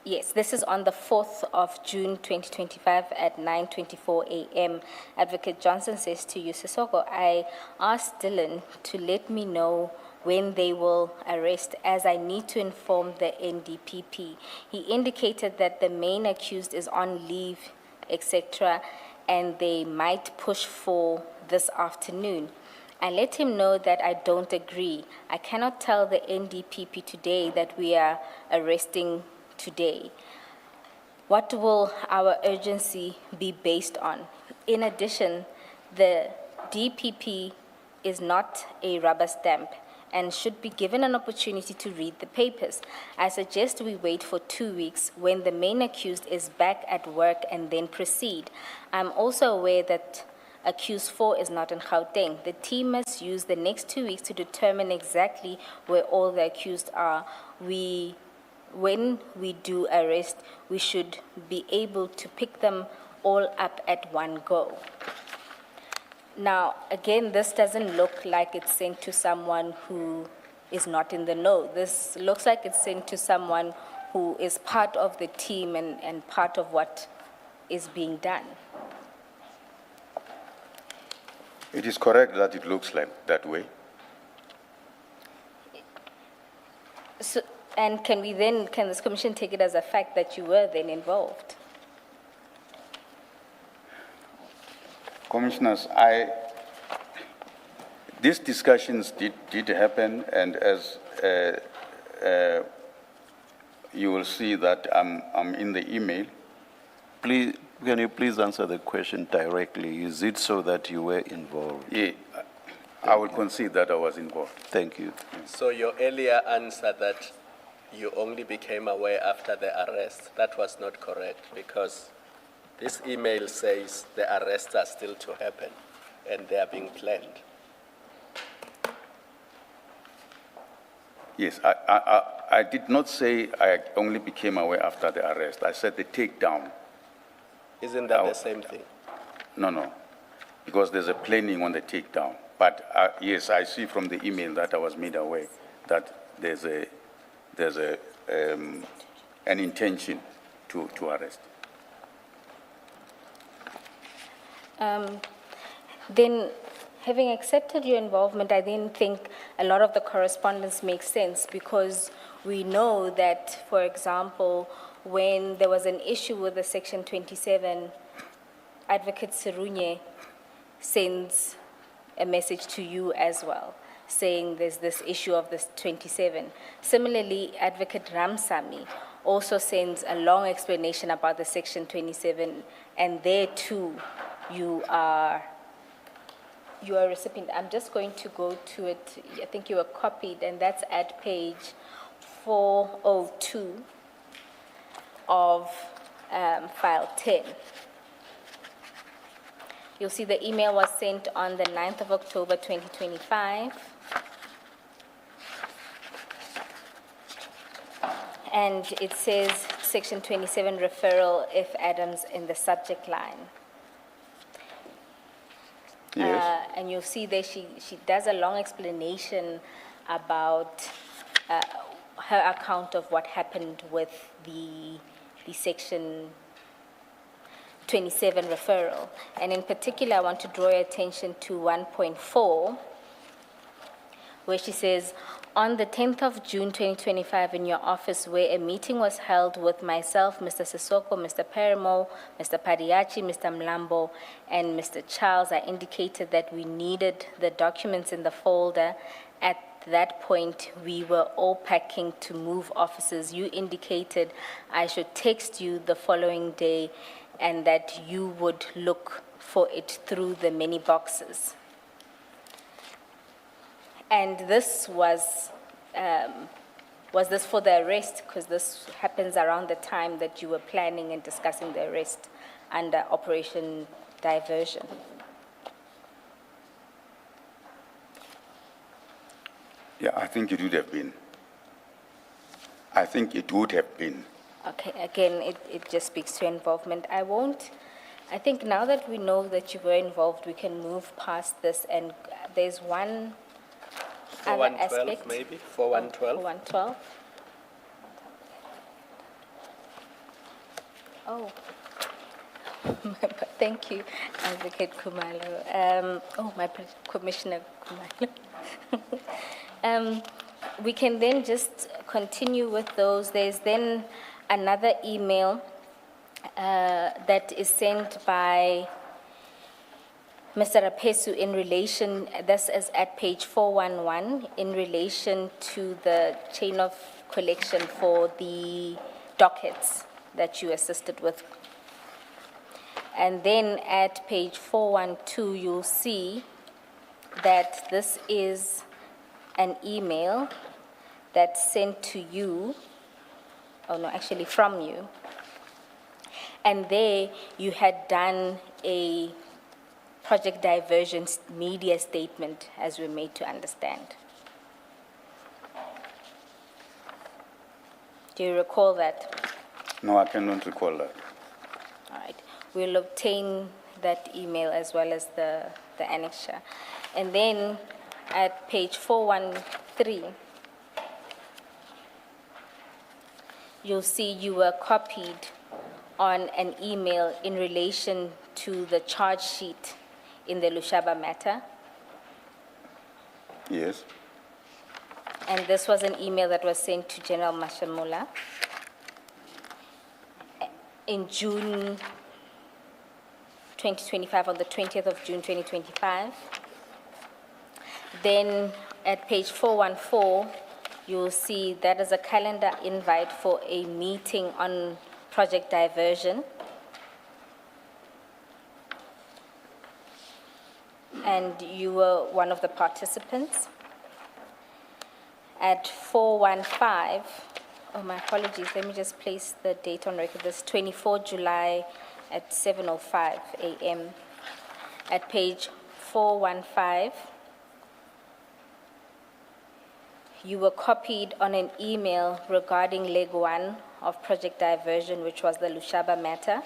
Yes, this is on the 4th of June 2025 at 9:24 a.m. Advocate Johnson says to you, Sesoko, I asked Dylan to let me know when they will arrest, as I need to inform the NDPP. He indicated that the main accused is on leave, etc., and they might push for this afternoon. I let him know that I don't agree. I cannot tell the NDPP today that we are arresting today. What will our urgency be based on? In addition, the DPP is not a rubber stamp and should be given an opportunity to read the papers. I suggest we wait for 2 weeks when the main accused is back at work and then proceed. I'm also aware that accused 4 is not in Gauteng. The team must use the next 2 weeks to determine exactly where all the accused are. When we do arrest, we should be able to pick them all up at one go. Now, again, this doesn't look like it's sent to someone who is not in the know. This looks like it's sent to someone who is part of the team and part of what is being done. It is correct that it looks like that way. So, and can this commission take it as a fact that you were then involved? Commissioners, these discussions did happen, and as you will see that I'm in the email. Please, can you please answer the question directly? Is it so that you were involved? Yeah, I will concede that I was involved. Thank you. So your earlier answer that you only became aware after the arrest, that was not correct, because this email says the arrests are still to happen and they are being planned. Yes, I did not say I only became aware after the arrest. I said the takedown. Isn't that the same thing? No, because there's a planning on the takedown. But yes, I see from the email that I was made aware that there's an intention to arrest. Then, Having accepted your involvement, I then think a lot of the correspondence makes sense because we know that, for example, when there was an issue with the Section 27, Advocate Sirunye sends a message to you as well, saying there's this issue of this 27. Similarly, Advocate Ramsamy also sends a long explanation about the Section 27, and there too, you are a recipient. I'm just going to go to it. I think you were copied, and that's at page 402 of file 10. You'll see the email was sent on the 9th of October 2025. And it says Section 27 referral F. Adams in the subject line. Yes. And you'll see there she does a long explanation about her account of what happened with the Section 27 referral. And in particular, I want to draw your attention to 1.4, where she says, on the 10th of June 2025 in your office where a meeting was held with myself, Mr. Sesoko, Mr. Perimo, Mr. Padiachi, Mr. Mlambo, and Mr. Charles, I indicated that we needed the documents in the folder. At that point, we were all packing to move offices. You indicated I should text you the following day and that you would look for it through the many boxes. And this was this for the arrest? Because this happens around the time that you were planning and discussing the arrest under Operation Diversion. Yeah, I think it would have been. I think it would have been. Okay, again, it just speaks to involvement. I think now that we know that you were involved, we can move past this, and there's one other 112 aspect. maybe, for 112. 112. Oh, thank you, Advocate Kumalo. Commissioner Kumalo. We can then just continue with those. There's then another email that is sent by Mr. Rapesu in relation, this is at page 411, in relation to the chain of collection for the dockets that you assisted with. And then at page 412, you'll see that this is an email that's sent to you, from you. And there you had done a project diversion media statement, as we're made to understand. Do you recall that? No, I cannot recall that. All right. We'll obtain that email as well as the annexure. And then at page 413, you'll see you were copied on an email in relation to the charge sheet in the Lushaba matter. Yes. And this was an email that was sent to General Mashamula in June 2025, on the 20th of June 2025. Then at page 414, you'll see that is a calendar invite for a meeting on project diversion. And you were one of the participants. At 415, my apologies, let me just place the date on record. This 24 July at 7:05 a.m. At page 415, you were copied on an email regarding leg 1 of project diversion, which was the Lushaba matter.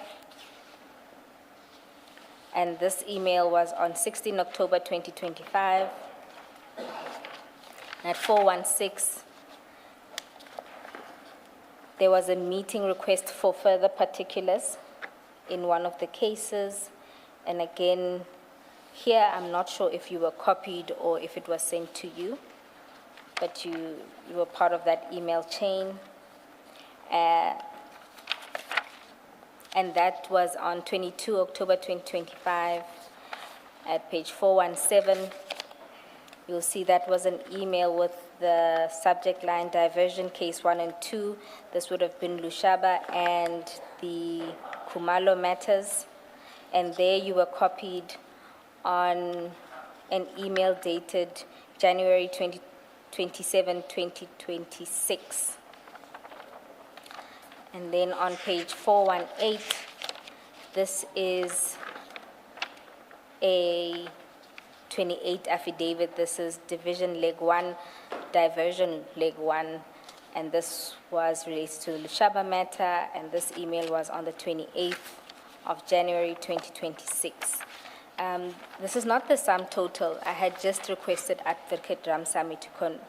And this email was on 16 October 2025. At 416, there was a meeting request for further particulars in one of the cases. And again, Here, I'm not sure if you were copied or if it was sent to you, but you were part of that email chain. And that was on 22 October 2025 at page 417. You'll see that was an email with the subject line diversion case 1 and 2. This would have been Lushaba and the Kumalo matters. And there you were copied on an email dated January 27, 2026. And then on page 418, this is a 28 affidavit. This is division leg 1, diversion leg 1, and this was related to the Lushaba matter, and this email was on the 28th of January 2026. This is not the sum total. I had just requested Advocate Ramsamy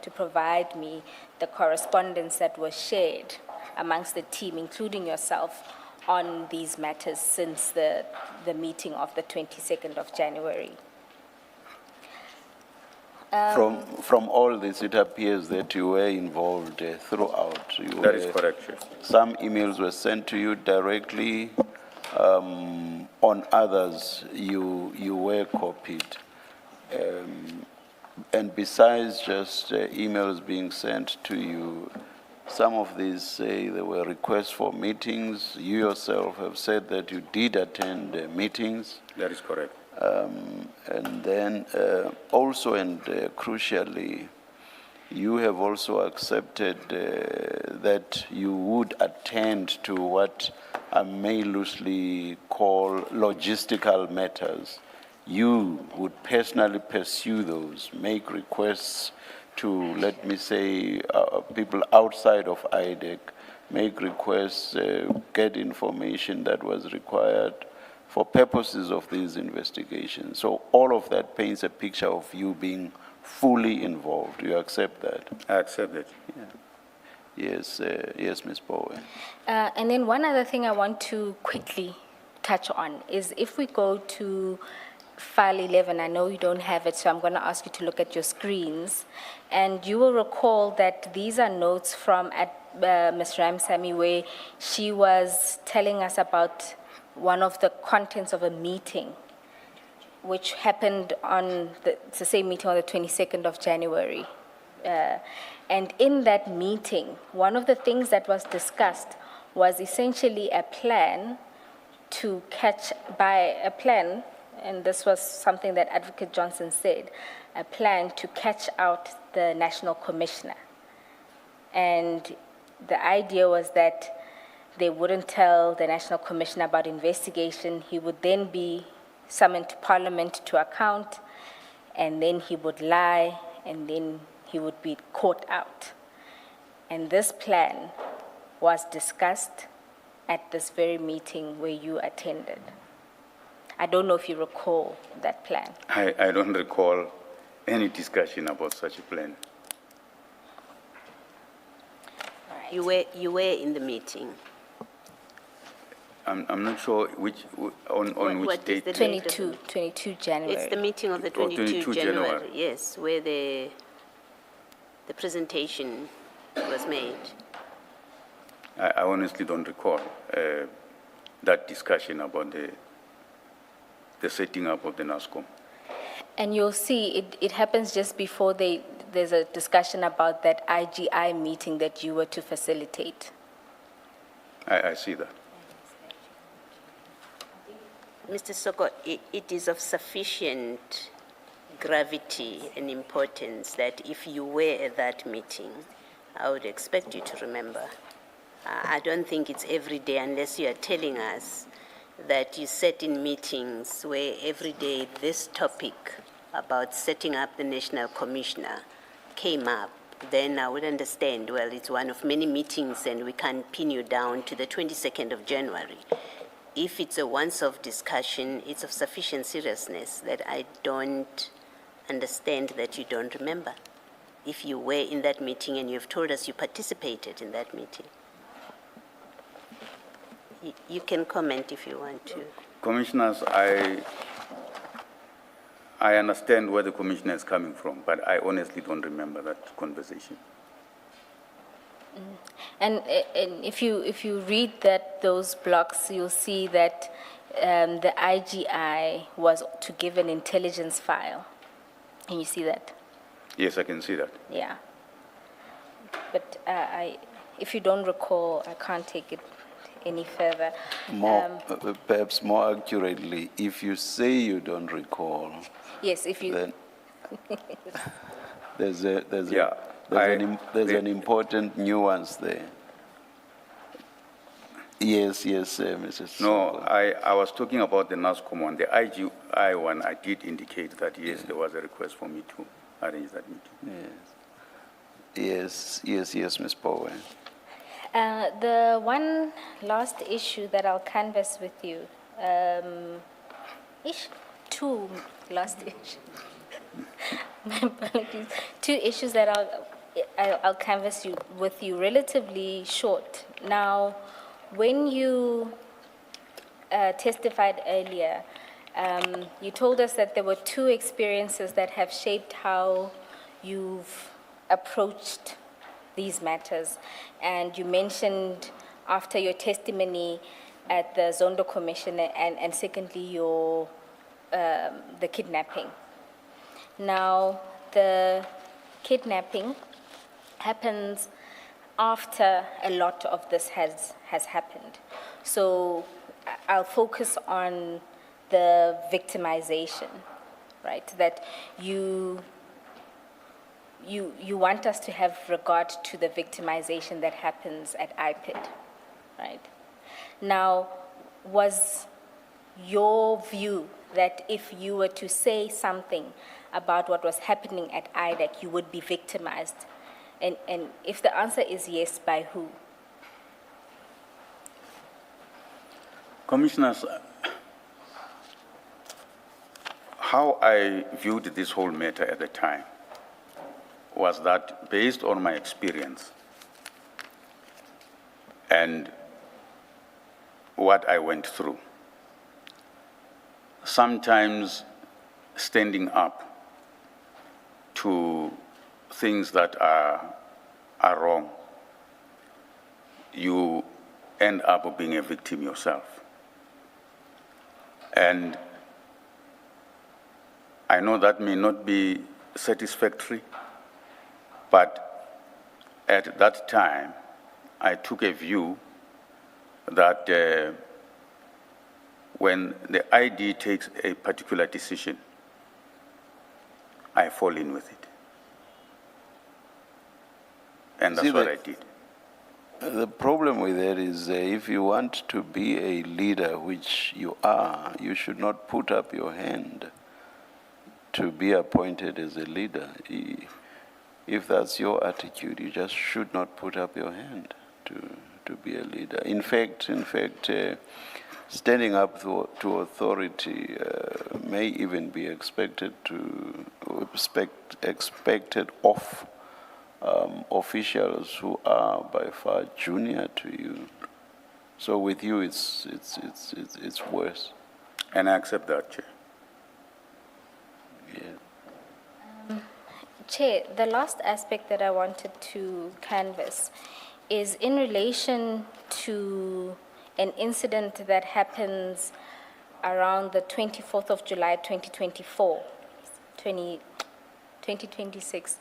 to provide me the correspondence that was shared amongst the team, including yourself, on these matters since the meeting of the 22nd of January. From all this, it appears that you were involved throughout. That is correct, Chair. Some emails were sent to you directly. On others, you were copied. And besides just emails being sent to you, some of these say there were requests for meetings. You yourself have said that you did attend meetings. That is correct. And then also and crucially, you have also accepted that you would attend to what I may loosely call logistical matters. You would personally pursue those, make requests to, let me say, people outside of IDEC, make requests, get information that was required for purposes of these investigations. So all of that paints a picture of you being fully involved. You accept that? I accept it. Yeah. Yes, yes, Ms. Bowen. And then one other thing I want to quickly touch on is if we go to file 11, I know you don't have it, so I'm going to ask you to look at your screens. And you will recall that these are notes from Ms. Ramsamy where she was telling us about one of the contents of a meeting which happened on it's the same meeting on the 22nd of January. And in that meeting, one of the things that was discussed was essentially a plan to and this was something that Advocate Johnson said, a plan to catch out the National Commissioner. And the idea was that they wouldn't tell the National Commissioner about investigation. He would then be summoned to Parliament to account, and then he would lie, and then he would be caught out. And this plan was discussed at this very meeting where you attended. I don't know if you recall that plan. I don't recall any discussion about such a plan. You were in the meeting. I'm not sure on which What is date. the 22 January. It's the meeting of the 22 January, yes, where the presentation was made. I honestly don't recall that discussion about the setting up of the NASCOM. And you'll see it happens just before there's a discussion about that IGI meeting that you were to facilitate. I see that. Mr. Sesoko, it is of sufficient gravity and importance that if you were at that meeting, I would expect you to remember. I don't think it's every day unless you are telling us that you sat in meetings where every day this topic about setting up the National Commissioner came up. Then I would understand, well, it's one of many meetings and we can't pin you down to the 22nd of January. If it's a once-off discussion, it's of sufficient seriousness that I don't understand that you don't remember. If you were in that meeting and you've told us you participated in that meeting. You can comment if you want to. Commissioners, I understand where the commissioner is coming from, but I honestly don't remember that conversation. And if you read those blocks, you'll see that the IGI was to give an intelligence file. Can you see that? Yes, I can see that. Yeah. But if you don't recall, I can't take it any further. Perhaps more accurately, if you say you don't recall, Yes, if you. then there's Yeah, an important nuance there. Yes, Mrs. No, Sesoko. I was talking about the NASCOM one. The IGI one, I did indicate that, yes, there was a request for me to arrange that meeting. Yes, Ms. Bowen. The one last issue that I'll canvass with you, two last issues. My apologies. Two issues that I'll canvass with you, relatively short. Now, when you testified earlier, you told us that there were two experiences that have shaped how you've approached these matters. And you mentioned after your testimony at the Zondo Commission and secondly the kidnapping. Now, the kidnapping happens after a lot of this has happened. So I'll focus on the victimization, right? That you want us to have regard to the victimization that happens at IPID, right? Now, was your view that if you were to say something about what was happening at IDEC, you would be victimized? And if the answer is yes, by who? Commissioners, how I viewed this whole matter at the time was that based on my experience and what I went through, sometimes standing up to things that are wrong, you end up being a victim yourself. And I know that may not be satisfactory, but at that time, I took a view that when the ID takes a particular decision, I fall in with it. And that's what I did. The problem with that is if you want to be a leader, which you are, you should not put up your hand to be appointed as a leader. If that's your attitude, you just should not put up your hand to be a leader. In fact, standing up to authority may even be expected of officials who are by far junior to you. So with you, it's worse. And I accept that, Chair. Yeah. Chair, the last aspect that I wanted to canvass is in relation to an incident that happens around the 24th of July, 2024, 2026.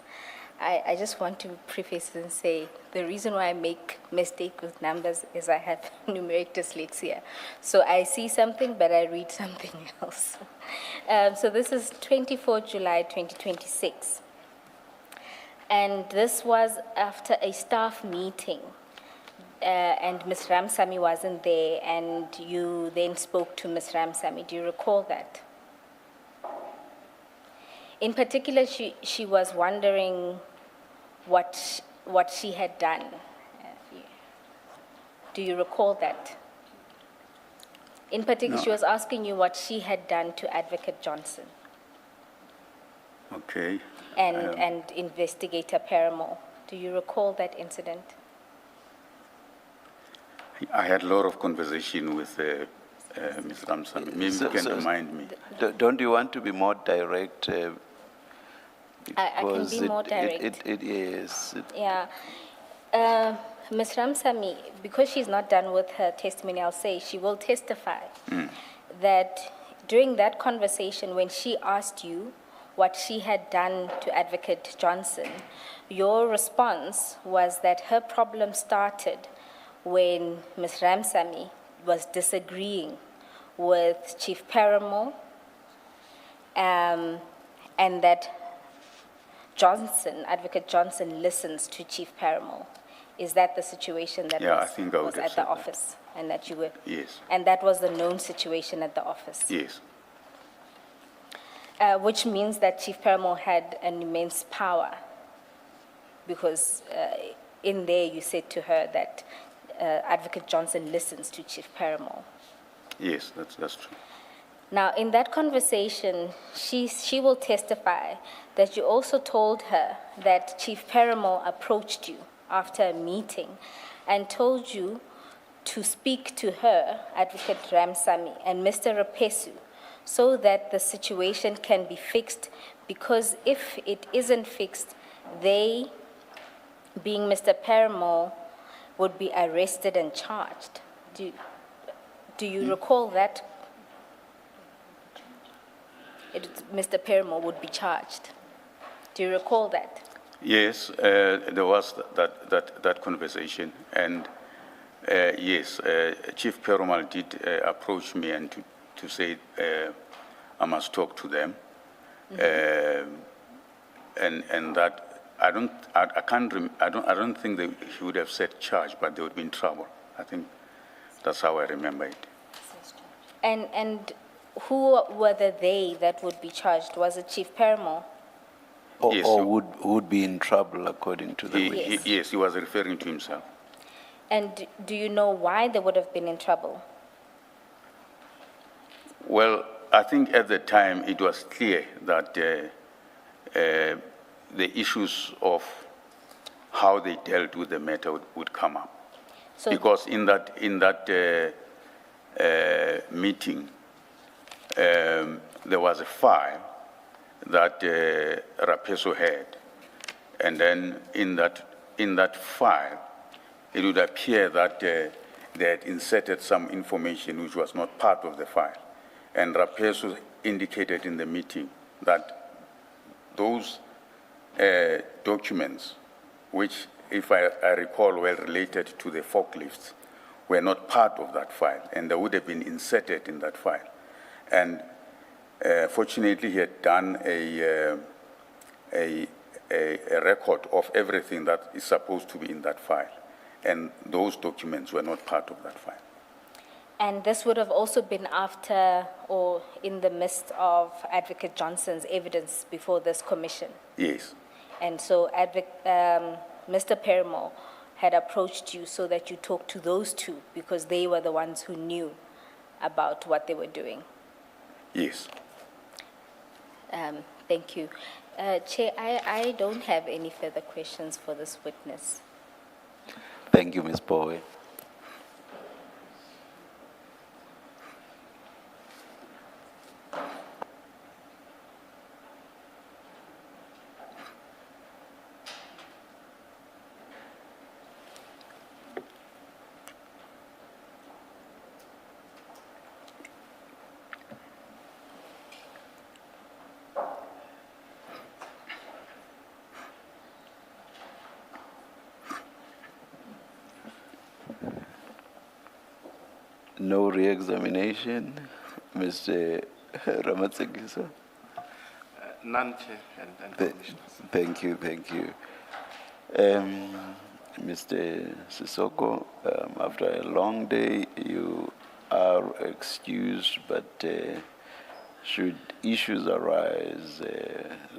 I just want to preface and say the reason why I make mistake with numbers is I have numeric dyslexia. So I see something, but I read something else. So this is 24 July 2026. And this was after a staff meeting. And Ms. Ramsamy wasn't there, and you then spoke to Ms. Ramsamy. Do you recall that? In particular, she was wondering what she had done. Do you recall that? In particular, No. she was asking you what she had done to Advocate Johnson Okay. and Investigator Paramore. Do you recall that incident? I had a lot of conversation with Ms. Ramsam. Maybe So- you can so- remind me. Don't you want to be more direct? I can Because be more direct. It is. Yeah. Ms. Ramsamy, because she's not done with her testimony, I'll say she will testify that during that conversation, when she asked you what she had done to Advocate Johnson, your response was that her problem started when Ms. Ramsamy was disagreeing with Chief Paramore, and that Advocate Johnson listens to Chief Paramore. Is that the situation that Yeah, I was, think I would was have at the said that. office, and that you were? Yes. And that was the known situation at the office? Yes. Which means that Chief Paramore had an immense power, because in there you said to her that Advocate Johnson listens to Chief Paramore. Yes, that's true. Now, in that conversation, she will testify that you also told her that Chief Paramore approached you after a meeting and told you to speak to her, Advocate Ramsamy, and Mr. Rapesu, so that the situation can be fixed, because if it isn't fixed, they, being Mr. Paramore, would be arrested and charged. Do you recall that? Mr. Paramore would be charged. Do you recall that? Yes, there was that conversation, and yes, Chief Perumal did approach me and to say I must talk to them, and that I don't think that he would have said charge, but they would be in trouble. I think that's how I remember it. And who were the they that would be charged? Was it Chief Paramore? Or, Yes, or so- would be in trouble according to the witness. Yes. He was referring to himself. And do you know why they would have been in trouble? Well, I think at the time it was clear that the issues of how they dealt with the matter would come up. So, Because in that meeting, there was a file that Rapeso had, and then in that file, it would appear that they had inserted some information which was not part of the file, and Rapeso indicated in the meeting that those documents, which, if I recall, were related to the forklifts, were not part of that file, and they would have been inserted in that file. And fortunately, he had done a record of everything that is supposed to be in that file, and those documents were not part of that file. and this would have also been after or in the midst of Advocate Johnson's evidence before this commission. Yes, And so Mr. Paramore had approached you so that you talk to those two, because they were the ones who knew about what they were doing. yes. Thank you. Chair, I don't have any further questions for this witness. Thank you, Ms. Bowe. No re-examination, Mr. Ramatsekisa. None, Chair, and Commissioners. Thank you. Mr. Sesoko, after a long day, you are excused, but should issues arise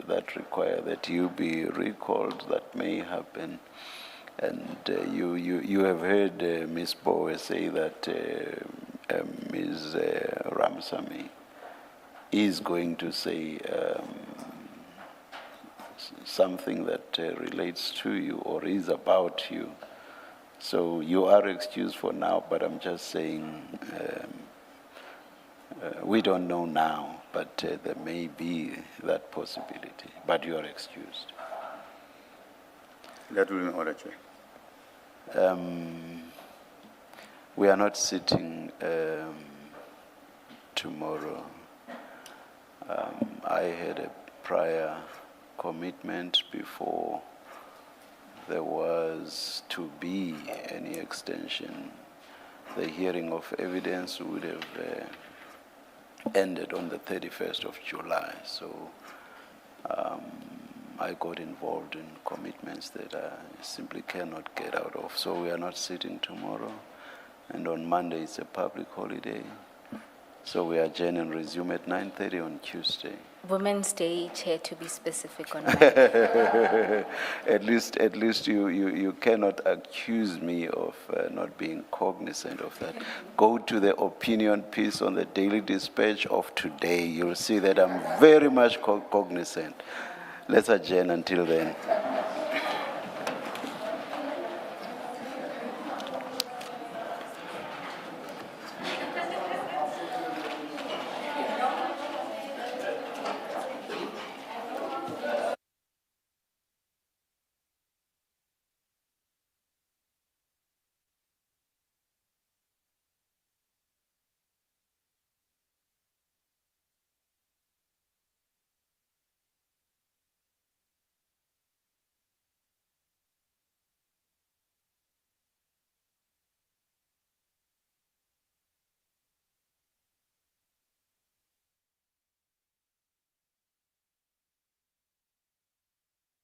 that require that you be recalled, that may happen. And you have heard Ms. Bowe say that Ms. Ramsamy is going to say something that relates to you or is about you. So you are excused for now, but I'm just saying We don't know now, but there may be that possibility. But you are excused. That will be in order, Chair. We are not sitting tomorrow. I had a prior commitment before there was to be any extension. The hearing of evidence would have ended on the 31st of July. So I got involved in commitments that I simply cannot get out of. So we are not sitting tomorrow. And on Monday it's a public holiday. So we adjourn and resume at 9:30 on Tuesday. Women's Day, Chair, to be specific on that. At least you cannot accuse me of not being cognizant of that. Go to the opinion piece on the Daily Dispatch of today. You'll see that I'm very much cognizant. Let's adjourn until then.